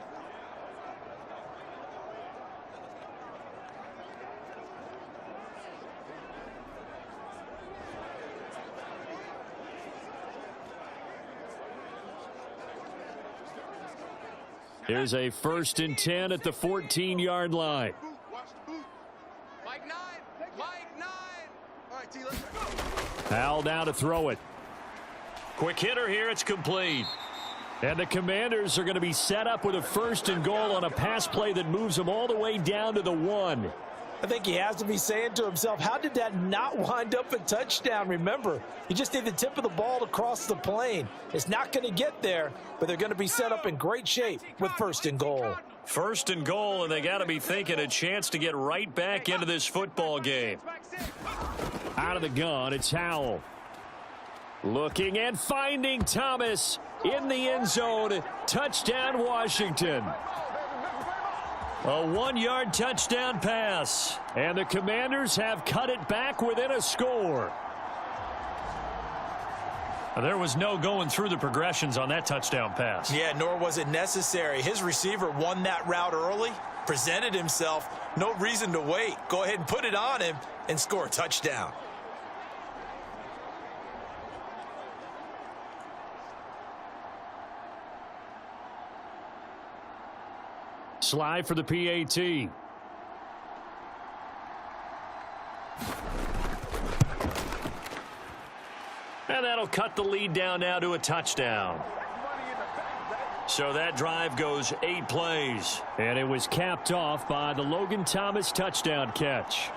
Here's a 1st and 10 at the 14-yard line. Watch the boot. Mike 9. Mike 9. All right, T, let's go. Hal now to throw it. Quick hitter here. It's complete. And the Commanders are going to be set up with a 1st and goal on a pass play that moves them all the way down to the 1. I think he has to be saying to himself, how did that not wind up a touchdown? Remember, you just need the tip of the ball to cross the plane. It's not going to get there, but they're going to be set up in great shape with 1st and goal. 1st and goal, and they got to be thinking a chance to get right back into this football game. Out of the gun, it's Howell. Looking and finding Thomas in the end zone. Touchdown, Washington. A 1-yard touchdown pass. And the Commanders have cut it back within a score. There was no going through the progressions on that touchdown pass. Yeah, nor was it necessary. His receiver won that route early, presented himself. No reason to wait. Go ahead and put it on him and score a touchdown. Slide for the PAT. And that'll cut the lead down now to a touchdown. So that drive goes 8 plays. And it was capped off by the Logan Thomas touchdown catch.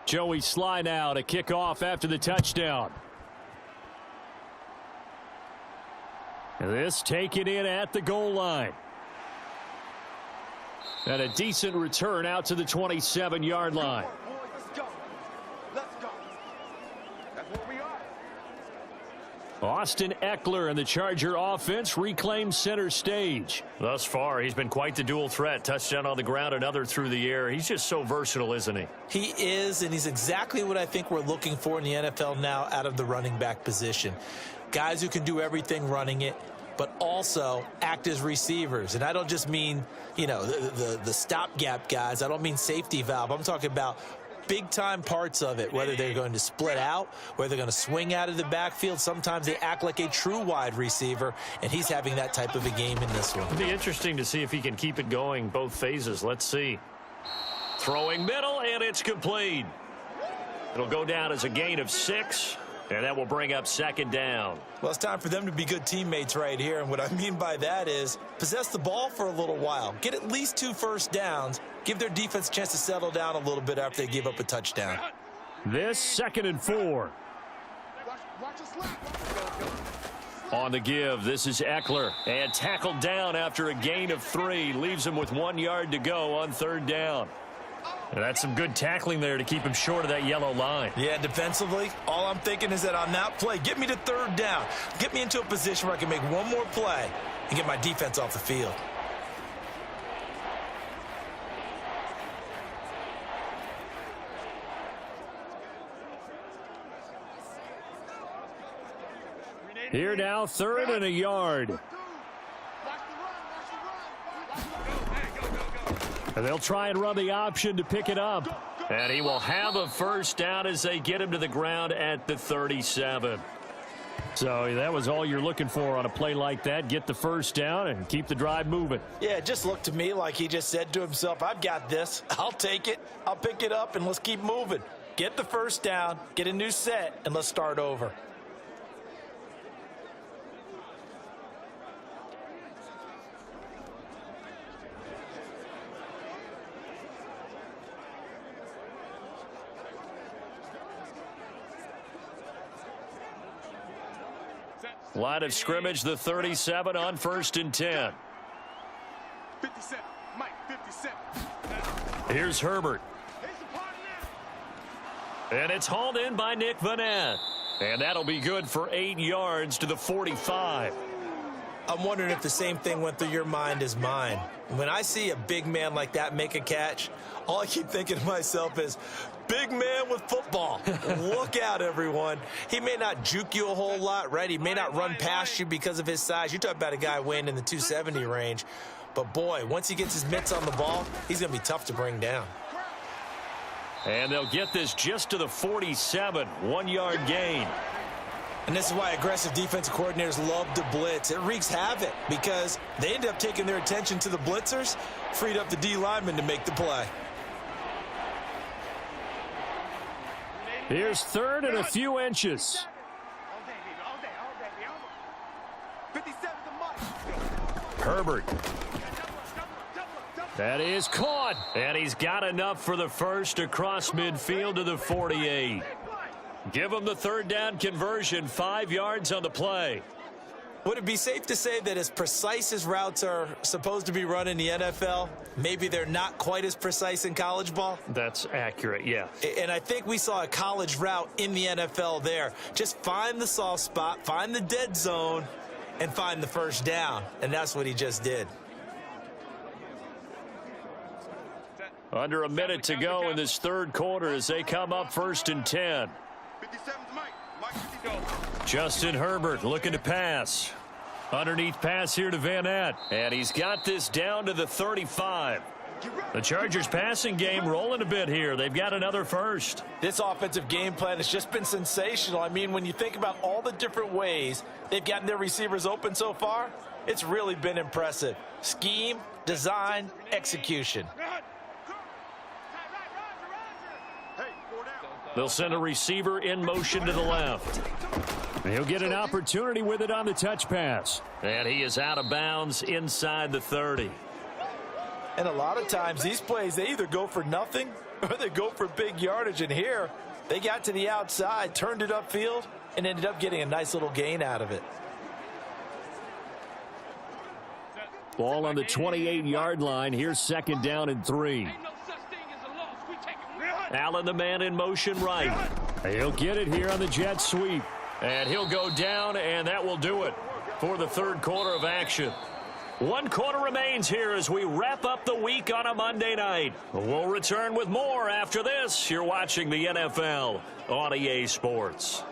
Joey Sly now to kick off after the touchdown. This taken in at the goal line. And a decent return out to the 27-yard line. Let's go. Let's go. That's where we are. Austin Eckler and the Charger offense reclaim center stage. Thus far, he's been quite the dual threat. Touchdown on the ground, another through the air. He's just so versatile, isn't he? He is, and he's exactly what I think we're looking for in the NFL now out of the running back position. Guys who can do everything running it, but also act as receivers. And I don't just mean, you know, the stopgap guys. I don't mean safety valve. I'm talking about big-time parts of it, whether they're going to split out, whether they're going to swing out of the backfield. Sometimes they act like a true wide receiver, and he's having that type of a game in this one. It'll be interesting to see if he can keep it going both phases. Let's see. Throwing middle, and it's complete. It'll go down as a gain of 6, and that will bring up 2nd down. Well, it's time for them to be good teammates right here, and what I mean by that is possess the ball for a little while. Get at least 2 first downs. Give their defense a chance to settle down a little bit after they give up a touchdown. This 2nd and 4. Watch us slap. On the give, this is Eckler. And tackled down after a gain of 3. Leaves him with 1 yard to go on 3rd down. And that's some good tackling there to keep him short of that yellow line. Yeah, defensively, all I'm thinking is that on that play, get me to 3rd down. Get me into a position where I can make one more play and get my defense off the field. Here now, 3rd and a yard. And they'll try and run the option to pick it up. And he will have a first down as they get him to the ground at the 37. So that was all you're looking for on a play like that. Get the first down and keep the drive moving. Yeah, it just looked to me like he just said to himself, I've got this. I'll take it. I'll pick it up, and let's keep moving. Get the first down, get a new set, and let's start over. Line of scrimmage, the 37 on 1st and 10. 57. Mike, 57. Here's Herbert. And it's hauled in by Nick Vanette. And that'll be good for 8 yards to the 45. I'm wondering if the same thing went through your mind as mine. When I see a big man like that make a catch, all I keep thinking to myself is, big man with football. Look out, everyone. He may not juke you a whole lot, right? He may not run past you because of his size. You're talking about a guy weighing in the 270 range. But, boy, once he gets his mitts on the ball, he's going to be tough to bring down. And they'll get this just to the 47, 1-yard gain. And this is why aggressive defensive coordinators love to blitz. It wreaks havoc because they end up taking their attention to the blitzers, freed up the D lineman to make the play. Here's 3rd and a few inches. 57 to Mike. Herbert. That is caught. And he's got enough for the first across midfield to the 48. Give him the 3rd down conversion, 5 yards on the play. Would it be safe to say that as precise as routes are supposed to be run in the NFL, maybe they're not quite as precise in college ball? That's accurate, yeah. And I think we saw a college route in the NFL there. Just find the soft spot, find the dead zone, and find the first down. And that's what he just did. Under a minute to go in this 3rd quarter as they come up 1st and 10. 57 to Mike. Mike, 50. Justin Herbert looking to pass. Underneath pass here to Vanette. And he's got this down to the 35. The Chargers passing game rolling a bit here. They've got another first. This offensive game plan has just been sensational. I mean, when you think about all the different ways they've gotten their receivers open so far, it's really been impressive. Scheme, design, execution. They'll send a receiver in motion to the left. He'll get an opportunity with it on the touch pass. And he is out of bounds inside the 30. And a lot of times these plays, they either go for nothing or they go for big yardage. And here, they got to the outside, turned it upfield, and ended up getting a nice little gain out of it. Ball on the 28-yard line. Here's 2nd down and 3. Allen, the man in motion right. He'll get it here on the jet sweep. And he'll go down, and that will do it for the 3rd quarter of action. 1 quarter remains here as we wrap up the week on a Monday night. We'll return with more after this. You're watching the NFL on EA Sports.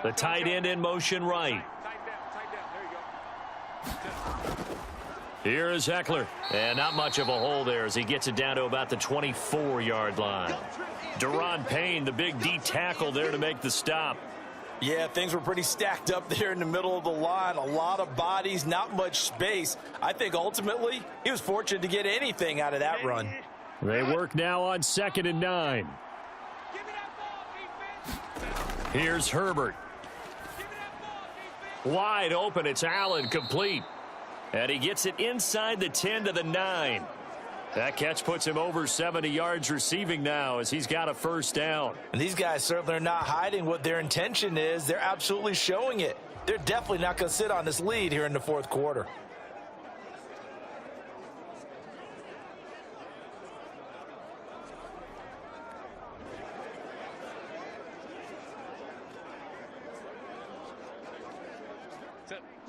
The tight end in motion right. Here is Eckler. And not much of a hole there as he gets it down to about the 24-yard line. Deron Payne, the big D tackle there to make the stop. Yeah, things were pretty stacked up there in the middle of the line. A lot of bodies, not much space. I think ultimately he was fortunate to get anything out of that run. They work now on 2nd and 9. Here's Herbert. Wide open. It's Allen, complete. And he gets it inside the 10 to the 9. That catch puts him over 70 yards receiving now as he's got a first down. And these guys certainly are not hiding what their intention is. They're absolutely showing it. They're definitely not going to sit on this lead here in the 4th quarter.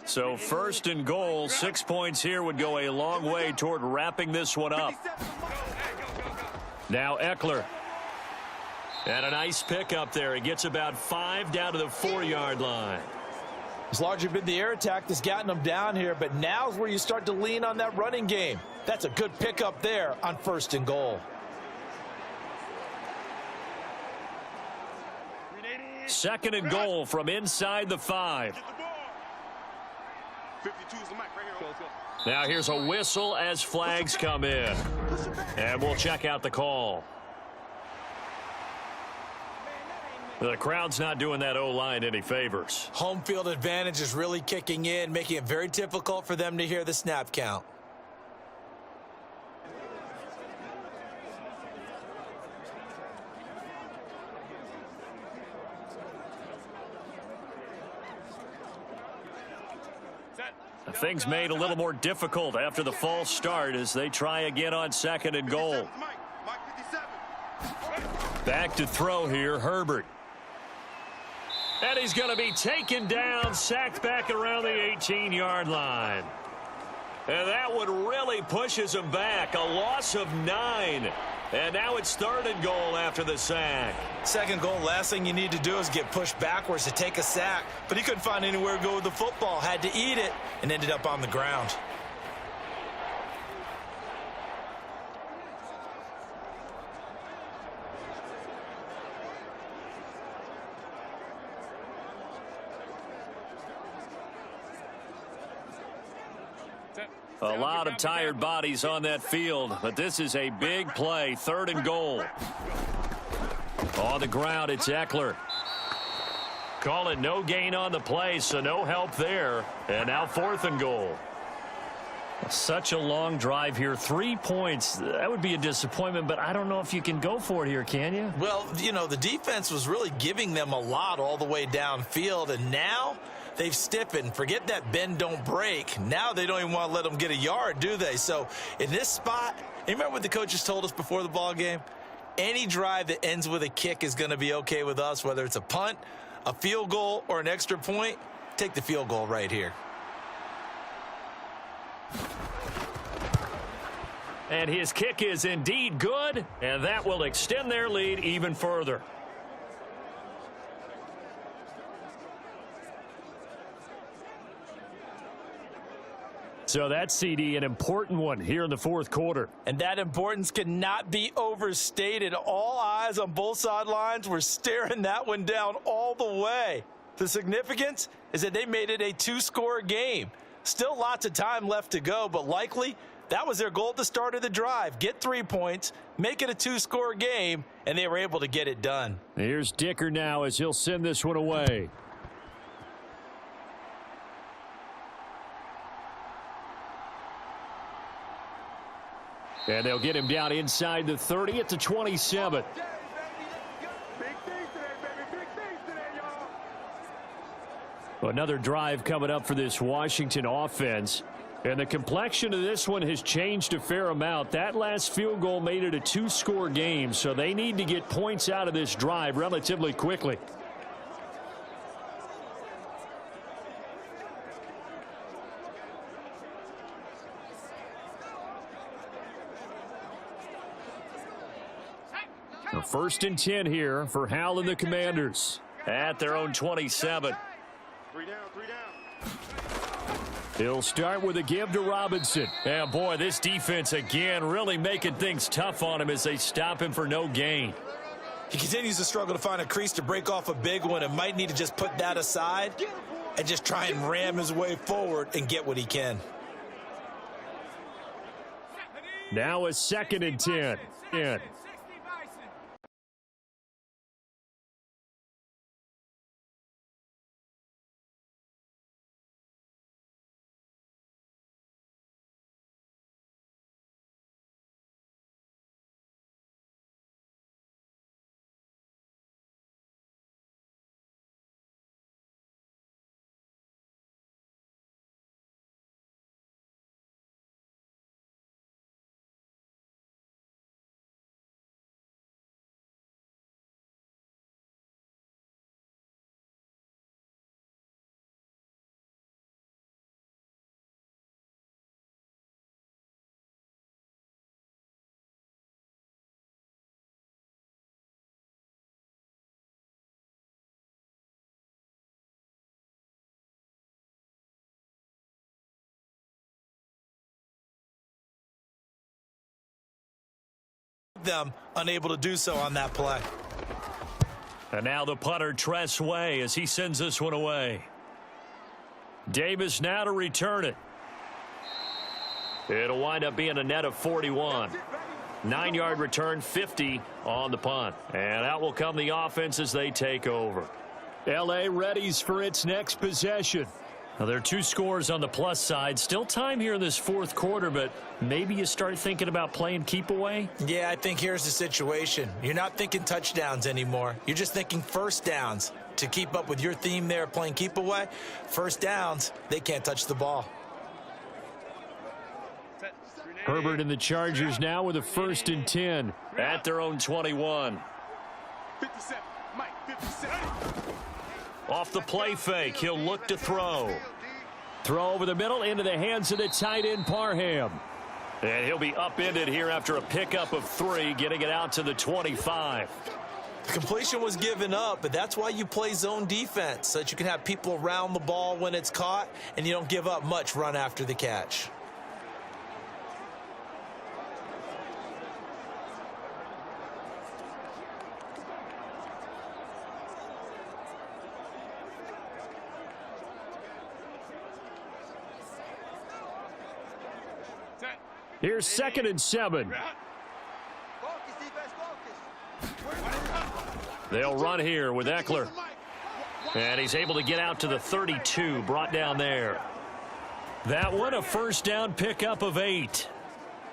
So 1st and goal, 6 points here would go a long way toward wrapping this one up. Now Eckler. And a nice pickup there. He gets about 5 down to the 4-yard line. It's largely been the air attack that's gotten them down here, but now's where you start to lean on that running game. That's a good pickup there on 1st and goal. 2nd and goal from inside the 5. 52 is the mic right here. Now here's a whistle as flags come in. And we'll check out the call. The crowd's not doing that O-line any favors. Home field advantage is really kicking in, making it very difficult for them to hear the snap count. Things made a little more difficult after the false start as they try again on 2nd and goal. Back to throw here, Herbert. And he's going to be taken down, sacked back around the 18-yard line. And that one really pushes him back. A loss of 9. And now it's 3rd and goal after the sack. 2nd goal, last thing you need to do is get pushed backwards to take a sack. But he couldn't find anywhere to go with the football. Had to eat it and ended up on the ground. A lot of tired bodies on that field, but this is a big play. 3rd and goal. On the ground, it's Eckler. Call it no gain on the play, so no help there. And now 4th and goal. Such a long drive here. 3 points. That would be a disappointment, but I don't know if you can go for it here, can you? Well, you know, the defense was really giving them a lot all the way downfield, and now they've stiffened. Forget that bend, don't break. Now they don't even want to let them get a yard, do they? So in this spot, you remember what the coaches told us before the ball game? Any drive that ends with a kick is going to be okay with us, whether it's a punt, a field goal, or an extra point. Take the field goal right here. And his kick is indeed good, and that will extend their lead even further. So that CD, an important one here in the 4th quarter. And that importance cannot be overstated. All eyes on both sidelines were staring that one down all the way. The significance is that they made it a 2-score game. Still lots of time left to go, but likely that was their goal at the start of the drive. Get 3 points, make it a 2-score game, and they were able to get it done. Here's Dicker now as he'll send this one away. And they'll get him down inside the 30 at the 27. Another drive coming up for this Washington offense. And the complexion of this one has changed a fair amount. That last field goal made it a 2-score game, so they need to get points out of this drive relatively quickly. A 1st and 10 here for Hal and the Commanders at their own 27. 3 down, 3 down. He'll start with a give to Robinson. And boy, this defense again really making things tough on him as they stop him for no gain. He continues to struggle to find a crease to break off a big one and might need to just put that aside and just try and ram his way forward and get what he can. Now a 2nd and 10. In. Them unable to do so on that play. And now the punter, Tress Way, as he sends this one away. Davis now to return it. It'll wind up being a net of 41. 9-yard return, 50 on the punt. And out will come the offense as they take over. L.A. readies for its next possession. Now, there are 2 scores on the plus side. Still time here in this fourth quarter, but maybe you start thinking about playing keep away? Yeah, I think here's the situation. You're not thinking touchdowns anymore. You're just thinking first downs. To keep up with your theme there, playing keep away, first downs, they can't touch the ball. Herbert and the Chargers now with a 1st and 10 at their own 21. 57. Mike, 57. Off the play fake, he'll look to throw. Throw over the middle into the hands of the tight end, Parham. And he'll be upended here after a pickup of 3, getting it out to the 25. The completion was given up, but that's why you play zone defense, so that you can have people around the ball when it's caught, and you don't give up much run after the catch. Here's 2nd and 7. Focus, defense, focus. They'll run here with Eckler. And he's able to get out to the 32, brought down there. That one, a 1st down pickup of 8.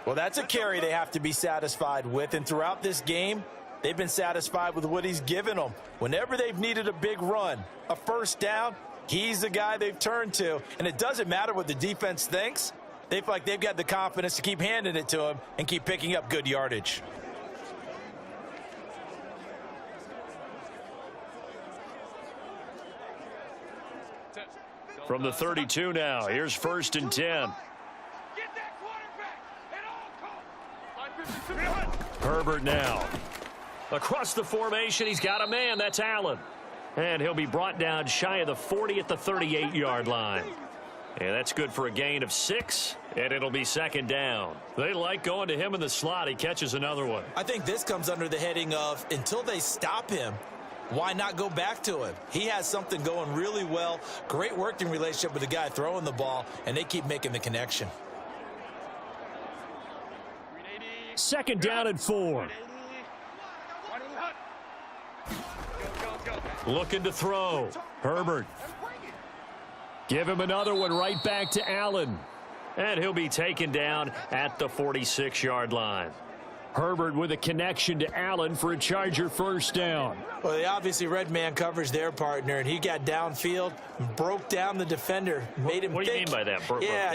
Well, that's a carry they have to be satisfied with, and throughout this game, they've been satisfied with what he's given them. Whenever they've needed a big run, a 1st down, he's the guy they've turned to, and it doesn't matter what the defense thinks. They feel like they've got the confidence to keep handing it to him and keep picking up good yardage. From the 32 now, here's 1st and 10. Get that quarterback at all costs. Herbert now. Across the formation, he's got a man. That's Allen. And he'll be brought down shy of the 40 at the 38-yard line. And that's good for a gain of 6, and it'll be 2nd down. They like going to him in the slot. He catches another one. I think this comes under the heading of, until they stop him, why not go back to him? He has something going really well. Great working relationship with the guy throwing the ball, and they keep making the connection. 2nd down and 4. Looking to throw. Herbert. Give him another one right back to Allen. And he'll be taken down at the 46-yard line. Herbert with a connection to Allen for a Charger 1st down. Well, they obviously red man coverage their partner, and he got downfield, broke down the defender, made him What do you mean by that?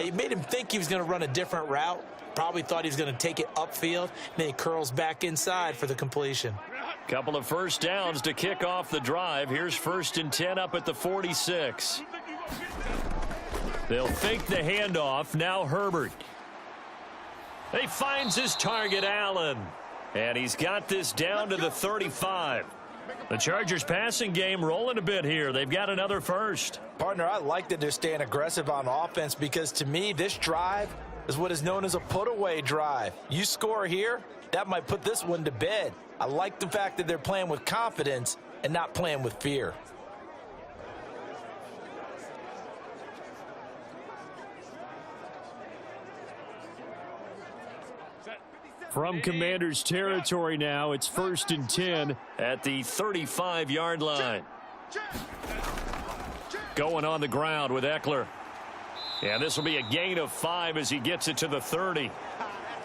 He made him think he was going to run a different route. Probably thought he was going to take it upfield. Then he curls back inside for the completion. Couple of 1st downs to kick off the drive. Here's 1st and 10 up at the 46. They'll fake the handoff. Now Herbert. He finds his target, Allen. And he's got this down to the 35. The Chargers passing game rolling a bit here. They've got another 1st. Partner, I like that they're staying aggressive on offense because, to me, this drive is what is known as a put-away drive. You score here, that might put this one to bed. I like the fact that they're playing with confidence and not playing with fear. From Commander's territory now, it's 1st and 10 at the 35-yard line. Going on the ground with Eckler. And this will be a gain of 5 as he gets it to the 30.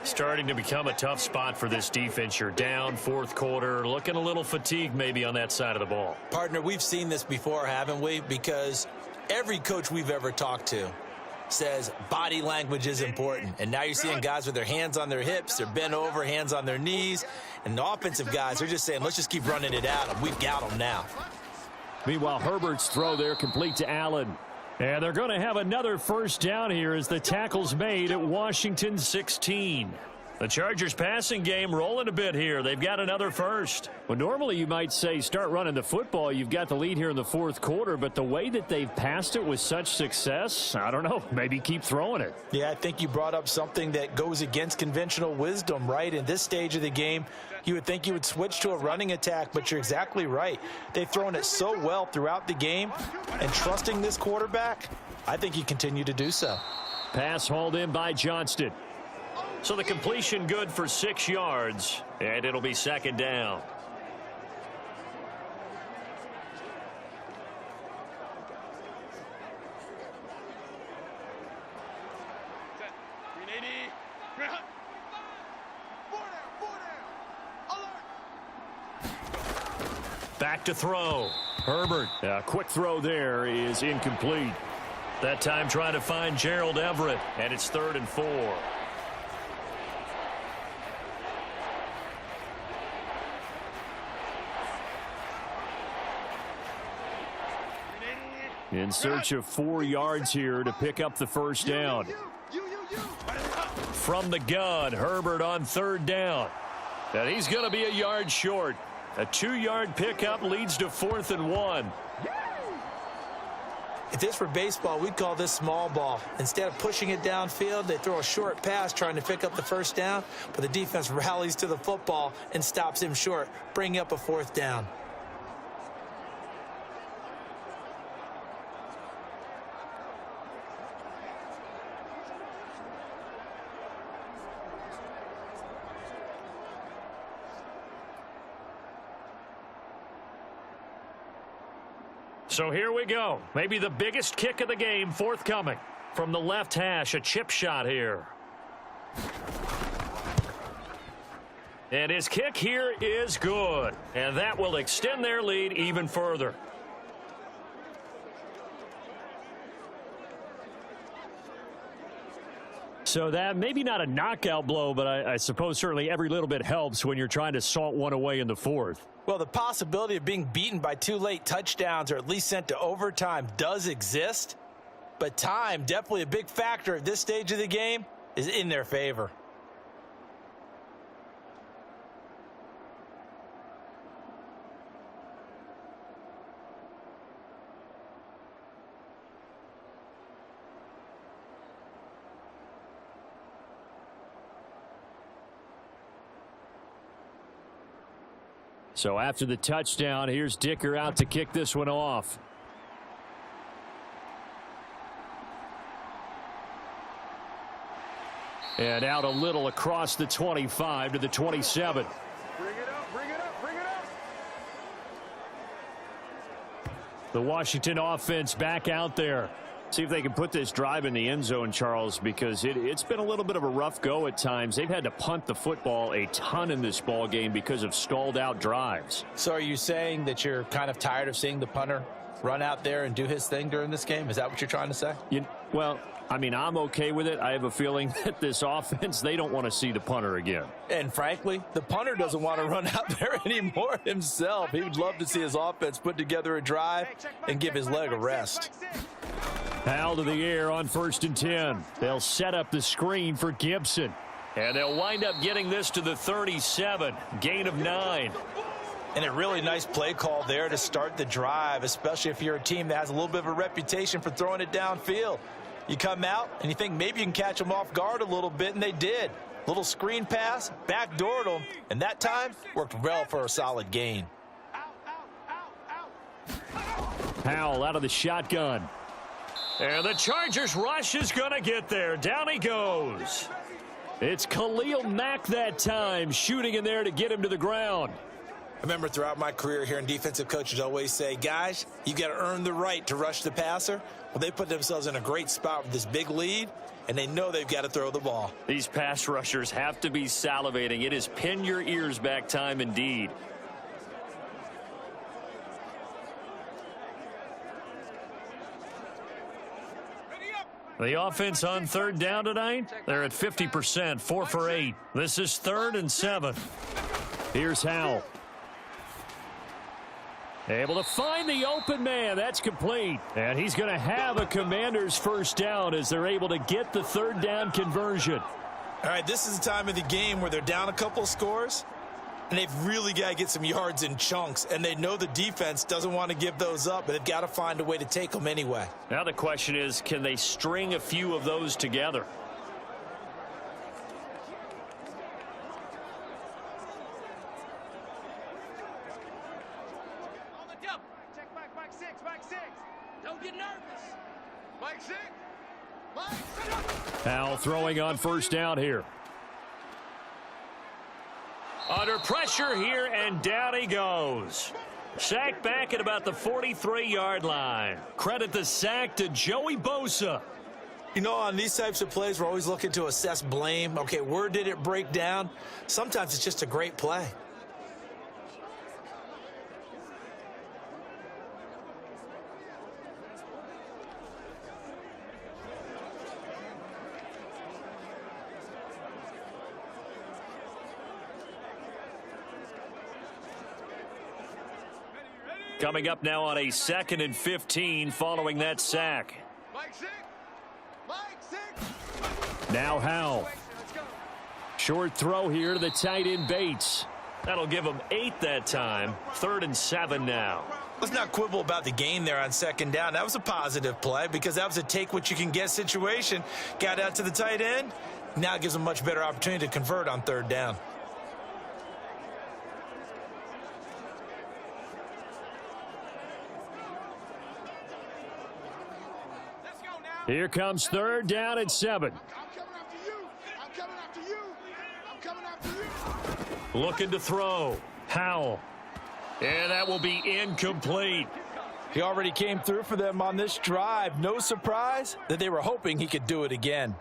Starting to become a tough spot for this defense. You're down 4th quarter, looking a little fatigued maybe on that side of the ball. Partner, we've seen this before, haven't we? Because every coach we've ever talked to says body language is important. And now you're seeing guys with their hands on their hips, they're bent over, hands on their knees. And the offensive guys are just saying, let's just keep running it at them. We've got them now. Meanwhile, Herbert's throw there complete to Allen. And they're going to have another 1st down here as the tackle's made at Washington 16. The Chargers passing game rolling a bit here. They've got another 1st. Well, normally you might say start running the football. You've got the lead here in the 4th quarter, but the way that they've passed it with such success, I don't know, maybe keep throwing it. Yeah, I think you brought up something that goes against conventional wisdom, right? In this stage of the game, you would think you would switch to a running attack, but you're exactly right. They've thrown it so well throughout the game, and trusting this quarterback, I think you continue to do so. Pass hauled in by Johnston. So the completion good for 6 yards, and it'll be second down. Back to throw. Herbert. A quick throw there is incomplete. That time trying to find Gerald Everett, and it's 3rd and 4. In search of 4 yards here to pick up the first down. From the gun, Herbert on 3rd down. And he's going to be a yard short. A 2-yard pickup leads to 4th and 1. If this were baseball, we'd call this small ball. Instead of pushing it downfield, they throw a short pass trying to pick up the first down, but the defense rallies to the football and stops him short, bringing up a 4th down. So here we go. Maybe the biggest kick of the game forthcoming. From the left hash, a chip shot here. And his kick here is good. And that will extend their lead even further. So that maybe not a knockout blow, but I suppose certainly every little bit helps when you're trying to salt one away in the 4th. Well, the possibility of being beaten by 2 late touchdowns or at least sent to overtime does exist, but time, definitely a big factor at this stage of the game, is in their favor. So after the touchdown, here's Dicker out to kick this one off. And out a little across the 25 to the 27. Bring it up, bring it up, bring it up. The Washington offense back out there. See if they can put this drive in the end zone, Charles, because it's been a little bit of a rough go at times. They've had to punt the football a ton in this ball game because of stalled out drives. So are you saying that you're kind of tired of seeing the punter run out there and do his thing during this game? Is that what you're trying to say? Well, I mean, I'm okay with it. I have a feeling that this offense, they don't want to see the punter again. And frankly, the punter doesn't want to run out there anymore himself. He would love to see his offense put together a drive and give his leg a rest. Powell to the air on 1st and 10. They'll set up the screen for Gibson. And they'll wind up getting this to the 37. Gain of 9. And a really nice play call there to start the drive, especially if you're a team that has a little bit of a reputation for throwing it downfield. You come out and you think maybe you can catch them off guard a little bit, and they did. Little screen pass, backdoored them, and that time worked well for a solid gain. Powell out of the shotgun. And the Chargers rush is going to get there. Down he goes. It's Khalil Mack that time, shooting in there to get him to the ground. I remember throughout my career hearing defensive coaches always say, guys, you got to earn the right to rush the passer. Well, they put themselves in a great spot with this big lead, and they know they've got to throw the ball. These pass rushers have to be salivating. It is pin your ears back time indeed. The offense on 3rd down tonight, they're at 50%, 4 for 8. This is 3rd and 7. Here's Howell. Able to find the open man. That's complete. And he's going to have a Commander's first down as they're able to get the 3rd down conversion. All right, this is the time of the game where they're down a couple of scores, and they've really got to get some yards in chunks, and they know the defense doesn't want to give those up, but they've got to find a way to take them anyway. Now the question is, can they string a few of those together? On the double. Check Mike 6, Mike 6. Don't get nervous. Mike 6. Mike 6. Powell throwing on 1st down here. Under pressure here, and down he goes. Sack back at about the 43-yard line. Credit the sack to Joey Bosa. You know, on these types of plays, we're always looking to assess blame. Okay, where did it break down? Sometimes it's just a great play. Coming up now on a 2nd and 15 following that sack. Mike six. Mike six. Now Howell. Short throw here to the tight end Bates. That'll give him 8 that time. 3rd and 7 now. Let's not quibble about the gain there on 2nd down. That was a positive play because that was a take-what-you-can-get situation. Got out to the tight end. Now it gives him a much better opportunity to convert on 3rd down. Here comes 3rd down and 7. I'm coming after you. I'm coming after you. I'm coming after you. Looking to throw. Howell. And that will be incomplete. He already came through for them on this drive. No surprise that they were hoping he could do it again.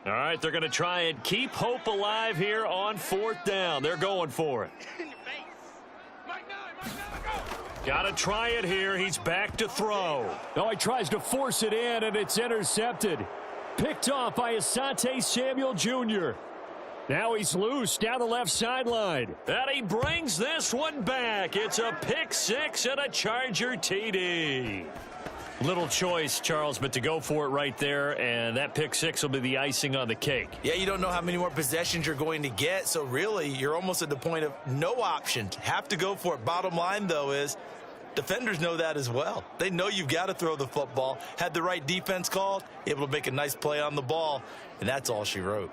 All right, they're going to try and keep hope alive here on 4th down. They're going for it. Got to try it here. He's back to throw. Oh, he tries to force it in, and it's intercepted. Picked off by Asante Samuel Jr. Now he's loose down the left sideline. And he brings this one back. It's a pick 6 and a Charger TD. Little choice, Charles, but to go for it right there, and that pick 6 will be the icing on the cake. Yeah, you don't know how many more possessions you're going to get, so really you're almost at the point of no options. Have to go for it. Bottom line, though, is defenders know that as well. They know you've got to throw the football. Had the right defense called, able to make a nice play on the ball, and that's all she wrote.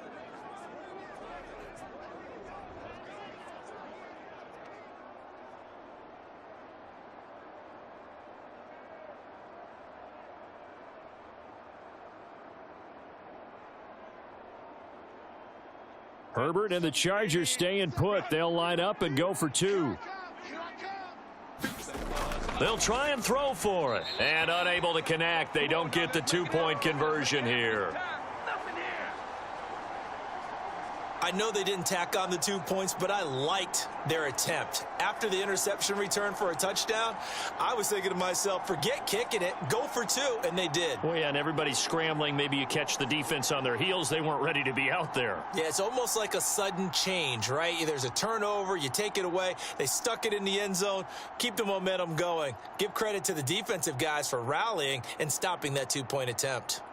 Herbert and the Chargers staying put. They'll line up and go for 2. They'll try and throw for it. And unable to connect. They don't get the 2-point conversion here. I know they didn't tack on the 2 points, but I liked their attempt. After the interception return for a touchdown, I was thinking to myself, forget kicking it, go for 2, and they did. Well, yeah, and everybody's scrambling. Maybe you catch the defense on their heels. They weren't ready to be out there. Yeah, it's almost like a sudden change, right? There's a turnover, you take it away, they stuck it in the end zone, keep the momentum going. Give credit to the defensive guys for rallying and stopping that 2-point attempt.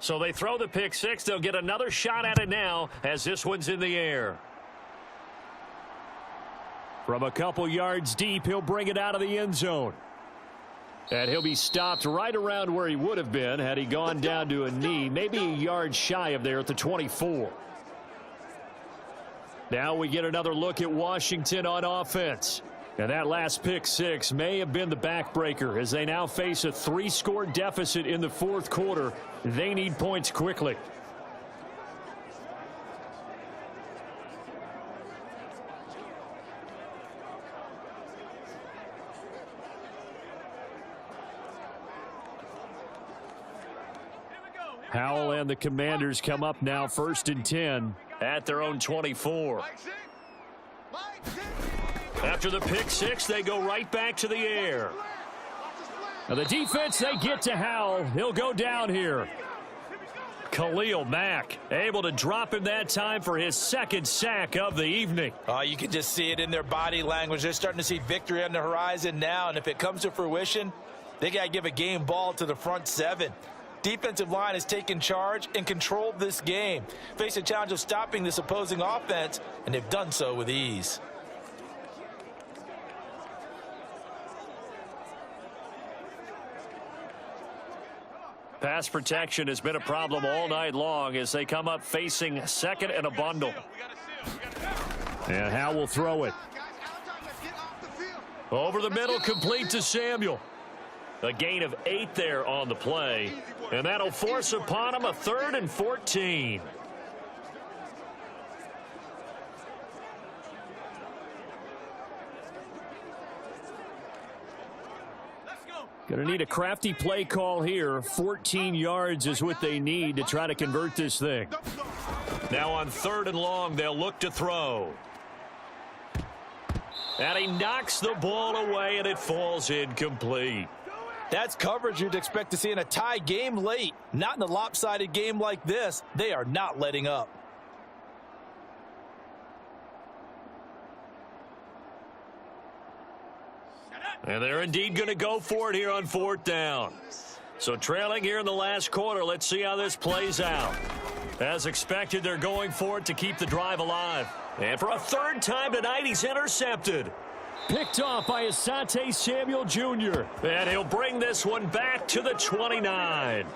So they throw the pick 6. They'll get another shot at it now as this one's in the air. From a couple yards deep, he'll bring it out of the end zone. And he'll be stopped right around where he would have been had he gone down to a knee, maybe a yard shy of there at the 24. Now we get another look at Washington on offense. And that last pick 6 may have been the backbreaker as they now face a 3-score deficit in the 4th quarter. They need points quickly. Howell and the Commanders come up now 1st and 10 at their own 24. After the pick 6, they go right back to the air. Now the defense, they get to Howell. He'll go down here. Khalil Mack able to drop him that time for his 2nd sack of the evening. You can just see it in their body language. They're starting to see victory on the horizon now, and if it comes to fruition, they got to give a game ball to the front 7. Defensive line has taken charge and controlled this game. Face a challenge of stopping this opposing offense, and they've done so with ease. Pass protection has been a problem all night long as they come up facing second and a bundle. And Howe will throw it. Over the middle, complete to Samuel. A gain of 8 there on the play. And that'll force upon him a 3rd and 14. Going to need a crafty play call here. 14 yards is what they need to try to convert this thing. Now on 3rd and long, they'll look to throw. And he knocks the ball away, and it falls incomplete. That's coverage you'd expect to see in a tie game late. Not in a lopsided game like this. They are not letting up. And they're indeed going to go for it here on 4th down. So trailing here in the last quarter, let's see how this plays out. As expected, they're going for it to keep the drive alive. And for a 3rd time tonight, he's intercepted. Picked off by Asante Samuel Jr. And he'll bring this one back to the 29.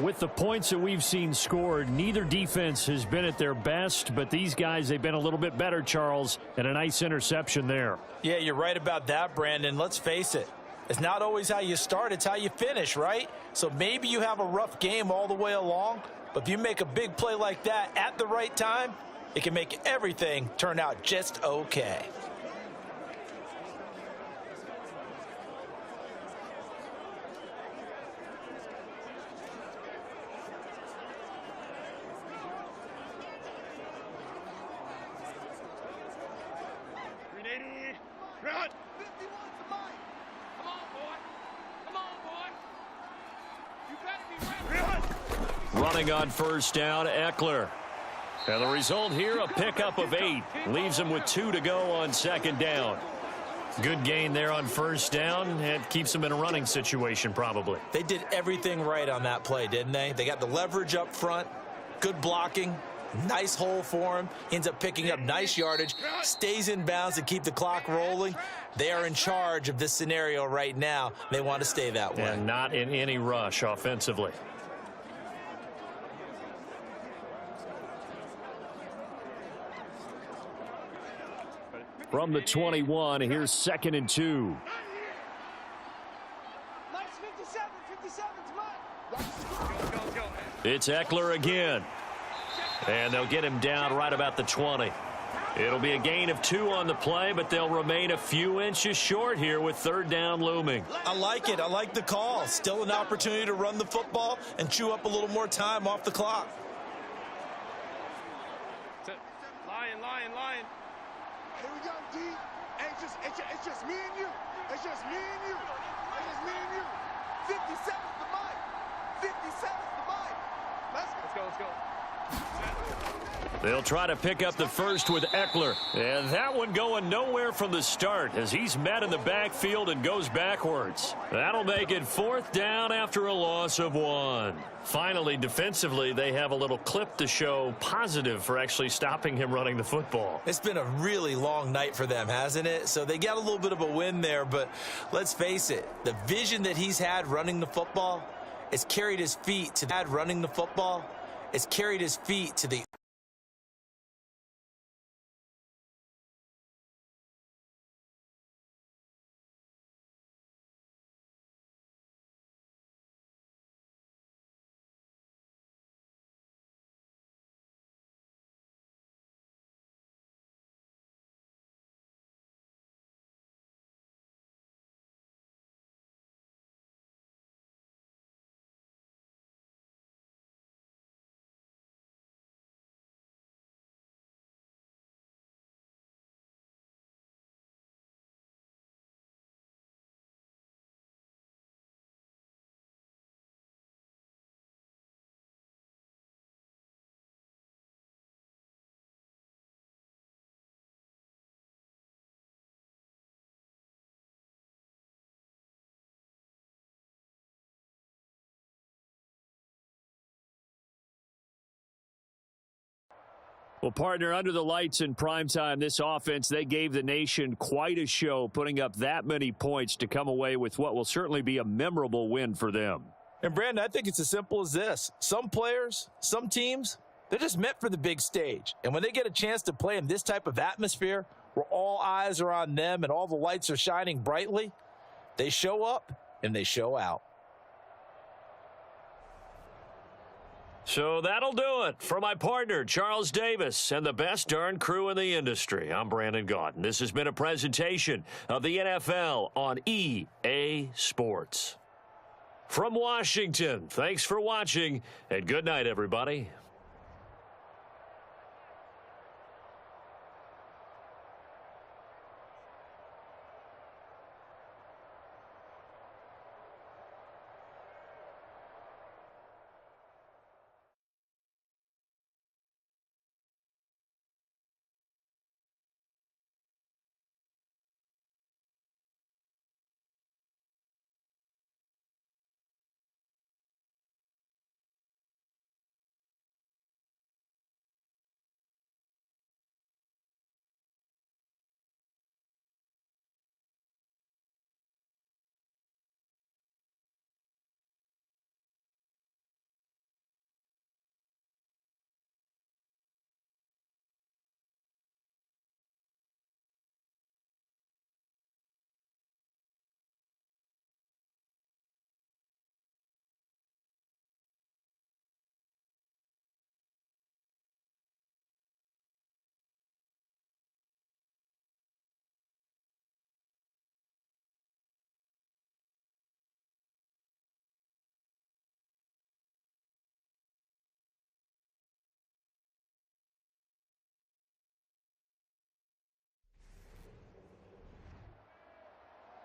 With the points that we've seen scored, neither defense has been at their best, but these guys, they've been a little bit better, Charles, and a nice interception there. Yeah, you're right about that, Brandon. Let's face it. It's not always how you start, it's how you finish, right? So maybe you have a rough game all the way along, but if you make a big play like that at the right time, it can make everything turn out just okay. Running on 1st down, Eckler. And the result here, a pickup of 8. Leaves him with 2 to go on 2nd down. Good gain there on 1st down. It keeps them in a running situation, probably. They did everything right on that play, didn't they? They got the leverage up front, good blocking, nice hole for him. Ends up picking up nice yardage, stays in bounds to keep the clock rolling. They are in charge of this scenario right now. They want to stay that way. And not in any rush offensively. From the 21, here's 2nd and 2. It's Eckler again. And they'll get him down right about the 20. It'll be a gain of 2 on the play, but they'll remain a few inches short here with 3rd down looming. I like it. I like the call. Still an opportunity to run the football and chew up a little more time off the clock. Lion. Here we go, D. Hey, it's just me and you. It's just me and you. It's just me and you. 57's the mic. 57's the mic. Let's go. They'll try to pick up the first with Eckler. And that one going nowhere from the start as he's met in the backfield and goes backwards. That'll make it 4th down after a loss of 1. Finally, defensively, they have a little clip to show positive for actually stopping him running the football. It's been a really long night for them, hasn't it? So they got a little bit of a win there, but let's face it, the vision that he's had running the football has carried his feet to that running the football. It's carried his feet to the Well, partner, under the lights in primetime, this offense, they gave the nation quite a show, putting up that many points to come away with what will certainly be a memorable win for them. And, Brandon, I think it's as simple as this. Some players, some teams, they're just meant for the big stage. And when they get a chance to play in this type of atmosphere where all eyes are on them and all the lights are shining brightly, they show up and they show out. So that'll do it for my partner, Charles Davis, and the best darn crew in the industry. I'm Brandon Gaudin. This has been a presentation of the NFL on EA Sports. From Washington, thanks for watching, and good night, everybody.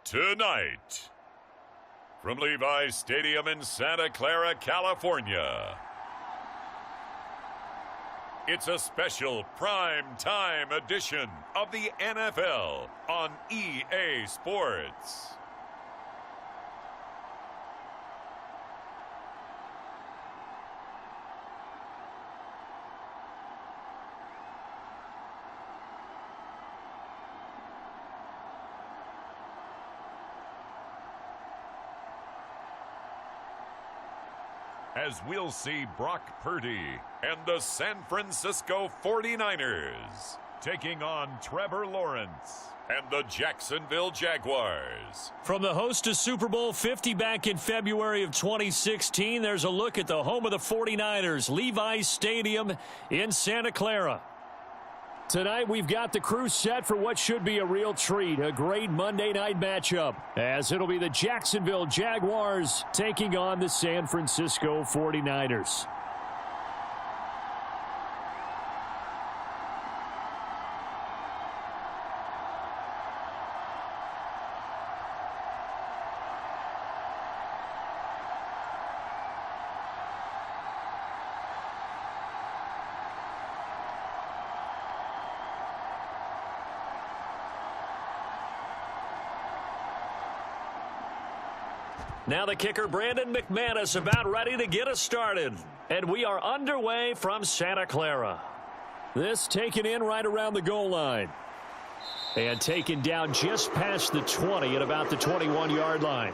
Tonight, from Levi's Stadium in Santa Clara, California, it's a special prime time edition of the NFL on EA Sports. As we'll see Brock Purdy and the San Francisco 49ers taking on Trevor Lawrence and the Jacksonville Jaguars. From the host to Super Bowl 50 back in February of 2016, there's a look at the home of the 49ers, Levi's Stadium in Santa Clara. Tonight, we've got the crew set for what should be a real treat, a great Monday night matchup, as it'll be the Jacksonville Jaguars taking on the San Francisco 49ers. Now the kicker, Brandon McManus, about ready to get us started. And we are underway from Santa Clara. This taken in right around the goal line. And taken down just past the 20 at about the 21-yard line.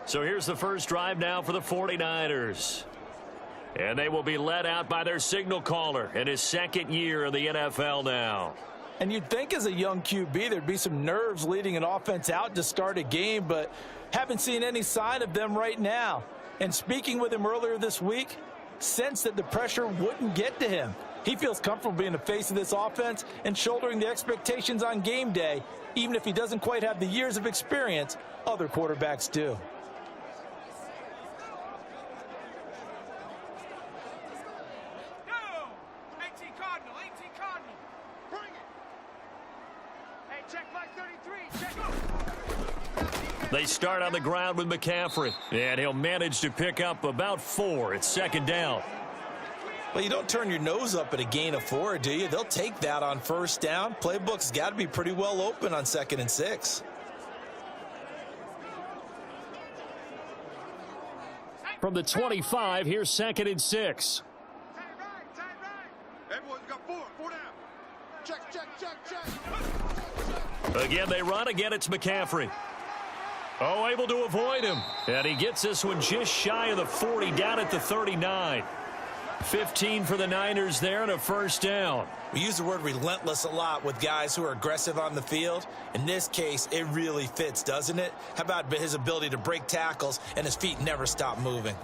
So here's the first drive now for the 49ers. And they will be led out by their signal caller in his second year in the NFL now. And you'd think as a young QB there'd be some nerves leading an offense out to start a game, but haven't seen any sign of them right now. And speaking with him earlier this week, sensed that the pressure wouldn't get to him. He feels comfortable being the face of this offense and shouldering the expectations on game day, even if he doesn't quite have the years of experience other quarterbacks do. They start on the ground with McCaffrey, and he'll manage to pick up about 4. It's second down. Well, you don't turn your nose up at a gain of 4, do you? They'll take that on first down. Playbook's got to be pretty well open on 2nd and 6. From the 25, here's 2nd and 6. Hey, boys, got 4 down. Check. Again, they run. Again, it's McCaffrey. Oh, able to avoid him. And he gets this one just shy of the 40, down at the 39. 15 for the Niners there and a first down. We use the word relentless a lot with guys who are aggressive on the field. In this case, it really fits, doesn't it? How about his ability to break tackles and his feet never stop moving?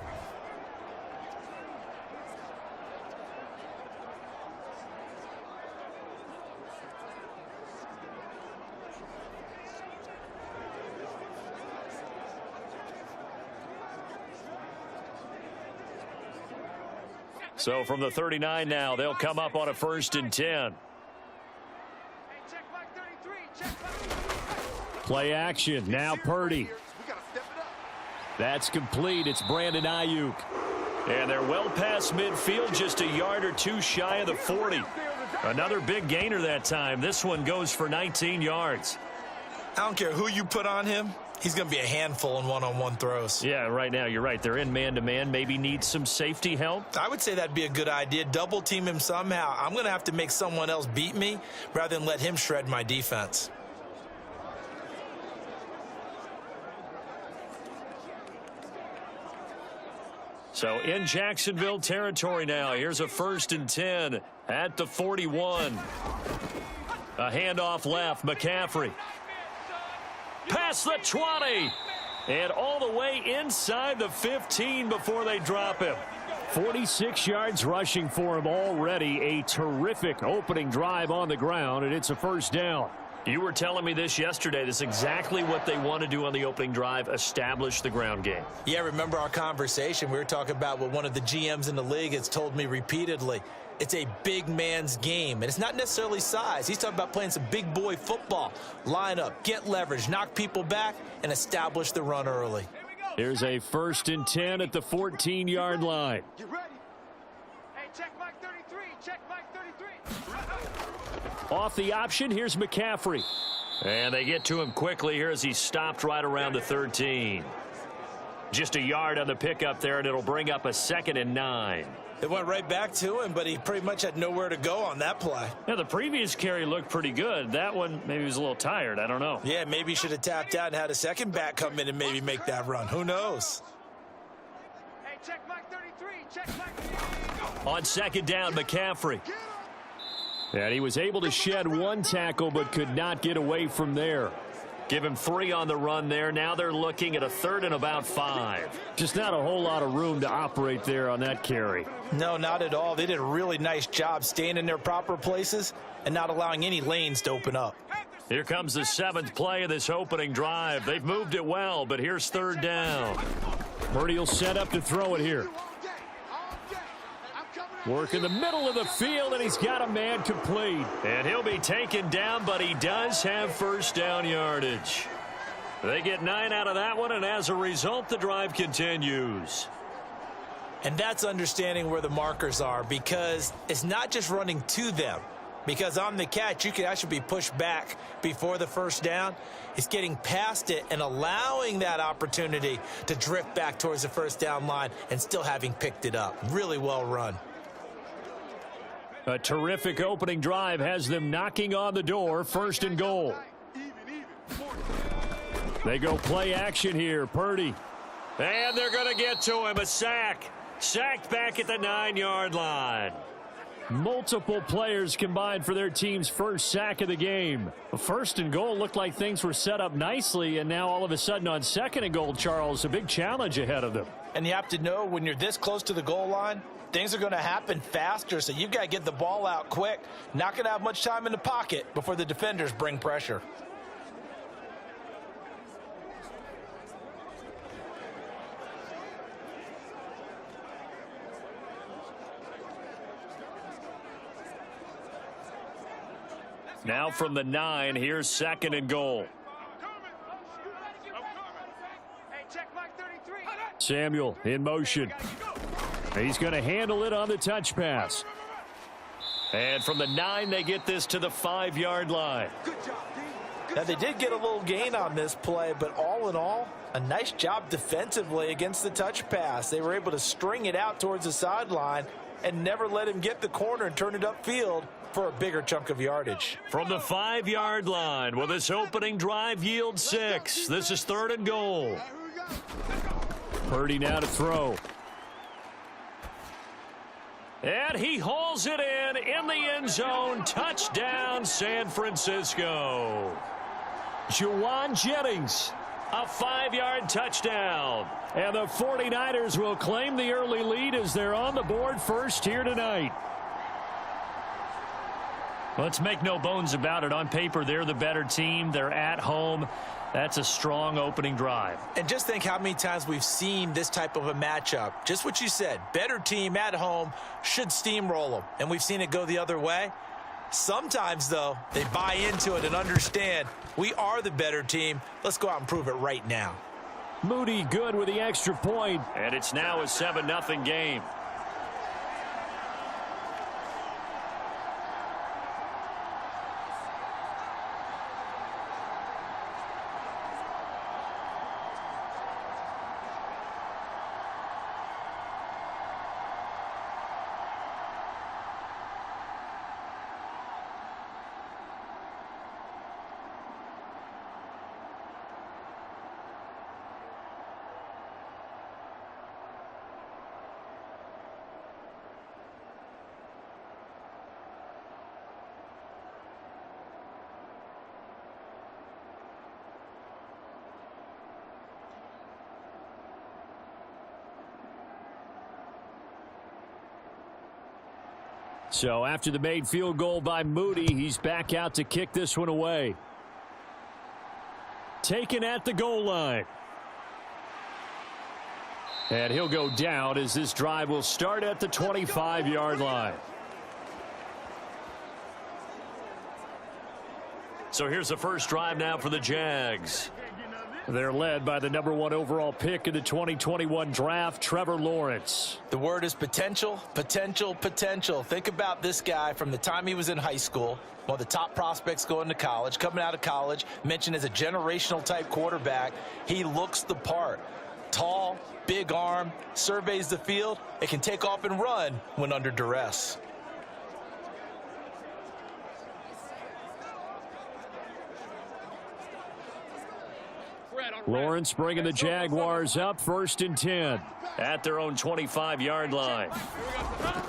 So from the 39 now, they'll come up on a 1st and 10. Play action. Now Purdy. That's complete. It's Brandon Ayuk. And they're well past midfield, just a yard or two shy of the 40. Another big gainer that time. This one goes for 19 yards. I don't care who you put on him. He's going to be a handful in one-on-one throws. Yeah, right now, you're right. They're in man-to-man. Maybe need some safety help. I would say that'd be a good idea. Double team him somehow. I'm going to have to make someone else beat me rather than let him shred my defense. So in Jacksonville territory now. Here's a 1st and 10 at the 41. A handoff left. McCaffrey. Past the 20. And all the way inside the 15 before they drop him. 46 yards rushing for him already. A terrific opening drive on the ground, and it's a first down. You were telling me this yesterday. This is exactly what they want to do on the opening drive, establish the ground game. Yeah, remember our conversation? We were talking about what one of the GMs in the league has told me repeatedly. It's a big man's game, and it's not necessarily size. He's talking about playing some big boy football. Line up, get leverage, knock people back, and establish the run early. Here's a 1st and 10 at the 14-yard line. Get ready. Hey, check Mike 33. Check Mike 33. Off the option, here's McCaffrey. And they get to him quickly here as he stopped right around the 13. Just a yard on the pickup there, and it'll bring up a 2nd and 9. It went right back to him, but he pretty much had nowhere to go on that play. Yeah, the previous carry looked pretty good. That one, maybe he was a little tired. I don't know. Yeah, maybe he should have tapped out and had a second back come in and maybe make that run. Who knows? Hey, check Mike 33. Check Mike 33. On 2nd down, McCaffrey. And he was able to shed one tackle but could not get away from there. Give him 3 on the run there. Now they're looking at a 3rd and about 5. Just not a whole lot of room to operate there on that carry. No, not at all. They did a really nice job staying in their proper places and not allowing any lanes to open up. Here comes the 7th play of this opening drive. They've moved it well, but here's 3rd down. Purdy will set up to throw it here. Work in the middle of the field, and he's got a man complete. And he'll be taken down, but he does have first down yardage. They get 9 out of that one, and as a result, the drive continues. And that's understanding where the markers are, because it's not just running to them. Because on the catch, you could actually be pushed back before the first down. It's getting past it and allowing that opportunity to drift back towards the first down line and still having picked it up. Really well run. A terrific opening drive has them knocking on the door. 1st and goal. They go play action here. Purdy. And they're going to get to him. A sack. Sacked back at the 9-yard line. Multiple players combined for their team's first sack of the game. 1st and goal looked like things were set up nicely, and now all of a sudden on 2nd and goal, Charles, a big challenge ahead of them. And you have to know when you're this close to the goal line, things are going to happen faster, so you've got to get the ball out quick. Not going to have much time in the pocket before the defenders bring pressure. Now from the 9, here's 2nd and goal. Hey, check Mike 33. Samuel in motion. He's going to handle it on the touch pass. And from the 9, they get this to the 5-yard line. Now, they did get a little gain on this play, but all in all, a nice job defensively against the touch pass. They were able to string it out towards the sideline and never let him get the corner and turn it upfield for a bigger chunk of yardage. From the 5-yard line, will this opening drive yield 6? This is 3rd and goal. Purdy now to throw. And he hauls it in the end zone. Touchdown, San Francisco. Juwan Jennings, a 5-yard touchdown. And the 49ers will claim the early lead as they're on the board first here tonight. Let's make no bones about it. On paper, they're the better team. They're at home. That's a strong opening drive. And just think how many times we've seen this type of a matchup. Just what you said, better team at home should steamroll them. And we've seen it go the other way. Sometimes, though, they buy into it and understand we are the better team. Let's go out and prove it right now. Moody good with the extra point. And it's now a 7-0 game. So after the made field goal by Moody, he's back out to kick this one away. Taken at the goal line. And he'll go down as this drive will start at the 25-yard line. So here's the first drive now for the Jags. They're led by the #1 overall pick in the 2021 draft, Trevor Lawrence. The word is potential, potential, potential. Think about this guy from the time he was in high school, one of the top prospects going to college, coming out of college, mentioned as a generational type quarterback. He looks the part. Tall, big arm, surveys the field. It can take off and run when under duress. Lawrence bringing the Jaguars up 1st and 10. At their own 25-yard line.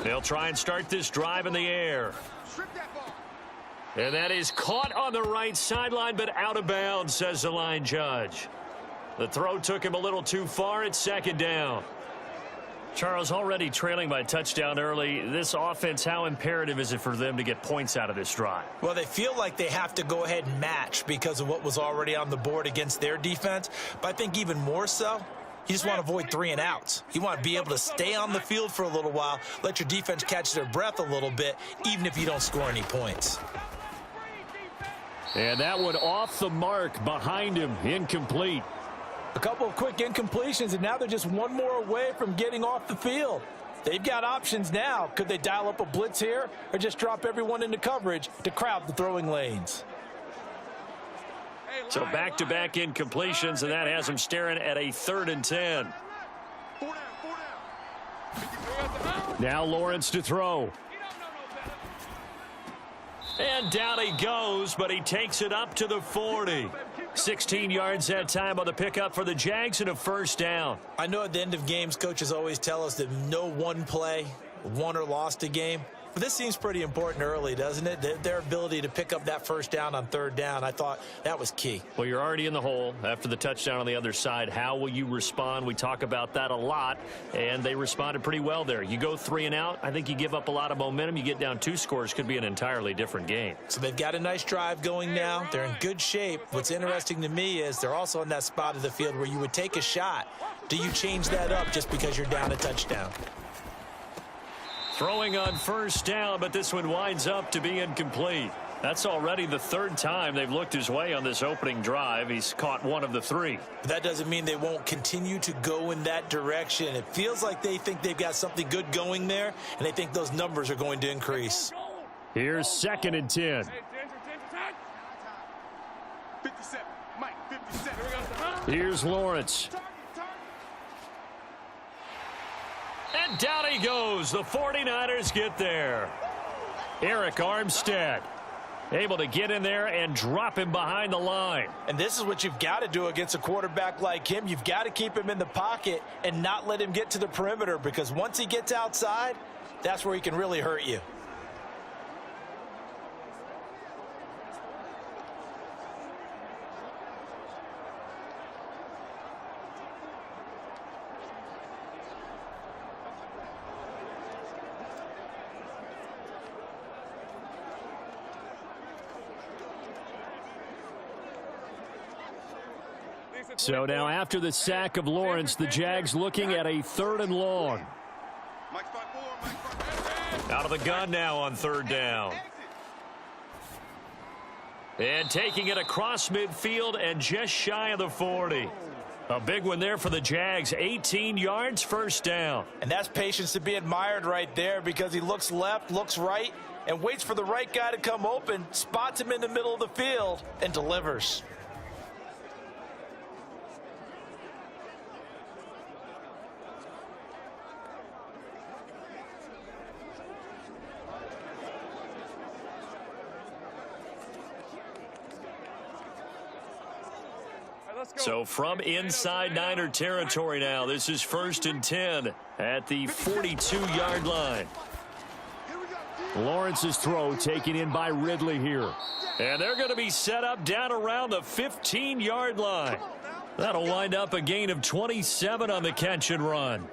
They'll try and start this drive in the air. And that is caught on the right sideline, but out of bounds, says the line judge. The throw took him a little too far. It's 2nd down. Charles, already trailing by a touchdown early. This offense, how imperative is it for them to get points out of this drive? Well, they feel like they have to go ahead and match because of what was already on the board against their defense. But I think even more so, you just want to avoid 3 and outs. You want to be able to stay on the field for a little while, let your defense catch their breath a little bit, even if you don't score any points. And that one off the mark behind him, incomplete. A couple of quick incompletions, and now they're just one more away from getting off the field. They've got options now. Could they dial up a blitz here or just drop everyone into coverage to crowd the throwing lanes? So back-to-back incompletions, and that has them staring at a 3rd and 10. Now Lawrence to throw. And down he goes, but he takes it up to the 40. 16 yards that time on the pickup for the Jags and a 1st down. I know at the end of games, coaches always tell us that no one play won or lost a game. But this seems pretty important early, doesn't it? Their ability to pick up that 1st down on 3rd down, I thought that was key. Well, you're already in the hole after the touchdown on the other side. How will you respond? We talk about that a lot, and they responded pretty well there. You go 3 and out, I think you give up a lot of momentum. You get down 2 scores, could be an entirely different game. So they've got a nice drive going now. They're in good shape. What's interesting to me is they're also in that spot of the field where you would take a shot. Do you change that up just because you're down a touchdown? Throwing on 1st down, but this one winds up to be incomplete. That's already the 3rd time they've looked his way on this opening drive. He's caught 1 of the 3. But that doesn't mean they won't continue to go in that direction. It feels like they think they've got something good going there, and they think those numbers are going to increase. Here's 2nd and 10. 57. Mike, 57. Here's Lawrence. And down he goes. The 49ers get there. Eric Armstead able to get in there and drop him behind the line. And this is what you've got to do against a quarterback like him. You've got to keep him in the pocket and not let him get to the perimeter, because once he gets outside, that's where he can really hurt you. So now after the sack of Lawrence, the Jags looking at a 3rd and long. Out of the gun now on 3rd down. And taking it across midfield and just shy of the 40. A big one there for the Jags. 18 yards, 1st down. And that's patience to be admired right there, because he looks left, looks right, and waits for the right guy to come open, spots him in the middle of the field, and delivers. So from inside Niner territory now, this is 1st and 10 at the 42-yard line. Lawrence's throw taken in by Ridley here. And they're going to be set up down around the 15-yard line. That'll wind up a gain of 27 on the catch and run.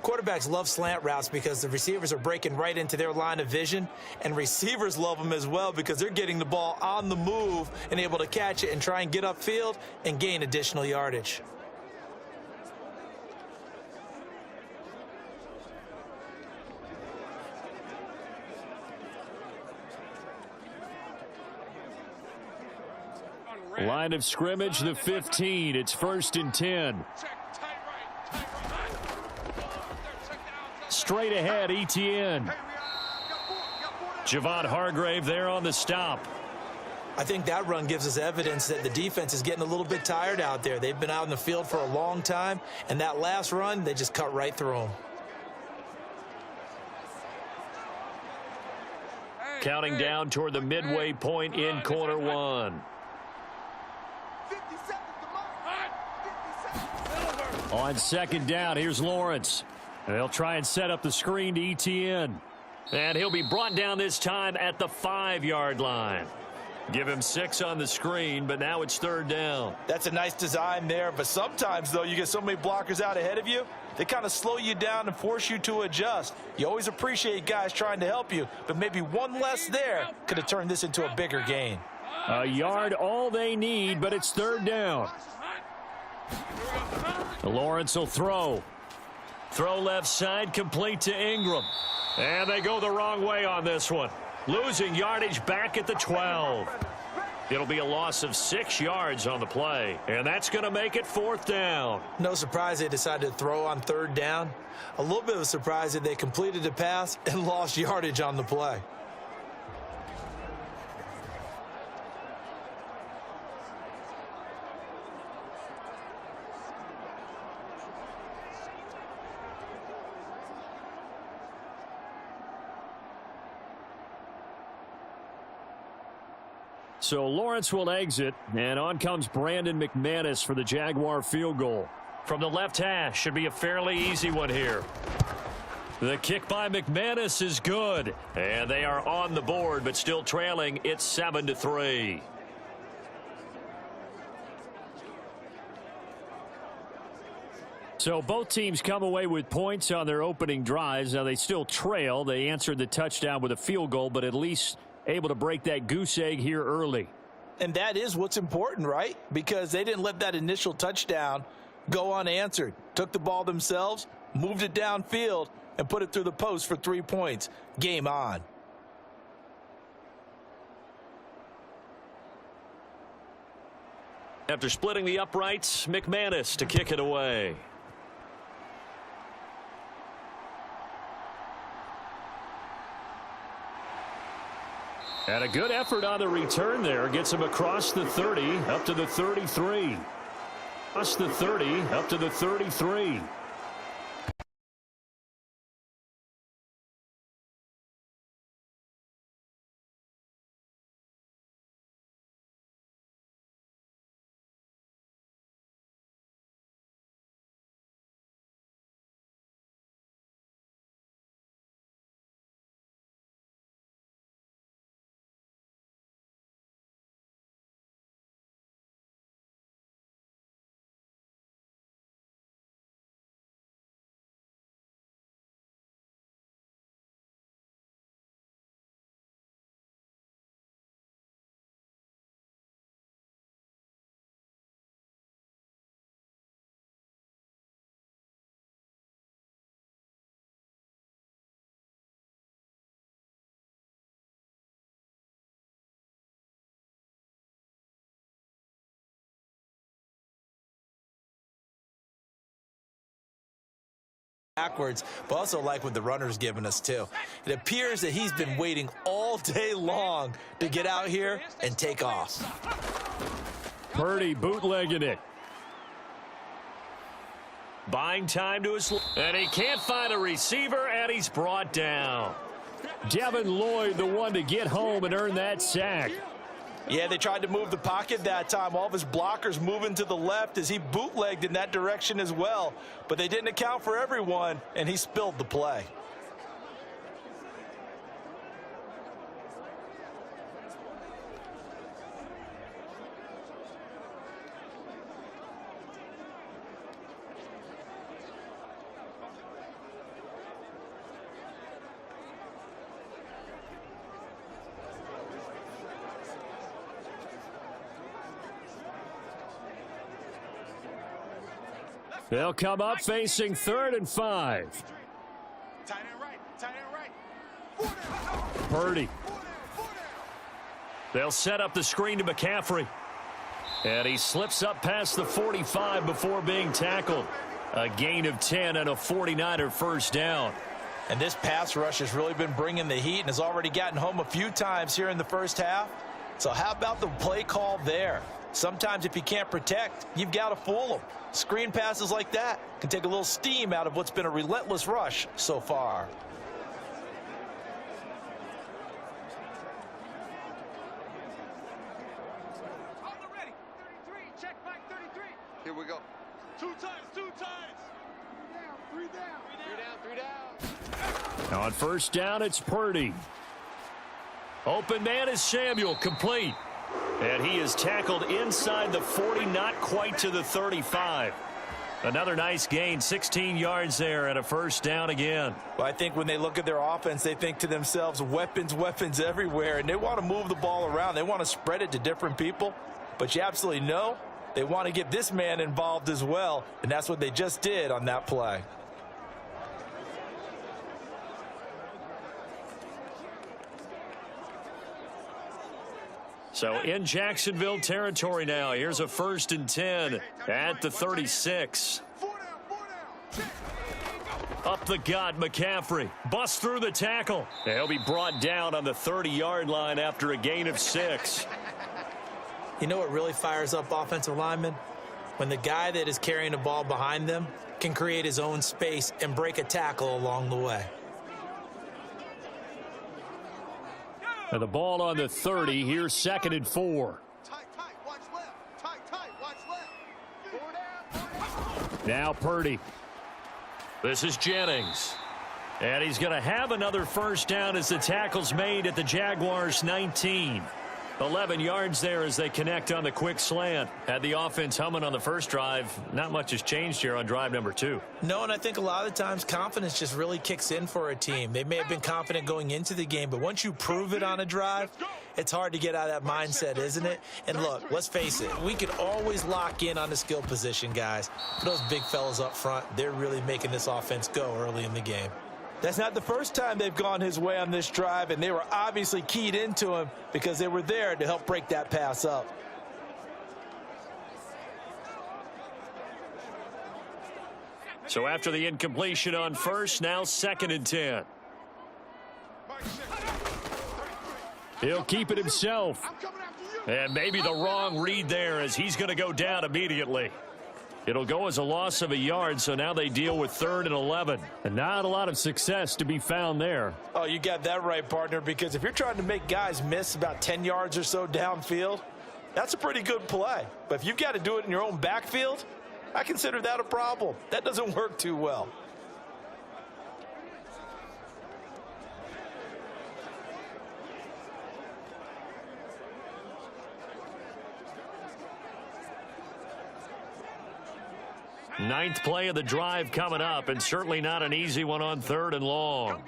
Quarterbacks love slant routes because the receivers are breaking right into their line of vision, and receivers love them as well because they're getting the ball on the move and able to catch it and try and get upfield and gain additional yardage. Line of scrimmage, the 15. It's 1st and 10. Straight ahead, Etienne. Javon Hargrave there on the stop. I think that run gives us evidence that the defense is getting a little bit tired out there. They've been out in the field for a long time, and that last run, they just cut right through them. Counting down toward the midway point in quarter one. On 2nd down, here's Lawrence. They'll try and set up the screen to Etienne. And he'll be brought down this time at the 5-yard line. Give him 6 on the screen, but now it's 3rd down. That's a nice design there, but sometimes, though, you get so many blockers out ahead of you, they kind of slow you down and force you to adjust. You always appreciate guys trying to help you, but maybe one less there could have turned this into a bigger gain. A yard all they need, but it's 3rd down. Lawrence will throw. Throw left side, complete to Ingram. And they go the wrong way on this one. Losing yardage back at the 12. It'll be a loss of 6 yards on the play. And that's going to make it 4th down. No surprise they decided to throw on 3rd down. A little bit of a surprise that they completed the pass and lost yardage on the play. So Lawrence will exit, and on comes Brandon McManus for the Jaguar field goal. From the left hash, should be a fairly easy one here. The kick by McManus is good, and they are on the board, but still trailing. It's 7-3. So both teams come away with points on their opening drives. Now they still trail. They answered the touchdown with a field goal, but at least able to break that goose egg here early. And that is what's important, right? Because they didn't let that initial touchdown go unanswered. Took the ball themselves, moved it downfield, and put it through the post for 3 points. Game on. After splitting the uprights, McManus to kick it away. And a good effort on the return there. Gets him across the 30, up to the 33. Across the 30, up to the 33. backwards, but also like what the runner's given us too. It appears that he's been waiting all day long to get out here and take off. Purdy bootlegging it. Buying time to his... And he can't find a receiver, and he's brought down. Devin Lloyd, the one to get home and earn that sack. Yeah, they tried to move the pocket that time. All of his blockers moving to the left as he bootlegged in that direction as well. But they didn't account for everyone, and he spilled the play. They'll come up facing 3rd and 5. Tight end right. Purdy. They'll set up the screen to McCaffrey. And he slips up past the 45 before being tackled. A gain of 10 and a 49er first down. And this pass rush has really been bringing the heat and has already gotten home a few times here in the first half. So how about the play call there? Sometimes if you can't protect, you've got to fool them. Screen passes like that can take a little steam out of what's been a relentless rush so far. On the ready. 33. Check back 33. Here we go. Two times. Three down. On first down, it's Purdy. Open man is Samuel, complete. And he is tackled inside the 40, not quite to the 35. Another nice gain, 16 yards there, and a first down again. Well, I think when they look at their offense, they think to themselves, weapons everywhere, and they want to move the ball around. They want to spread it to different people. But you absolutely know they want to get this man involved as well, and that's what they just did on that play. So in Jacksonville territory now. Here's a 1st and 10 at the 36. Up the gut, McCaffrey. Busts through the tackle. He'll be brought down on the 30-yard line after a gain of 6. You know what really fires up offensive linemen? When the guy that is carrying the ball behind them can create his own space and break a tackle along the way. And the ball on the 30. Here's 2nd and 4. Tight, watch left. Tight, watch left. Now Purdy. This is Jennings. And he's going to have another first down as the tackle's made at the Jaguars' 19. 11 yards there as they connect on the quick slant. Had the offense humming on the first drive. Not much has changed here on drive number 2. No, and I think a lot of the times confidence just really kicks in for a team. They may have been confident going into the game, but once you prove it on a drive, it's hard to get out of that mindset, isn't it? And look, let's face it, we can always lock in on the skill position, guys. But those big fellas up front, they're really making this offense go early in the game. That's not the first time they've gone his way on this drive, and they were obviously keyed into him because they were there to help break that pass up. So after the incompletion on first, now 2nd and 10. He'll keep it himself. And maybe the wrong read there as he's going to go down immediately. It'll go as a loss of a yard, so now they deal with 3rd and 11. And not a lot of success to be found there. Oh, you got that right, partner, because if you're trying to make guys miss about 10 yards or so downfield, that's a pretty good play. But if you've got to do it in your own backfield, I consider that a problem. That doesn't work too well. Ninth play of the drive coming up, and certainly not an easy one on 3rd and long.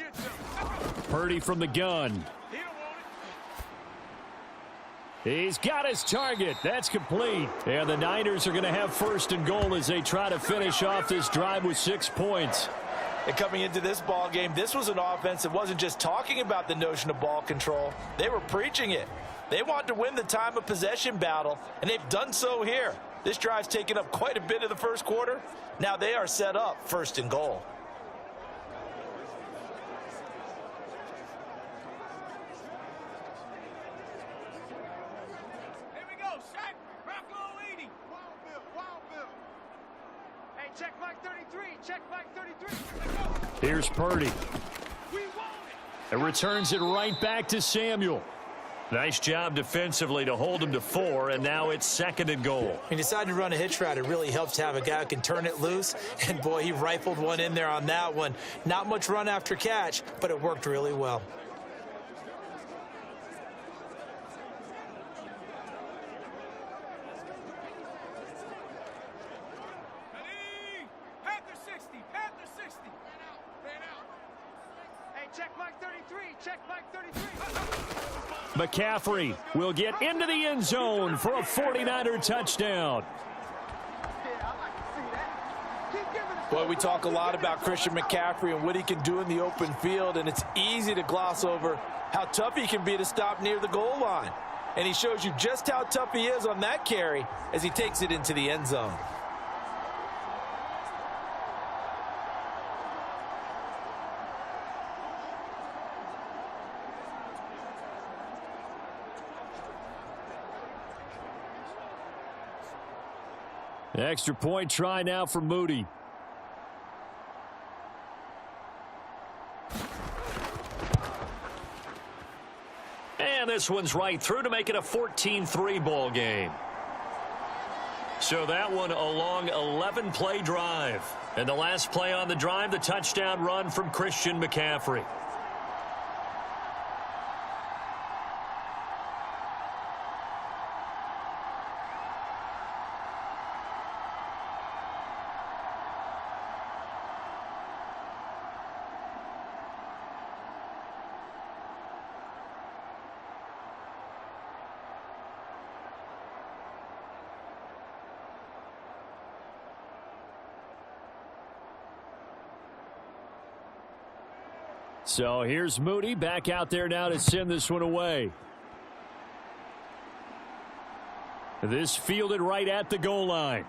Purdy from the gun. He's got his target. That's complete. And the Niners are going to have 1st and goal as they try to finish off this drive with 6 points. And coming into this ball game, this was an offense that wasn't just talking about the notion of ball control. They were preaching it. They want to win the time of possession battle, and they've done so here. This drive's taken up quite a bit of the first quarter. Now they are set up 1st and goal. Here's Purdy. And returns it right back to Samuel. Nice job defensively to hold him to 4, and now it's 2nd and goal. He decided to run a hitch route. It really helps to have a guy who can turn it loose. And, boy, he rifled one in there on that one. Not much run after catch, but it worked really well. Panther 60, Panther 60. Man out. Hey, check Mike 33, check Mike 33. McCaffrey will get into the end zone for a 49er touchdown. Boy, we talk a lot about Christian McCaffrey and what he can do in the open field, and it's easy to gloss over how tough he can be to stop near the goal line. And he shows you just how tough he is on that carry as he takes it into the end zone. Extra point try now for Moody. And this one's right through to make it a 14-3 ball game. So that one a long 11-play drive. And the last play on the drive, the touchdown run from Christian McCaffrey. So here's Moody back out there now to send this one away. This fielded right at the goal line.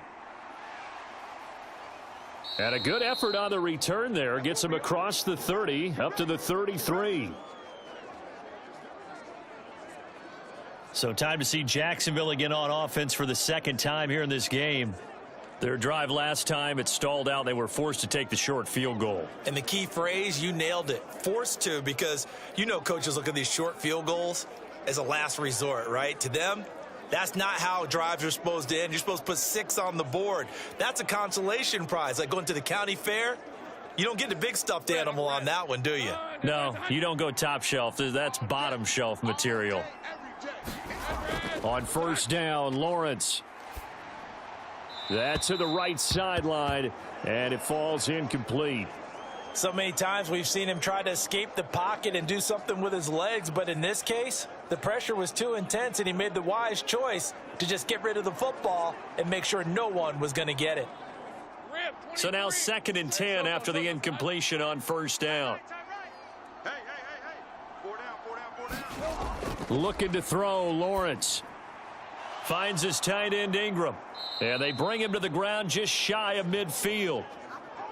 And a good effort on the return there. Gets him across the 30 up to the 33. So time to see Jacksonville again on offense for the 2nd time here in this game. Their drive last time, it stalled out. They were forced to take the short field goal. And the key phrase, you nailed it. Forced to, because you know coaches look at these short field goals as a last resort, right? To them, that's not how drives are supposed to end. You're supposed to put 6 on the board. That's a consolation prize. Like going to the county fair, you don't get the big stuffed animal on that one, do you? No, you don't go top shelf. That's bottom shelf material. On first down, Lawrence. That's to the right sideline, and it falls incomplete. So many times we've seen him try to escape the pocket and do something with his legs, but in this case, the pressure was too intense, and he made the wise choice to just get rid of the football and make sure no one was going to get it. So now 2nd and 10 after the incompletion on first down. Hey. 4 down. Looking to throw, Lawrence. Finds his tight end Ingram. And they bring him to the ground just shy of midfield.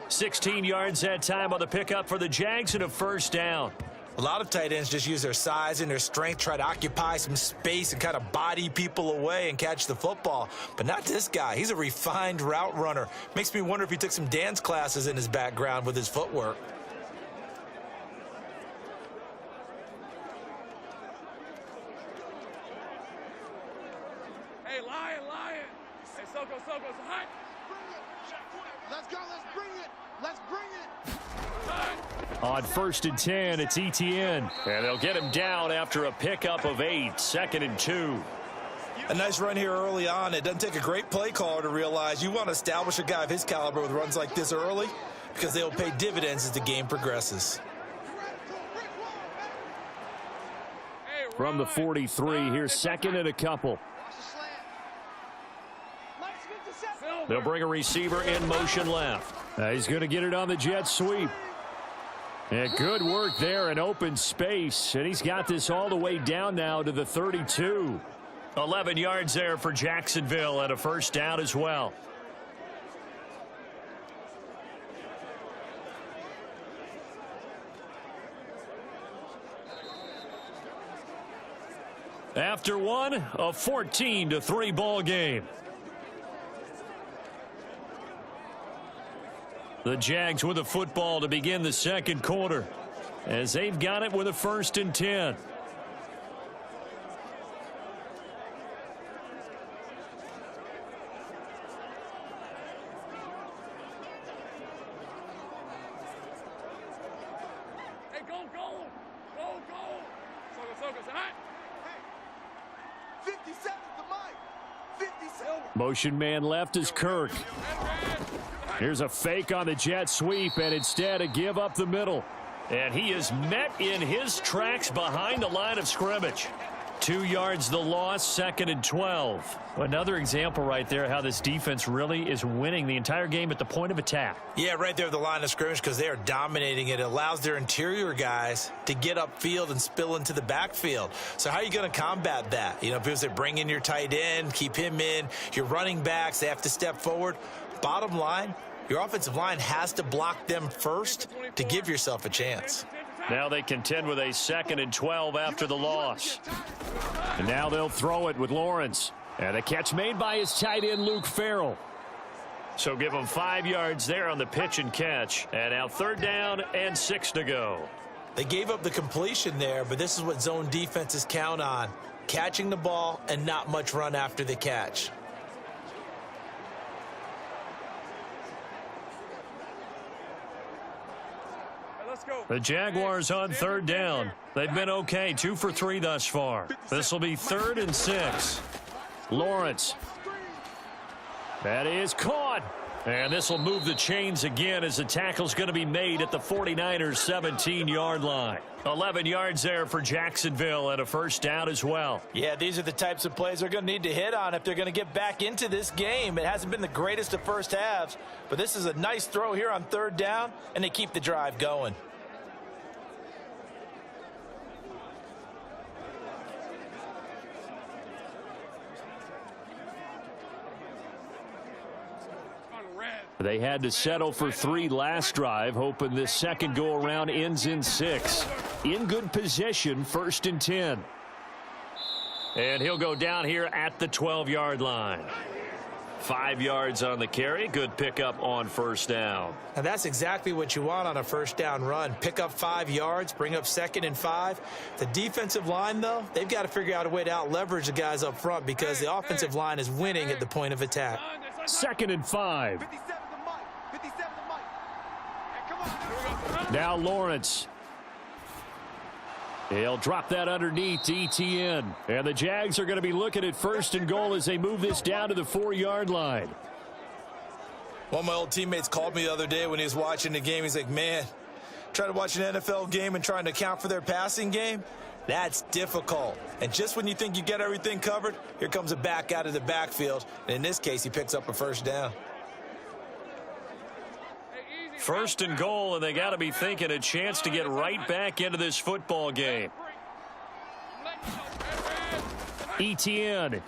16 yards that time on the pickup for the Jags and a first down. A lot of tight ends just use their size and their strength, try to occupy some space and kind of body people away and catch the football. But not this guy. He's a refined route runner. Makes me wonder if he took some dance classes in his background with his footwork. Hey, Lion. Hey, Soko, hot. Let's go. Let's bring it. On 1st and 10, it's Etienne. And they'll get him down after a pickup of 8. 2nd and 2. A nice run here early on. It doesn't take a great play caller to realize you want to establish a guy of his caliber with runs like this early, because they'll pay dividends as the game progresses. From the 43, here's 2nd and a couple. They'll bring a receiver in motion left. He's going to get it on the jet sweep. And good work there in open space. And he's got this all the way down now to the 32. 11 yards there for Jacksonville and a first down as well. After one, a 14-3 ball game. The Jags with a football to begin the second quarter, as they've got it with a 1st and 10. Hey, go, go. Go, go. Soga, tonight. 57 to Mike. 57. Motion man left is Kirk. Here's a fake on the jet sweep, and instead a give up the middle. And he is met in his tracks behind the line of scrimmage. 2 yards the loss, 2nd and 12. Another example right there how this defense really is winning the entire game at the point of attack. Yeah, right there at the line of scrimmage because they are dominating it. It allows their interior guys to get upfield and spill into the backfield. So how are you going to combat that? You know, because they bring in your tight end, keep him in. Your running backs, they have to step forward. Bottom line, your offensive line has to block them first to give yourself a chance. Now they contend with a 2nd and 12 after the loss. And now they'll throw it with Lawrence. And a catch made by his tight end, Luke Farrell. So give them 5 yards there on the pitch and catch. And now 3rd down and 6 to go. They gave up the completion there, but this is what zone defenses count on. Catching the ball and not much run after the catch. The Jaguars on 3rd down. They've been okay, 2 for 3 thus far. This will be 3rd and 6. Lawrence. That is caught. And this will move the chains again as the tackle's going to be made at the 49ers 17-yard line. 11 yards there for Jacksonville and a 1st down as well. Yeah, these are the types of plays they're going to need to hit on if they're going to get back into this game. It hasn't been the greatest of first halves, but this is a nice throw here on 3rd down, and they keep the drive going. They had to settle for 3 last drive, hoping this second go-around ends in 6. In good position, 1st and 10. And he'll go down here at the 12-yard line. 5 yards on the carry. Good pickup on 1st down. And that's exactly what you want on a 1st down run. Pick up 5 yards, bring up 2nd and 5. The defensive line, though, they've got to figure out a way to out-leverage the guys up front because the offensive line is winning at the point of attack. 2nd and 5. Now Lawrence. He'll drop that underneath to ETN. And the Jags are going to be looking at 1st and goal as they move this down to the 4-yard line. One of my old teammates called me the other day when he was watching the game. He's like, man, trying to watch an NFL game and trying to account for their passing game, that's difficult. And just when you think you get everything covered, here comes a back out of the backfield. And in this case, he picks up a 1st down. 1st and goal, and they got to be thinking a chance to get right back into this football game. ETN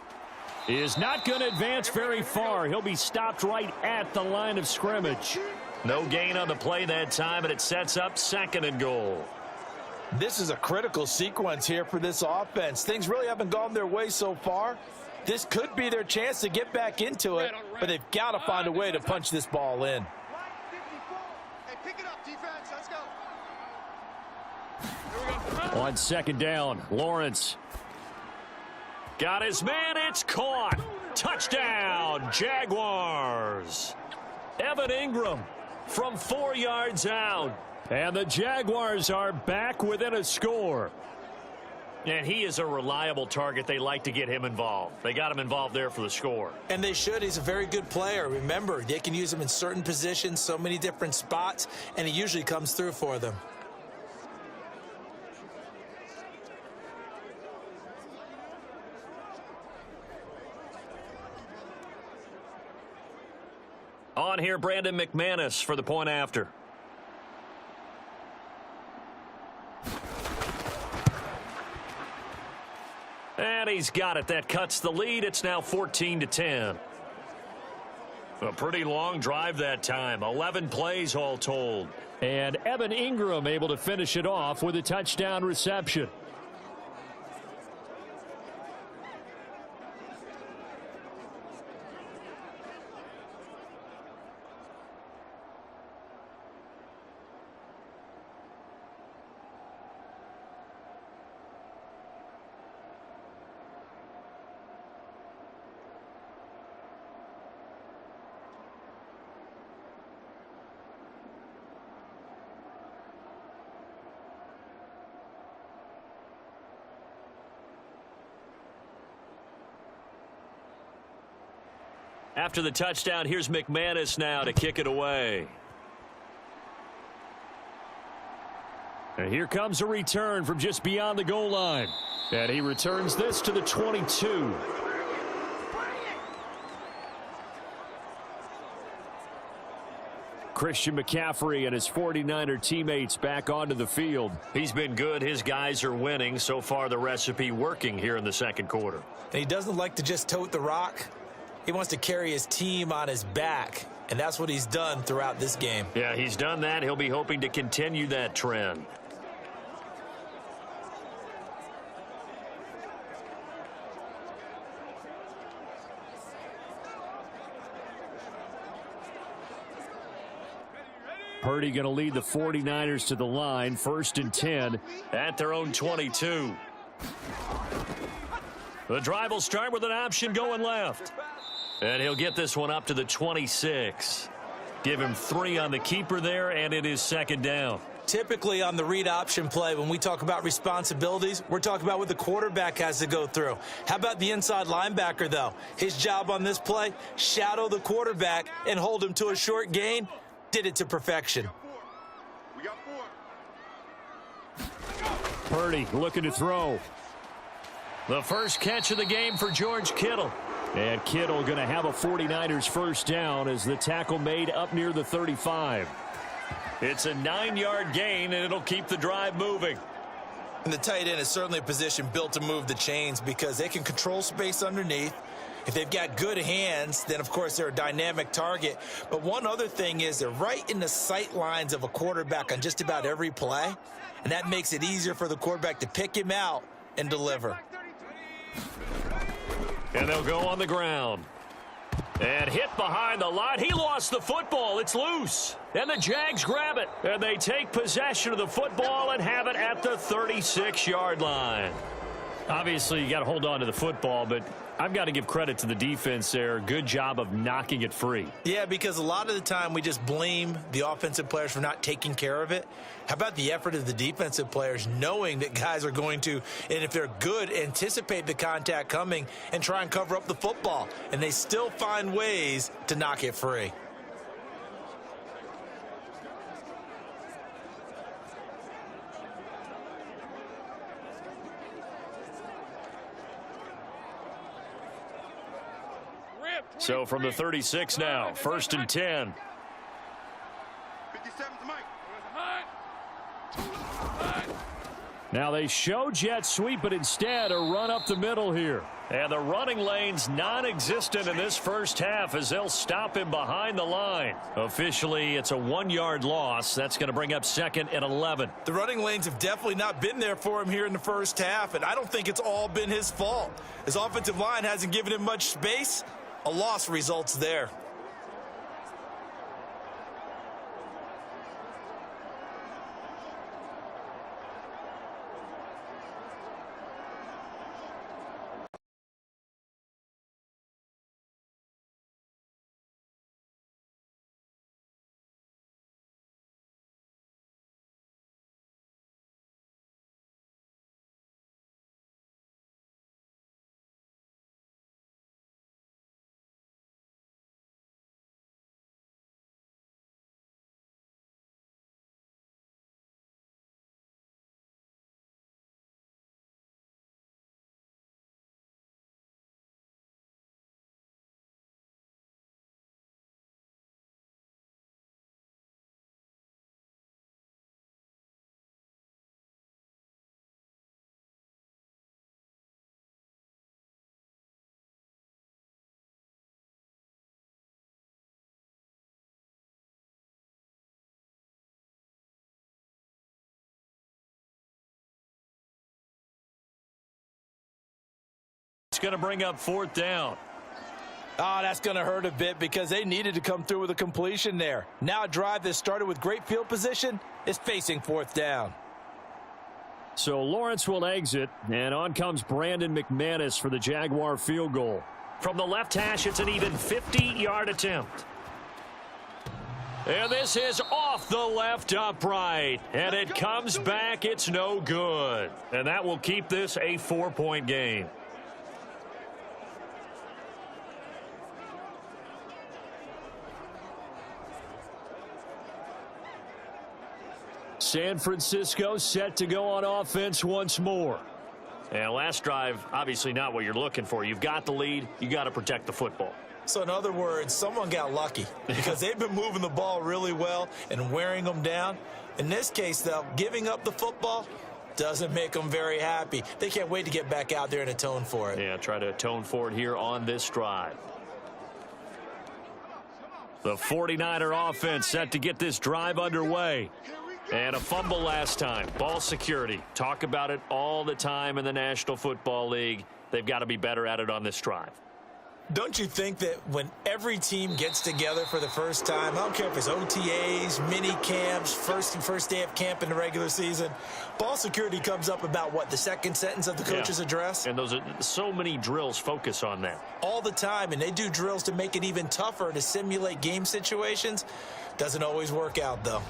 is not going to advance very far. He'll be stopped right at the line of scrimmage. No gain on the play that time, and it sets up 2nd and goal. This is a critical sequence here for this offense. Things really haven't gone their way so far. This could be their chance to get back into it, but they've got to find a way to punch this ball in. Pick it up, defense. Let's go. On 2nd down, Lawrence. Got his man. It's caught. Touchdown, Jaguars. Evan Ingram from 4 yards out. And the Jaguars are back within a score. And he is a reliable target. They like to get him involved. They got him involved there for the score. And they should. He's a very good player. Remember, they can use him in certain positions, so many different spots, and he usually comes through for them. On here, Brandon McManus for the point after. And he's got it. That cuts the lead. It's now 14-10. A pretty long drive that time. 11 plays all told. And Evan Ingram able to finish it off with a touchdown reception. After the touchdown, here's McManus now to kick it away. And here comes a return from just beyond the goal line. And he returns this to the 22. Christian McCaffrey and his 49er teammates back onto the field. He's been good. His guys are winning. So far, the recipe working here in the second quarter. And he doesn't like to just tote the rock. He wants to carry his team on his back, and that's what he's done throughout this game. Yeah, he's done that. He'll be hoping to continue that trend. Purdy going to lead the 49ers to the line, 1st and 10 at their own 22. The drive will start with an option going left. And he'll get this one up to the 26. Give him 3 on the keeper there, and it is 2nd down. Typically on the read option play, when we talk about responsibilities, we're talking about what the quarterback has to go through. How about the inside linebacker, though? His job on this play, shadow the quarterback and hold him to a short gain. Did it to perfection. We got 4. Purdy looking to throw. The first catch of the game for George Kittle. And Kittle going to have a 49ers first down as the tackle made up near the 35. It's a 9-yard gain, and it'll keep the drive moving. And the tight end is certainly a position built to move the chains because they can control space underneath. If they've got good hands, then, of course, they're a dynamic target. But one other thing is they're right in the sight lines of a quarterback on just about every play, and that makes it easier for the quarterback to pick him out and deliver. And they'll go on the ground. And hit behind the line. He lost the football. It's loose. And the Jags grab it. And they take possession of the football and have it at the 36-yard line. Obviously, you got to hold on to the football, but I've got to give credit to the defense there. Good job of knocking it free. Yeah, because a lot of the time we just blame the offensive players for not taking care of it. How about the effort of the defensive players knowing that guys are going to, and if they're good, anticipate the contact coming and try and cover up the football. And they still find ways to knock it free. So from the 36 now, 1st and 10. 57's Mike. Now they show jet sweep, but instead a run up the middle here. And the running lane's non-existent in this first half as they'll stop him behind the line. Officially, it's a 1-yard loss. That's going to bring up 2nd and 11. The running lanes have definitely not been there for him here in the first half, and I don't think it's all been his fault. His offensive line hasn't given him much space. A loss results there. It's going to bring up 4th down. Oh, that's going to hurt a bit because they needed to come through with a completion there. Now a drive that started with great field position is facing 4th down. So Lawrence will exit, and on comes Brandon McManus for the Jaguar field goal. From the left hash, it's an even 50-yard attempt. And this is off the left upright, and it comes back. It's no good. And that will keep this a 4-point game. San Francisco set to go on offense once more. And last drive, obviously not what you're looking for. You've got the lead. You got to protect the football. So in other words, someone got lucky because they've been moving the ball really well and wearing them down. In this case, though, giving up the football doesn't make them very happy. They can't wait to get back out there and atone for it. Yeah, try to atone for it here on this drive. The 49er offense set to get this drive underway. And a fumble last time. Ball security. Talk about it all the time in the National Football League. They've got to be better at it on this drive. Don't you think that when every team gets together for the first time, I don't care if it's OTAs, mini camps, first day of camp in the regular season, ball security comes up about what, the second sentence of the coach's address? And those are so many drills focus on that. All the time, and they do drills to make it even tougher to simulate game situations. Doesn't always work out, though.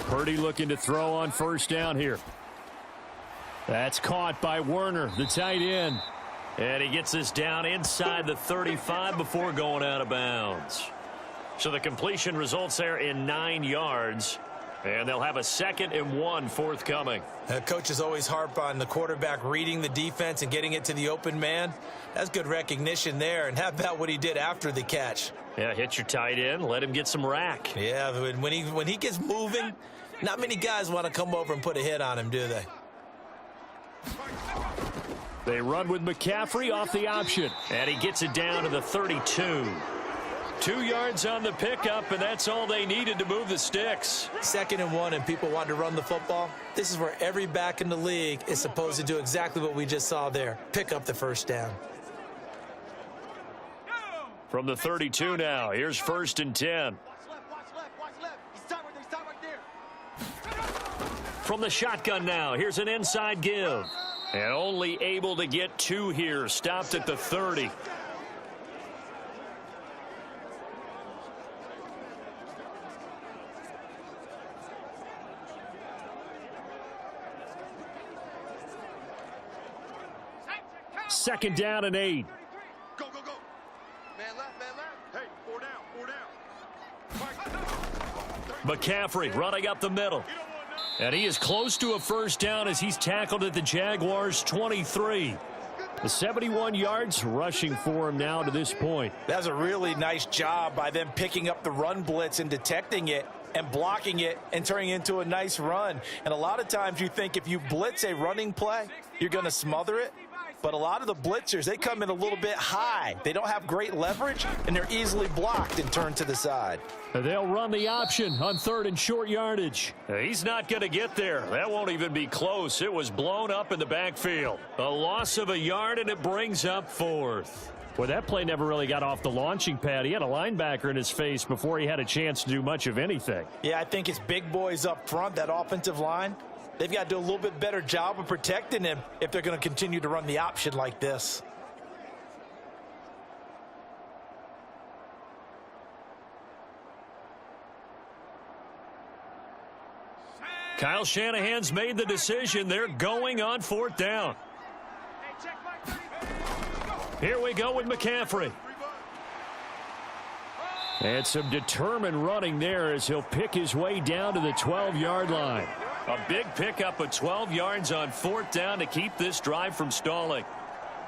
Purdy looking to throw on first down here. That's caught by Werner, the tight end. And he gets this down inside the 35 before going out of bounds. So the completion results there in 9 yards. And they'll have a 2nd and 1 forthcoming. Coaches always harp on the quarterback reading the defense and getting it to the open man. That's good recognition there. And how about what he did after the catch? Yeah, hit your tight end, let him get some rack. Yeah, when he gets moving, not many guys want to come over and put a hit on him, do they? They run with McCaffrey off the option. And he gets it down to the 32. 2 yards on the pickup, and that's all they needed to move the sticks. 2nd and 1, and people want to run the football. This is where every back in the league is supposed to do exactly what we just saw there. Pick up the first down. From the 32 now, here's 1st and 10. From the shotgun now, here's an inside give. And only able to get 2 here, stopped at the 30. Second down and 8. Go, go, go. Man left, man left. Hey, 4 down, 4 down. McCaffrey running up the middle. And he is close to a first down as he's tackled at the Jaguars' 23. The 71 yards rushing for him now to this point. That was a really nice job by them picking up the run blitz and detecting it and blocking it and turning it into a nice run. And a lot of times you think if you blitz a running play, you're going to smother it. But a lot of the blitzers, they come in a little bit high. They don't have great leverage, and they're easily blocked and turned to the side. They'll run the option on 3rd and short yardage. He's not going to get there. That won't even be close. It was blown up in the backfield. A loss of a yard, and it brings up 4th. Well, that play never really got off the launching pad. He had a linebacker in his face before he had a chance to do much of anything. Yeah, I think it's big boys up front, that offensive line. They've got to do a little bit better job of protecting him if they're going to continue to run the option like this. Kyle Shanahan's made the decision. They're going on 4th down. Here we go with McCaffrey. And some determined running there as he'll pick his way down to the 12-yard line. A big pickup of 12 yards on 4th down to keep this drive from stalling.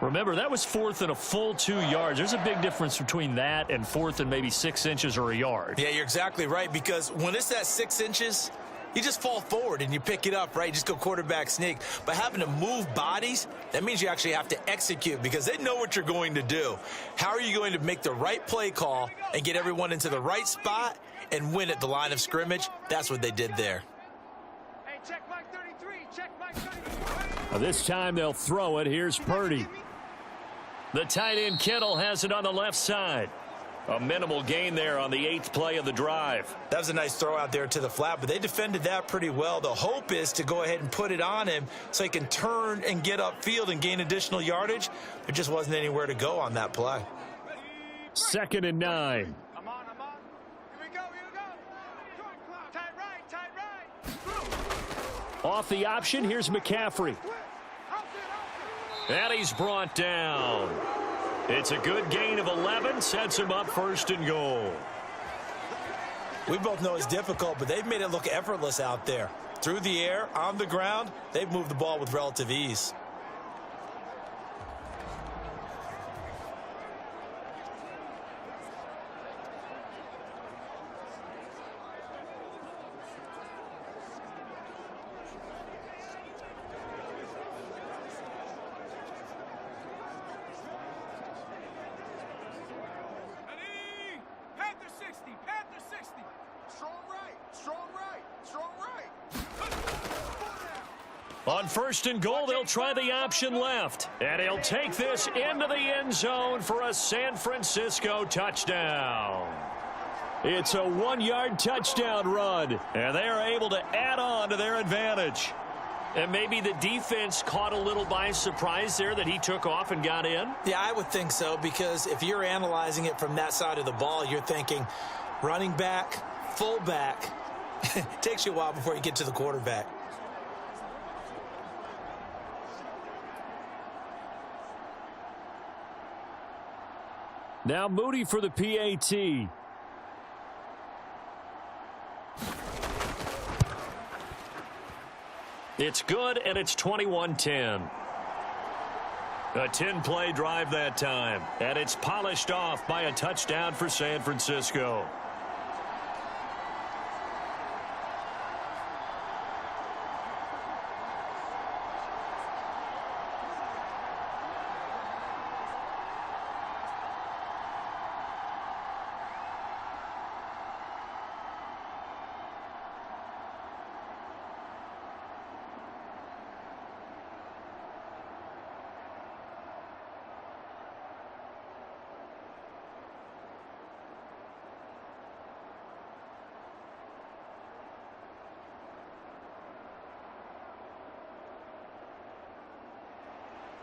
Remember, that was 4th and a full 2 yards. There's a big difference between that and 4th and maybe 6 inches or a yard. Yeah, you're exactly right, because when it's at 6 inches, you just fall forward and you pick it up, right? You just go quarterback sneak. But having to move bodies, that means you actually have to execute because they know what you're going to do. How are you going to make the right play call and get everyone into the right spot and win at the line of scrimmage? That's what they did there. Hey, check Mike 33. Check Mike 33. This time they'll throw it. Here's Purdy. The tight end Kittle has it on the left side. A minimal gain there on the 8th play of the drive. That was a nice throw out there to the flat, but they defended that pretty well. The hope is to go ahead and put it on him so he can turn and get upfield and gain additional yardage. There just wasn't anywhere to go on that play. 2nd and 9. I'm on. Here we go. Tight right. Off the option, here's McCaffrey. And he's brought down. It's a good gain of 11, sets him up 1st and goal. We both know it's difficult, but they've made it look effortless out there. Through the air, on the ground, they've moved the ball with relative ease. Panther 60. Strong right. On 1st and goal, they'll try the option left. And he'll take this into the end zone for a San Francisco touchdown. It's a 1-yard touchdown run, and they are able to add on to their advantage. And maybe the defense caught a little by surprise there that he took off and got in? Yeah, I would think so, because if you're analyzing it from that side of the ball, you're thinking running back, fullback. It takes you a while before you get to the quarterback. Now Moody for the PAT. It's good, and it's 21-10. A 10-play drive that time, and it's polished off by a touchdown for San Francisco.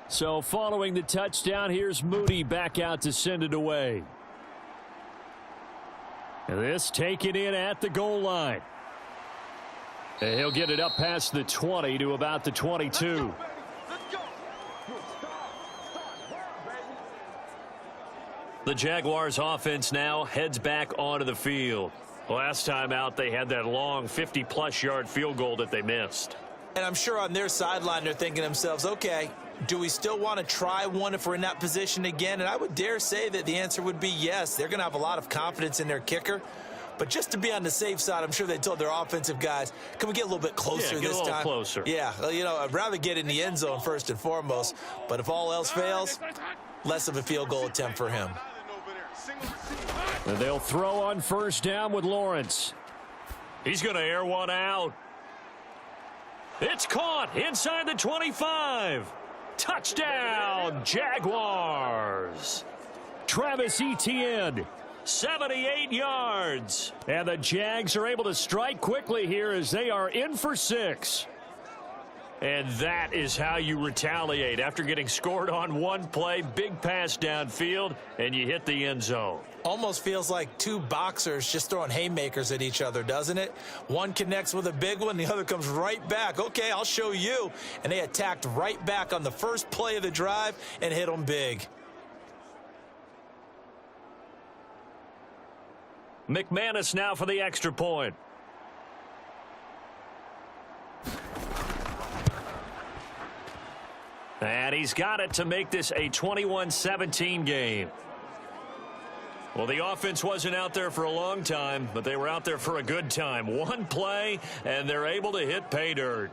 So following the touchdown, here's Moody back out to send it away. And this taken in at the goal line. And he'll get it up past the 20 to about the 22. The Jaguars offense now heads back onto the field. Last time out, they had that long 50-plus yard field goal that they missed. And I'm sure on their sideline they're thinking to themselves, okay, do we still want to try one if we're in that position again? And I would dare say that the answer would be yes. They're going to have a lot of confidence in their kicker. But just to be on the safe side, I'm sure they told their offensive guys, can we get a little bit closer this time? Get a little closer. Yeah, well, you know, I'd rather get in the end zone first and foremost. But if all else fails, less of a field goal attempt for him. And they'll throw on first down with Lawrence. He's going to air one out. It's caught inside the 25. Touchdown, Jaguars. Travis Etienne, 78 yards. And the Jags are able to strike quickly here as they are in for 6. And that is how you retaliate after getting scored on one play, big pass downfield, and you hit the end zone. Almost feels like two boxers just throwing haymakers at each other, doesn't it? One connects with a big one, the other comes right back. Okay, I'll show you. And they attacked right back on the first play of the drive and hit them big. McManus now for the extra point. And he's got it to make this a 21-17 game. Well, the offense wasn't out there for a long time, but they were out there for a good time. One play, and they're able to hit pay dirt.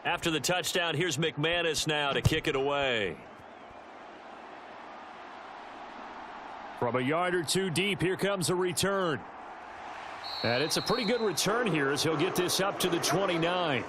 After the touchdown, here's McManus now to kick it away. From a yard or two deep, here comes a return. And it's a pretty good return here as he'll get this up to the 29.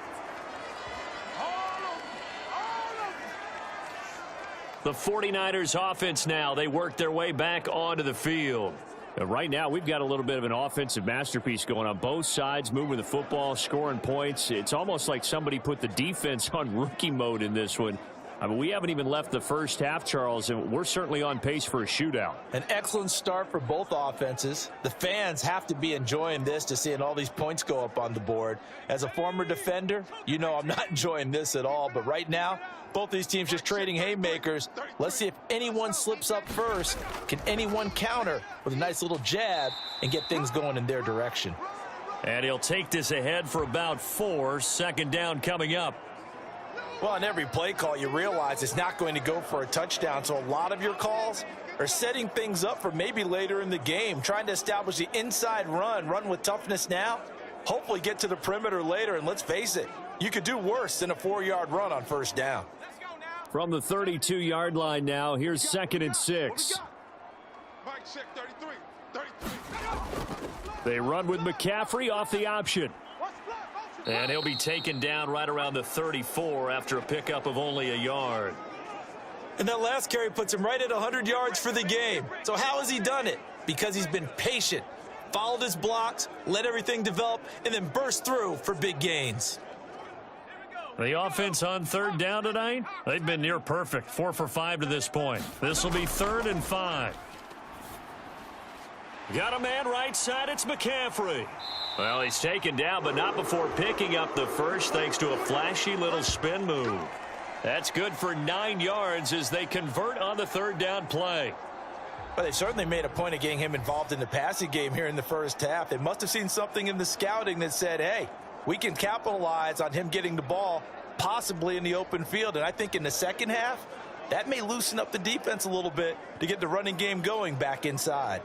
The 49ers offense now, they work their way back onto the field. And right now, we've got a little bit of an offensive masterpiece going on both sides, moving the football, scoring points. It's almost like somebody put the defense on rookie mode in this one. I mean, we haven't even left the first half, Charles, and we're certainly on pace for a shootout. An excellent start for both offenses. The fans have to be enjoying this to seeing all these points go up on the board. As a former defender, you know I'm not enjoying this at all. But right now, both these teams just trading haymakers. Let's see if anyone slips up first. Can anyone counter with a nice little jab and get things going in their direction? And he'll take this ahead for about 4. Second down coming up. Well, on every play call, you realize it's not going to go for a touchdown. So a lot of your calls are setting things up for maybe later in the game, trying to establish the inside run with toughness now, hopefully get to the perimeter later. And let's face it, you could do worse than a 4-yard run on first down. From the 32-yard line now, here's 2nd and 6. They run with McCaffrey off the option. And he'll be taken down right around the 34 after a pickup of only a yard. And that last carry puts him right at 100 yards for the game. So how has he done it? Because he's been patient, followed his blocks, let everything develop, and then burst through for big gains. The offense on 3rd down tonight, they've been near perfect, 4 for 5 to this point. This will be 3rd and 5. Got a man right side, it's McCaffrey. Well, he's taken down, but not before picking up the first thanks to a flashy little spin move. That's good for 9 yards as they convert on the 3rd down play. Well, they certainly made a point of getting him involved in the passing game here in the first half. They must have seen something in the scouting that said, hey, we can capitalize on him getting the ball possibly in the open field. And I think in the second half, that may loosen up the defense a little bit to get the running game going back inside.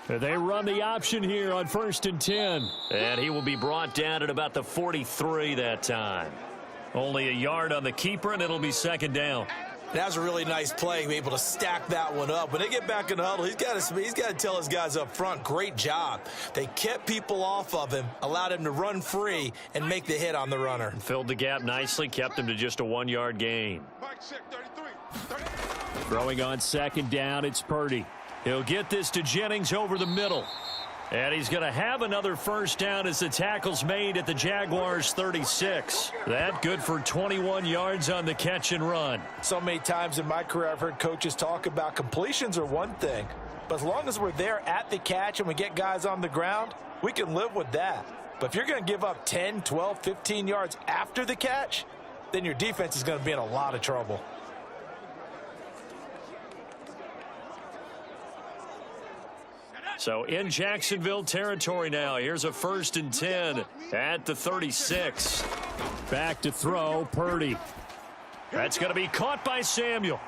They run the option here on 1st and 10. And he will be brought down at about the 43 that time. Only a yard on the keeper, and it'll be 2nd down. That was a really nice play, able to stack that one up. When they get back in the huddle, he's got to tell his guys up front, great job. They kept people off of him, allowed him to run free, and make the hit on the runner. Filled the gap nicely, kept him to just a 1-yard gain. Throwing on 2nd down, it's Purdy. He'll get this to Jennings over the middle. And he's going to have another first down as the tackle's made at the Jaguars' 36. That good for 21 yards on the catch and run. So many times in my career I've heard coaches talk about completions are one thing, but as long as we're there at the catch and we get guys on the ground, we can live with that. But if you're going to give up 10, 12, 15 yards after the catch, then your defense is going to be in a lot of trouble. So in Jacksonville territory now. Here's a 1st and 10 at the 36. Back to throw, Purdy. That's going to be caught by Samuel.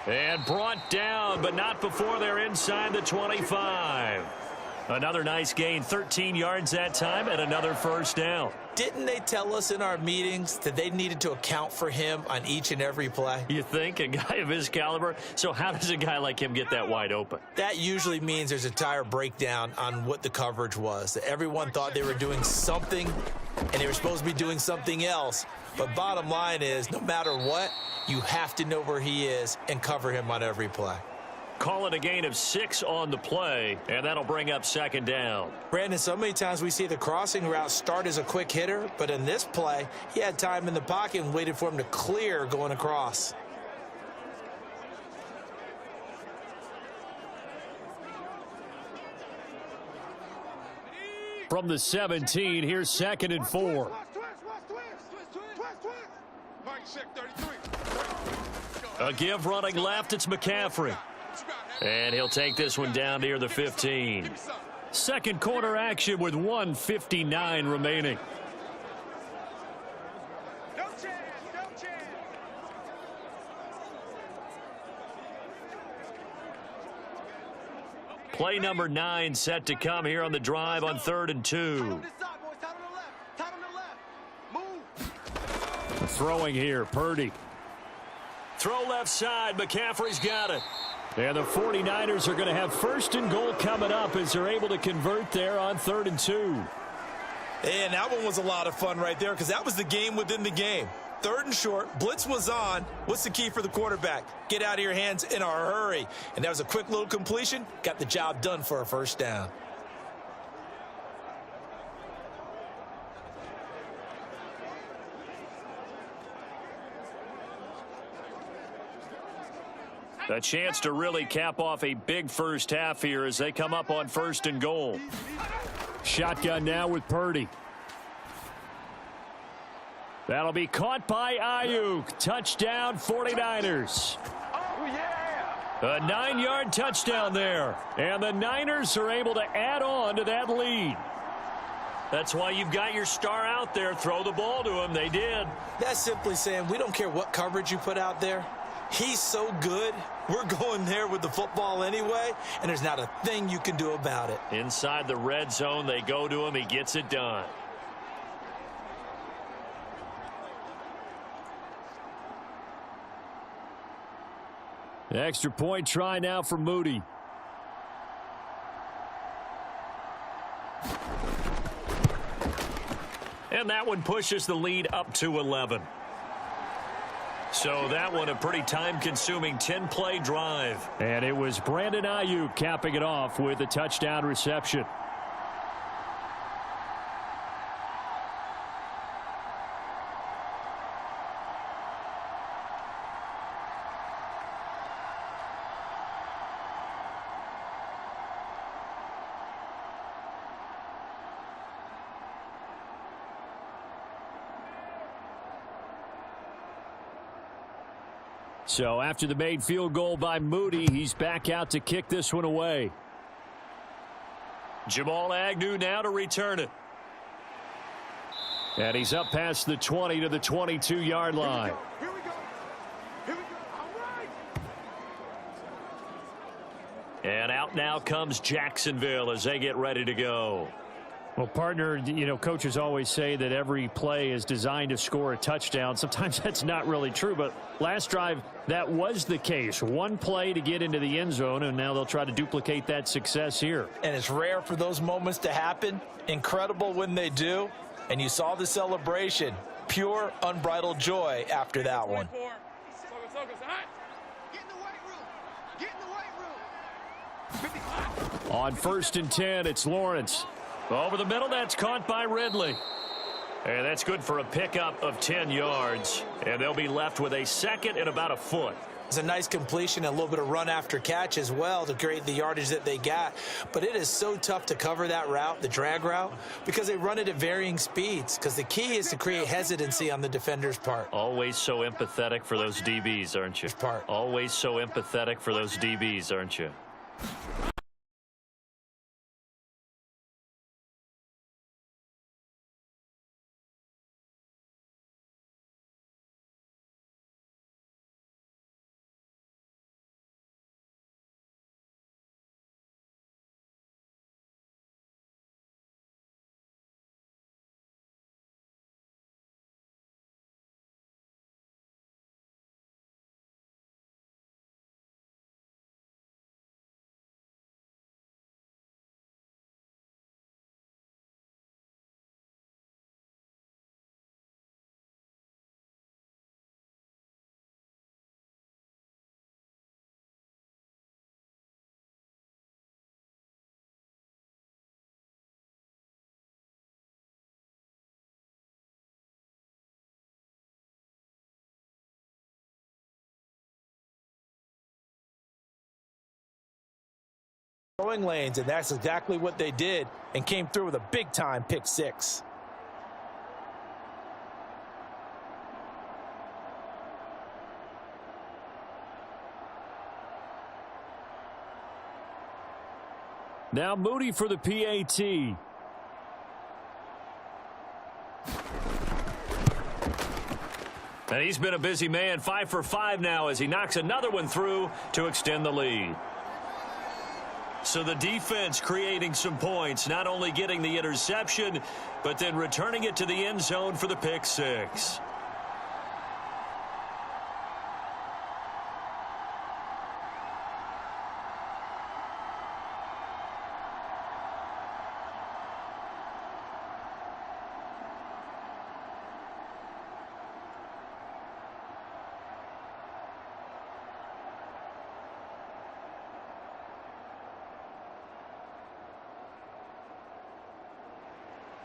And brought down, but not before they're inside the 25. Another nice gain, 13 yards that time, and another first down. Didn't they tell us in our meetings that they needed to account for him on each and every play? You think? A guy of his caliber? So how does a guy like him get that wide open? That usually means there's a entire breakdown on what the coverage was. That everyone thought they were doing something, and they were supposed to be doing something else. But bottom line is, no matter what, you have to know where he is and cover him on every play. Call it a gain of 6 on the play, and that'll bring up 2nd down. Brandon, so many times we see the crossing route start as a quick hitter, but in this play, he had time in the pocket and waited for him to clear going across. From the 17, here's 2nd and 4. A give running left, it's McCaffrey. And he'll take this one down near the 15. Second quarter action with 1:59 remaining. No chance, no chance. Play number 9 set to come here on the drive on 3rd and 2. Throwing here, Purdy. Throw left side. McCaffrey's got it. And the 49ers are going to have 1st and goal coming up as they're able to convert there on 3rd and 2. And that one was a lot of fun right there because that was the game within the game. 3rd and short, blitz was on. What's the key for the quarterback? Get out of your hands in a hurry. And that was a quick little completion. Got the job done for a 1st down. A chance to really cap off a big first half here as they come up on 1st and goal. Shotgun now with Purdy. That'll be caught by Ayuk. Touchdown 49ers. Oh, yeah! A 9-yard touchdown there. And the Niners are able to add on to that lead. That's why you've got your star out there. Throw the ball to him. They did. That's simply saying we don't care what coverage you put out there. He's so good. We're going there with the football anyway, and there's not a thing you can do about it. Inside the red zone, they go to him. He gets it done. The extra point try now for Moody. And that one pushes the lead up to 11. So that one a pretty time-consuming 10-play drive. And it was Brandon Ayuk capping it off with a touchdown reception. So after the made field goal by Moody, he's back out to kick this one away. Jamal Agnew now to return it. And he's up past the 20 to the 22-yard line. Here we go. Here we go. All right. And out now comes Jacksonville as they get ready to go. Well, partner, you know, coaches always say that every play is designed to score a touchdown. Sometimes that's not really true, but last drive, that was the case. One play to get into the end zone, and now they'll try to duplicate that success here. And it's rare for those moments to happen. Incredible when they do. And you saw the celebration. Pure, unbridled joy after that one. Get in the weight room. Get in the weight room. On 1st and 10, it's Lawrence. Over the middle, that's caught by Ridley. And that's good for a pickup of 10 yards. And they'll be left with a 2nd and about a foot. It's a nice completion and a little bit of run after catch as well to create the yardage that they got. But it is so tough to cover that route, the drag route, because they run it at varying speeds. Because the key is to create hesitancy on the defender's part. Always so empathetic for those DBs, aren't you? Always so empathetic for those DBs, aren't you? Throwing lanes, and that's exactly what they did and came through with a big-time pick 6. Now Moody for the PAT. And he's been a busy man, 5 for 5 now as he knocks another one through to extend the lead. So the defense creating some points, not only getting the interception, but then returning it to the end zone for the pick 6.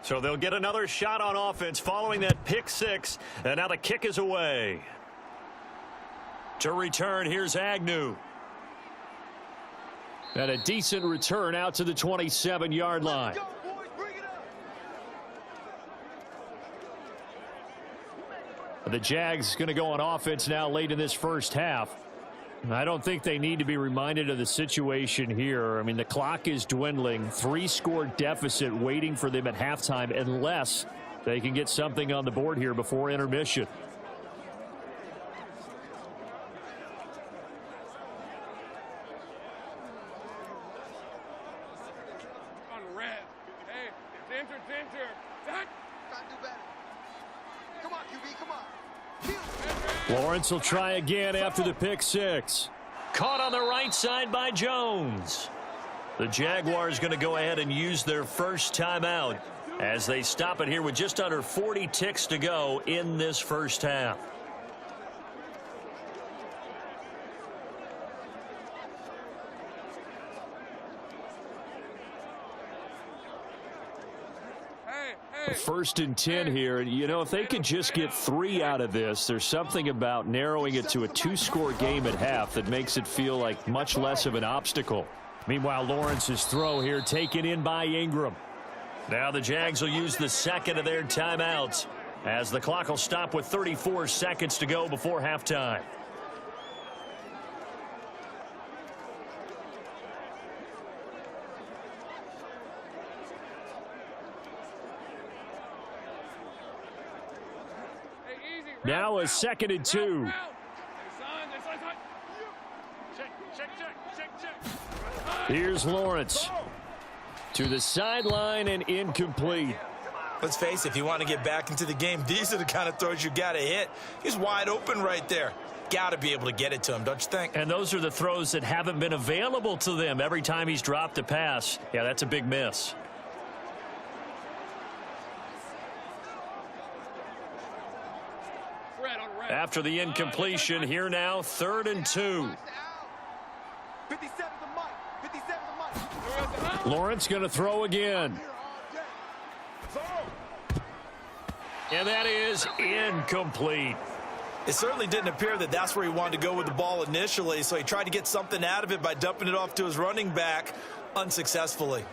So they'll get another shot on offense following that pick six, and now the kick is away. To return, here's Agnew. And a decent return out to the 27-yard line. The Jags going to go on offense now late in this first half. I don't think they need to be reminded of the situation here. I mean, the clock is dwindling. 3-score deficit waiting for them at halftime unless they can get something on the board here before intermission. On red. Hey, it's enter. Gotta do better. Come on, QB, come on. Lawrence will try again after the pick six. Caught on the right side by Jones. The Jaguars going to go ahead and use their first timeout as they stop it here with just under 40 ticks to go in this first half. First and 10 here. You know, if they could just get 3 out of this, there's something about narrowing it to a 2-score game at half that makes it feel like much less of an obstacle. Meanwhile, Lawrence's throw here taken in by Ingram. Now the Jags will use the second of their timeouts as the clock will stop with 34 seconds to go before halftime. Now a 2nd and 2. Here's Lawrence to the sideline and incomplete. Let's face it, if you want to get back into the game, these are the kind of throws you got to hit. He's wide open right there. Got to be able to get it to him, don't you think? And those are the throws that haven't been available to them every time he's dropped a pass. Yeah, that's a big miss. After the incompletion, here now, 3rd and 2. 57 to Mike. 57 to Mike. Lawrence going to throw again. And that is incomplete. It certainly didn't appear that that's where he wanted to go with the ball initially, so he tried to get something out of it by dumping it off to his running back unsuccessfully.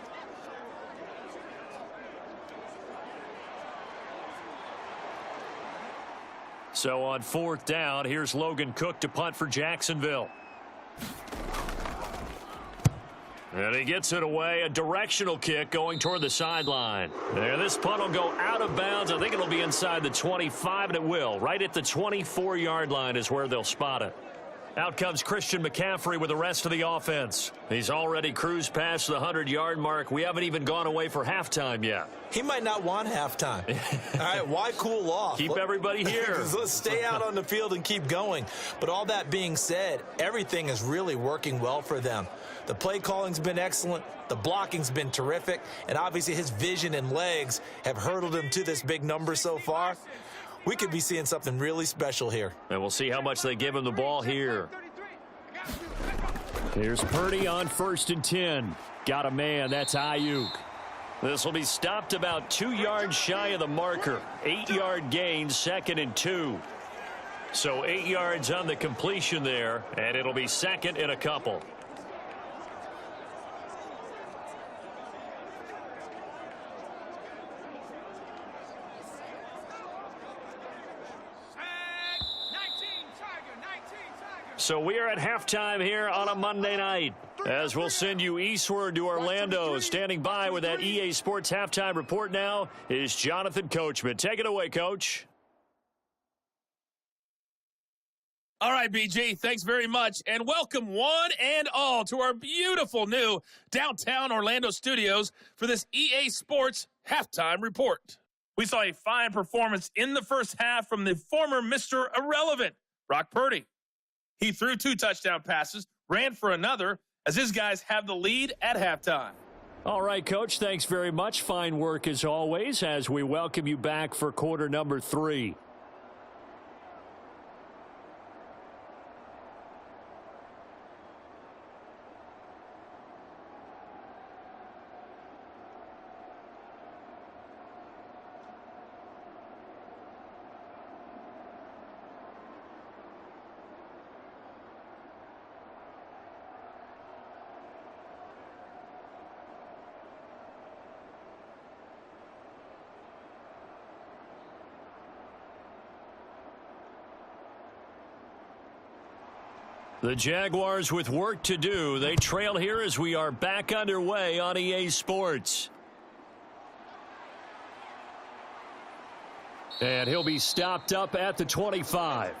So on 4th down, here's Logan Cook to punt for Jacksonville. And he gets it away, a directional kick going toward the sideline. There, this punt will go out of bounds. I think it'll be inside the 25, and it will. Right at the 24-yard line is where they'll spot it. Out comes Christian McCaffrey with the rest of the offense. He's already cruised past the 100-yard mark. We haven't even gone away for halftime yet. He might not want halftime. All right, why cool off? Keep everybody here. Let's stay out on the field and keep going. But all that being said, everything is really working well for them. The play calling's been excellent. The blocking's been terrific. And obviously his vision and legs have hurdled him to this big number so far. We could be seeing something really special here. And we'll see how much they give him the ball here. Here's Purdy on 1st and 10. Got a man. That's Ayuk. This will be stopped about 2 yards shy of the marker. 8-yard gain, 2nd and 2. So 8 yards on the completion there, and it'll be 2nd and a couple. So we are at halftime here on a Monday night, as we'll send you eastward to Orlando. Standing by with that EA Sports halftime report now is Jonathan Coachman. Take it away, Coach. All right, BG, thanks very much, and welcome one and all to our beautiful new downtown Orlando studios for this EA Sports halftime report. We saw a fine performance in the first half from the former Mr. Irrelevant, Brock Purdy. He threw 2 touchdown passes, ran for another, as his guys have the lead at halftime. All right, Coach, thanks very much. Fine work as always as we welcome you back for quarter number 3. The Jaguars with work to do. They trail here as we are back underway on EA Sports. And he'll be stopped up at the 25.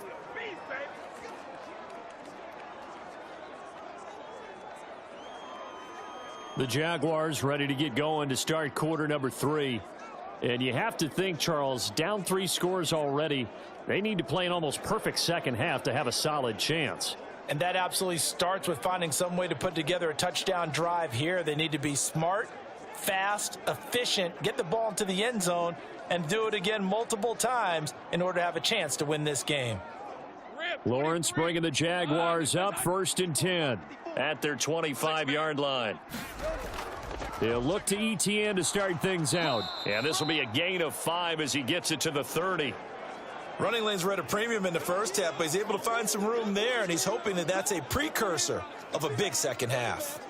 The Jaguars ready to get going to start quarter number 3. And you have to think, Charles, down 3 scores already. They need to play an almost perfect second half to have a solid chance. And that absolutely starts with finding some way to put together a touchdown drive here. They need to be smart, fast, efficient, get the ball into the end zone, and do it again multiple times in order to have a chance to win this game. Lawrence bringing the Jaguars up 1st and 10 at their 25-yard line. They'll look to ETN to start things out. And this will be a gain of 5 as he gets it to the 30. Running lanes were at a premium in the first half, but he's able to find some room there, and he's hoping that that's a precursor of a big second half.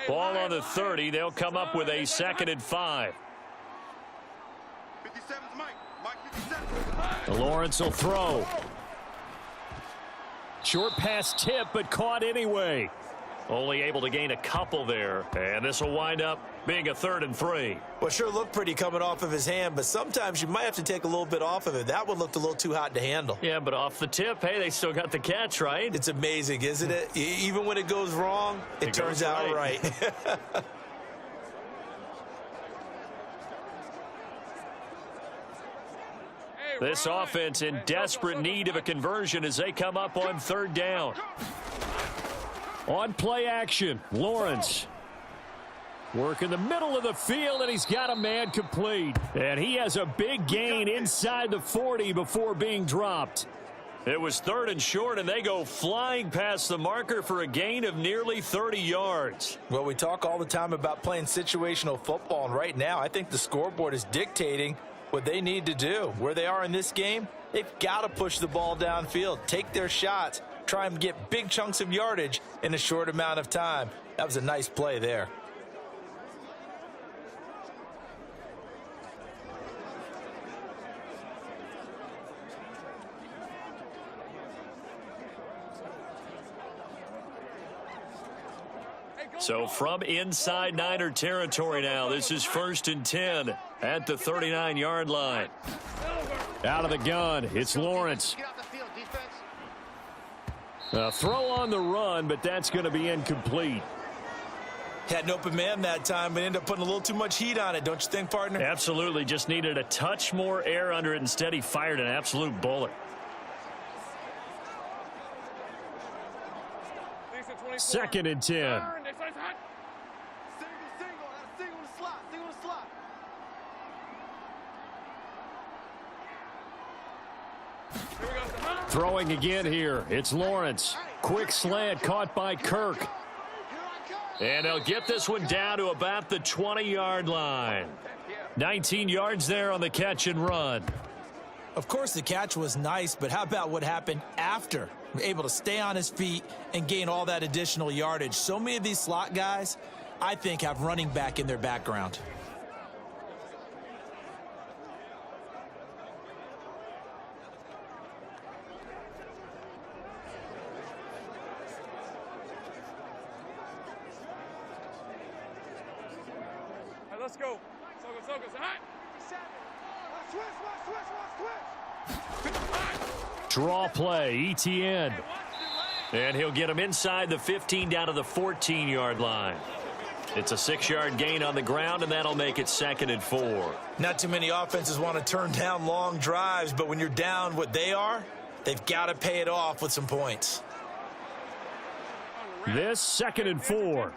Ball on the 30. They'll come up with a 2nd and 5. 57's Mike. Mike 57. Lawrence will throw. Short pass tip, but caught anyway. Only able to gain a couple there. And this will wind up being a 3rd and 3. Well, sure looked pretty coming off of his hand, but sometimes you might have to take a little bit off of it. That one looked a little too hot to handle. Yeah, but off the tip, hey, they still got the catch, right? It's amazing, isn't it? Even when it goes wrong, it turns out right. This offense in desperate need of a conversion as they come up on 3rd down. On play action, Lawrence. Work in the middle of the field, and he's got a man complete. And he has a big gain inside the 40 before being dropped. It was 3rd and short, and they go flying past the marker for a gain of nearly 30 yards. Well, we talk all the time about playing situational football, and right now I think the scoreboard is dictating what they need to do. Where they are in this game, they've got to push the ball downfield, take their shots, try and get big chunks of yardage in a short amount of time. That was a nice play there. So from inside Niner territory now, this is 1st and 10 at the 39-yard line. Out of the gun, it's Lawrence. Throw on the run, but that's going to be incomplete. Had an open man that time, but ended up putting a little too much heat on it, don't you think, partner? Absolutely, just needed a touch more air under it. Instead, he fired an absolute bullet. 2nd and 10. Single to slot. Single to slot. Throwing again here. It's Lawrence. Quick slant caught by Kirk. And they'll get this one down to about the 20-yard line. 19 yards there on the catch and run. Of course, the catch was nice, but how about what happened after? Able to stay on his feet and gain all that additional yardage. So many of these slot guys, I think, have running back in their background. Let's go. Draw play, ETN. And he'll get him inside the 15 down to the 14-yard line. It's a 6-yard gain on the ground, and that'll make it 2nd and 4. Not too many offenses want to turn down long drives, but when you're down what they are, they've got to pay it off with some points. This 2nd and 4.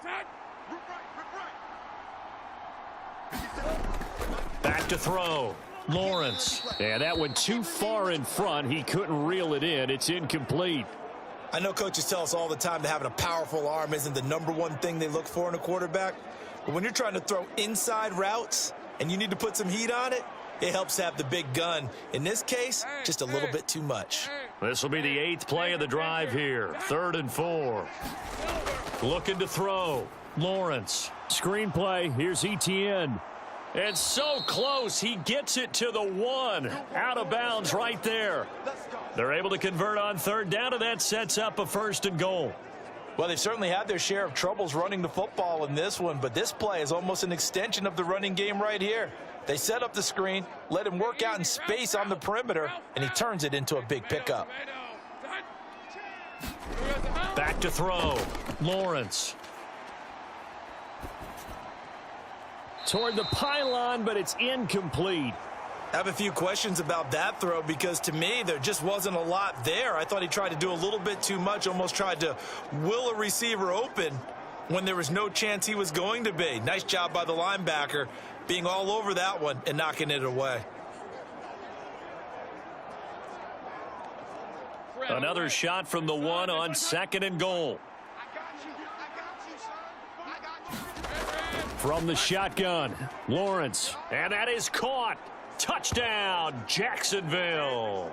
Back to throw. Lawrence. And that went too far in front. He couldn't reel it in. It's incomplete. I know coaches tell us all the time that having a powerful arm isn't the #1 thing they look for in a quarterback. But when you're trying to throw inside routes and you need to put some heat on it, it helps have the big gun. In this case, just a little bit too much. This will be the 8th play of the drive here. 3rd and 4. Looking to throw. Lawrence. Screenplay. Here's ETN. And so close, he gets it to the 1. Out of bounds right there. They're able to convert on third down, and that sets up a 1st and goal. Well, they've certainly had their share of troubles running the football in this one, but this play is almost an extension of the running game right here. They set up the screen, let him work out in space on the perimeter, and he turns it into a big pickup. Back to throw. Lawrence. Toward the pylon, but it's incomplete. I have a few questions about that throw because to me there just wasn't a lot there. I thought he tried to do a little bit too much, almost tried to will a receiver open when there was no chance he was going to be. Nice job by the linebacker being all over that one and knocking it away. Another shot from the 1 on 2nd and goal. From the shotgun, Lawrence, and that is caught. Touchdown, Jacksonville.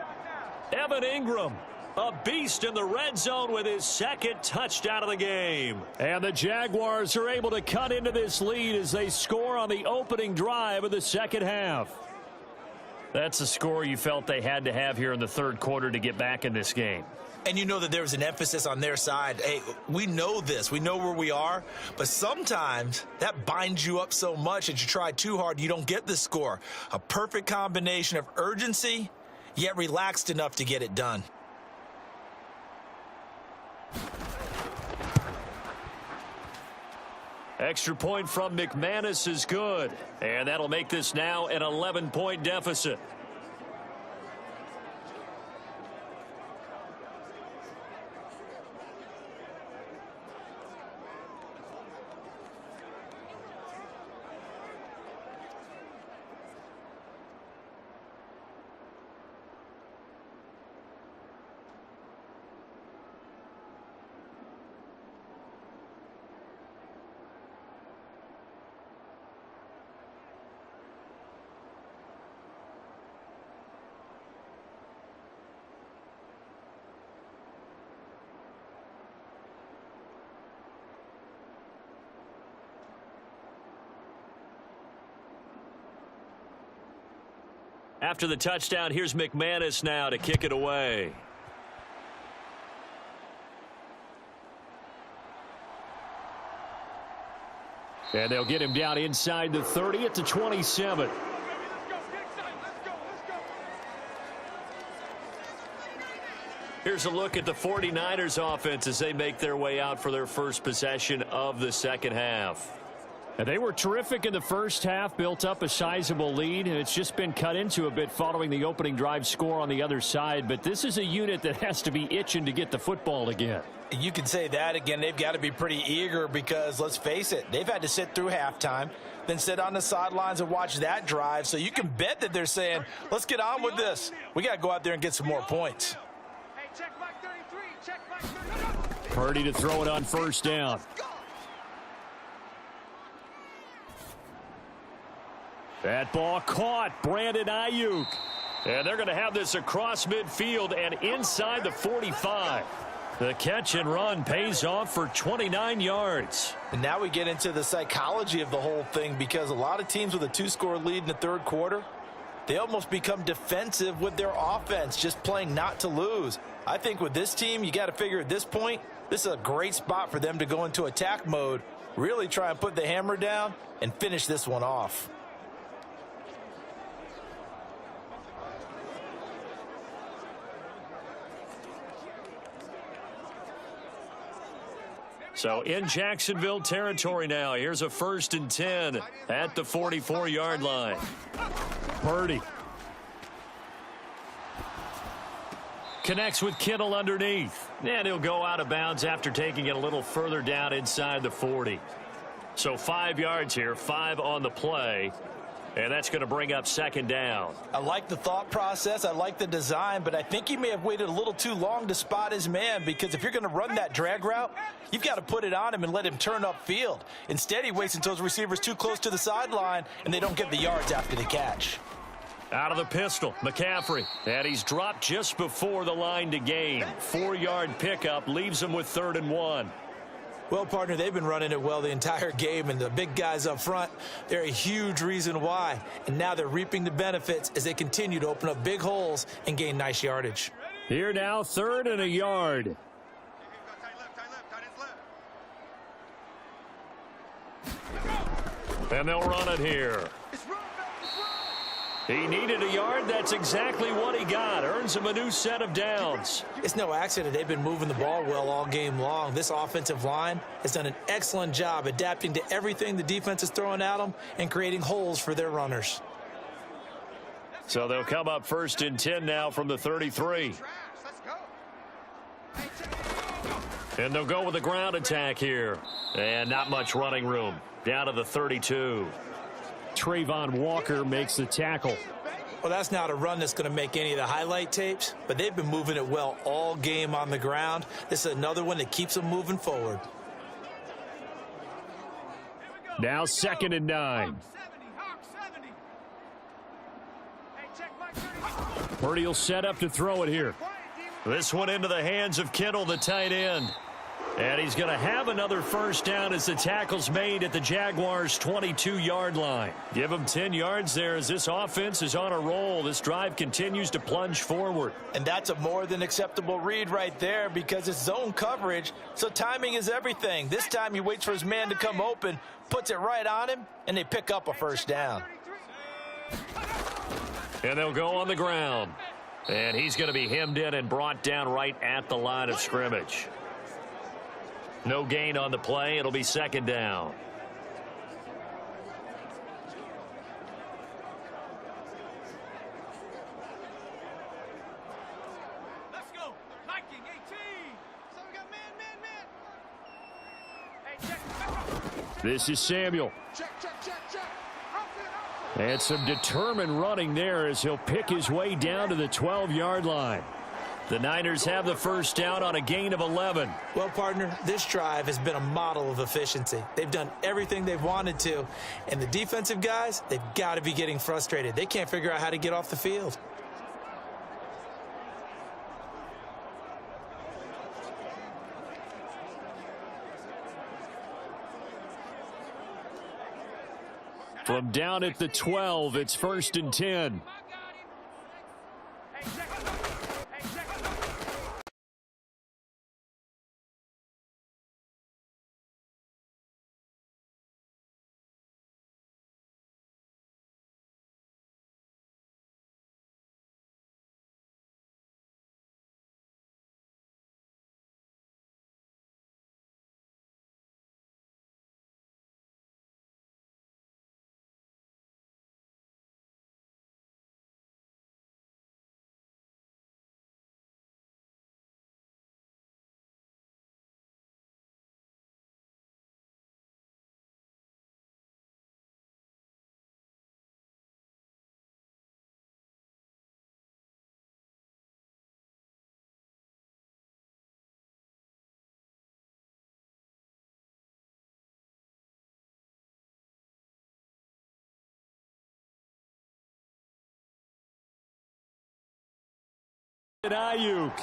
Evan Ingram, a beast in the red zone with his 2nd touchdown of the game. And the Jaguars are able to cut into this lead as they score on the opening drive of the 2nd half. That's a score you felt they had to have here in the 3rd quarter to get back in this game. And you know that there was an emphasis on their side. Hey, we know this. We know where we are. But sometimes that binds you up so much that you try too hard, you don't get the score. A perfect combination of urgency, yet relaxed enough to get it done. Extra point from McManus is good. And that'll make this now an 11-point deficit. After the touchdown, here's McManus now to kick it away. And they'll get him down inside the 30 at the 27. Here's a look at the 49ers offense as they make their way out for their first possession of the 2nd half. And they were terrific in the 1st half, built up a sizable lead, and it's just been cut into a bit following the opening drive score on the other side. But this is a unit that has to be itching to get the football again. You can say that again. They've got to be pretty eager because, let's face it, they've had to sit through halftime, then sit on the sidelines and watch that drive. So you can bet that they're saying, let's get on with this. We got to go out there and get some more points. Hey, check Mike 33. Check Mike 33. Purdy to throw it on 1st down. That ball caught. Brandon Ayuk. And they're going to have this across midfield and inside the 45. The catch and run pays off for 29 yards. And now we get into the psychology of the whole thing because a lot of teams with a 2-score lead in the 3rd quarter, they almost become defensive with their offense, just playing not to lose. I think with this team, you got to figure at this point, this is a great spot for them to go into attack mode, really try and put the hammer down and finish this one off. So in Jacksonville territory now. Here's a 1st and 10 at the 44-yard line. Purdy connects with Kittle underneath. And he'll go out of bounds after taking it a little further down inside the 40. So 5 yards here, 5 on the play. And that's going to bring up 2nd down. I like the thought process. I like the design, but I think he may have waited a little too long to spot his man because if you're going to run that drag route, you've got to put it on him and let him turn upfield. Instead, he waits until his receiver's too close to the sideline, and they don't get the yards after the catch. Out of the pistol, McCaffrey. And he's dropped just before the line to gain. 4-yard pickup leaves him with 3rd and 1. Well, partner, they've been running it well the entire game, and the big guys up front, they're a huge reason why. And now they're reaping the benefits as they continue to open up big holes and gain nice yardage. Here now, 3rd and a yard. And they'll run it here. He needed a yard. That's exactly what he got. Earns him a new set of downs. It's no accident they've been moving the ball well all game long. This offensive line has done an excellent job adapting to everything the defense is throwing at them and creating holes for their runners. So they'll come up 1st and 10 now from the 33. And they'll go with a ground attack here. And not much running room. Down to the 32. Trayvon Walker makes the tackle. Well, that's not a run that's going to make any of the highlight tapes, but they've been moving it well all game on the ground. This is another one that keeps them moving forward. Now 2nd and 9. Purdy will set up to throw it here. This one into the hands of Kittle, the tight end. And he's going to have another 1st down as the tackle's made at the Jaguars' 22-yard line. Give him 10 yards there as this offense is on a roll. This drive continues to plunge forward. And that's a more than acceptable read right there because it's zone coverage, so timing is everything. This time he waits for his man to come open, puts it right on him, and they pick up a 1st down. And they'll go on the ground. And he's going to be hemmed in and brought down right at the line of scrimmage. No gain on the play. It'll be 2nd down. Let's go. Hiking 18. So we got man. Hey, check. This is Samuel. Check. And some determined running there as he'll pick his way down to the 12-yard line. The Niners have the 1st down on a gain of 11. Well, partner, this drive has been a model of efficiency. They've done everything they've wanted to, and the defensive guys, they've got to be getting frustrated. They can't figure out how to get off the field. From down at the 12, it's 1st and 10. Ayuk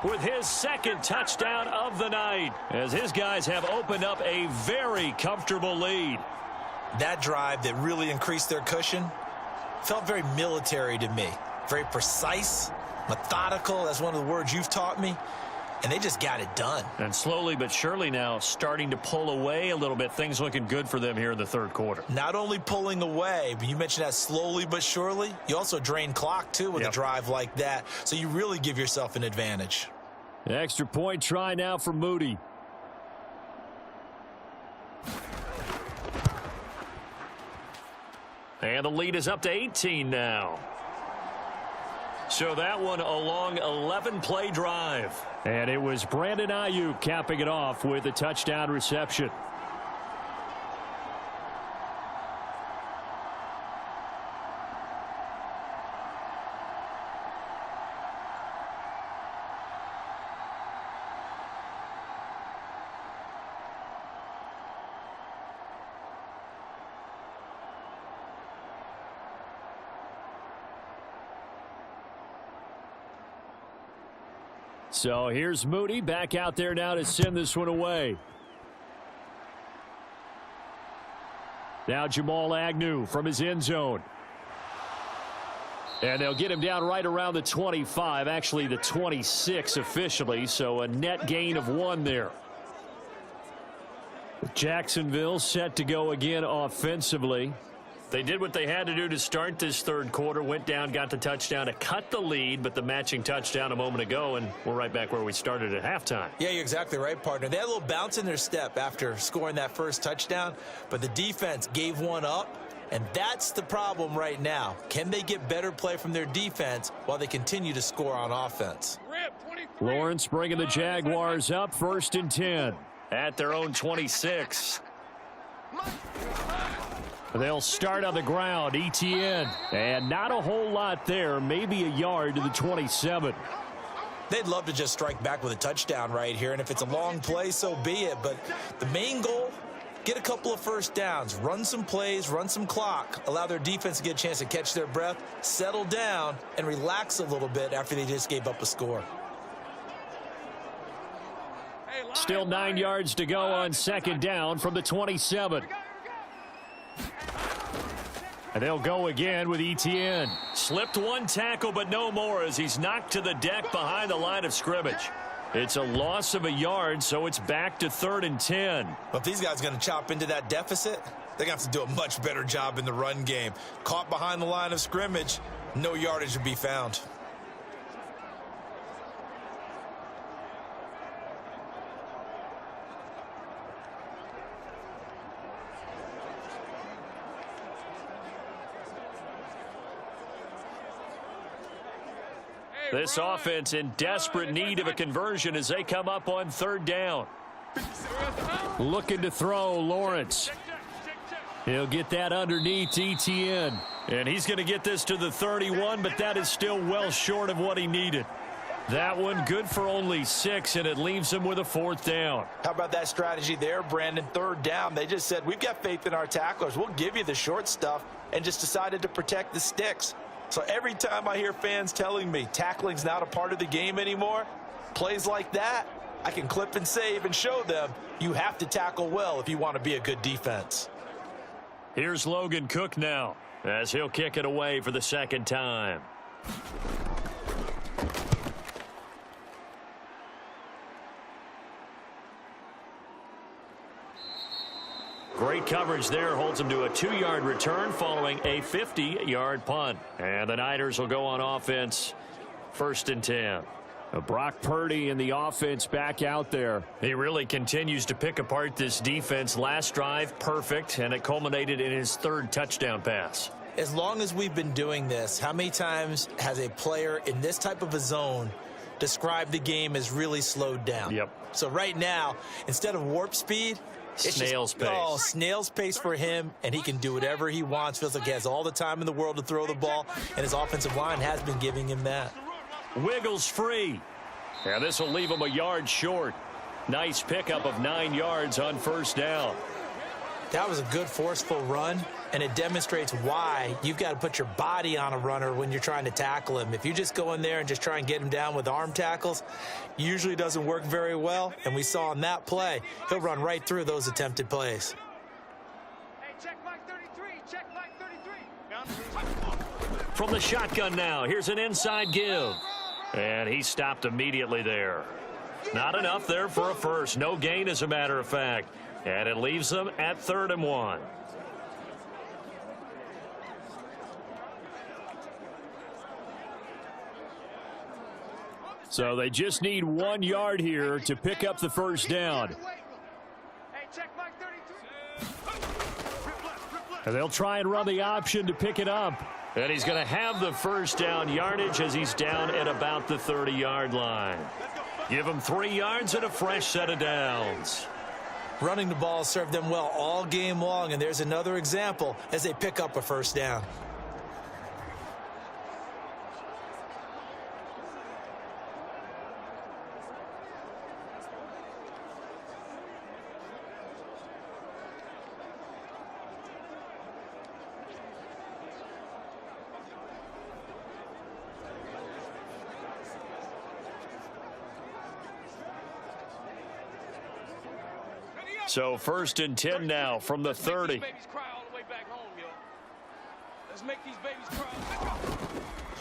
with his 2nd touchdown of the night as his guys have opened up a very comfortable lead. That drive that really increased their cushion felt very military to me. Very precise, methodical. That's one of the words you've taught me. And they just got it done. And slowly but surely now starting to pull away a little bit. Things looking good for them here in the 3rd quarter. Not only pulling away, but you mentioned that slowly but surely. You also drain clock, too, with a drive like that. So you really give yourself an advantage. Extra point try now for Moody. And the lead is up to 18 now. So that one a long 11-play drive. And it was Brandon Ayuk capping it off with a touchdown reception. So here's Moody back out there now to send this one away. Now Jamal Agnew from his end zone. And they'll get him down right around the 25, actually the 26 officially, so a net gain of 1 there. Jacksonville set to go again offensively. They did what they had to do to start this third quarter, went down, got the touchdown to cut the lead, but the matching touchdown a moment ago, and we're right back where we started at halftime. Yeah, you're exactly right, partner. They had a little bounce in their step after scoring that first touchdown, but the defense gave one up, and that's the problem right now. Can they get better play from their defense while they continue to score on offense? Lawrence bringing the Jaguars up 1st and 10 at their own 26. They'll start on the ground. Etienne. And not a whole lot there. Maybe a yard to the 27. They'd love to just strike back with a touchdown right here. And if it's a long play, so be it. But the main goal, get a couple of first downs. Run some plays, run some clock. Allow their defense to get a chance to catch their breath, settle down, and relax a little bit after they just gave up a score. Still 9 yards to go on 2nd down from the 27. And they'll go again with Etienne. Slipped 1 tackle, but no more as he's knocked to the deck behind the line of scrimmage. It's a loss of a yard, so it's back to 3rd and 10. But if these guys are going to chop into that deficit, they're going to have to do a much better job in the run game. Caught behind the line of scrimmage, no yardage to be found. This offense in desperate need of a conversion as they come up on 3rd down. Looking to throw, Lawrence. He'll get that underneath Etienne. And he's going to get this to the 31, but that is still well short of what he needed. That one good for only 6, and it leaves him with a 4th down. How about that strategy there, Brandon? 3rd down. They just said, we've got faith in our tacklers. We'll give you the short stuff, and just decided to protect the sticks. So every time I hear fans telling me tackling's not a part of the game anymore, plays like that, I can clip and save and show them you have to tackle well if you want to be a good defense. Here's Logan Cook now as he'll kick it away for the 2nd time. Great coverage there, holds him to a 2-yard return following a 50-yard punt. And the Niners will go on offense, 1st and 10. Brock Purdy and the offense back out there. He really continues to pick apart this defense. Last drive, perfect, and it culminated in his 3rd touchdown pass. As long as we've been doing this, how many times has a player in this type of a zone described the game as really slowed down? Yep. So right now, instead of warp speed, it's snail's pace. Oh, snail's pace for him, and he can do whatever he wants. Feels like he has all the time in the world to throw the ball, and his offensive line has been giving him that. Wiggles free. And this will leave him a yard short. Nice pickup of 9 yards on 1st down. That was a good forceful run, and it demonstrates why you've got to put your body on a runner when you're trying to tackle him. If you just go in there and just try and get him down with arm tackles, usually doesn't work very well, and we saw in that play, he'll run right through those attempted plays. Hey, check Mike 33. Check Mike 33. From the shotgun now, here's an inside give. And he stopped immediately there. Not enough there for a first. No gain, as a matter of fact. And it leaves them at 3rd and 1. So they just need 1 yard here to pick up the 1st down. Hey, check Mike 33. And they'll try and run the option to pick it up. And he's going to have the 1st down yardage as he's down at about the 30-yard line. Give him 3 yards and a fresh set of downs. Running the ball served them well all game long, and there's another example as they pick up a 1st down. So 1st and 10 now from the 30. Let's make these babies cry.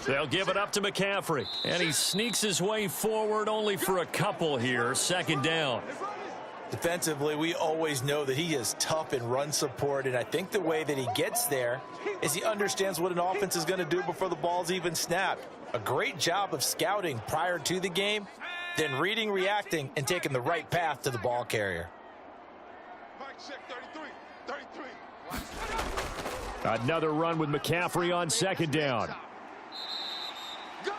They'll give it up to McCaffrey. And he sneaks his way forward only for a couple here. Second down. Defensively, we always know that he is tough in run support, and I think the way that he gets there is he understands what an offense is going to do before the ball's even snapped. A great job of scouting prior to the game, then reading, reacting, and taking the right path to the ball carrier. Another run with McCaffrey on second down.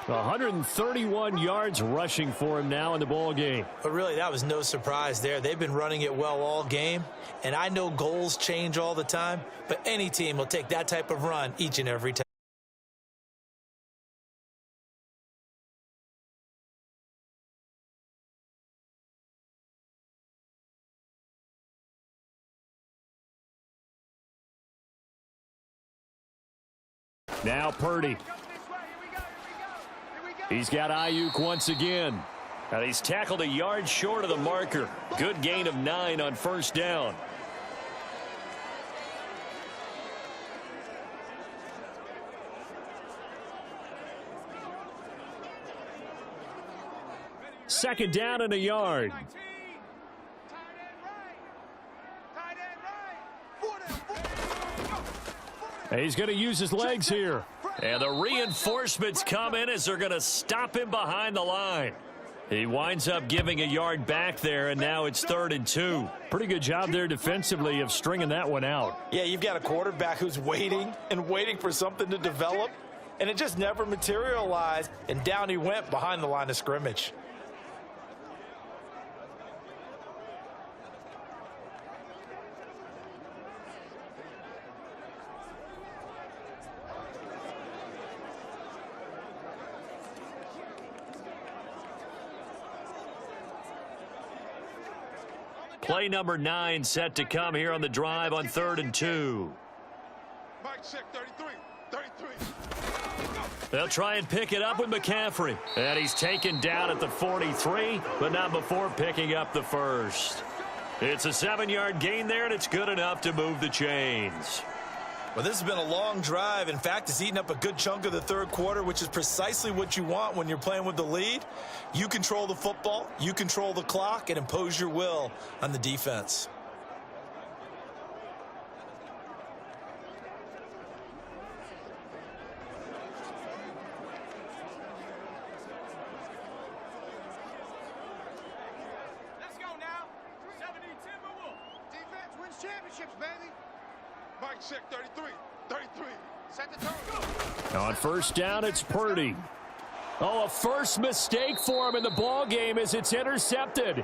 131 yards rushing for him now in the ball game. But really, that was no surprise there. They've been running it well all game, and I know goals change all the time, but any team will take that type of run each and every time. Now Purdy. He's got Ayuk once again. And he's tackled a yard short of the marker. Good gain of 9 on first down. Second down and a yard. He's going to use his legs here. And the reinforcements come in as they're going to stop him behind the line. He winds up giving a yard back there, and now it's 3rd and 2. Pretty good job there defensively of stringing that one out. Yeah, you've got a quarterback who's waiting and waiting for something to develop, and it just never materialized, and down he went behind the line of scrimmage. Play number 9 set to come here on the drive on 3rd and 2. Mike check 33. They'll try and pick it up with McCaffrey. And he's taken down at the 43, but not before picking up the first. It's a 7-yard gain there, and it's good enough to move the chains. Well, this has been a long drive. In fact, it's eaten up a good chunk of the third quarter, which is precisely what you want when you're playing with the lead. You control the football, you control the clock, and impose your will on the defense. Let's go now. 70 Timberwolves. Defense wins championships, baby. Mike check 33. Set the tone. On first down, it's Purdy. Oh, a first mistake for him in the ball game as it's intercepted.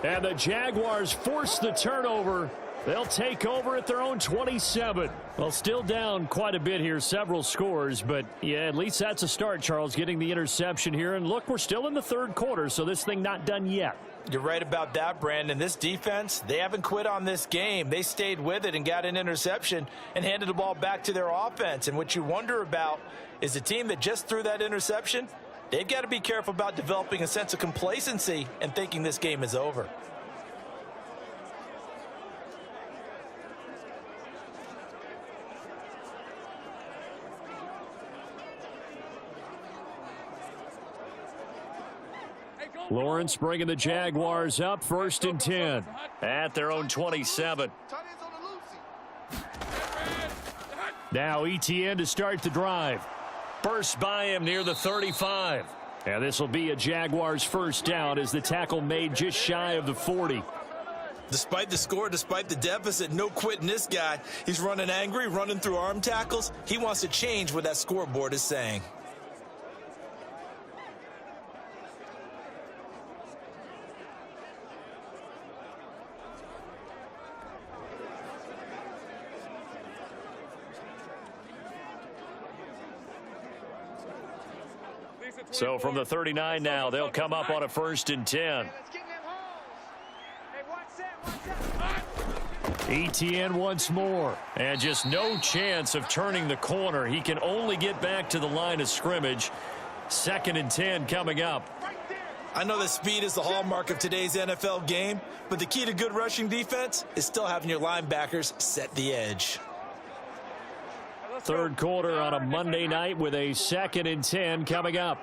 And the Jaguars force the turnover. They'll take over at their own 27. Well, still down quite a bit here, several scores, but yeah, at least that's a start, Charles, getting the interception here. And look, we're still in the third quarter, so this thing not done yet. You're right about that, Brandon. This defense, they haven't quit on this game. They stayed with it and got an interception and handed the ball back to their offense. And what you wonder about is the team that just threw that interception, they've got to be careful about developing a sense of complacency and thinking this game is over. Lawrence bringing the Jaguars up, 1st and 10. At their own 27. Now ETN to start the drive. Burst by him near the 35. And this will be a Jaguars first down as the tackle made just shy of the 40. Despite the score, despite the deficit, no quitting this guy. He's running angry, running through arm tackles. He wants to change what that scoreboard is saying. So from the 39 now, they'll come up on a 1st and 10. ETN once more. And just no chance of turning the corner. He can only get back to the line of scrimmage. 2nd and 10 coming up. I know that speed is the hallmark of today's NFL game, but the key to good rushing defense is still having your linebackers set the edge. Third quarter on a Monday night with a 2nd and 10 coming up.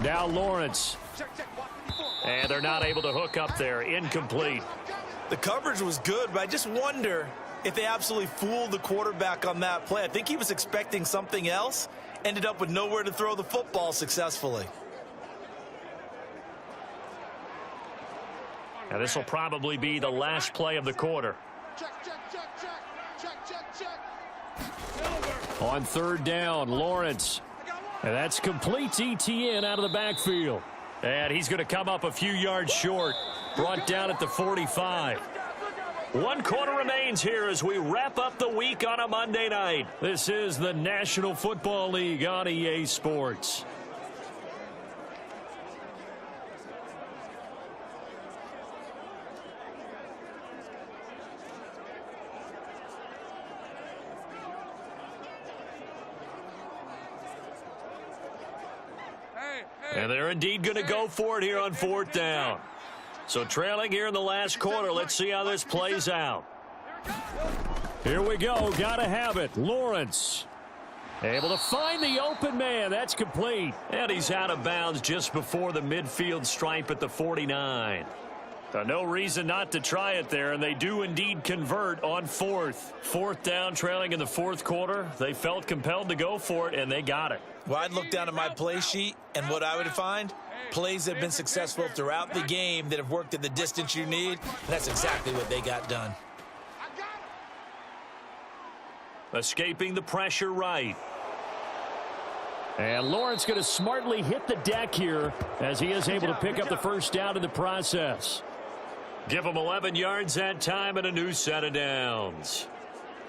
Now Lawrence. And they're not able to hook up there. Incomplete. The coverage was good, but I just wonder if they absolutely fooled the quarterback on that play. I think he was expecting something else. Ended up with nowhere to throw the football successfully. Now this will probably be the last play of the quarter. On 3rd down, Lawrence. And that's complete ETN out of the backfield. And he's going to come up a few yards short. Brought down at the 45. 1 quarter remains here as we wrap up the week on a Monday night. This is the National Football League on EA Sports. And they're indeed going to go for it here on 4th down. So trailing here in the last quarter. Let's see how this plays out. Here we go. Got to have it. Lawrence able to find the open man. That's complete. And he's out of bounds just before the midfield stripe at the 49. No reason not to try it there, and they do indeed convert on 4th. 4th down, trailing in the 4th quarter. They felt compelled to go for it, and they got it. Well, I'd look down at my play sheet, and what I would find, plays that have been successful throughout the game that have worked at the distance you need, and that's exactly what they got done. Escaping the pressure right. And Lawrence going to smartly hit the deck here as he is able to pick up the 1st down in the process. Give him 11 yards that time and a new set of downs.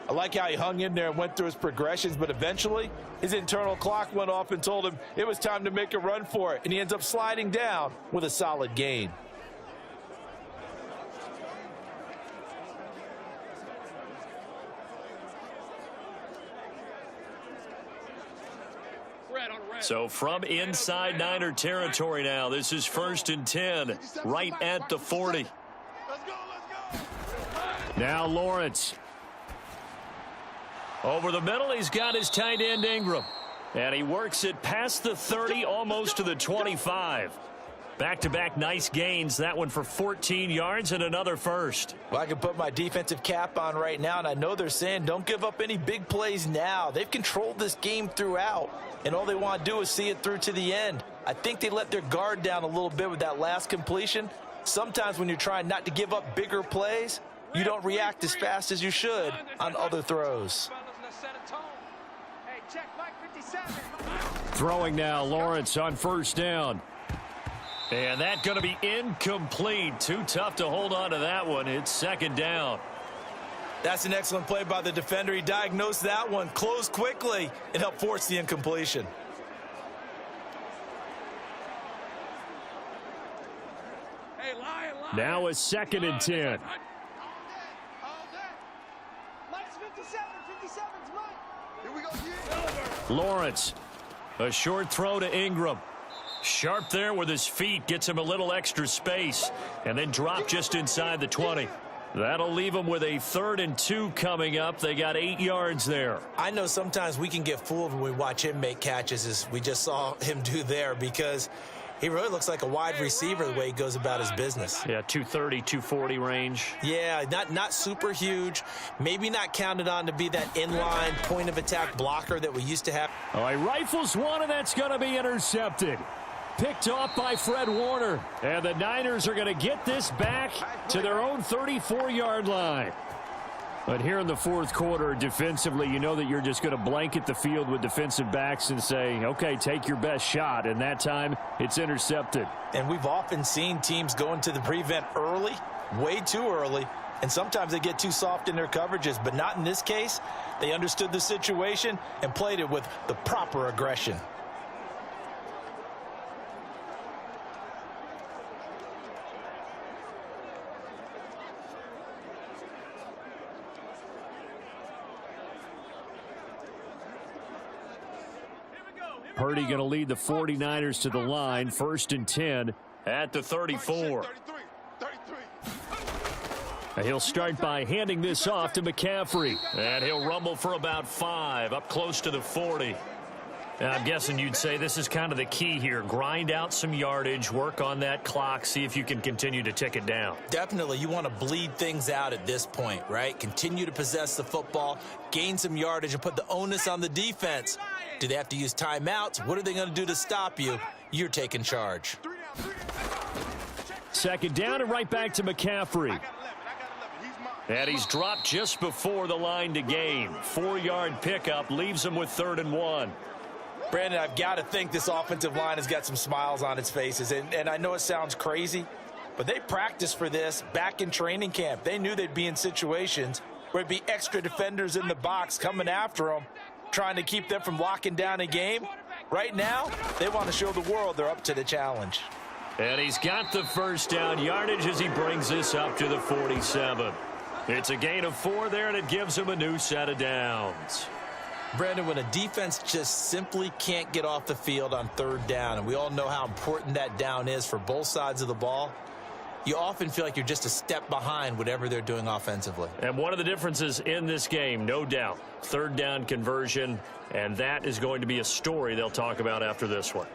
I like how he hung in there and went through his progressions, but eventually his internal clock went off and told him it was time to make a run for it, and he ends up sliding down with a solid gain. So from inside Niner territory now, this is 1st and 10, right at the 40. Now Lawrence. Over the middle, he's got his tight end Ingram. And he works it past the 30, almost to the 25. Back-to-back nice gains. That one for 14 yards and another first. Well, I can put my defensive cap on right now, and I know they're saying don't give up any big plays now. They've controlled this game throughout, and all they want to do is see it through to the end. I think they let their guard down a little bit with that last completion. Sometimes when you're trying not to give up bigger plays, you don't react as fast as you should on other throws. Throwing now, Lawrence on 1st down. And that's going to be incomplete. Too tough to hold on to that one. It's 2nd down. That's an excellent play by the defender. He diagnosed that one, closed quickly, and helped force the incompletion. Now a 2nd and 10. Lawrence, a short throw to Ingram. Sharp there with his feet, gets him a little extra space, and then drop just inside the 20. That'll leave him with a 3rd and 2 coming up. They got 8 yards there. I know sometimes we can get fooled when we watch him make catches, as we just saw him do there, because he really looks like a wide receiver the way he goes about his business. Yeah, 230, 240 range. Yeah, not super huge. Maybe not counted on to be that inline point of attack blocker that we used to have. All right, rifles one, and that's going to be intercepted. Picked off by Fred Warner. And the Niners are going to get this back to their own 34-yard line. But here in the 4th quarter, defensively, you know that you're just going to blanket the field with defensive backs and say, okay, take your best shot. And that time, it's intercepted. And we've often seen teams go into the prevent early, way too early, and sometimes they get too soft in their coverages. But not in this case. They understood the situation and played it with the proper aggression. Purdy going to lead the 49ers to the line. 1st and 10 at the 34. He'll start by handing this off to McCaffrey. And he'll rumble for about 5, up close to the 40. I'm guessing you'd say this is kind of the key here. Grind out some yardage, work on that clock, see if you can continue to tick it down. Definitely, you want to bleed things out at this point, right? Continue to possess the football, gain some yardage, and put the onus on the defense. Do they have to use timeouts? What are they going to do to stop you? You're taking charge. Second down and right back to McCaffrey. And he's dropped just before the line to gain. 4-yard pickup leaves him with 3rd and 1. Brandon, I've got to think this offensive line has got some smiles on its faces. And I know it sounds crazy, but they practiced for this back in training camp. They knew they'd be in situations where it'd be extra defenders in the box coming after them, trying to keep them from locking down a game. Right now, they want to show the world they're up to the challenge. And he's got the first down yardage as he brings this up to the 47. It's a gain of 4 there, and it gives him a new set of downs. Brandon, when a defense just simply can't get off the field on 3rd down, and we all know how important that down is for both sides of the ball, you often feel like you're just a step behind whatever they're doing offensively. And one of the differences in this game, no doubt, 3rd down conversion, and that is going to be a story they'll talk about after this one.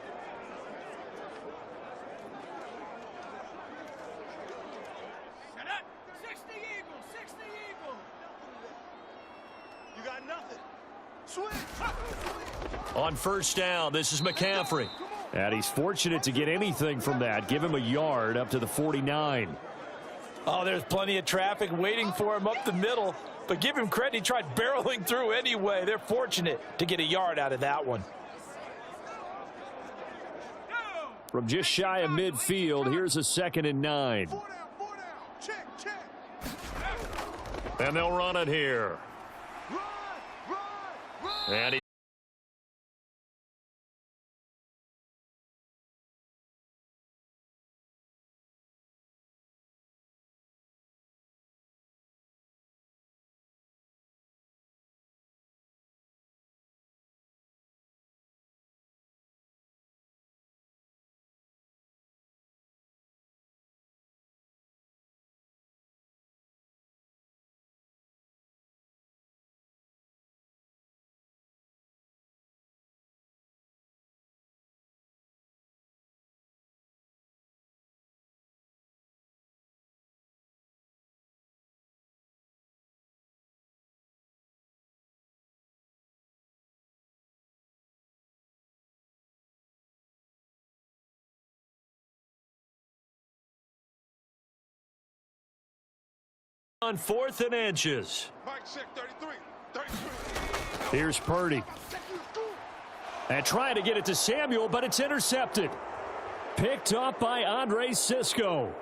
On first down, this is McCaffrey. And he's fortunate to get anything from that. Give him a yard up to the 49. Oh, there's plenty of traffic waiting for him up the middle. But give him credit, he tried barreling through anyway. They're fortunate to get a yard out of that one. From just shy of midfield, here's a 2nd and 9. And they'll run it here. And on 4th and inches. Here's Purdy. And trying to get it to Samuel, but it's intercepted. Picked up by Andre Cisco.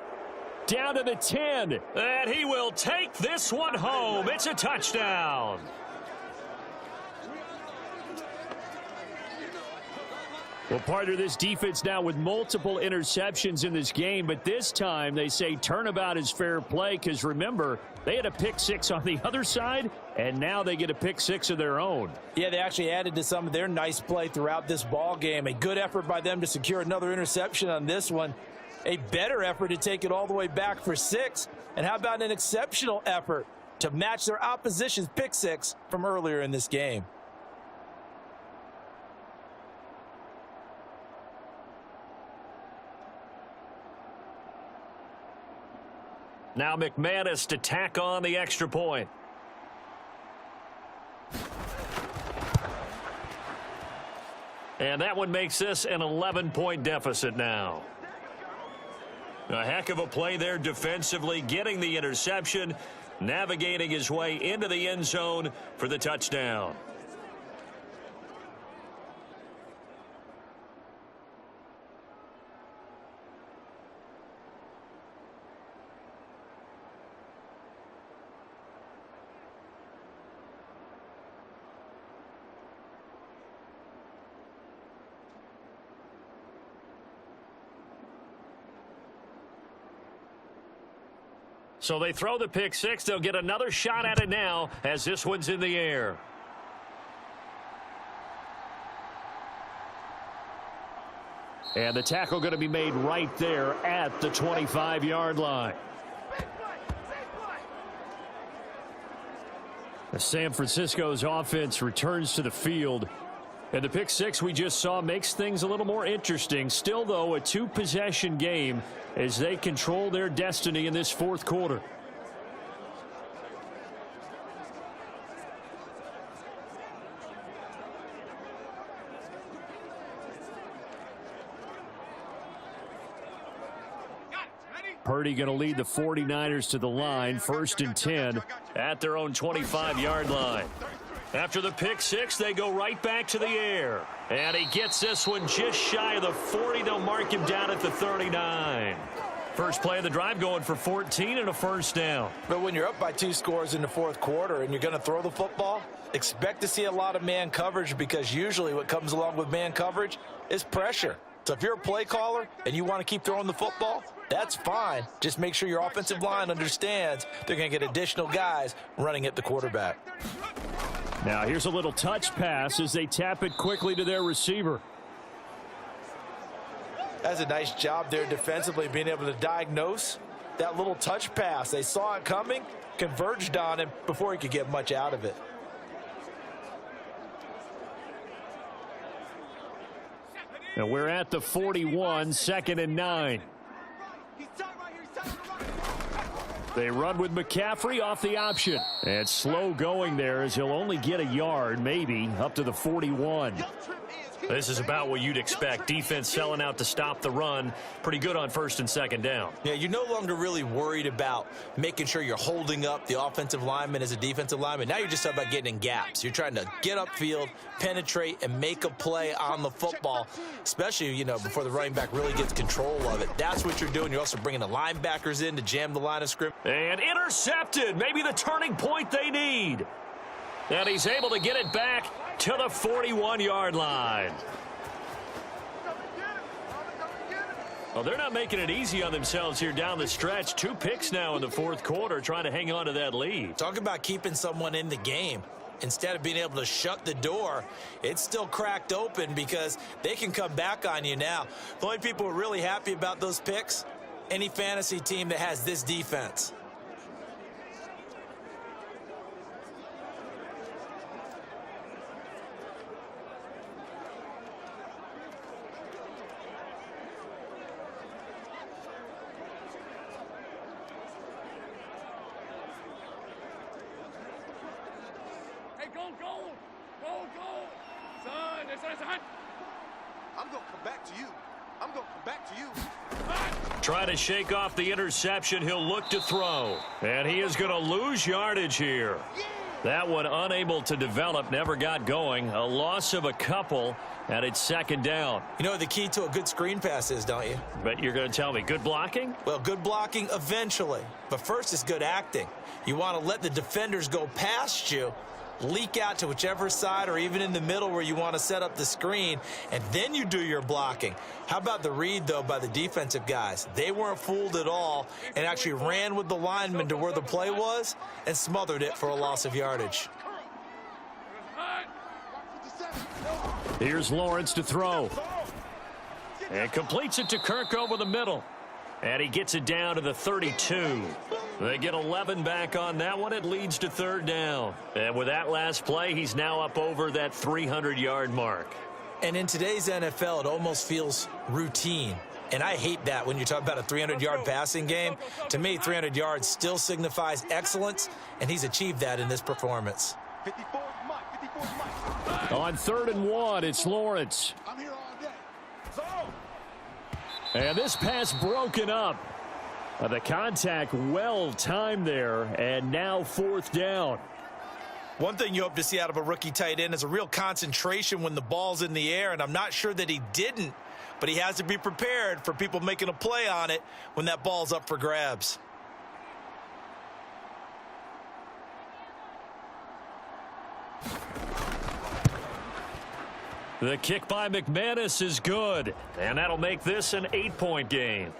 Down to the 10. And he will take this one home. It's a touchdown. Well, partner, this defense now with multiple interceptions in this game, but this time they say turnabout is fair play because, remember, they had a pick 6 on the other side, and now they get a pick 6 of their own. Yeah, they actually added to some of their nice play throughout this ball game. A good effort by them to secure another interception on this one. A better effort to take it all the way back for 6. And how about an exceptional effort to match their opposition's pick 6 from earlier in this game? Now McManus to tack on the extra point. And that one makes this an 11-point deficit now. A heck of a play there defensively, getting the interception, navigating his way into the end zone for the touchdown. So they throw the pick 6. They'll get another shot at it now as this one's in the air. And the tackle going to be made right there at the 25-yard line. San Francisco's offense returns to the field. And the pick six we just saw makes things a little more interesting. Still, though, a two-possession game as they control their destiny in this fourth quarter. Purdy going to lead the 49ers to the line, 1st and 10 at their own 25-yard line. After the pick six, they go right back to the air. And he gets this one just shy of the 40. They'll mark him down at the 39. First play of the drive going for 14 and a first down. But when you're up by 2 scores in the fourth quarter and you're going to throw the football, expect to see a lot of man coverage, because usually what comes along with man coverage is pressure. So if you're a play caller and you want to keep throwing the football, that's fine. Just make sure your offensive line understands they're going to get additional guys running at the quarterback. Now here's a little touch pass as they tap it quickly to their receiver. That's a nice job there defensively, being able to diagnose that little touch pass. They saw it coming, converged on him before he could get much out of it. And we're at the 41, 2nd and 9. They run with McCaffrey off the option. And slow going there as he'll only get a yard, maybe, up to the 41. This is about what you'd expect. Defense selling out to stop the run. Pretty good on 1st and 2nd down. Yeah, you're no longer really worried about making sure you're holding up the offensive lineman as a defensive lineman. Now you're just talking about getting in gaps. You're trying to get upfield, penetrate, and make a play on the football, especially, you know, before the running back really gets control of it. That's what you're doing. You're also bringing the linebackers in to jam the line of scrimmage. And intercepted. Maybe the turning point they need. And he's able to get it back to the 41-yard line. Well, they're not making it easy on themselves here down the stretch. 2 picks now in the fourth quarter, trying to hang on to that lead. Talk about keeping someone in the game. Instead of being able to shut the door, it's still cracked open because they can come back on you now. The only people who are really happy about those picks, any fantasy team that has this defense. I'm going to come back to you. I'm going to come back to you. Trying to shake off the interception. He'll look to throw. And he is going to lose yardage here. That one unable to develop, never got going. A loss of a couple, and it's 2nd down. You know what the key to a good screen pass is, don't you? But you're going to tell me, good blocking? Well, good blocking eventually. But first is good acting. You want to let the defenders go past you, leak out to whichever side or even in the middle where you want to set up the screen, and then you do your blocking. How about the read, though, by the defensive guys? They weren't fooled at all and actually ran with the lineman to where the play was and smothered it for a loss of yardage. Here's Lawrence to throw. And completes it to Kirk over the middle. And he gets it down to the 32. They get 11 back on that one. It leads to 3rd down. And with that last play, he's now up over that 300-yard mark. And in today's NFL, it almost feels routine. And I hate that when you talk about a 300-yard passing game. To me, 300 yards still signifies excellence, and he's achieved that in this performance. 54 Mike, 54 Mike. On 3rd and 1, it's Lawrence. I'm here all day. And this pass broken up. The contact well timed there, and now 4th down. One thing you hope to see out of a rookie tight end is a real concentration when the ball's in the air, and I'm not sure that he didn't, but he has to be prepared for people making a play on it when that ball's up for grabs. The kick by McManus is good, and that'll make this an 8-point game.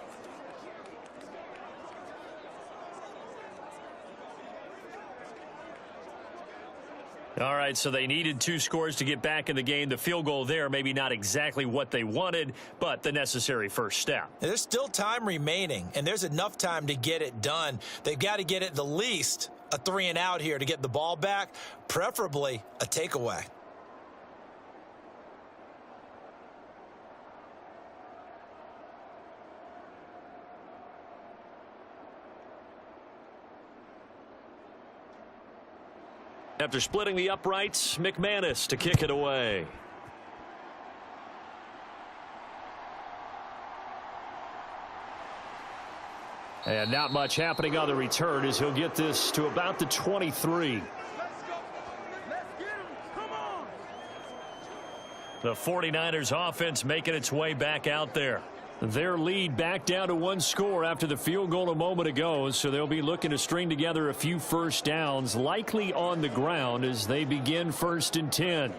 All right, so they needed 2 scores to get back in the game. The field goal there, maybe not exactly what they wanted, but the necessary first step. There's still time remaining, and there's enough time to get it done. They've got to get it the least a 3-and-out here to get the ball back, preferably a takeaway. After splitting the uprights, McManus to kick it away. And not much happening on the return as he'll get this to about the 23. The 49ers offense making its way back out there. Their lead back down to 1 score after the field goal a moment ago, so they'll be looking to string together a few first downs, likely on the ground as they begin 1st and 10.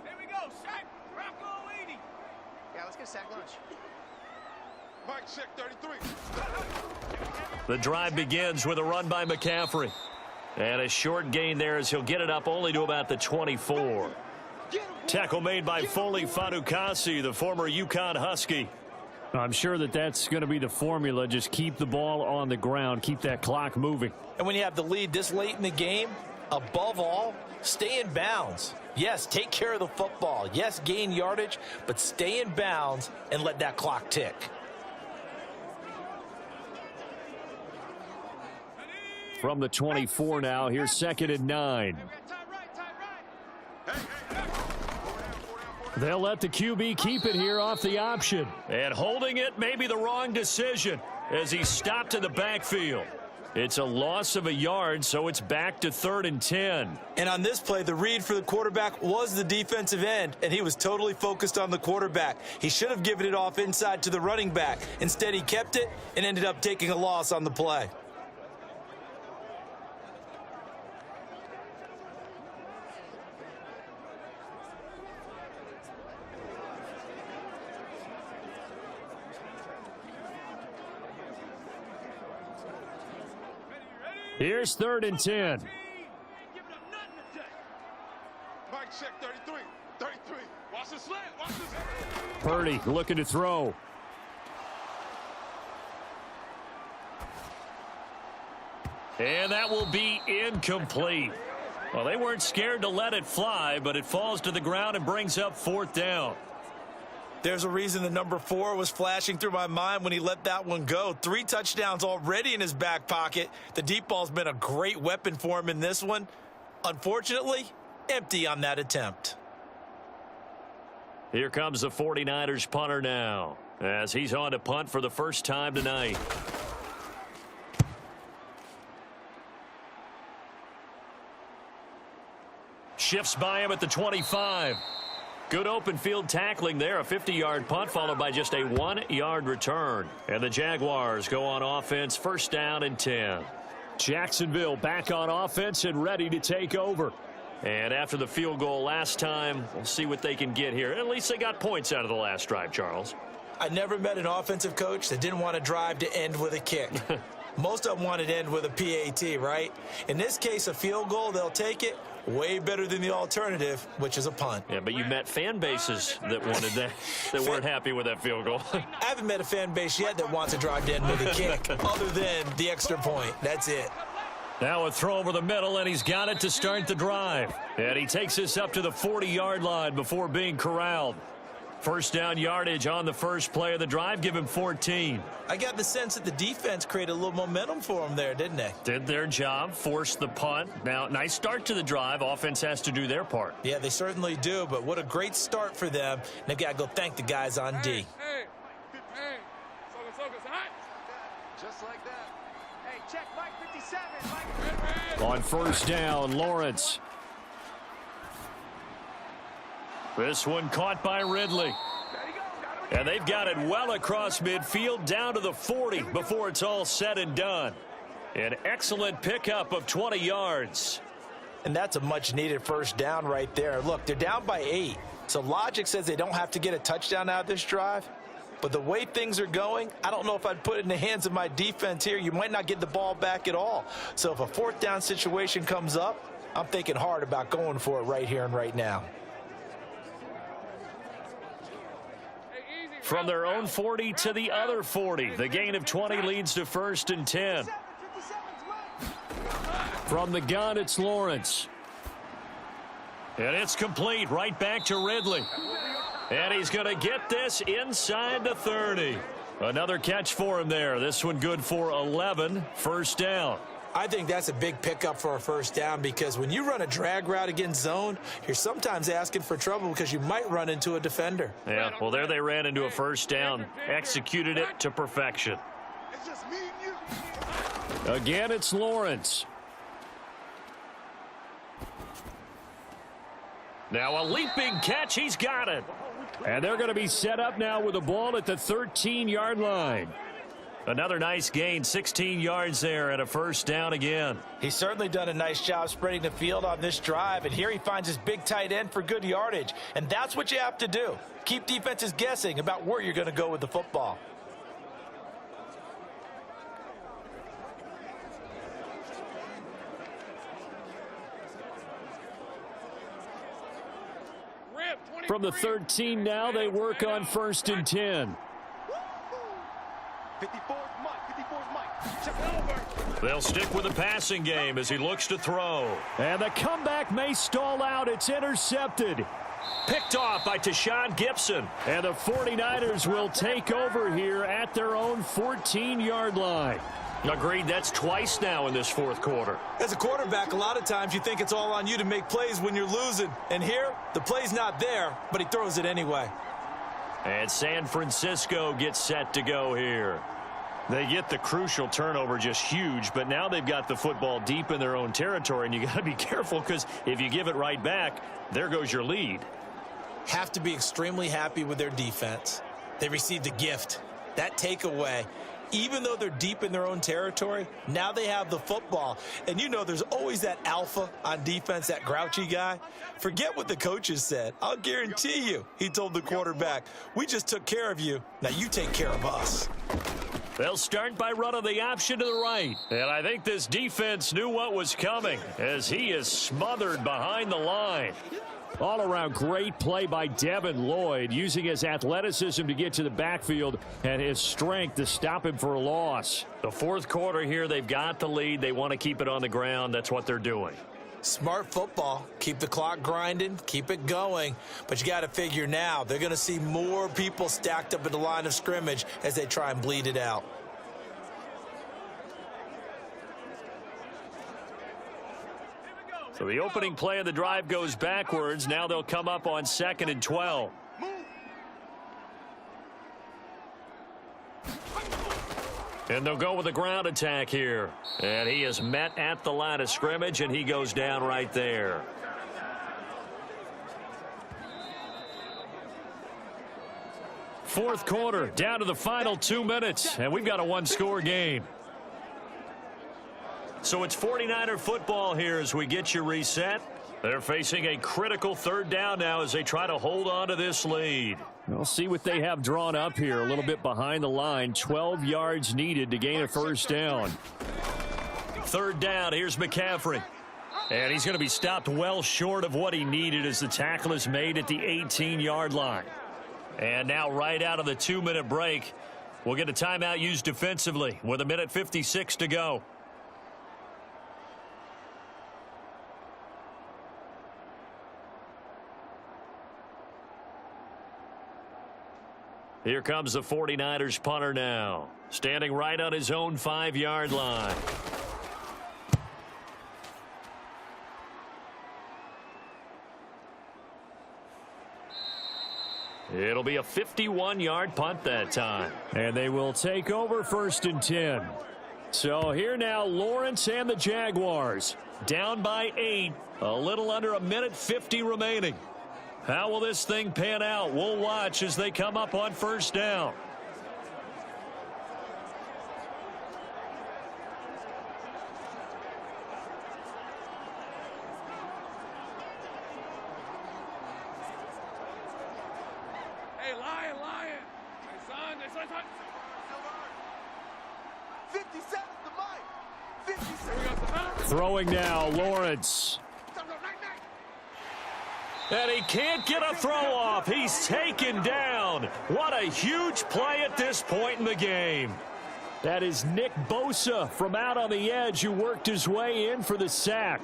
Here we go, sack, Rocco 80. Yeah, let's get a sack lunch. Mike, check 33. The drive begins with a run by McCaffrey. And a short gain there as he'll get it up only to about the 24. Tackle made by Foley Fatukasi, the former UConn Husky. I'm sure that that's going to be the formula. Just keep the ball on the ground. Keep that clock moving. And when you have the lead this late in the game, above all, stay in bounds. Yes, take care of the football. Yes, gain yardage, but stay in bounds and let that clock tick. From the 24 now, here's 2nd and 9. They'll let the QB keep it here off the option. And holding it may be the wrong decision as he stopped in the backfield. It's a loss of a yard, so it's back to 3rd and 10. And on this play, the read for the quarterback was the defensive end, and he was totally focused on the quarterback. He should have given it off inside to the running back. Instead, he kept it and ended up taking a loss on the play. Here's 3rd and 10. Mike, check 33. 33. Watch the slant. Watch the slant. Purdy looking to throw. And that will be incomplete. Well, they weren't scared to let it fly, but it falls to the ground and brings up 4th down. There's a reason the number 4 was flashing through my mind when he let that one go. 3 touchdowns already in his back pocket. The deep ball's been a great weapon for him in this one. Unfortunately, empty on that attempt. Here comes the 49ers punter now as he's on to punt for the first time tonight. Shifts by him at the 25. Good open field tackling there. A 50-yard punt followed by just a 1-yard return. And the Jaguars go on offense, 1st down and 10. Jacksonville back on offense and ready to take over. And after the field goal last time, we'll see what they can get here. At least they got points out of the last drive, Charles. I never met an offensive coach that didn't want a drive to end with a kick. Most of them wanted to end with a PAT, right? In this case, a field goal, they'll take it. Way better than the alternative, which is a punt. Yeah, but you met fan bases that wanted that, that weren't happy with that field goal. I haven't met a fan base yet that wants a drive to end with a kick, other than the extra point. That's it. Now a throw over the middle, and he's got it to start the drive. And he takes this up to the 40-yard line before being corralled. 1st down yardage on the first play of the drive. Give him 14. I got the sense that the defense created a little momentum for him there, didn't they? Did their job, forced the punt. Now, nice start to the drive. Offense has to do their part. Yeah, they certainly do, but what a great start for them. And they got to go thank the guys on D. Hey. Just like that. Hey, check Mike 57. Mike. On 1st down, Lawrence. This one caught by Ridley. And they've got it well across midfield down to the 40 before it's all said and done. An excellent pickup of 20 yards. And that's a much-needed 1st down right there. Look, they're down by 8. So logic says they don't have to get a touchdown out of this drive. But the way things are going, I don't know if I'd put it in the hands of my defense here. You might not get the ball back at all. So if a 4th down situation comes up, I'm thinking hard about going for it right here and right now. From their own 40 to the other 40. The gain of 20 leads to 1st and 10. From the gun, it's Lawrence. And it's complete right back to Ridley. And he's going to get this inside the 30. Another catch for him there. This one good for 11. First down. I think that's a big pickup for a first down because when you run a drag route against zone, you're sometimes asking for trouble because you might run into a defender. Yeah, well, there they ran into a first down. Executed it to perfection. It's just me and you. Again, it's Lawrence. Now a leaping catch. He's got it. And they're going to be set up now with the ball at the 13-yard line. Another nice gain, 16 yards there and a first down again. He's certainly done a nice job spreading the field on this drive, and here he finds his big tight end for good yardage. And that's what you have to do. Keep defenses guessing about where you're going to go with the football. From the 13 now, they work on 1st and 10. 54's Mike. Check it over. They'll stick with the passing game as he looks to throw. And the comeback may stall out. It's intercepted. Picked off by Tashawn Gibson. And the 49ers will take over here at their own 14-yard line. Agreed, that's twice now in this fourth quarter. As a quarterback, a lot of times you think it's all on you to make plays when you're losing. And here, the play's not there, but he throws it anyway. And San Francisco gets set to go here. They get the crucial turnover, just huge, but now they've got the football deep in their own territory, and you got to be careful because if you give it right back, there goes your lead. Have to be extremely happy with their defense. They received a gift. That takeaway, even though they're deep in their own territory, now they have the football. And you know there's always that alpha on defense, that grouchy guy. Forget what the coaches said. I'll guarantee you, he told the quarterback, we just took care of you. Now you take care of us. They'll start by running the option to the right. And I think this defense knew what was coming as he is smothered behind the line. All around great play by Devin Lloyd, using his athleticism to get to the backfield and his strength to stop him for a loss. The fourth quarter here, they've got the lead. They want to keep it on the ground. That's what they're doing. Smart football. Keep the clock grinding. Keep it going. But you got to figure now, they're going to see more people stacked up at the line of scrimmage as they try and bleed it out. So the opening play of the drive goes backwards. Now they'll come up on 2nd and 12. And they'll go with a ground attack here. And he is met at the line of scrimmage, and he goes down right there. Fourth quarter, down to the final 2 minutes, and we've got a one-score game. So it's 49er football here as we get you reset. They're facing a critical third down now as they try to hold on to this lead. We'll see what they have drawn up here. A little bit behind the line. 12 yards needed to gain a first down. Third down. Here's McCaffrey. And he's going to be stopped well short of what he needed as the tackle is made at the 18-yard line. And now right out of the 2-minute break, we'll get a timeout used defensively with 1:56 to go. Here comes the 49ers punter now, standing right on his own 5-yard line. It'll be a 51-yard punt that time. And they will take over 1st and 10. So here now, Lawrence and the Jaguars. Down by 8, a little under 1:50 remaining. How will this thing pan out? We'll watch as they come up on first down. Hey, Lion. Hey, son. 57 to Mike. 57. Throwing now, Lawrence. And he can't get a throw off. He's taken down. What a huge play at this point in the game. That is Nick Bosa from out on the edge who worked his way in for the sack.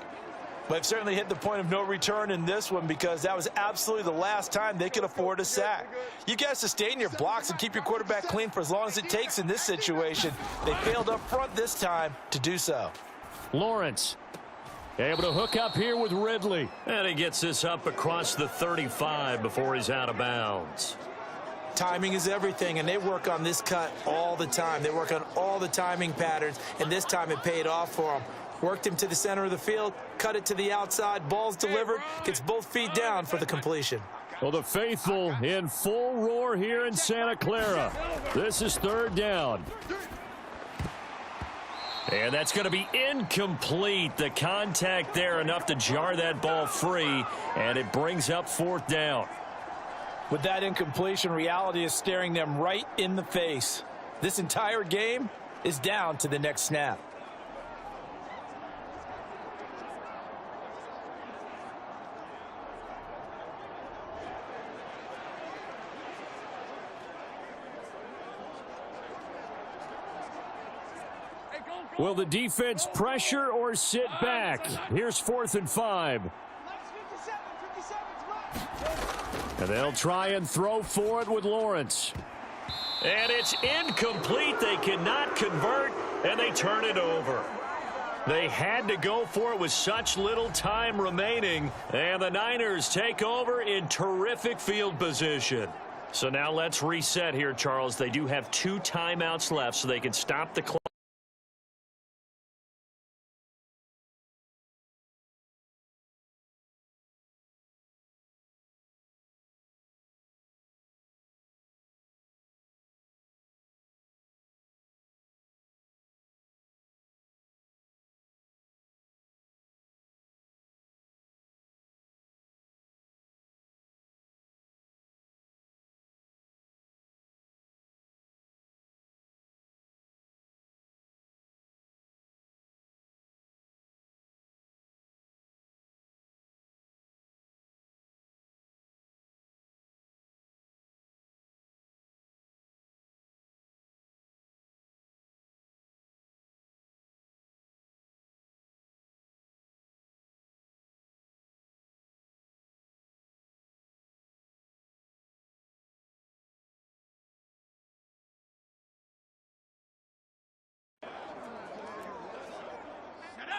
They've certainly hit the point of no return in this one because that was absolutely the last time they could afford a sack. You got to sustain your blocks and keep your quarterback clean for as long as it takes in this situation. They failed up front this time to do so. Lawrence able to hook up here with Ridley. And he gets this up across the 35 before he's out of bounds. Timing is everything, and they work on this cut all the time. They work on all the timing patterns, and this time it paid off for them. Worked him to the center of the field, cut it to the outside, ball's delivered, gets both feet down for the completion. Well, the faithful in full roar here in Santa Clara. This is 3rd down. And that's going to be incomplete. The contact there enough to jar that ball free, and it brings up 4th down. With that incompletion, reality is staring them right in the face. This entire game is down to the next snap. Will the defense pressure or sit back? Here's 4th and 5. And they'll try and throw for it with Lawrence. And it's incomplete. They cannot convert, and they turn it over. They had to go for it with such little time remaining, and the Niners take over in terrific field position. So now let's reset here, Charles. They do have 2 timeouts left, so they can stop the clock.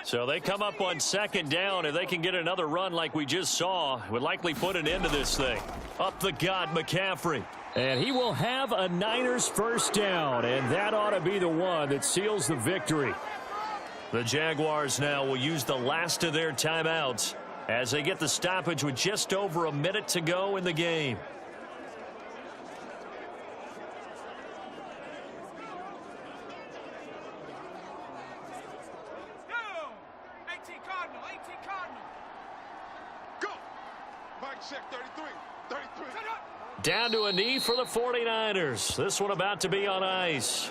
So they come up on 2nd down. If they can get another run like we just saw, would likely put an end to this thing. Up the gut, McCaffrey. And he will have a Niners 1st down, and that ought to be the one that seals the victory. The Jaguars now will use the last of their timeouts as they get the stoppage with just over a minute to go in the game. Down to a knee for the 49ers. This one about to be on ice.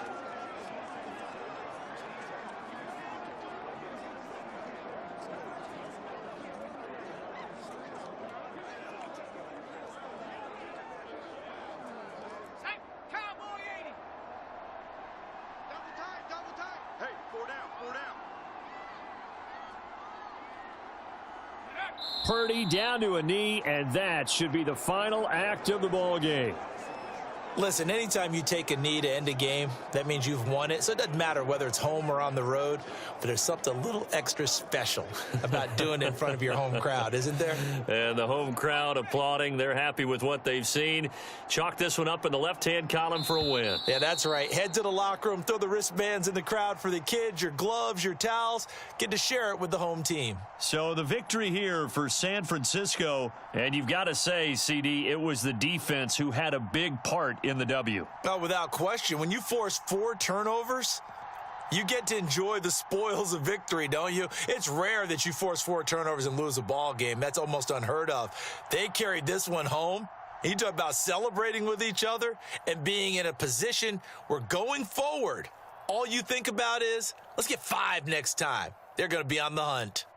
Purdy down to a knee, and that should be the final act of the ball game. Listen, anytime you take a knee to end a game, that means you've won it. So it doesn't matter whether it's home or on the road, but there's something a little extra special about doing it in front of your home crowd, isn't there? And the home crowd applauding. They're happy with what they've seen. Chalk this one up in the left-hand column for a win. Yeah, that's right. Head to the locker room, throw the wristbands in the crowd for the kids, your gloves, your towels. Get to share it with the home team. So the victory here for San Francisco, and you've got to say, CD, it was the defense who had a big part in the W. Oh, without question. When you force 4 turnovers, you get to enjoy the spoils of victory, don't you? It's rare that you force 4 turnovers and lose a ball game. That's almost unheard of. They carried this one home. You talk about celebrating with each other and being in a position where going forward, all you think about is, let's get 5 next time. They're going to be on the hunt.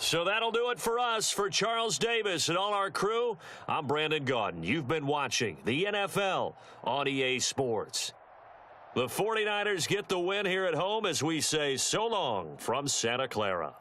So that'll do it for us. For Charles Davis and all our crew, I'm Brandon Gaudin. You've been watching the NFL on EA Sports. The 49ers get the win here at home as we say so long from Santa Clara.